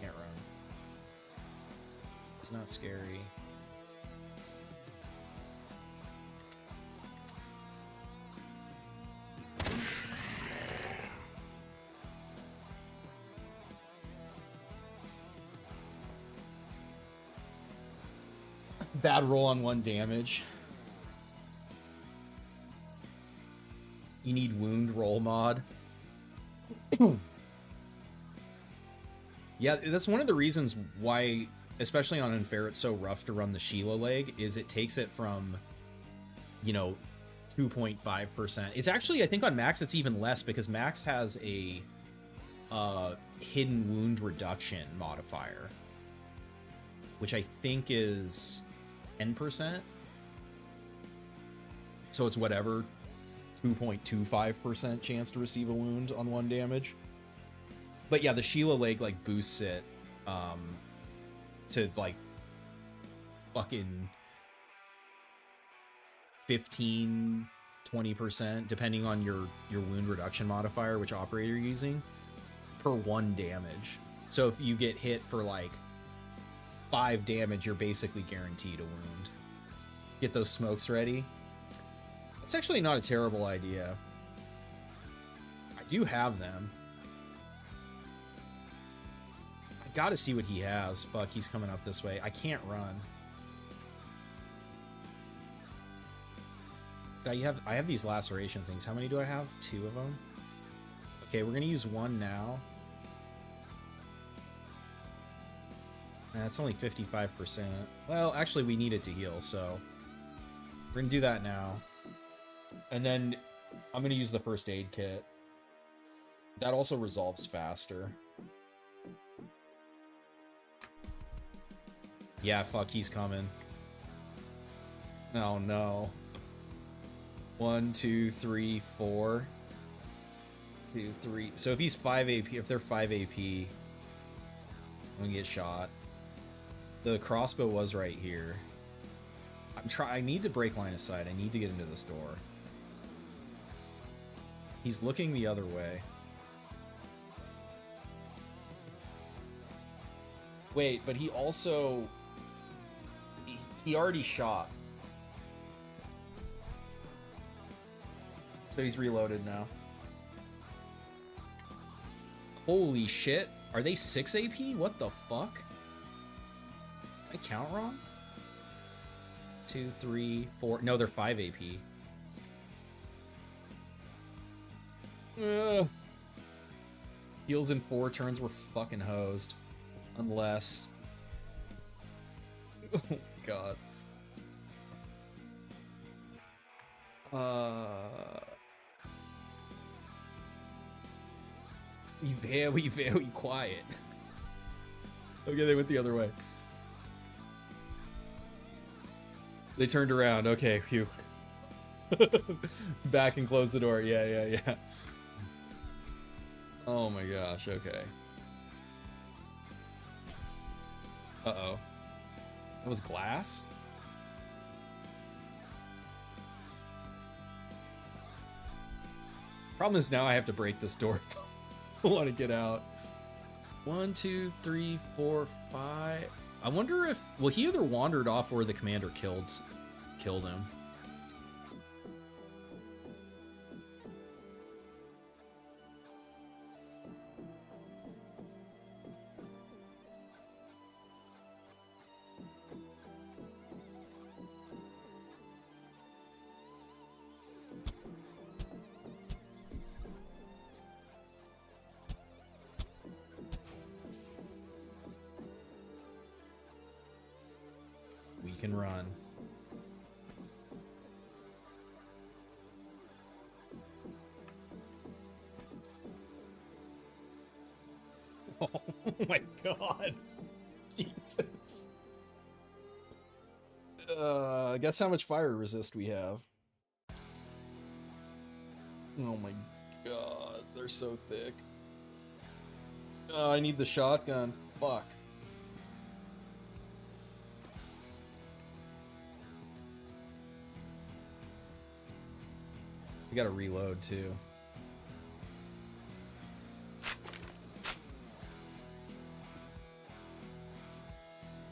Can't run. It's not scary. Bad roll on 1 damage. You need wound roll mod. Yeah, that's one of the reasons why, especially on Unfair, it's so rough to run the Sheila leg, is it takes it from, you know, 2.5%. It's actually, I think on Max it's even less, because Max has a hidden wound reduction modifier, which I think is 10%. So it's whatever 2.25% chance to receive a wound on 1 damage. But yeah, the Sheila leg like boosts it to like fucking 15-20% depending on your wound reduction modifier, which operator you're using, per 1 damage. So if you get hit for like 5 damage, you're basically guaranteed a wound. Get those smokes ready. It's actually not a terrible idea. I do have them. I gotta see what he has. Fuck, he's coming up this way. I can't run. I have these laceration things. How many do I have? 2 of them. Okay, we're gonna use 1 now. That's only 55%. Well, actually, we need it to heal, so we're gonna do that now. And then I'm gonna use the first aid kit. That also resolves faster. Yeah, fuck, he's coming. Oh no. 1, 2, 3, 4. 2, 3. So if he's 5 AP, if they're 5 AP, I'm gonna get shot. The crossbow was right here. I need to break line of sight. I need to get into this door. He's looking the other way. Wait, but he also... He already shot. So he's reloaded now. Holy shit. Are they 6 AP? What the fuck? Did I count wrong? 2, 3, 4. No, they're 5 AP. Heals in 4 turns were fucking hosed. Unless... Oh, God. Be very, very quiet. Okay, they went the other way. They turned around. Okay, phew. Back and close the door. Yeah. Oh my gosh, okay. Uh-oh. That was glass? Problem is now I have to break this door. I want to get out. 1, 2, 3, 4, 5. I wonder if... Well, he either wandered off or the commander killed him. We can run. Oh my god. Jesus. Guess how much fire resist we have. Oh my god, they're so thick. I need the shotgun. Fuck. We gotta reload too.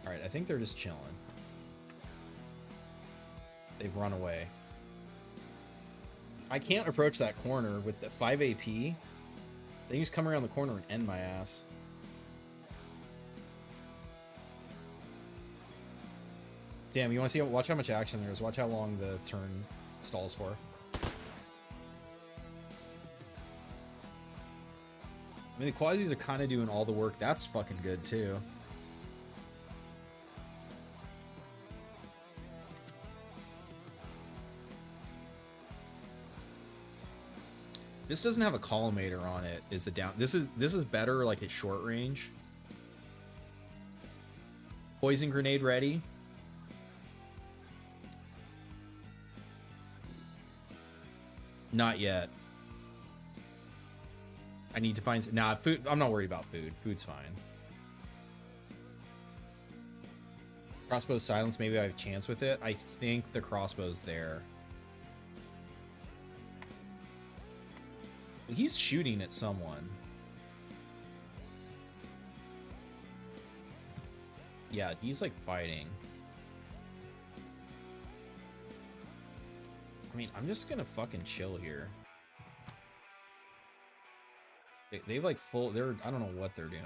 Alright, I think they're just chilling. They've run away. I can't approach that corner with the 5 AP. They can just come around the corner and end my ass. Damn, you wanna see? Watch how much action there is. Watch how long the turn stalls for. I mean, the Quasis are kind of doing all the work. That's fucking good, too. This doesn't have a collimator on it. Is it down? This is better, like, at short range. Poison grenade ready. Not yet. I need to find... Nah, food... I'm not worried about food. Food's fine. Crossbow silence, maybe I have a chance with it. I think the crossbow's there. He's shooting at someone. Yeah, he's like fighting. I mean, I'm just gonna fucking chill here. They've like full... They're... I don't know what they're doing.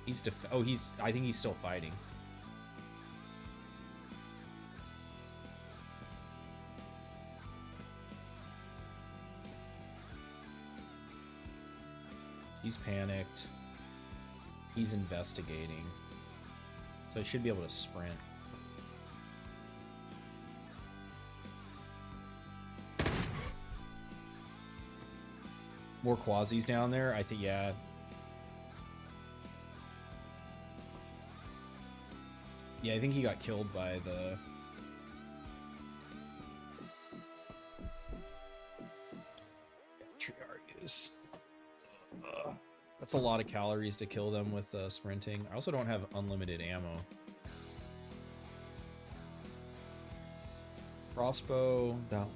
He's I think he's still fighting. He's panicked. He's investigating. So I should be able to sprint. More Quasis down there? I think, yeah. Yeah, I think he got killed by the... Triarchus. That's a lot of calories to kill them with sprinting. I also don't have unlimited ammo. Crossbow, that...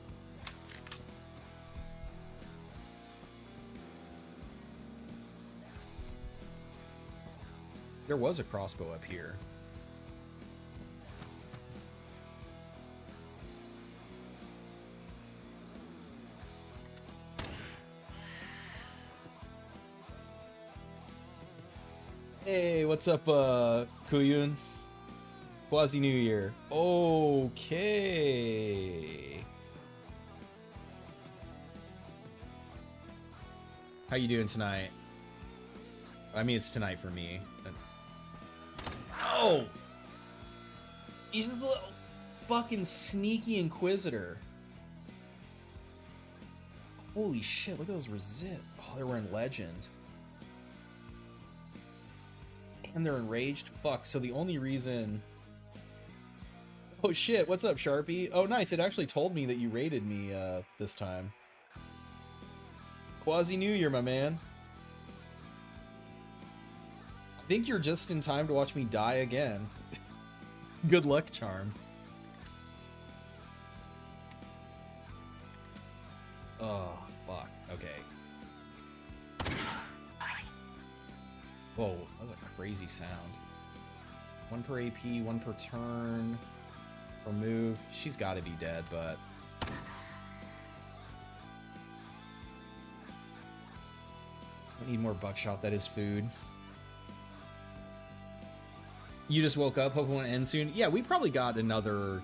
There was a crossbow up here. Hey, what's up, Kuyun? Quasi New Year. Okay. How you doing tonight? I mean, it's tonight for me. No! He's just a little fucking sneaky inquisitor. Holy shit, look at those resist. Oh, they were in legend. And they're enraged? Fuck, so the only reason... Oh shit, what's up, Sharpie? Oh nice, it actually told me that you raided me this time. Quasi New Year, my man. I think you're just in time to watch me die again. Good luck, Charm. Oh, fuck. Okay. Whoa, that was a crazy sound. 1 per AP, 1 per turn. Per move. She's gotta be dead, but... I need more buckshot, that is food. You just woke up, hope it won't end soon. Yeah, we probably got another,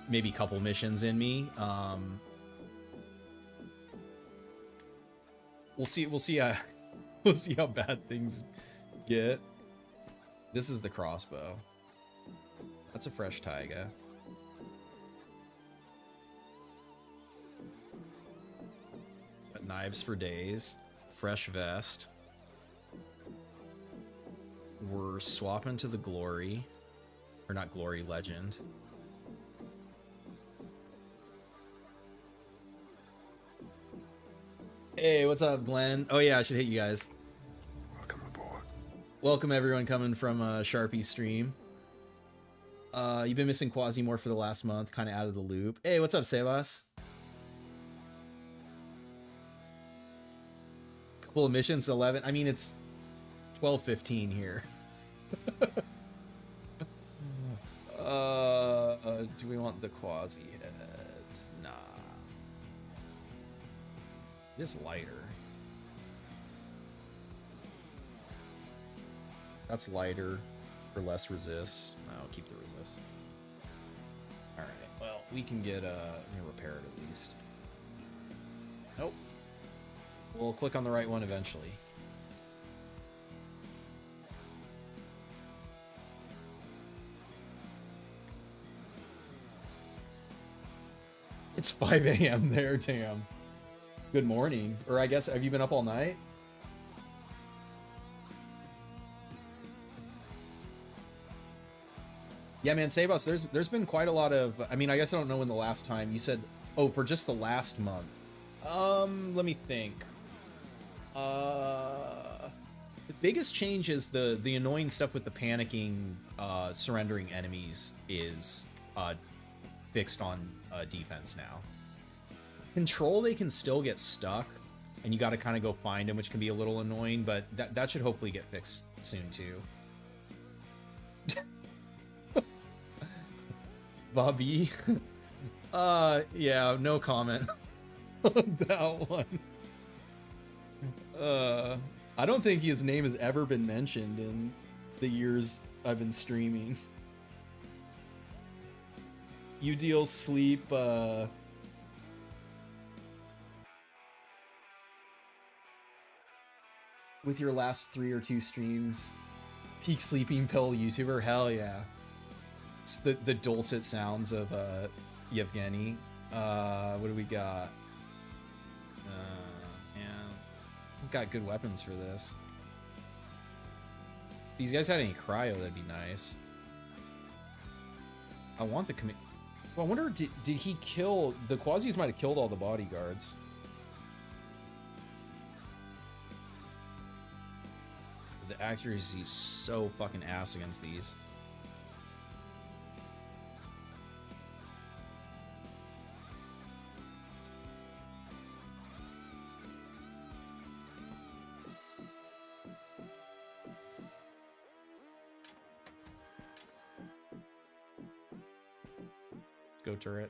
maybe couple missions in me. We'll see how we'll see how bad things get. This is the crossbow. That's a fresh taiga. Got knives for days. Fresh vest. We're swapping to the glory. Or not glory, legend. Hey, what's up, Glenn? Oh yeah, I should hit you guys. Welcome aboard. Welcome everyone coming from Sharpie's stream. You've been missing Quasimorph for the last month, kind of out of the loop. Hey, what's up, Sebas? Couple of missions, 11. I mean, it's 12:15 here. Do we want the Quasi head? Nah. It's lighter. That's lighter for less resist. No, I'll keep the resist. Alright, well, we can get repair it at least. Nope. We'll click on the right one eventually. It's 5 a.m. there, damn. Good morning. Or I guess, have you been up all night? Yeah, man, save us. There's been quite a lot of. I mean, I guess I don't know when the last time you said. Oh, for just the last month. Let me think. The biggest change is the annoying stuff with the panicking, surrendering enemies is fixed on defense now. Control, they can still get stuck, and you got to kind of go find them, which can be a little annoying, but that should hopefully get fixed soon too. Bobby. Yeah, no comment on that one. I don't think his name has ever been mentioned in the years I've been streaming. You deal sleep, with your last 3 or 2 streams. Peak sleeping pill YouTuber, hell yeah. It's the dulcet sounds of Yevgeny. What do we got? Yeah, we've got good weapons for this. If these guys had any cryo, that'd be nice. I want the commit. So I wonder, did he kill the Quasis? Might have killed all the bodyguards. The accuracy is so fucking ass against these. Go turret.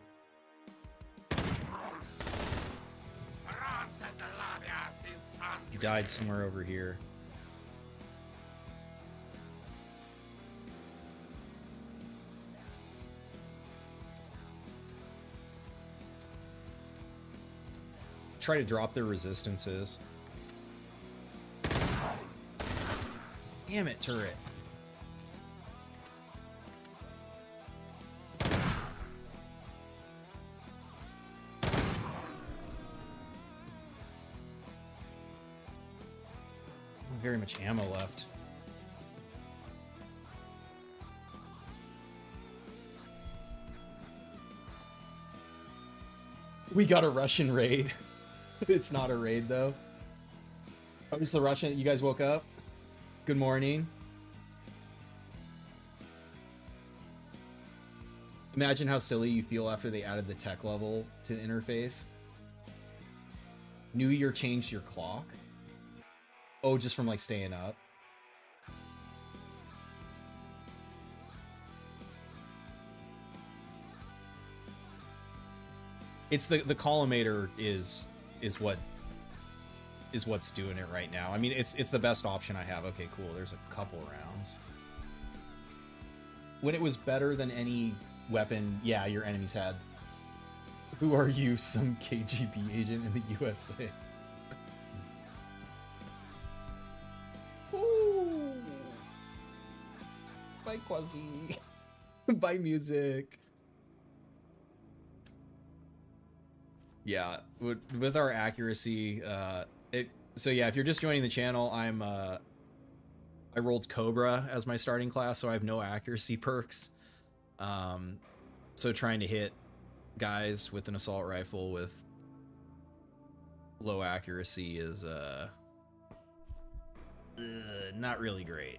He died somewhere over here. Try to drop their resistances. Damn it, turret. Very much ammo left. We got a Russian raid. It's not a raid though. Oh, it's the Russian. You guys woke up? Good morning. Imagine how silly you feel after they added the tech level to the interface. New Year changed your clock. Oh, just from like staying up. It's the collimator is what's doing it right now. I mean, it's the best option I have. Okay, cool. There's a couple rounds. When it was better than any weapon, yeah, your enemies had. Who are you? Some KGB agent in the USA. Ooh. Bye, Quasi. Bye, music. Yeah, with our accuracy, so yeah, if you're just joining the channel, I rolled Cobra as my starting class, so I have no accuracy perks. So trying to hit guys with an assault rifle with low accuracy is not really great.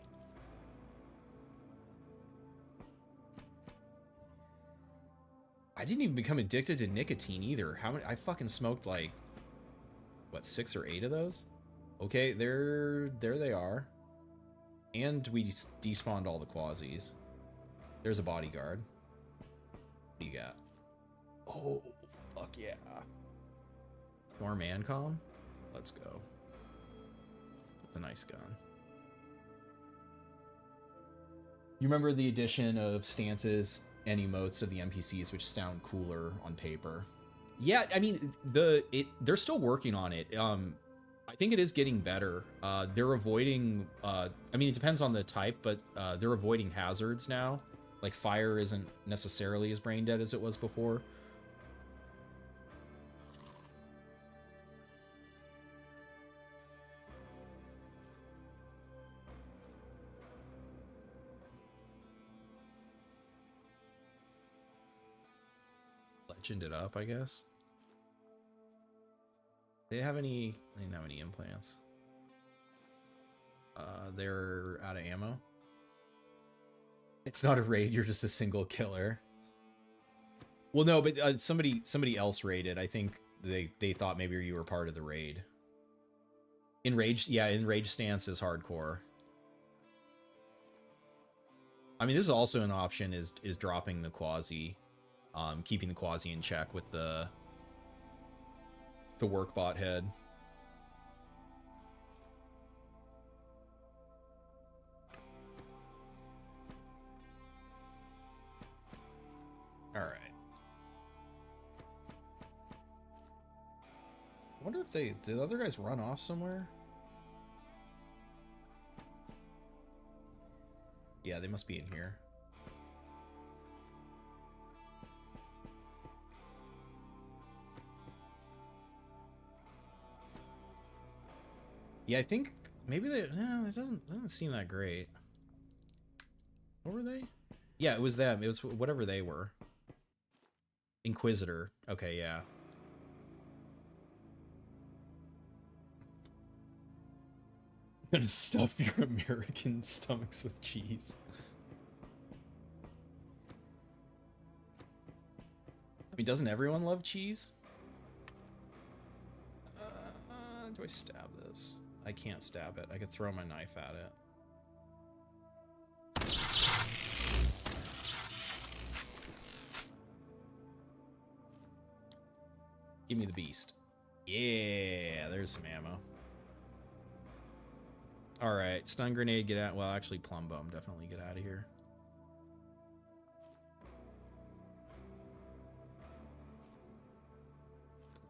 I didn't even become addicted to nicotine either. How many? I fucking smoked like, what, 6 or 8 of those? Okay, there they are. And we despawned all the Quasis. There's a bodyguard. What do you got? Oh, fuck yeah. Storm Ancom? Let's go. That's a nice gun. You remember the addition of stances and emotes of the NPCs, which sound cooler on paper? Yeah, I mean, they're still working on it. I think it is getting better. They're avoiding, I mean, it depends on the type, but they're avoiding hazards now. Like fire isn't necessarily as brain dead as it was before. Mentioned it up, I guess. They didn't have any implants. They're out of ammo. It's not a raid, you're just a single killer. Well, no, but somebody else raided. I think they thought maybe you were part of the raid. Enraged, yeah, Enraged stance is hardcore. I mean, this is also an option, is dropping the Quasi, keeping the Quasi in check with the work bot head. All right. I wonder if did the other guys run off somewhere? Yeah, they must be in here. Yeah, I think maybe it doesn't seem that great. What were they? Yeah, it was them. It was whatever they were. Inquisitor. Okay, yeah. Gonna stuff your American stomachs with cheese. I mean, doesn't everyone love cheese? Do I stab this? I can't stab it. I could throw my knife at it. Give me the beast. Yeah, there's some ammo. Alright, stun grenade, get out. Well, actually, plum bomb, definitely get out of here.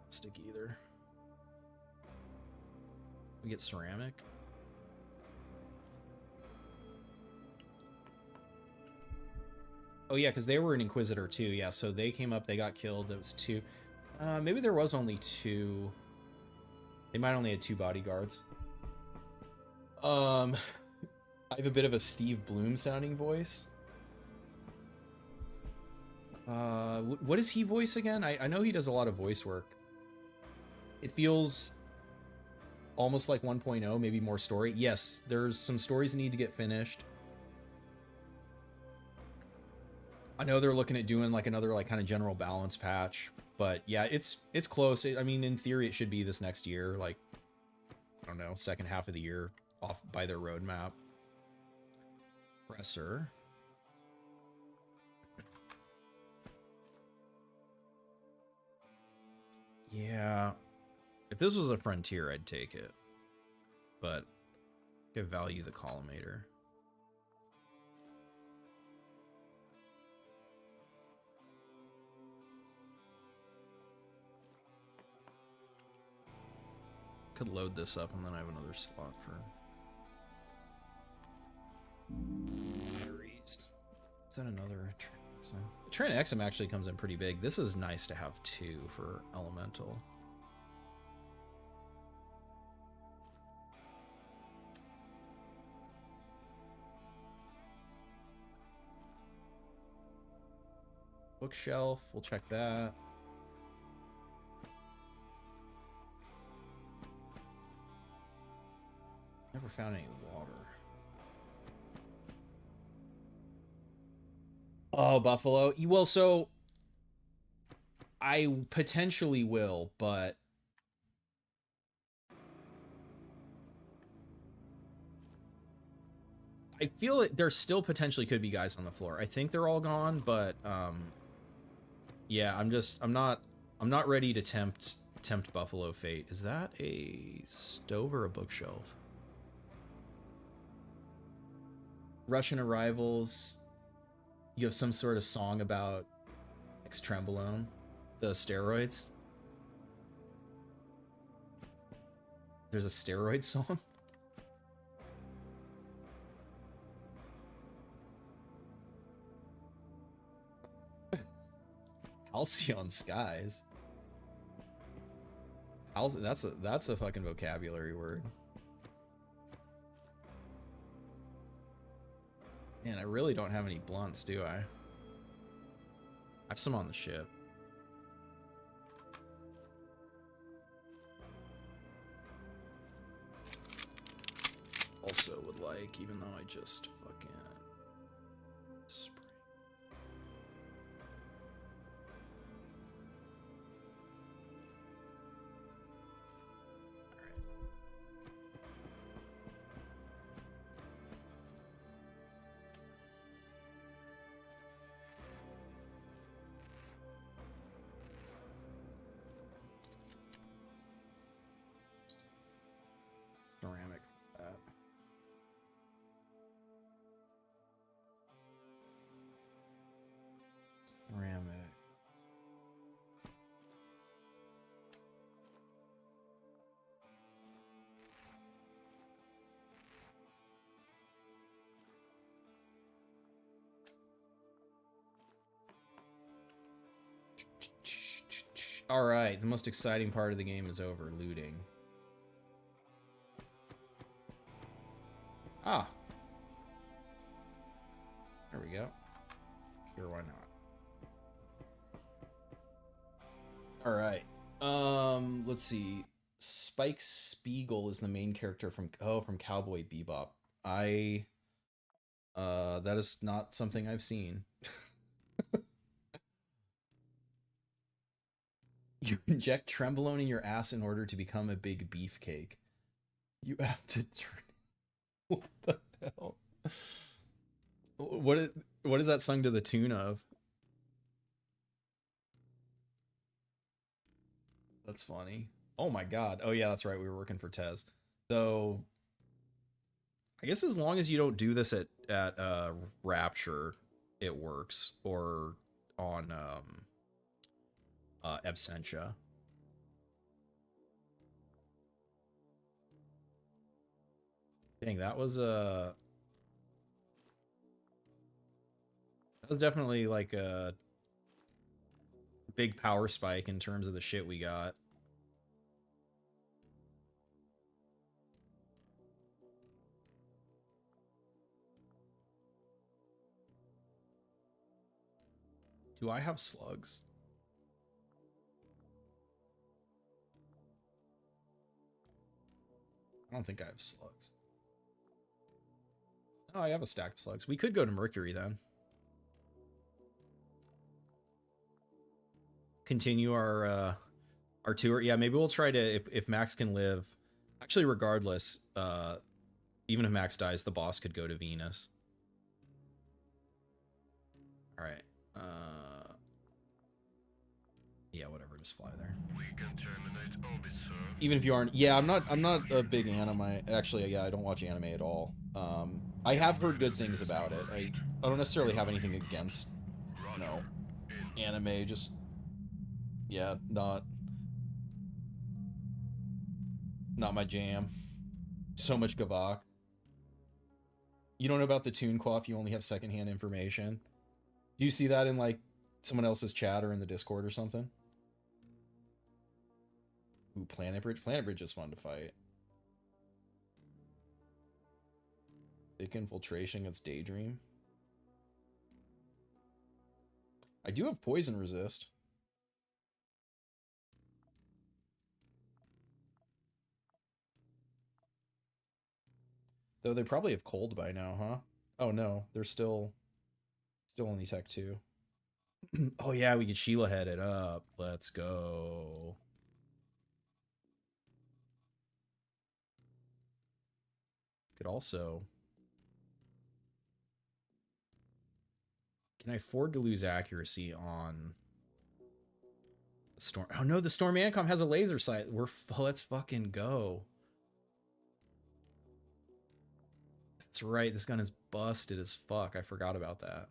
Plastic either. We get ceramic. Oh yeah, because they were an Inquisitor too. Yeah, so they came up, they got killed. It was 2. Maybe there was only 2. They might only had 2 bodyguards. I have a bit of a Steve Bloom sounding voice. What does he voice again? I know he does a lot of voice work. It feels almost like 1.0, maybe more story. Yes, there's some stories that need to get finished. I know they're looking at doing like another like kind of general balance patch, but yeah, it's close. I mean, in theory, it should be this next year, like, I don't know, second half of the year off by their roadmap. Presser. Yeah. If this was a Frontier, I'd take it. But I value the Collimator. Could load this up and then I have another slot for batteries. Is that another Trent XM actually comes in pretty big. This is nice to have 2 for elemental. Bookshelf, we'll check that. Never found any water. Oh, Buffalo. Well, so I potentially will, but I feel it. There still potentially could be guys on the floor. I think they're all gone, but yeah, I'm not ready to tempt Buffalo fate. Is that a stove or a bookshelf? Russian arrivals. You have some sort of song about Trembolone, the steroids. There's a steroid song. Halcyon skies. That's a fucking vocabulary word. Man, I really don't have any blunts, do I? I have some on the ship. also would like, even though I just fucking spray. Ceramic for that. Ceramic. All right, the most exciting part of the game is over, looting. Ah. There we go. Sure, why not? All right. Let's see. Spike Spiegel is the main character from Cowboy Bebop. That is not something I've seen. You inject Trembolone in your ass in order to become a big beefcake. You have to turn. What the hell? What is that sung to the tune of? That's funny. Oh my god. Oh yeah, that's right. We were working for Tez. So I guess as long as you don't do this at Rapture, it works, or on Absentia. Dang, that was definitely like a big power spike in terms of the shit we got. Do I have slugs? I don't think I have slugs. Oh, I have a stack of slugs. We could go to Mercury then. Continue our tour. Yeah, maybe we'll try to, if Max can live. Actually, regardless, even if Max dies, the boss could go to Venus. All right. Yeah, whatever. Just fly there. We can terminate orbit, sir. Even if you aren't. Yeah, I'm not a big anime. Actually, yeah, I don't watch anime at all. I have heard good things about it. I don't necessarily have anything against, you know, anime. Just, yeah, not my jam. So much gavok. You don't know about the Toon Quaff, you only have secondhand information. Do you see that in like someone else's chat or in the Discord or something? Ooh, Planet Bridge. Planet Bridge is fun to fight. Big infiltration against Daydream. I do have poison resist. Though they probably have cold by now, huh? Oh no, they're still only tech 2. Oh yeah, we could Sheila head it up. Let's go. Could also. Can I afford to lose accuracy on Storm? Oh no, the Storm Ancom has a laser sight. Let's fucking go. That's right, this gun is busted as fuck. I forgot about that.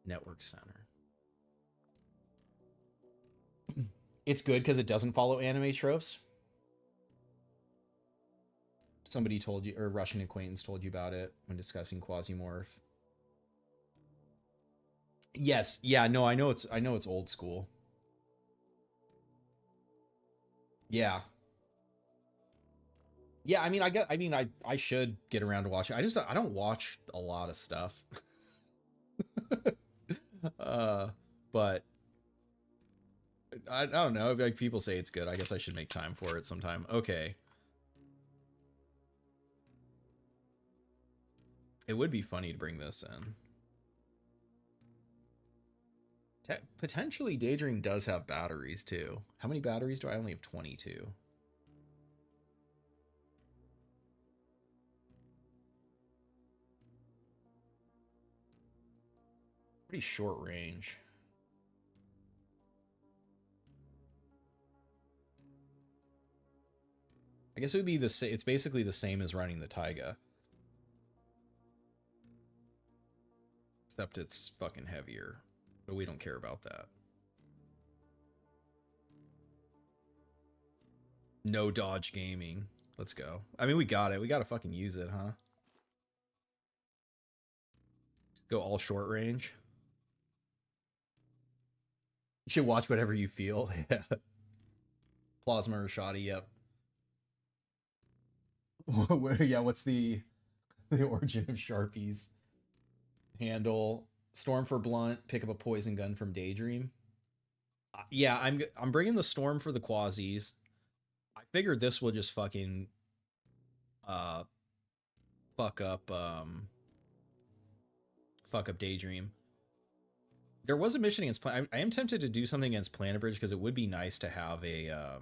Network Center. It's good because it doesn't follow anime tropes. Somebody told you, or a Russian acquaintance told you about it when discussing Quasimorph. Yes, yeah, no, I know it's old school. Yeah. Yeah, I should get around to watching. I don't watch a lot of stuff. But I don't know. Like people say it's good. I guess I should make time for it sometime. Okay. It would be funny to bring this in. Potentially Daydream does have batteries too. How many batteries do I only have? 22. Pretty short range. I guess it would be the same. It's basically the same as running the Taiga. Except it's fucking heavier. But we don't care about that. No dodge gaming. Let's go. I mean, we got it. We gotta fucking use it, huh? Go all short range. You should watch whatever you feel. Yeah. Plasma or shoddy, yep. Yeah, what's the origin of Sharpies? Handle. Storm for blunt. Pick up a poison gun from Daydream. Yeah, I'm bringing the Storm for the Quasis. I figured this will just fucking fuck up Daydream. There was a mission against I am tempted to do something against Planet Bridge because it would be nice to have a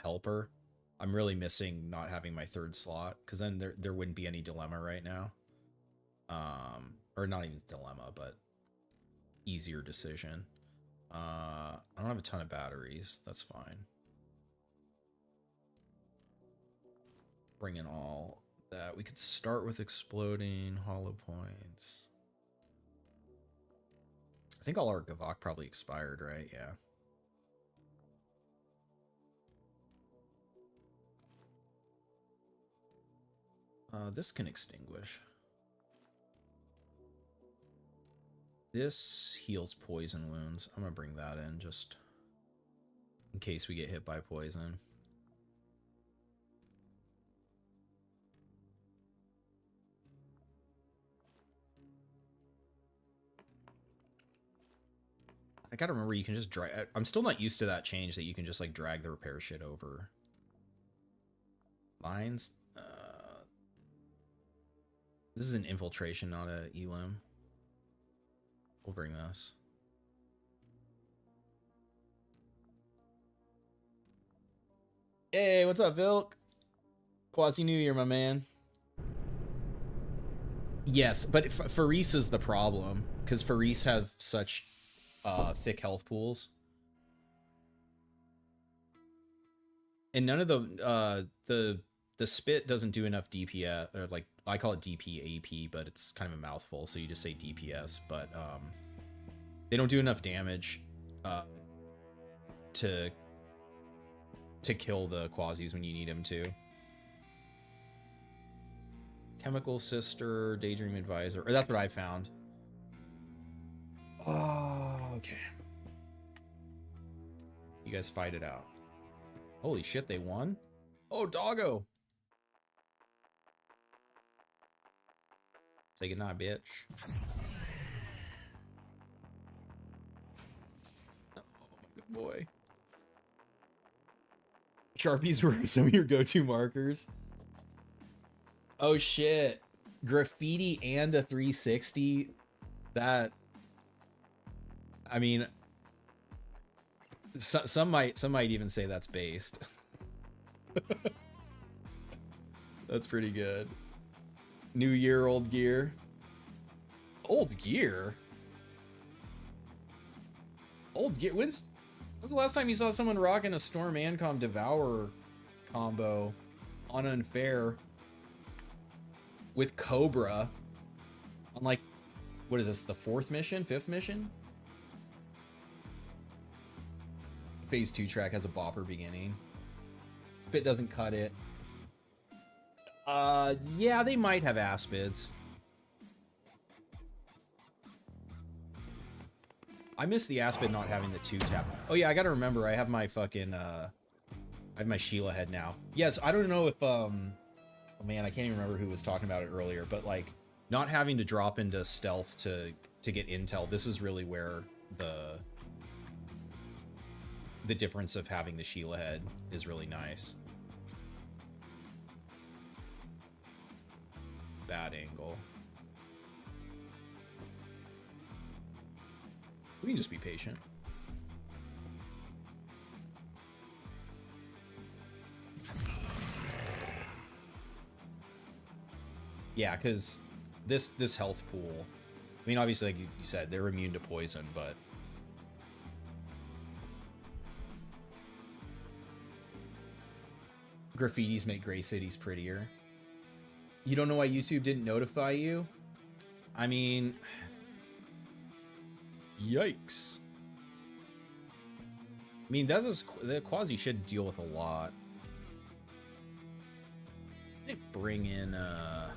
helper. I'm really missing not having my third slot because then there wouldn't be any dilemma right now. Or not even dilemma, but easier decision. I don't have a ton of batteries. That's fine. Bring in all that. We could start with exploding hollow points. I think all our Gavok probably expired, right? Yeah. This can extinguish. This heals poison wounds. I'm gonna bring that in just in case we get hit by poison. I gotta remember you can just drag. I'm still not used to that change that you can just like drag the repair shit over lines. This is an infiltration, not a elim. We'll bring this. Hey, what's up, Vilk? Quasi New Year, my man. Yes, but Faris is the problem because Faris have such thick health pools, and none of the spit doesn't do enough DPS, or like I call it DPAP, but it's kind of a mouthful, so you just say DPS. But they don't do enough damage to kill the Quasis when you need them to. Chemical Sister, Daydream Advisor, or that's what I found. Oh, okay. You guys fight it out. Holy shit, they won? Oh, doggo. Say goodnight, bitch. Oh, good boy. Sharpies were some of your go-to markers. Oh shit. Graffiti and a 360. That, I mean, some might even say that's based. That's pretty good. New year, old gear. Old gear? Old gear? When's the last time you saw someone rocking a Storm Ancom Devourer combo on Unfair with Cobra on, like, what is this, the 4th mission? 5th mission? Phase 2 track has a bopper beginning. Spit doesn't cut it. Yeah, they might have aspids. I miss the aspid not having the 2-tap. Oh yeah, I gotta remember I have my fucking I have my Sheila head now. Yes, I don't know if oh man, I can't even remember who was talking about it earlier, but like not having to drop into stealth to get intel, this is really where the difference of having the Sheila head is really nice. Bad angle. We can just be patient. Yeah, because this health pool, I mean, obviously, like you said, they're immune to poison, but graffitis make gray cities prettier. You don't know why YouTube didn't notify you? I mean, yikes. I mean, the Quasi should deal with a lot. I didn't bring in I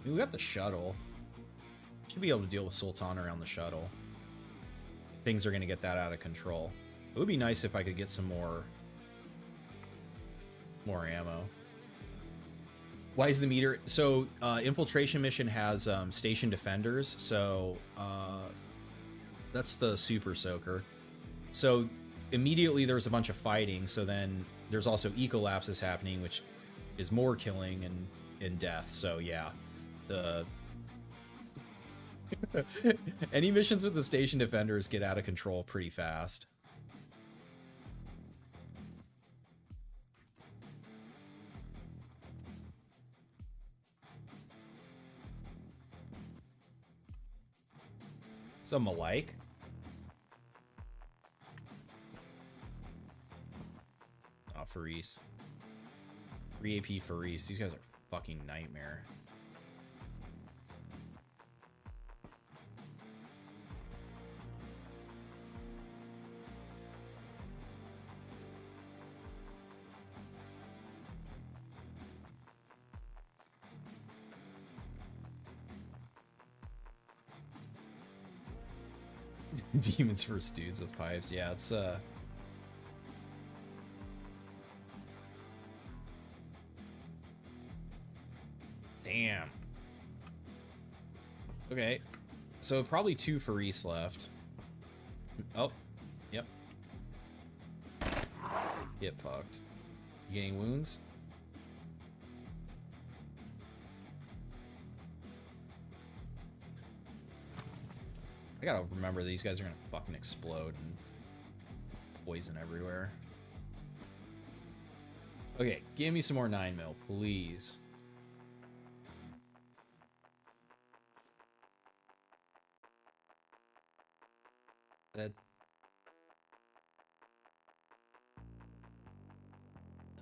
mean, we got the shuttle. Should be able to deal with Sultan around the shuttle. Things are going to get that out of control. It would be nice if I could get some more ammo. Why is the meter? So infiltration mission has station defenders. So that's the super soaker. So immediately there's a bunch of fighting. So then there's also ecolapses happening, which is more killing and death. So yeah, the any missions with the station defenders get out of control pretty fast. Some alike. Oh, Faris. 3 AP Faris. These guys are fucking nightmare. Demons versus dudes with pipes. Yeah, it's damn. Okay. So probably 2 Faris left. Oh. Yep. Get fucked. You getting wounds? I gotta remember these guys are gonna fucking explode and poison everywhere. Okay, give me some more 9mm, please. That.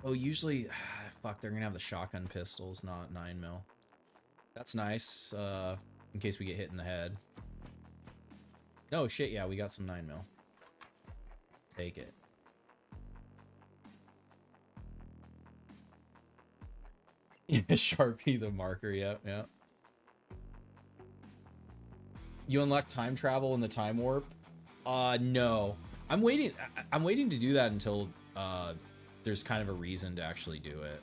Oh, usually, fuck, they're gonna have the shotgun pistols, not 9mm. That's nice, in case we get hit in the head. No, shit, yeah, we got some 9mm. Take it. Sharpie the marker, yep, yep. You unlock time travel in the time warp? No. I'm waiting to do that until, there's kind of a reason to actually do it.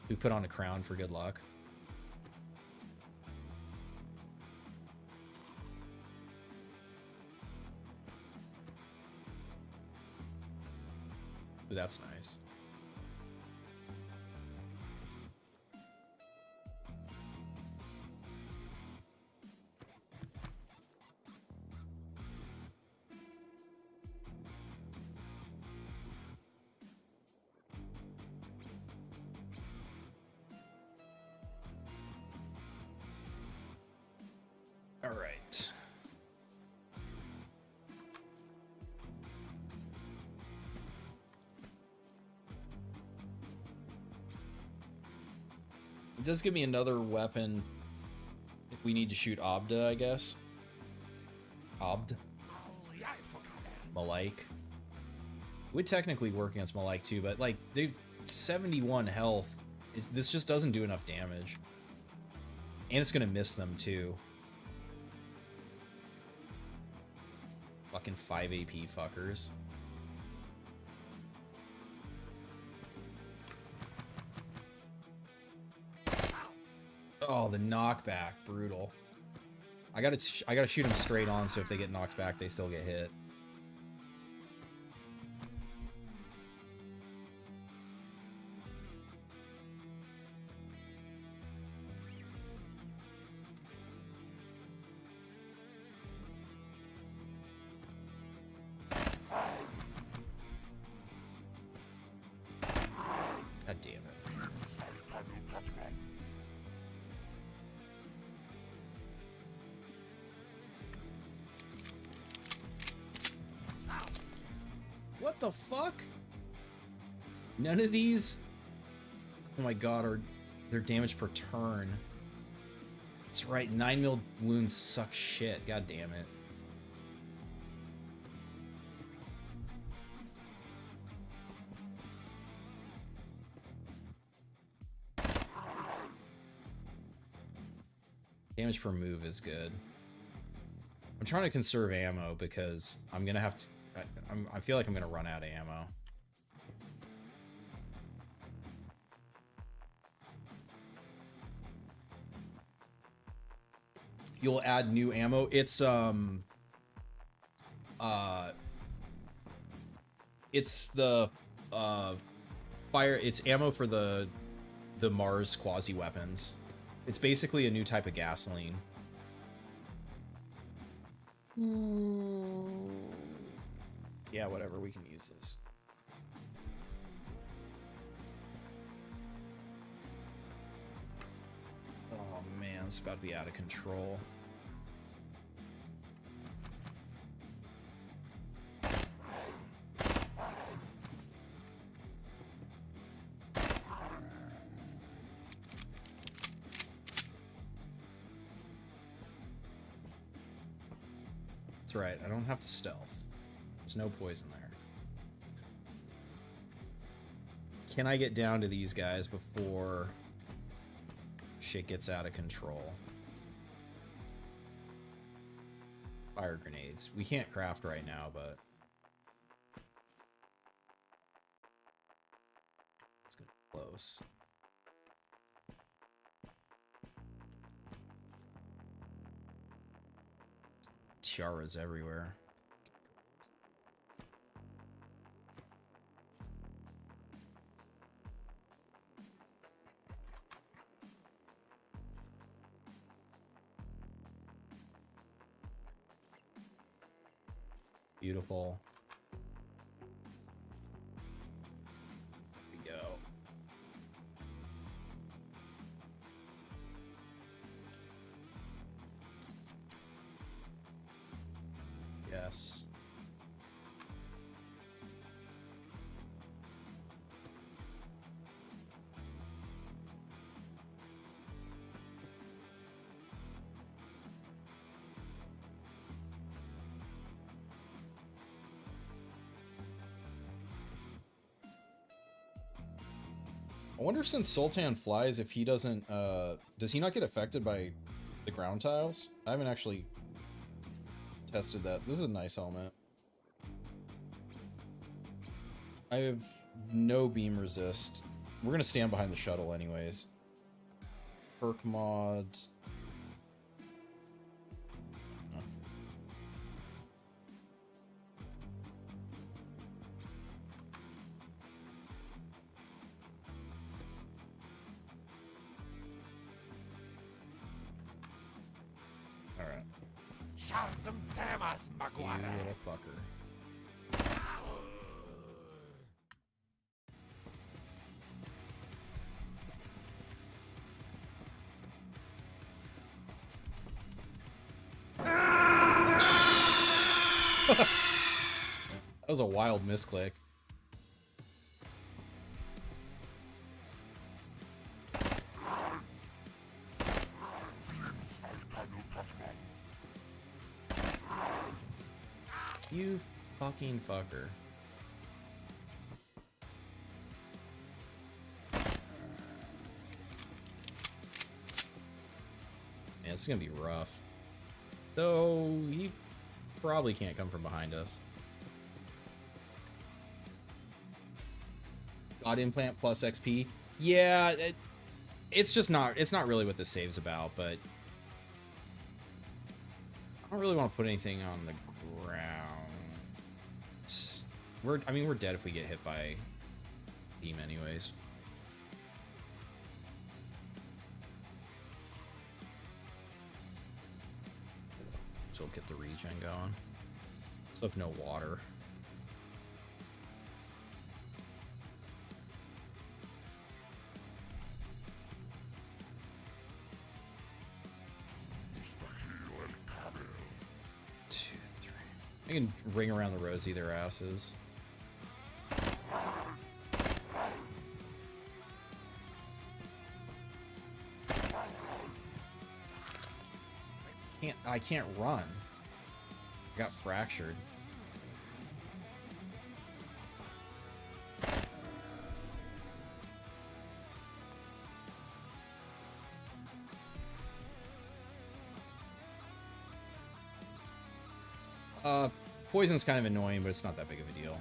We put on a crown for good luck. Ooh, that's nice. All right. It does give me another weapon if we need to shoot Abda, I guess. Abd? Malaik. Would technically work against Malaik too, but like, they've 71 health. This just doesn't do enough damage. And it's gonna miss them too. Fucking 5 AP fuckers. Oh, the knockback, brutal. I gotta shoot them straight on, so if they get knocked back, they still get hit. God damn it. What the fuck? None of these, oh my god, are their damage per turn. That's right, 9mm wounds suck shit. God damn it. Damage per move is good. I'm trying to conserve ammo because I'm gonna have to. I feel like I'm gonna run out of ammo. You'll add new ammo. It's the fire. It's ammo for the Mars quasi weapons. It's basically a new type of gasoline. Yeah, whatever, we can use this. Oh man, it's about to be out of control. That's right, I don't have to stealth. There's no poison there. Can I get down to these guys before shit gets out of control? Fire grenades. We can't craft right now, but it's gonna be close. Tiaras everywhere. Beautiful. Here we go. Yes. I wonder if since Sultan flies, if he doesn't, does he not get affected by the ground tiles? I haven't actually tested that. This is a nice helmet. I have no beam resist. We're gonna stand behind the shuttle anyways. Perk mod. Oh. All right. You little fucker. That was a wild misclick. You fucking fucker. Man, this is gonna be rough. Though he probably can't come from behind us. God implant plus XP. Yeah, it's just not. It's not really what this save's about. But I don't really want to put anything on the ground. I mean, we're dead if we get hit by beam, anyways. So we'll get the regen going. So if no water. Two, three. I can ring around the rosy their asses. I can't run. I got fractured. Poison's kind of annoying, but it's not that big of a deal.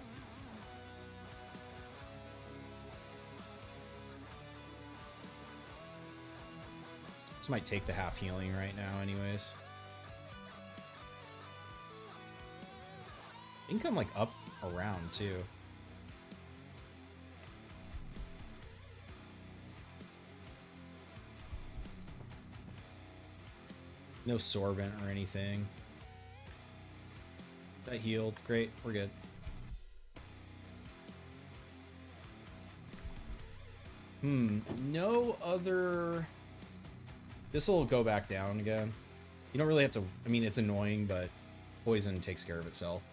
This might take the half healing right now anyways. You can come like up around too. No sorbent or anything. That healed. Great, we're good. No other... This will go back down again. You don't really have to... I mean, it's annoying, but poison takes care of itself.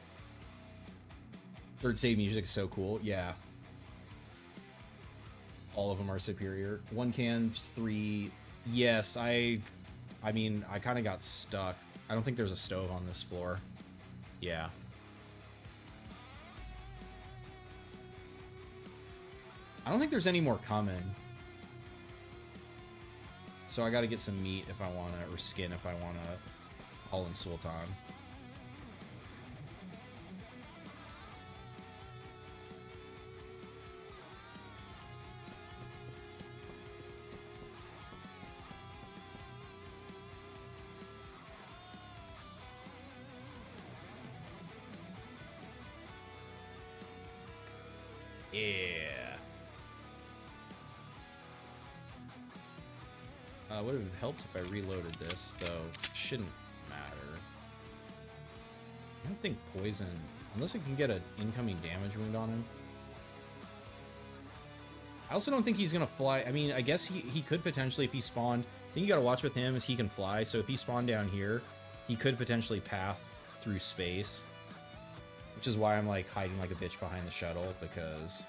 Third save music is so cool. Yeah. All of them are superior. 1 can, 3... Yes, I mean, I kind of got stuck. I don't think there's a stove on this floor. Yeah. I don't think there's any more coming. So I gotta get some meat if I wanna, or skin if I wanna haul in Sultan. Yeah. Would have helped if I reloaded this, though. Shouldn't matter. I don't think poison, unless it can get an incoming damage wound on him. I also don't think he's gonna fly. I mean, I guess he could potentially, if he spawned. I think you gotta watch with him is he can fly. So if he spawned down here, he could potentially path through space. Which is why I'm like hiding like a bitch behind the shuttle, because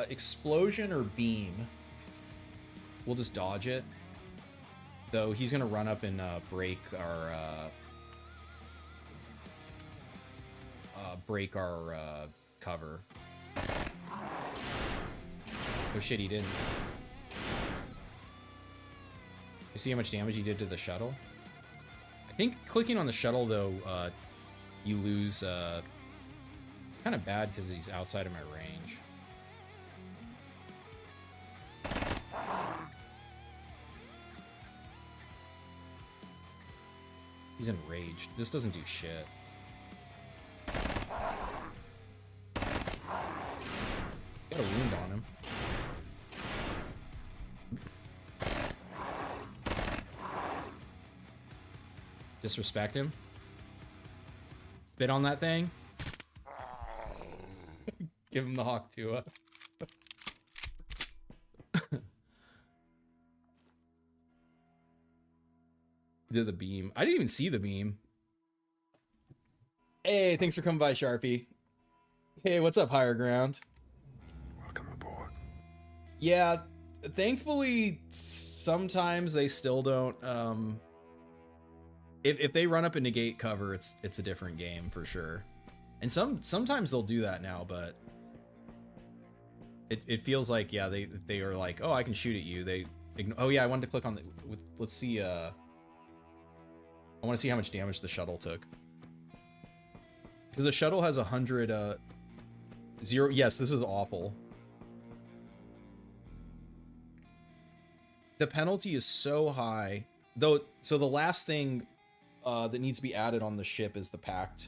explosion or beam. We'll just dodge it. Though he's gonna run up and break our cover. Oh shit, he didn't. You see how much damage he did to the shuttle? I think clicking on the shuttle, though, you lose... it's kind of bad because he's outside of my range. He's enraged. This doesn't do shit. Got a wound on him. Disrespect him. Spit on that thing. Give him the Hawk Tua. Did the beam. I didn't even see the beam. Hey, thanks for coming by, Sharpie. Hey, what's up, Higher Ground? Welcome aboard. Yeah, thankfully, sometimes they still don't, if they run up a negate cover, it's a different game for sure. And sometimes they'll do that now, but It feels like, yeah, they are like, oh, I can shoot at you. Oh yeah, I wanted to click on the. Let's see. I want to see how much damage the shuttle took. Because the shuttle has 100. Zero. Yes, this is awful. The penalty is so high, though. So the last thing that needs to be added on the ship is the pack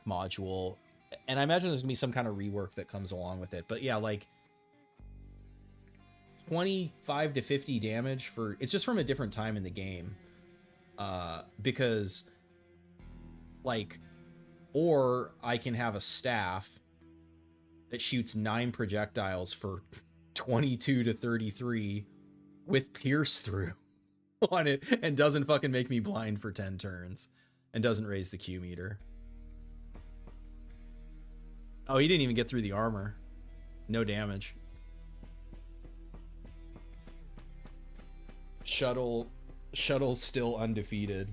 module, and I imagine there's gonna be some kind of rework that comes along with it. But yeah, like 25 to 50 damage for it's just from a different time in the game, because like, or I can have a staff that shoots 9 projectiles for 22 to 33 with pierce through on it and doesn't fucking make me blind for 10 turns and doesn't raise the Q meter. Oh, he didn't even get through the armor. No damage. Shuttle's still undefeated.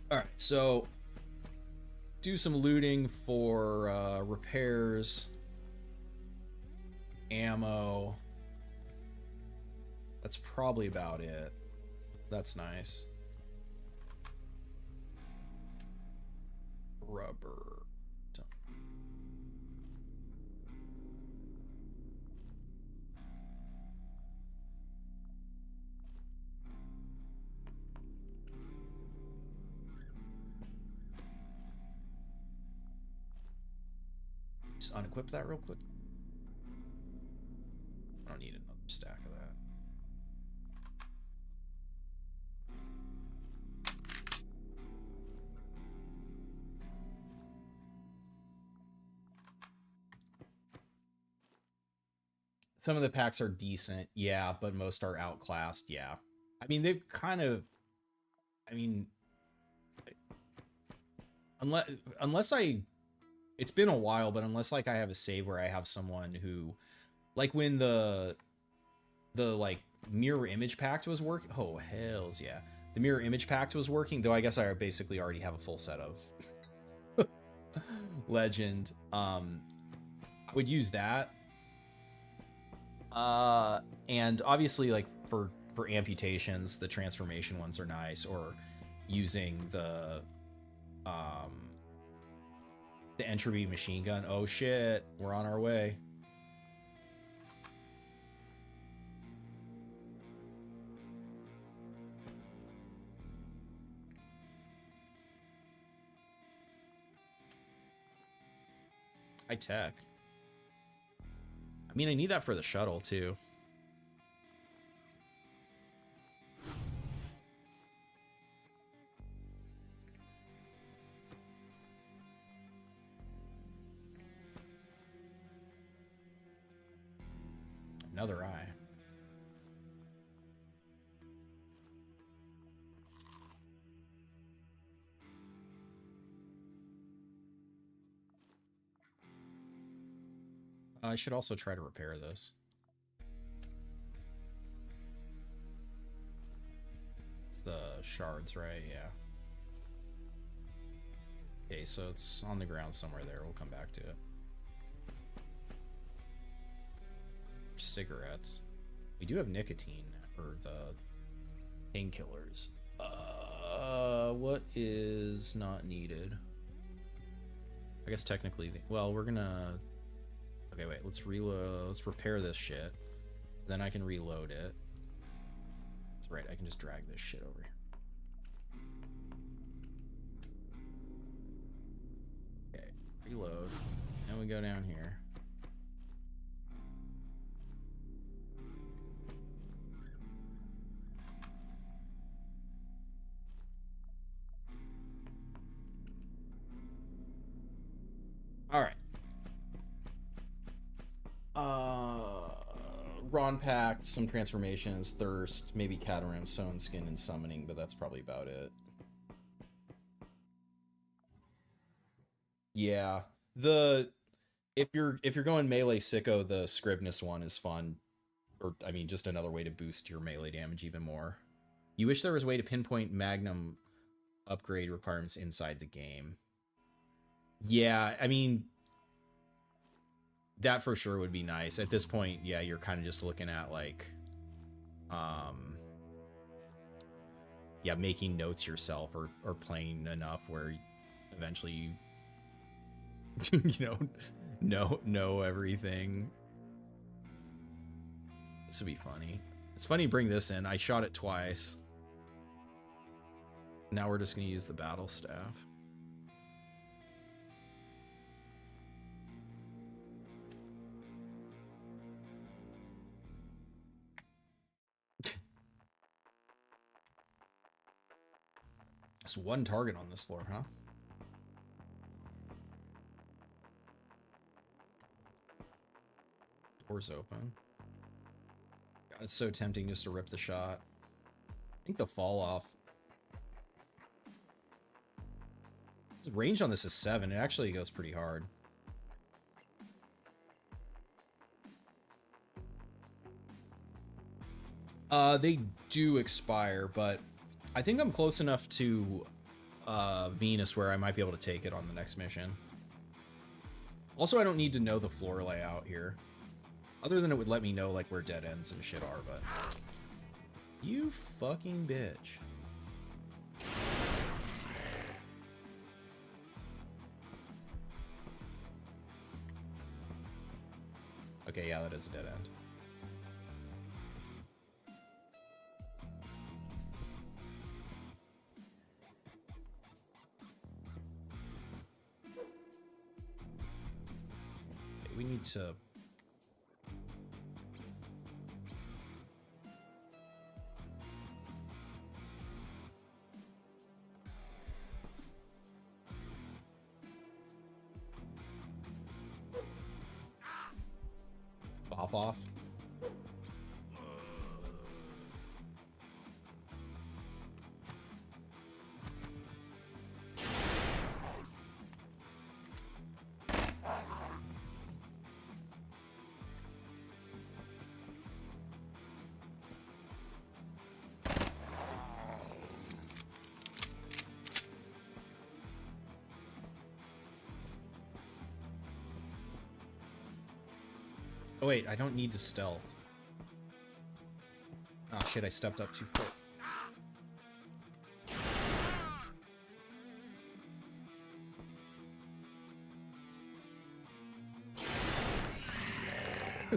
All right, so do some looting for repairs, ammo. That's probably about it. That's nice. Rubber. Just unequip that real quick. I don't need another stack of that. Some of the packs are decent, yeah, but most are outclassed, yeah. I mean, they've kind of, I mean, unless it's been a while, but unless like I have a save where I have someone who, like when the like mirror image pact was working. Oh hells yeah, the mirror image pact was working. Though I guess I basically already have a full set of legend. I would use that. And obviously like for amputations, the transformation ones are nice, or using the entropy machine gun. Oh shit, we're on our way. High tech. I mean, I need that for the shuttle too. Another eye. I should also try to repair this. It's the shards, right? Yeah. Okay, so it's on the ground somewhere there. We'll come back to it. Cigarettes. We do have nicotine, or the painkillers. What is not needed? I guess technically, well, we're gonna. Okay, wait. Let's reload. Let's repair this shit. Then I can reload it. That's right. I can just drag this shit over here. Okay, reload. Now we go down here. All right. Ron packed, some transformations, thirst, maybe Cataram, sewn skin, and summoning, but that's probably about it. Yeah, if you're going melee sicko, the Scrivenus one is fun, or I mean, just another way to boost your melee damage even more. You wish there was a way to pinpoint Magnum upgrade requirements inside the game. Yeah, I mean, that for sure would be nice. At this point, yeah, you're kind of just looking at like, yeah, making notes yourself or playing enough where eventually you, you know everything. This would be funny. It's funny you bring this in. I shot it twice. Now we're just gonna use the battle staff. Just one target on this floor, huh? Doors open. God, it's so tempting just to rip the shot. I think the fall off. The range on this is 7. It actually goes pretty hard. They do expire, but I think I'm close enough to Venus where I might be able to take it on the next mission. Also, I don't need to know the floor layout here. Other than it would let me know like where dead ends and shit are, but... You fucking bitch. Okay, yeah, that is a dead end. Okay, we need to... Pop off. Oh wait, I don't need to stealth. Oh shit, I stepped up too quick.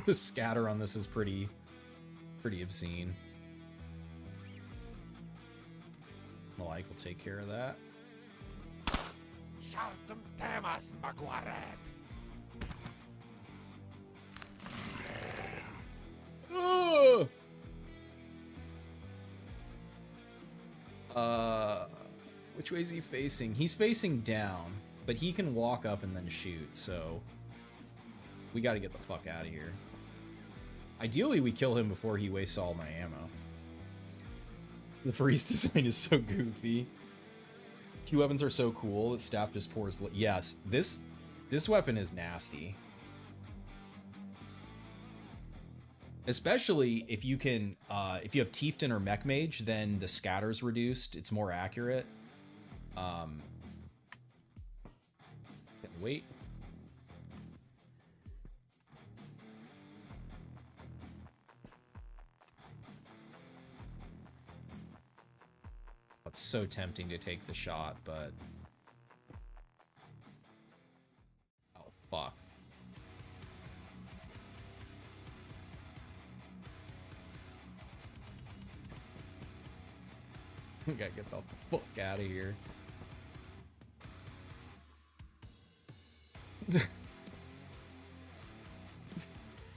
The scatter on this is pretty obscene. Malike will take care of that. Ugh! Which way is he facing? He's facing down, but he can walk up and then shoot, so we gotta get the fuck out of here. Ideally, we kill him before he wastes all my ammo. The freeze design is so goofy. Q weapons are so cool. The staff just pours... Yes, this weapon is nasty. Especially if you can, if you have Tiefton or Mech Mage, then the scatter's reduced. It's more accurate. Wait. It's so tempting to take the shot, but... Oh, fuck. We gotta get the fuck out of here.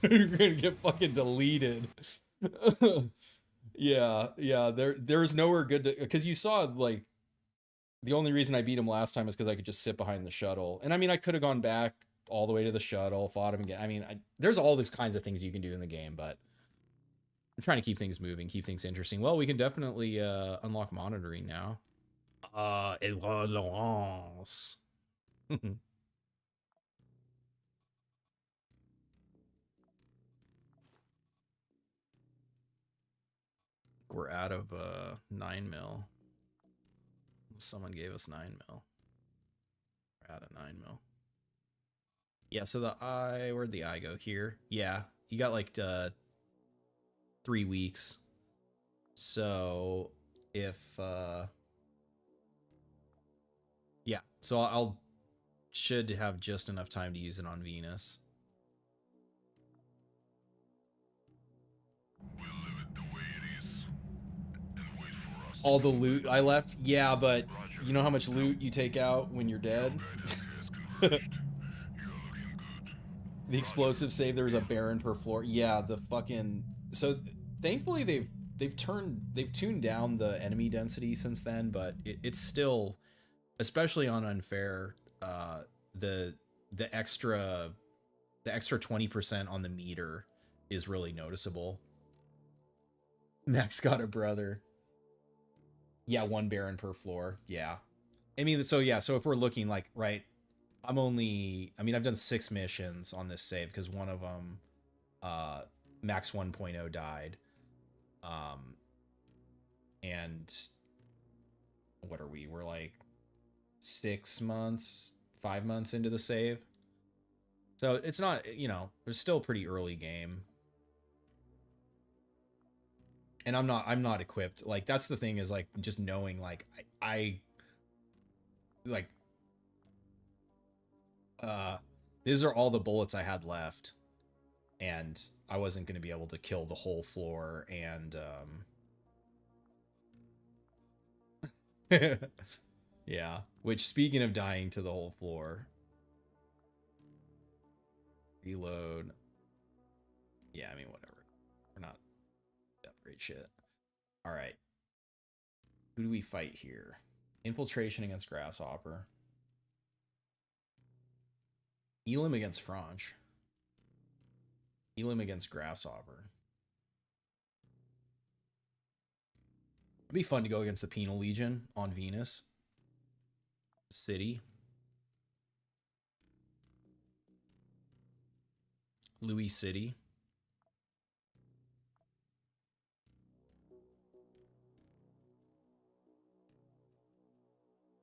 You're gonna get fucking deleted. Yeah, there's nowhere good to, because you saw like the only reason I beat him last time is because I could just sit behind the shuttle, and I mean I could have gone back all the way to the shuttle, fought him again. I mean, there's all these kinds of things you can do in the game, but I'm trying to keep things moving, keep things interesting. Well, we can definitely unlock monitoring now. Lance. We're out of 9mm. Someone gave us 9mm. All We're at a 9 mil. Yeah, so the eye, where'd the eye go? Here. Yeah, you got like 3 weeks. So if yeah, so I'll should have just enough time to use it on Venus. We'll leave it the way it is and wait for us. All the loot I left? Yeah, but you know how much loot you take out when you're dead? You're looking good. The explosive save, there was a Baron per floor. Yeah, the fucking so thankfully they've tuned down the enemy density since then, but it's still, especially on unfair, the the extra 20% on the meter is really noticeable. Max got a brother. Yeah, 1 Baron per floor. Yeah. I mean, so yeah, so if we're looking like, right, I've done 6 missions on this save because one of them, Max 1.0 died. And what are we? We're like 6 months, 5 months into the save. So it's not, there's still a pretty early game. And I'm not equipped. Like, that's the thing, is like just knowing like I like these are all the bullets I had left, and I wasn't going to be able to kill the whole floor. And yeah, which, speaking of dying to the whole floor, reload. Yeah, I mean, whatever, we're not upgrade shit. All right, who do we fight here? Infiltration against Grasshopper. Elim against Franch. Elim against Grasshopper. It'd be fun to go against the Penal Legion on Venus City. Louis City.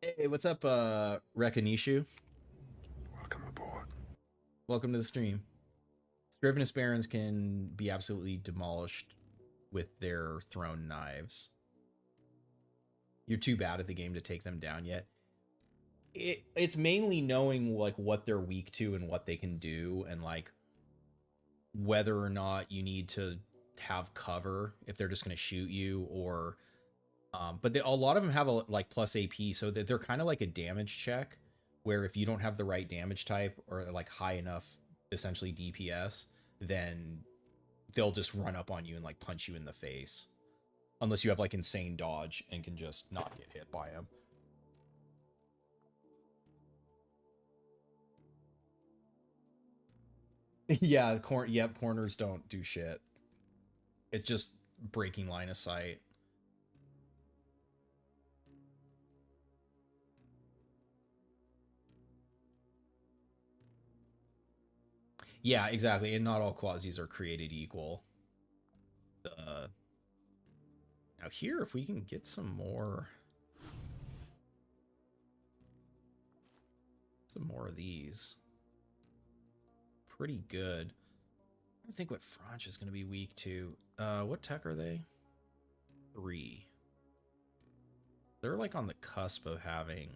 Hey, what's up, Rekanishu? Welcome aboard. Welcome to the stream. Scrivenous Barons can be absolutely demolished with their thrown knives. You're too bad at the game to take them down yet. It's mainly knowing like what they're weak to and what they can do, and like whether or not you need to have cover if they're just going to shoot you, or but a lot of them have a like plus AP, so that they're kind of like a damage check, where if you don't have the right damage type or like high enough essentially DPS, then they'll just run up on you and like punch you in the face, unless you have like insane dodge and can just not get hit by them. Yeah, corners don't do shit. It's just breaking line of sight. Yeah, exactly. And not all quasis are created equal. Now here, if we can get some more of these, pretty good. I think what Franch is going to be weak to. What tech are they? 3. They're like on the cusp of having.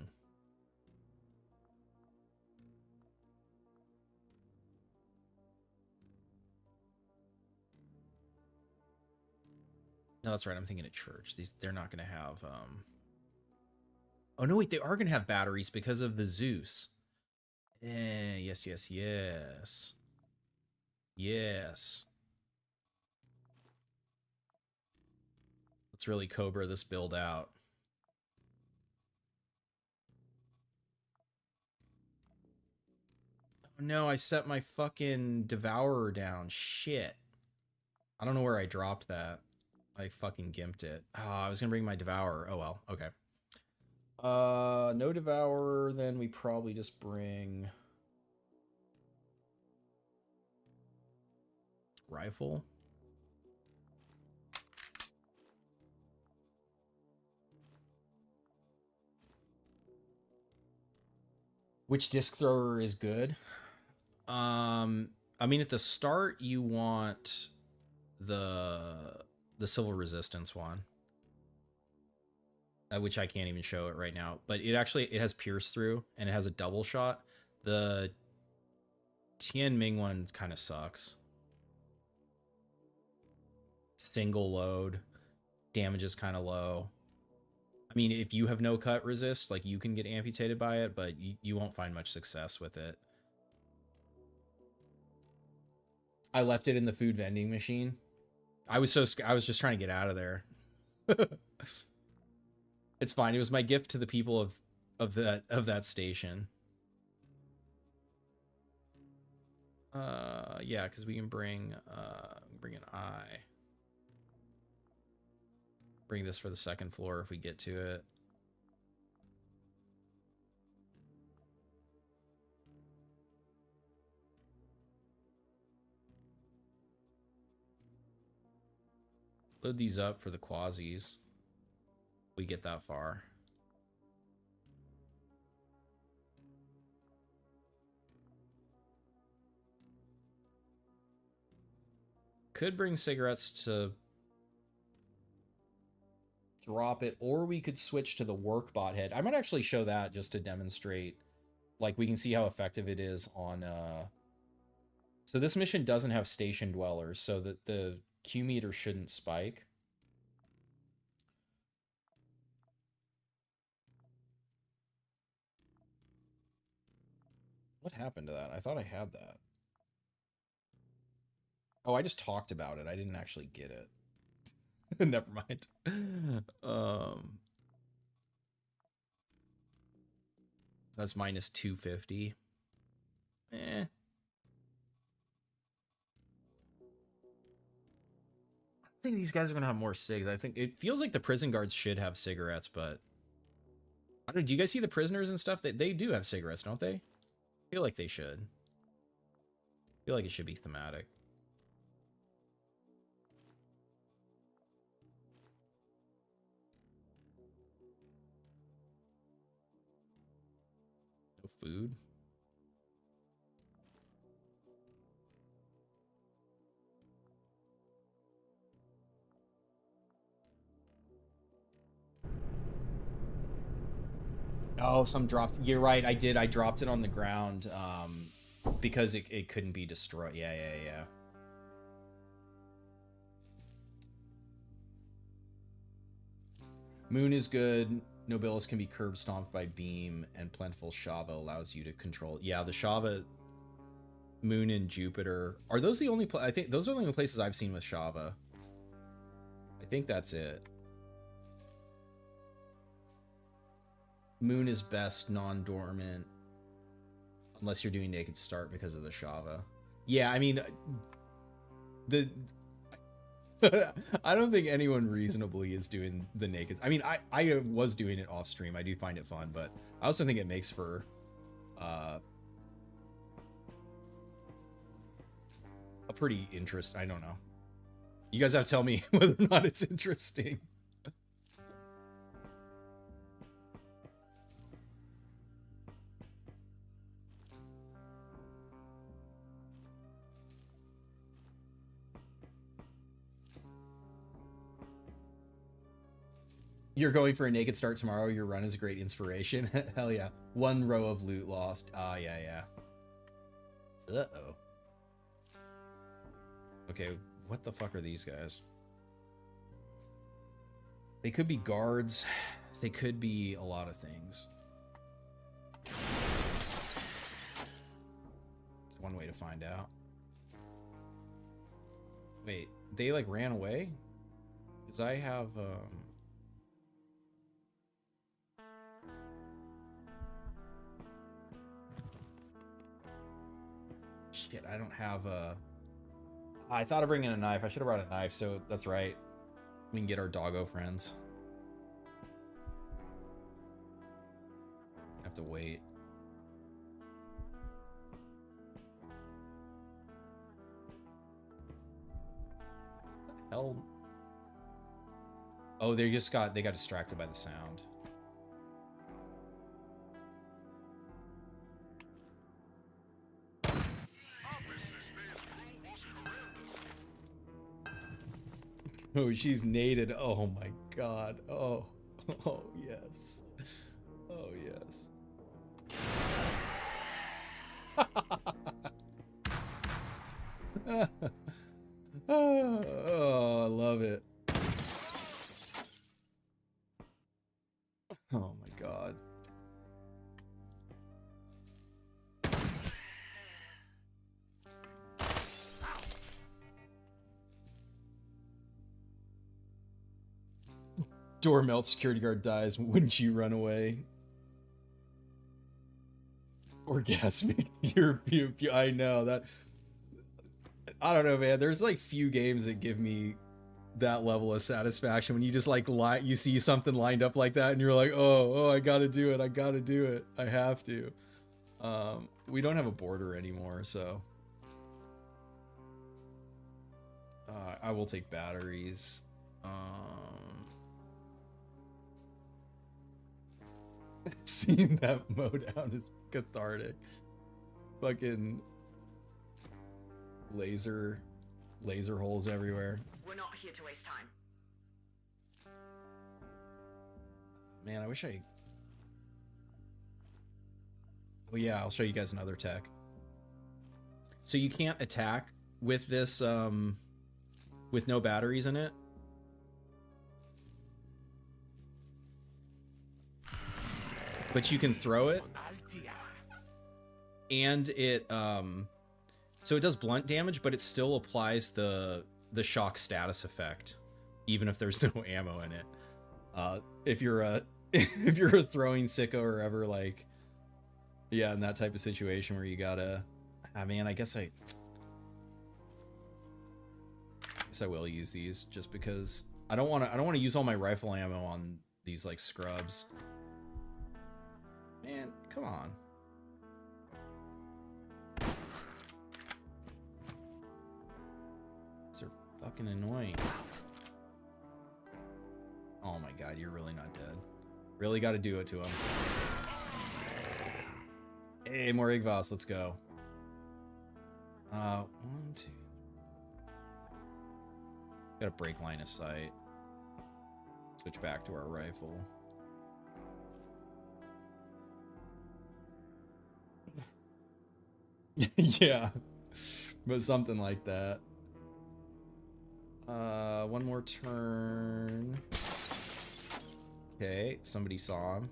No, that's right. I'm thinking of church. They're not going to have. Oh no, wait. They are going to have batteries because of the Zeus. Yes. Yes. Let's really Cobra this build out. Oh no, I set my fucking Devourer down. Shit. I don't know where I dropped that. I fucking gimped it. Oh, I was gonna bring my Devourer. Oh well, okay. No Devourer, then we probably just bring Rifle. Which disc thrower is good? I mean, at the start, you want the civil resistance one, which I can't even show it right now. But it has pierce through and it has a double shot. The Tian Ming one kind of sucks. Single load, damage is kind of low. I mean, if you have no cut resist, like you can get amputated by it, but you won't find much success with it. I left it in the food vending machine. I was just trying to get out of there. It's fine. It was my gift to the people of that station. Yeah, because we can bring an eye. Bring this for the second floor if we get to it. Load these up for the quasis. We get that far. Could bring cigarettes to drop it, or we could switch to the work bot head. I might actually show that just to demonstrate. Like, we can see how effective it is on so this mission doesn't have station dwellers, so that the Q meter shouldn't spike. What happened to that? I thought I had that. Oh, I just talked about it. I didn't actually get it. Never mind. That's minus 250. I think these guys are gonna have more cigs. I think it feels like the prison guards should have cigarettes, but I don't know. Do you guys see the prisoners and stuff? They do have cigarettes, don't they? I feel like they should. I feel like it should be thematic. No food. Oh, some dropped. You're right. I did. I dropped it on the ground because it couldn't be destroyed. Yeah. Moon is good. Nobilis can be curb stomped by beam, and plentiful Shava allows you to control. Yeah, the Shava, Moon, and Jupiter are those the only? I think those are the only places I've seen with Shava. I think that's it. Moon is best non-dormant, unless you're doing naked start because of the Shava. Yeah, I mean, the I don't think anyone reasonably is doing the naked. I mean, I was doing it off stream. I do find it fun, but I also think it makes for a pretty interesting. I don't know. You guys have to tell me whether or not it's interesting. You're going for a naked start tomorrow. Your run is a great inspiration. Hell yeah. 1 row of loot lost. Ah, yeah. Uh-oh. Okay, what the fuck are these guys? They could be guards. They could be a lot of things. It's one way to find out. Wait, they like ran away? Because I have shit, I don't have a... I thought of bringing a knife. I should have brought a knife, so that's right. We can get our doggo friends. Have to wait. What the hell? Oh, they got distracted by the sound. Oh, she's naded. Oh my god. Oh. Oh, yes. Oh, yes. Oh, I love it. Oh my god. Door melts, security guard dies. Wouldn't you run away? Orgasmic tear pew pew. I know that. I don't know, man. There's like few games that give me that level of satisfaction when you just like you see something lined up like that and you're like, oh, I gotta do it. I gotta do it. I have to. We don't have a border anymore, so I will take batteries. Seeing that mow down is cathartic. Fucking laser holes everywhere. We're not here to waste time. Man, I wish I... Oh yeah, I'll show you guys another tech. So you can't attack with this, with no batteries in it. But you can throw it. And it, so it does blunt damage, but it still applies the shock status effect, even if there's no ammo in it. If you're a if you're a throwing sicko or ever like, yeah, in that type of situation where you gotta, man, I guess I will use these just because I don't want to use all my rifle ammo on these like scrubs. Man, come on. These are fucking annoying. Oh my god, you're really not dead. Really got to do it to him. Hey, more Igvas, let's go. 1, 2. Gotta break line of sight. Switch back to our rifle. Yeah, but something like that. One more turn. Okay, somebody saw him.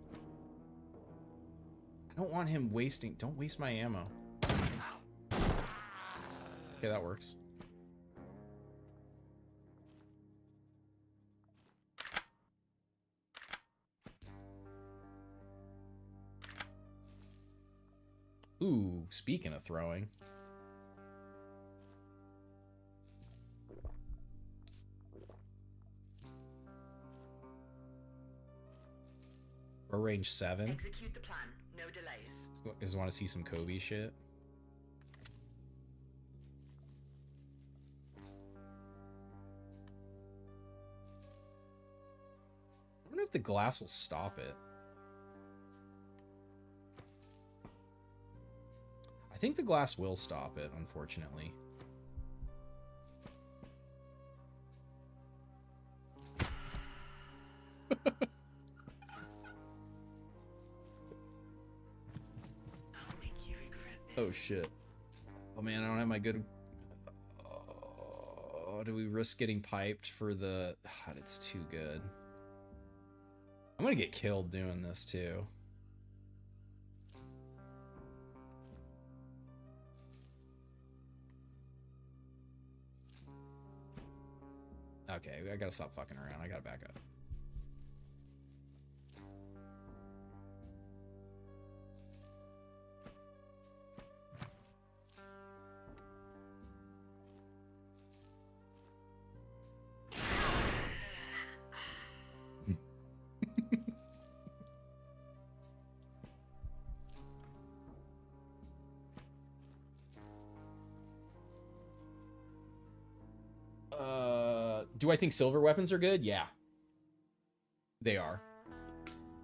I don't want him wasting. Don't waste my ammo. Okay, that works. Ooh, speaking of throwing. Or range 7. Execute the plan. No delays. Just want to see some Kobe shit. I wonder if the glass will stop it. I think the glass will stop it, unfortunately. I'll make you regret this. Oh shit. Oh man, I don't have my good... Oh, do we risk getting piped for the... God, it's too good. I'm gonna get killed doing this too. Okay, I gotta stop fucking around. I gotta back up. Do I think silver weapons are good? Yeah. They are.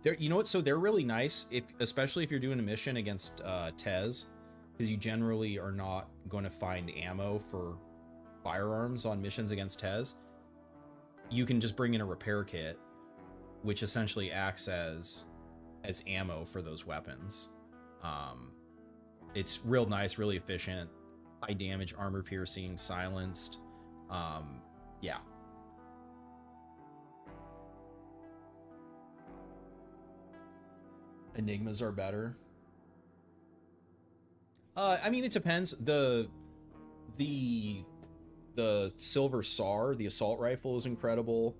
They're, you know what? So they're really nice, especially if you're doing a mission against Tez, because you generally are not going to find ammo for firearms on missions against Tez. you can just bring in a repair kit, which essentially acts as ammo for those weapons. It's real nice, really efficient, high damage, armor piercing, silenced. Yeah. Enigmas are better. I mean, it depends. The Silver SAR, the assault rifle, is incredible.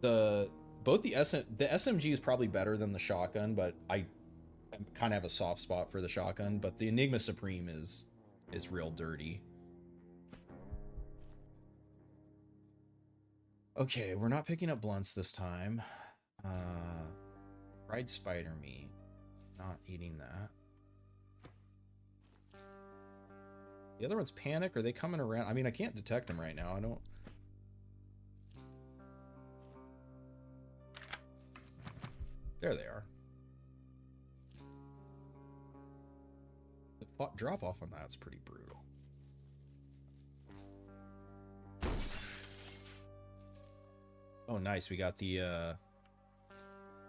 The SMG is probably better than the shotgun, but I kind of have a soft spot for the shotgun. But the Enigma Supreme is real dirty. Okay, we're not picking up blunts this time. Fried spider meat. Not eating that. The other one's panic. Are they coming around? I mean, I can't detect them right now. I don't. There they are. The drop off on that's pretty brutal. Oh, nice. We got the,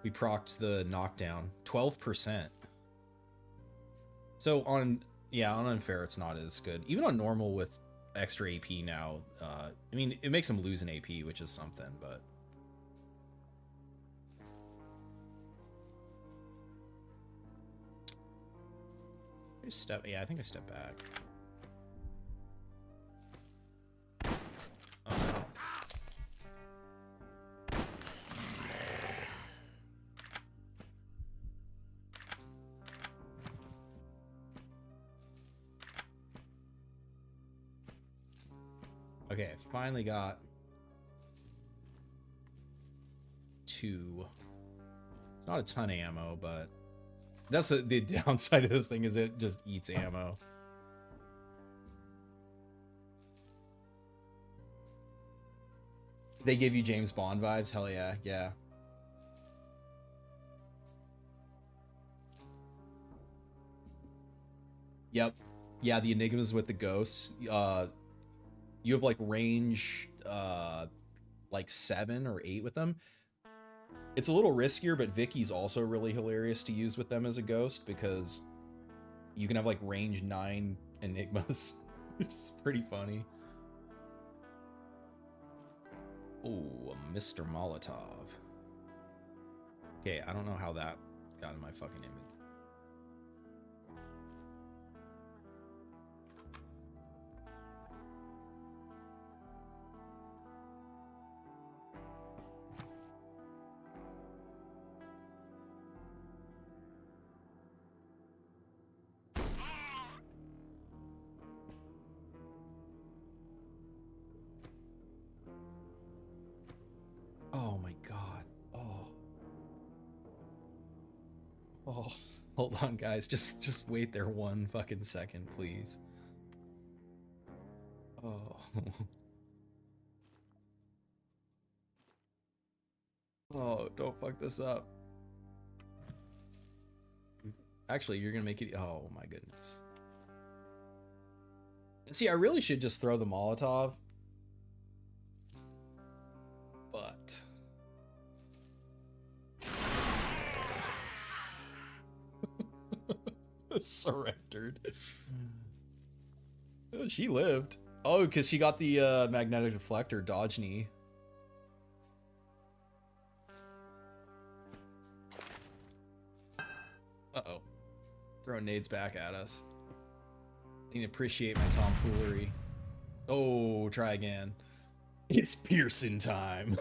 we procced the knockdown. 12%. So on, yeah, on unfair, it's not as good. Even on normal with extra AP now, I mean, it makes them lose an AP, which is something, but. Yeah, I think I stepped back. Oh, no. Okay, finally got 2. It's not a ton of ammo, but that's the downside of this thing, is it just eats ammo. They give you James Bond vibes? Hell yeah, yeah. Yep. Yeah, the Enigmas with the ghosts. You have like range like 7 or 8 with them. It's a little riskier, but Vicky's also really hilarious to use with them as a ghost, because you can have like range 9 Enigmas. It's pretty funny. Oh, Mr. Molotov. Okay, I don't know how that got in my fucking image. Oh my god. Oh. Oh. Hold on, guys. Just wait there 1 fucking second, please. Oh. Oh, don't fuck this up. Actually, you're gonna make it. Oh my goodness. See, I really should just throw the Molotov. But surrendered. Oh, she lived. Oh, because she got the magnetic deflector dodge knee. Uh-oh. Throwing nades back at us. I need to appreciate my tomfoolery. Oh, try again. It's piercing time.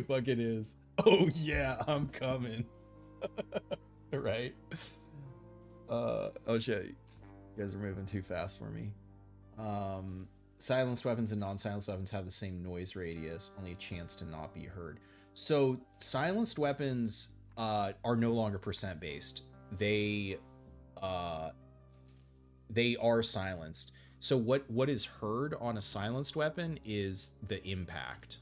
Fuck it is. Oh yeah, I'm coming. Right? Oh shit. You guys are moving too fast for me. Silenced weapons and non-silenced weapons have the same noise radius, only a chance to not be heard. So silenced weapons are no longer percent based. They are silenced. So what is heard on a silenced weapon is the impact.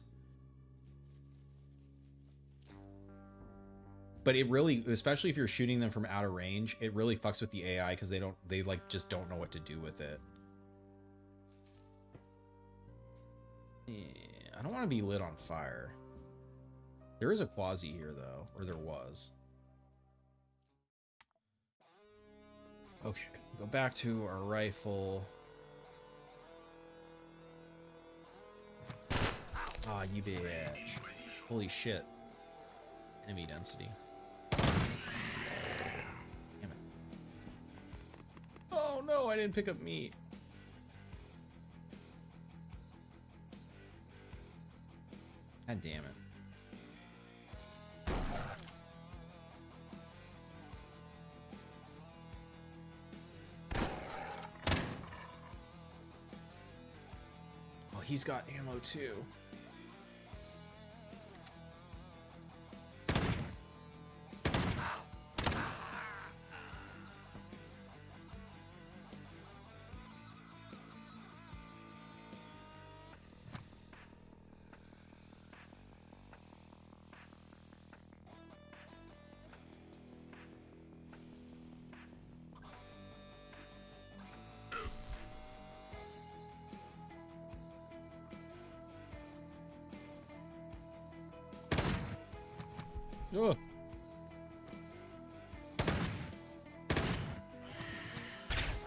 But it really, especially if you're shooting them from out of range, it really fucks with the AI, because they like just don't know what to do with it. Yeah, I don't want to be lit on fire. There is a Quasi here, though. Or there was. Okay, go back to our rifle. Ah, you bitch. Holy shit. Enemy density. Damn it. Oh no, I didn't pick up meat. God damn it. Oh, he's got ammo too. Oh.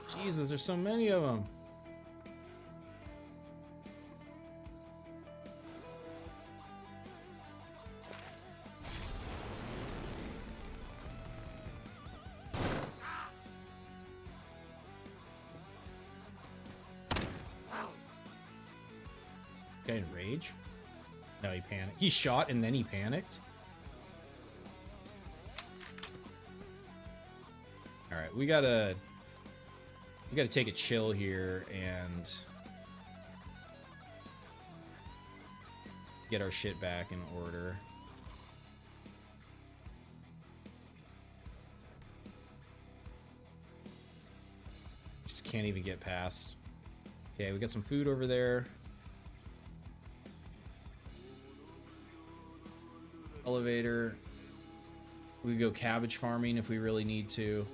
Jesus, there's so many of them. This guy in rage? No, he panicked. He shot and then he panicked? Alright, we gotta take a chill here and get our shit back in order. Just can't even get past. Okay, we got some food over there. Elevator. We could go cabbage farming if we really need to.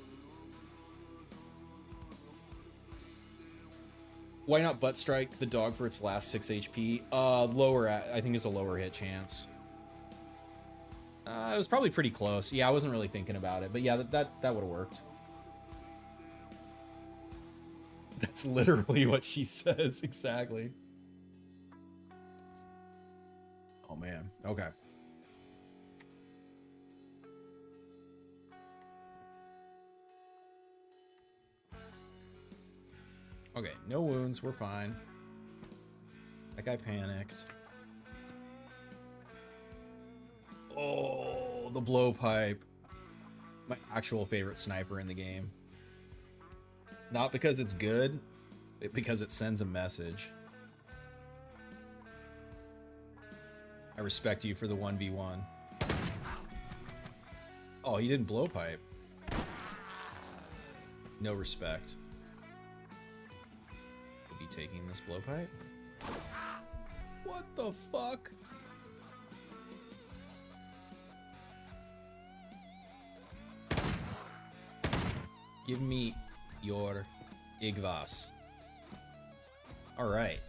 Why not butt strike the dog for its last 6 HP? Lower, I think it's a lower hit chance. It was probably pretty close. Yeah, I wasn't really thinking about it, but yeah, that would have worked. That's literally what she says, exactly. Oh man, okay. Okay, no wounds, we're fine. That guy panicked. Oh, the blowpipe. My actual favorite sniper in the game. Not because it's good, but because it sends a message. I respect you for the 1v1. Oh, he didn't blowpipe. No respect. Be taking this blowpipe? What the fuck? Give me your Igvas. Alright.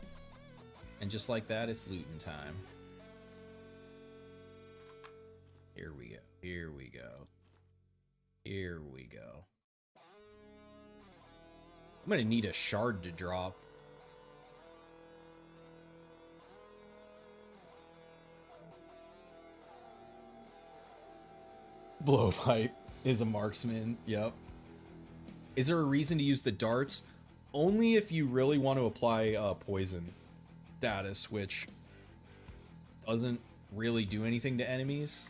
And just like that, it's looting time. Here we go. Here we go. Here we go. I'm gonna need a shard to drop. Blowpipe is a marksman. Yep. Is there a reason to use the darts? Only if you really want to apply poison status, which doesn't really do anything to enemies.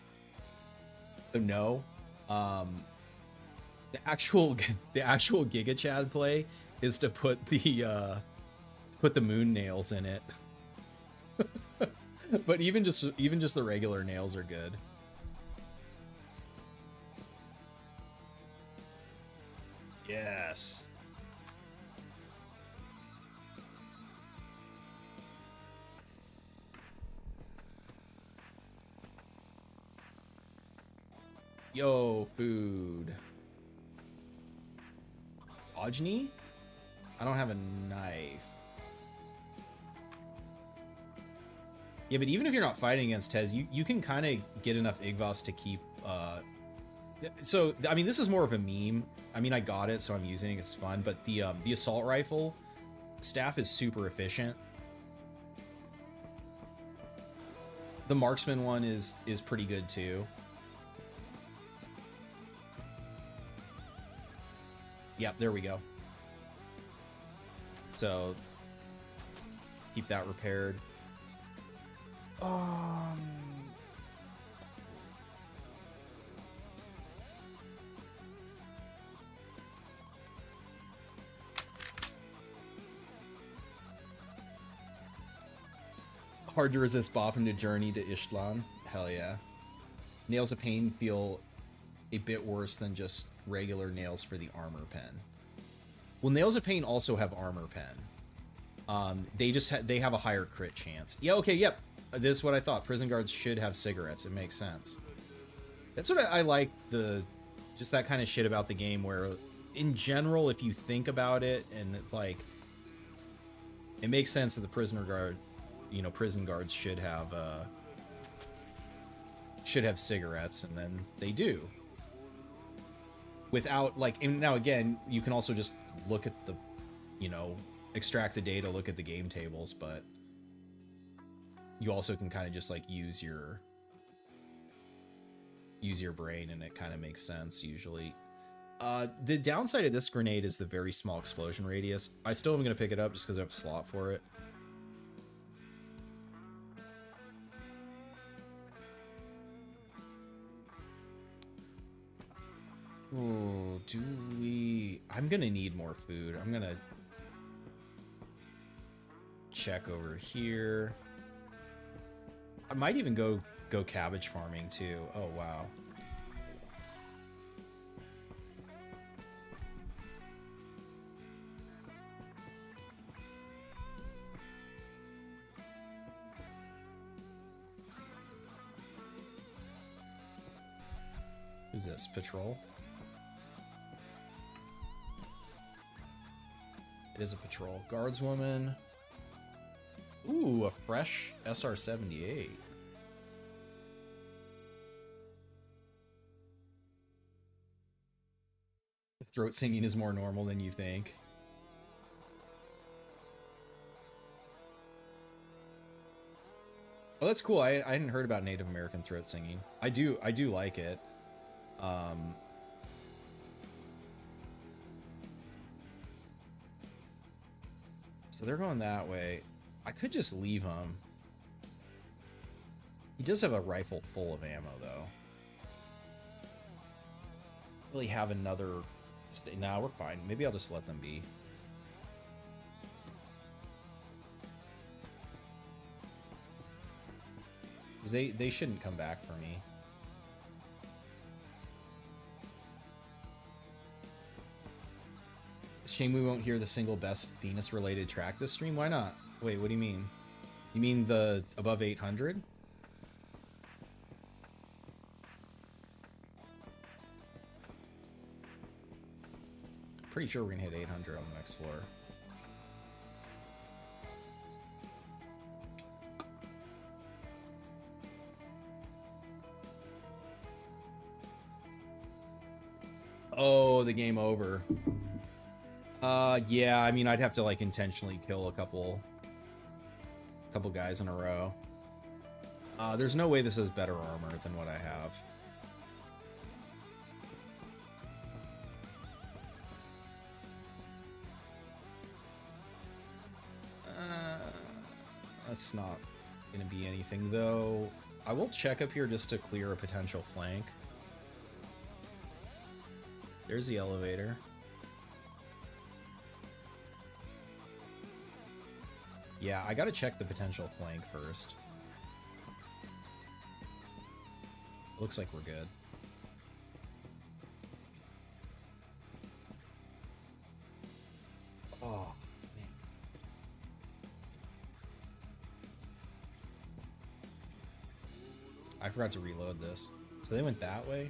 So no. The actual Giga Chad play is to put the moon nails in it. But even just the regular nails are good. Yes. Yo, food. Ojni? I don't have a knife. Yeah, but even if you're not fighting against Tez, you can kind of get enough Igvos to keep... So, I mean, this is more of a meme. I mean, I got it, so I'm using it. It's fun. But the assault rifle staff is super efficient. The marksman one is pretty good, too. Yep, there we go. So, keep that repaired. Hard to resist bopping to Journey to Ishtlan. Hell yeah. Nails of Pain feel a bit worse than just regular nails for the armor pen. Well, Nails of Pain also have armor pen. They have a higher crit chance. Yeah, okay, yep. This is what I thought. Prison guards should have cigarettes. It makes sense. That's what I like, just that kind of shit about the game where, in general, if you think about it, and it's like, it makes sense that the prison guards should have cigarettes, and then they do. Without, like, and now again, you can also just look at the, extract the data, look at the game tables, but you also can kind of just like use your brain, and it kind of makes sense usually. The downside of this grenade is the very small explosion radius. I still am going to pick it up just because I have a slot for it. Oh, I'm gonna need more food. I'm gonna check over here. I might even go cabbage farming too. Oh wow. Who's this? Patrol? It is a patrol. Guardswoman. Ooh, a fresh SR-78. Throat singing is more normal than you think. Oh, that's cool. I hadn't heard about Native American throat singing. I do like it. So they're going that way. I could just leave him. He does have a rifle full of ammo, though. Really have another... Nah, we're fine. Maybe I'll just let them be. They shouldn't come back for me. It's a shame we won't hear the single best Venus-related track this stream. Why not? Wait, what do you mean? You mean the above 800? Pretty sure we're gonna hit 800 on the next floor. Oh, the game over. Yeah, I mean, I'd have to like intentionally kill a couple guys in a row. There's no way this has better armor than what I have. That's not gonna be anything though. I will check up here just to clear a potential flank. There's the elevator. Yeah, I gotta check the potential flank first. Looks like we're good. Oh, man. I forgot to reload this. So they went that way?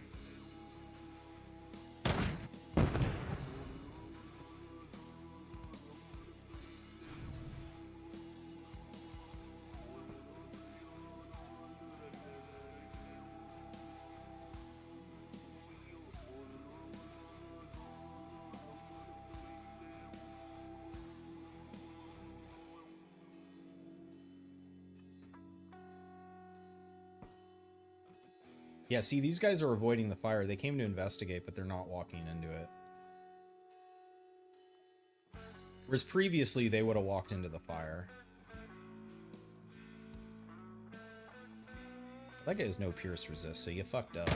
Yeah, see, these guys are avoiding the fire. They came to investigate, but they're not walking into it. Whereas previously, they would have walked into the fire. That guy has no pierce resist, so you fucked up.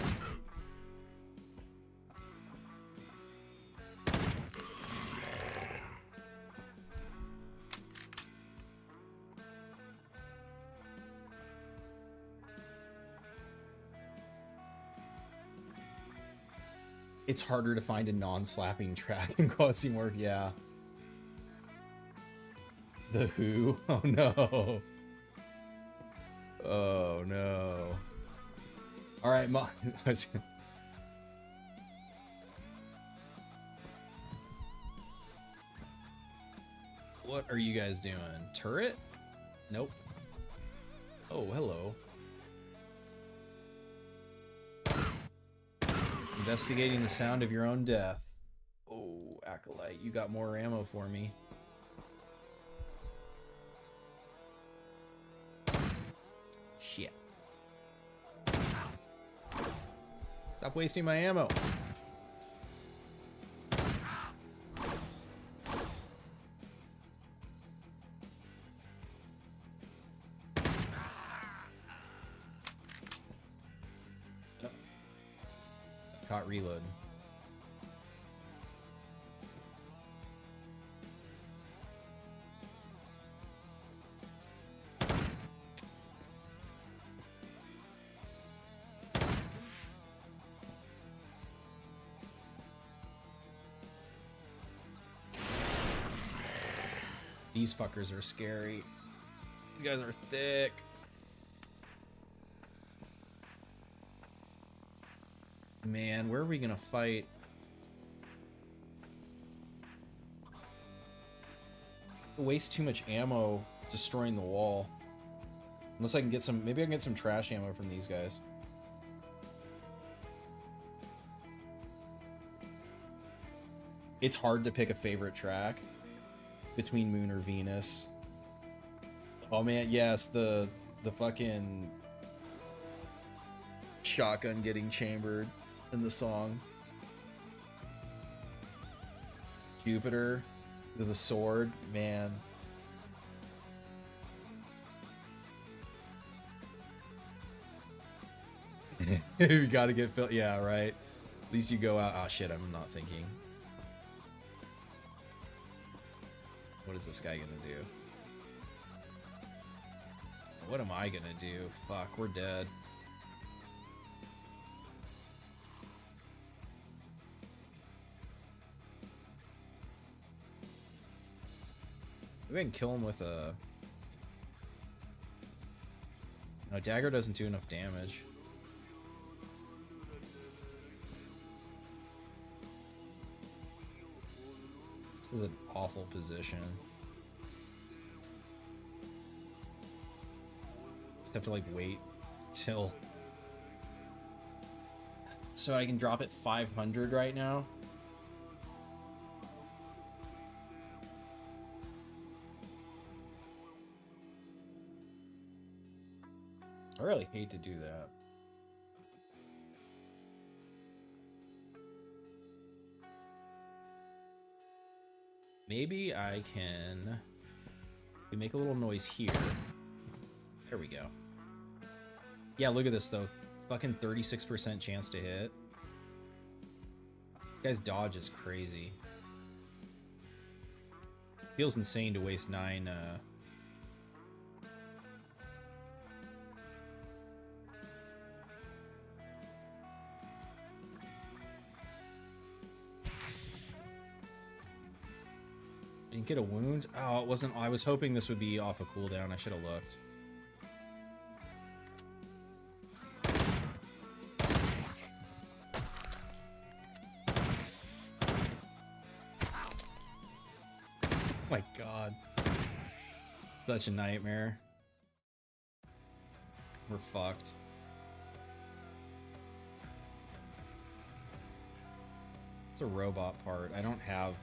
It's harder to find a non-slapping track in Quasimorph, yeah. The Who? Oh no. Oh no. Alright, what are you guys doing? Turret? Nope. Oh, hello. Investigating the sound of your own death. Oh, Acolyte, you got more ammo for me. Shit. Stop wasting my ammo. Caught reload. These fuckers are scary. These guys are thick. Man, where are we gonna fight? Waste too much ammo destroying the wall. Unless I can get some, maybe I can get some trash ammo from these guys. It's hard to pick a favorite track between Moon or Venus. Oh man, yes, the fucking shotgun getting chambered in the song. Jupiter, the sword, man. You gotta get built. Yeah, right. At least you go out. Oh shit, I'm not thinking. What is this guy gonna do? What am I gonna do? Fuck, we're dead. Maybe I can kill him with a... No, dagger doesn't do enough damage. This is an awful position. Just have to like wait till... So I can drop it 500 right now. I really hate to do that. Maybe I can make a little noise here. There we go. Yeah, look at this though. Fucking 36% chance to hit. This guy's dodge is crazy. Feels insane to waste 9 Didn't get a wound? Oh, it wasn't. I was hoping this would be off a cooldown. I should have looked. Oh my god. Such a nightmare. We're fucked. It's a robot part. I don't have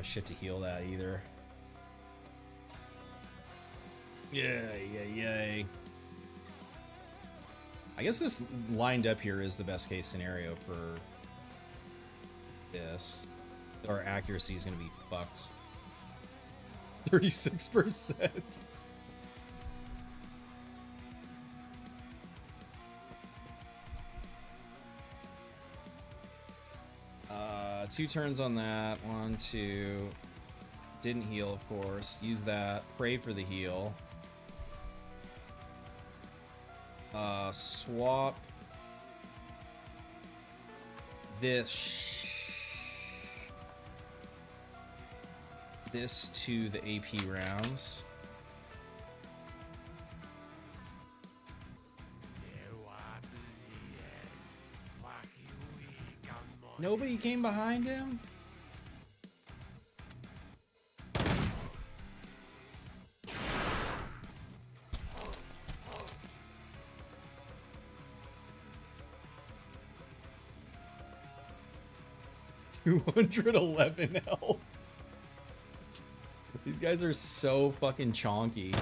shit to heal that either. Yay. I guess this lined up here is the best case scenario for this. Our accuracy is going to be fucked. 36%. Two turns on that. 1, 2. Didn't heal, of course. Use that. Pray for the heal. Swap this to the AP rounds. Nobody came behind him? $211 health. These guys are so fucking chonky.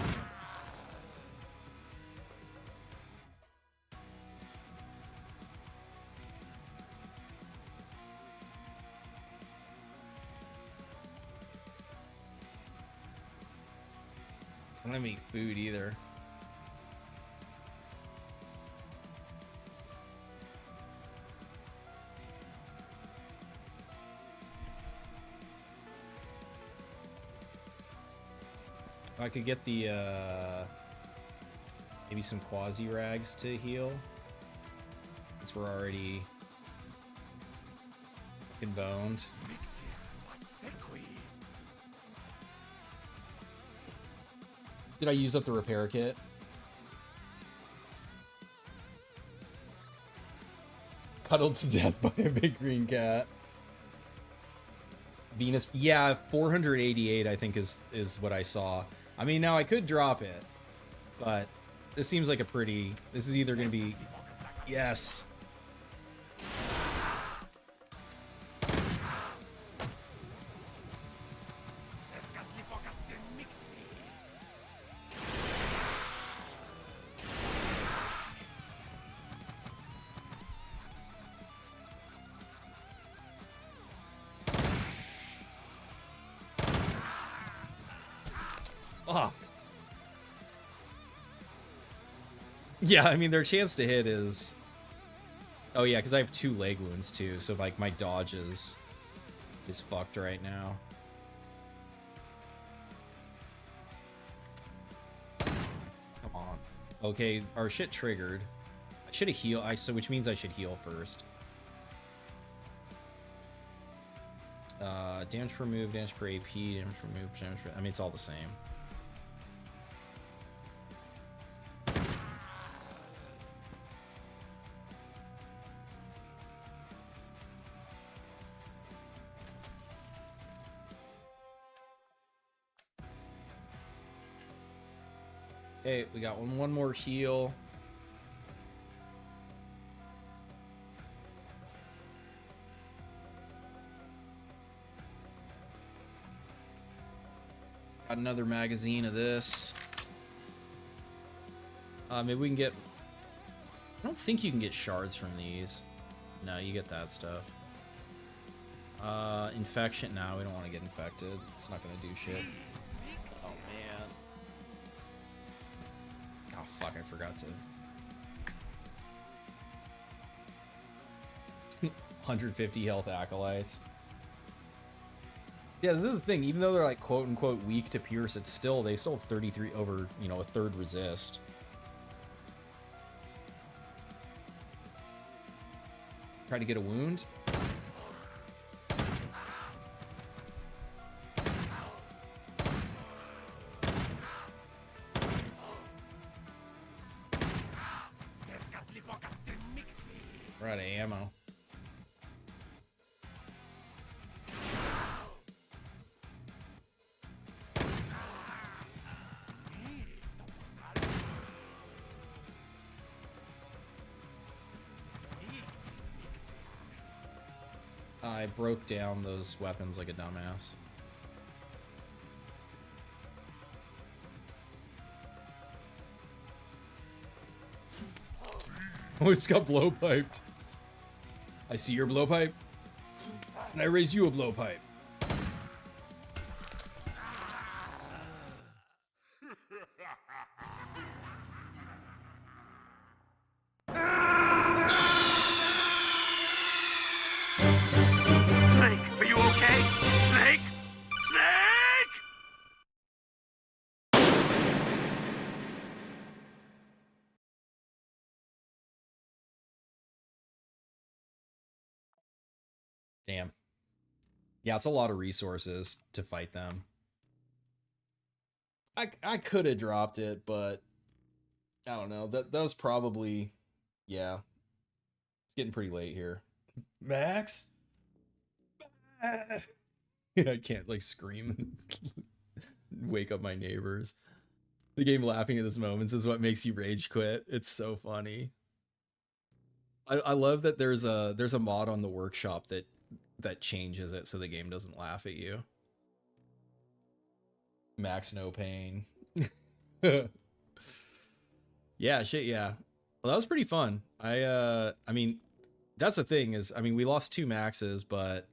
I don't have any food either. I could get the maybe some quasi rags to heal, since we're already fucking boned. Did I use up the repair kit? Cuddled to death by a big green cat. Venus, yeah, 488 I think is what I saw. I mean, now I could drop it, but this seems like a pretty, this is either going to be, yes. Fuck. Yeah, I mean, their chance to hit is... Oh yeah, because I have 2 leg wounds too, so like my dodge is fucked right now. Come on. Okay, our shit triggered. I should have healed, so which means I should heal first. Damage per move, damage per AP, damage per move, damage per... I mean, it's all the same. Okay, we got one more heal. Got another magazine of this. Maybe we can get... I don't think you can get shards from these. No, you get that stuff. Infection. No, we don't want to get infected. It's not going to do shit. Oh, man. Oh, fuck, I forgot to. 150 health acolytes. Yeah, this is the thing. Even though they're like quote unquote weak to pierce, it's still, they still have 33 over, you know, a third resist. Try to get a wound. We're out of ammo. I broke down those weapons like a dumbass. Oh, it's got blowpiped. I see your blowpipe, and I raise you a blowpipe. Snake, are you okay? Snake? Snake! Damn. Yeah, it's a lot of resources to fight them. I could have dropped it, but I don't know. That was probably, yeah. It's getting pretty late here. Max? I can't like scream and wake up my neighbors. The game laughing at this moment is what makes you rage quit. It's so funny. I love that there's a mod on the workshop that changes it so the game doesn't laugh at you. Max no pain. Yeah, shit, yeah. Well, that was pretty fun. I mean, that's the thing is, I mean, we lost 2 maxes, but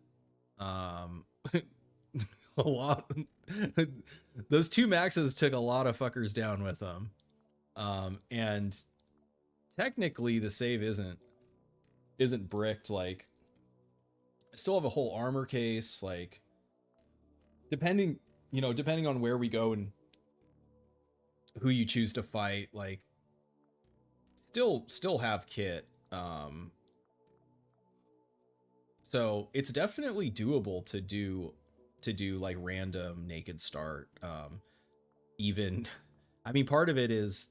a lot those 2 maxes took a lot of fuckers down with them. And technically the save isn't bricked. Like, I still have a whole armor case, like depending on where we go and who you choose to fight, like still have kit. So it's definitely doable to do like random naked start. Even I mean, part of it is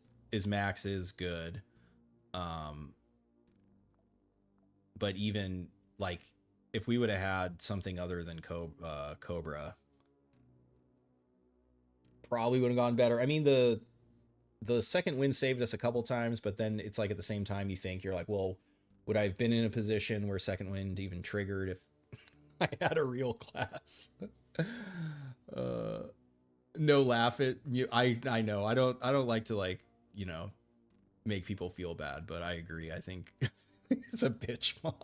Max is good. But even like if we would have had something other than Cobra, probably would have gone better. I mean, the second win saved us a couple times, but then it's like at the same time you think, you're like, well, would I have been in a position where second wind even triggered if I had a real class? No laugh at you. I know I don't like to, like, you know, make people feel bad, but I agree. I think it's a bitch mod.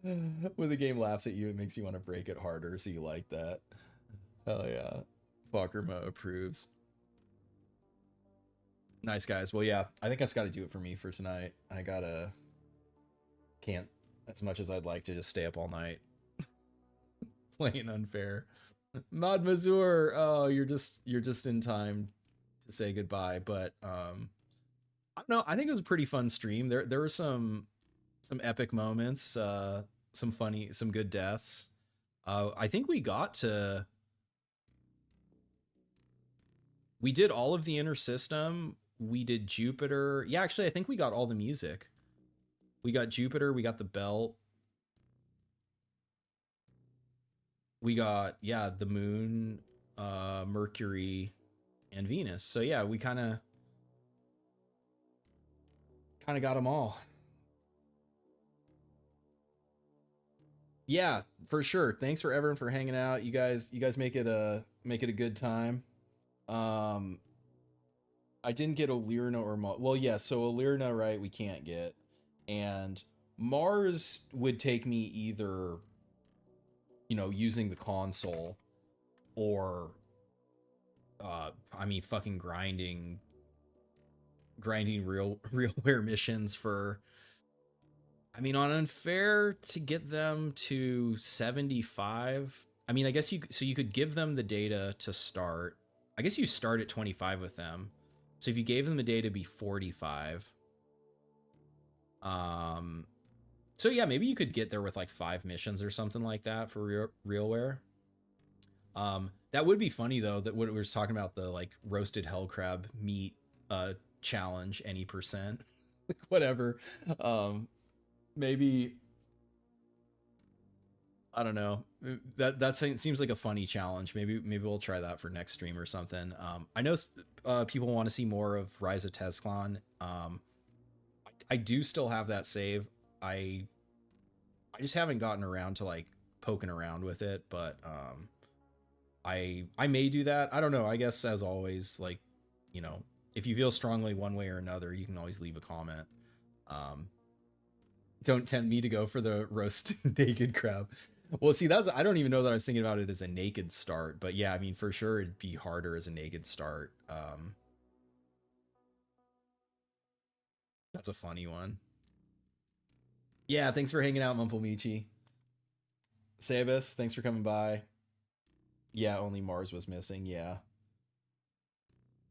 When the game laughs at you, it makes you want to break it harder, so you like that. Hell yeah. Fakrma approves. Nice, guys. Well, yeah, I think that's got to do it for me for tonight. I can't, as much as I'd like to, just stay up all night playing unfair. Mod Mazur, oh, you're just in time to say goodbye. But I don't know. I think it was a pretty fun stream. There were some epic moments, some funny, some good deaths. I think we did all of the inner system. We did Jupiter. Yeah, actually, I think we got all the music. We got Jupiter. We got the belt. We got, yeah, the moon, Mercury, and Venus. So yeah, we kind of got them all. Yeah, for sure. Thanks for everyone for hanging out. You guys make it a good time. I didn't get Illyria or well, yeah, so Illyria, right, we can't get. And Mars would take me either, you know, using the console or I mean fucking grinding realware missions for, I mean, on unfair to get them to 75. I mean, I guess you could give them the data to start. I guess you start at 25 with them. So if you gave them the data, it'd be 45. So yeah, maybe you could get there with like 5 missions or something like that for realware. That would be funny though, that what we were talking about, the like roasted hell crab meat challenge, any percent, like whatever. Maybe, I don't know, that seems like a funny challenge. Maybe we'll try that for next stream or something. I know people want to see more of Rise of Tezclan. I do still have that save. I just haven't gotten around to like poking around with it, but I may do that. I don't know. I guess as always, like, you know, if you feel strongly one way or another, you can always leave a comment. Don't tempt me to go for the roast naked crab. Well, see, I don't even know that I was thinking about it as a naked start, but yeah, I mean, for sure it'd be harder as a naked start. That's a funny one. Yeah, thanks for hanging out, Mumplemichi. Sabus, thanks for coming by. Yeah, only Mars was missing, yeah.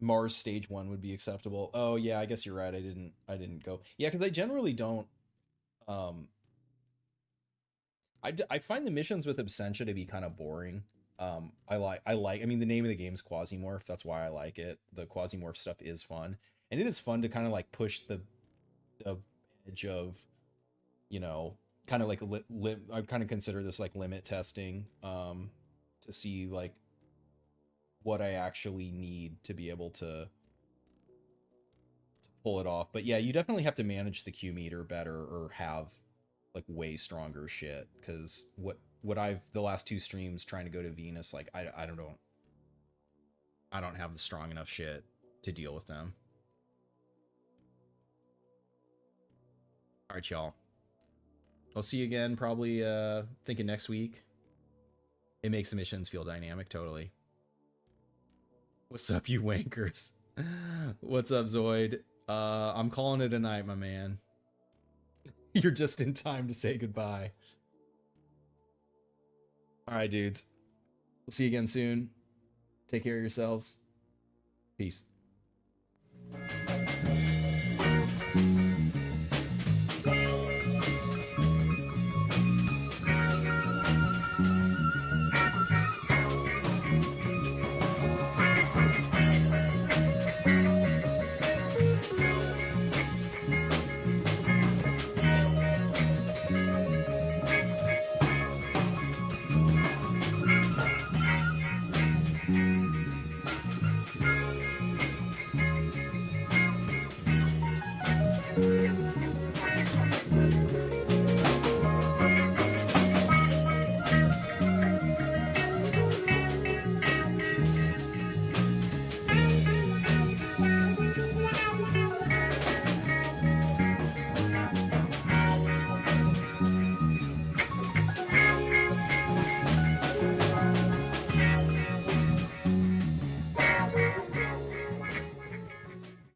Mars stage 1 would be acceptable. Oh yeah, I guess you're right. I didn't go. Yeah, because I generally don't. I find the missions with Absentia to be kind of boring. I mean, the name of the game is Quasimorph. That's why I like it. The Quasimorph stuff is fun, and it is fun to kind of like push the edge of, you know, kind of like I kind of consider this like limit testing, to see like what I actually need to be able to pull it off. But yeah, you definitely have to manage the Q meter better or have like way stronger shit, because what I've the last 2 streams trying to go to Venus, like I don't have the strong enough shit to deal with them. All right, y'all. I'll see you again probably thinking next week. It makes the missions feel dynamic, totally. What's up, you wankers? What's up, Zoid? I'm calling it a night, my man. You're just in time to say goodbye. All right, dudes. We'll see you again soon. Take care of yourselves. Peace.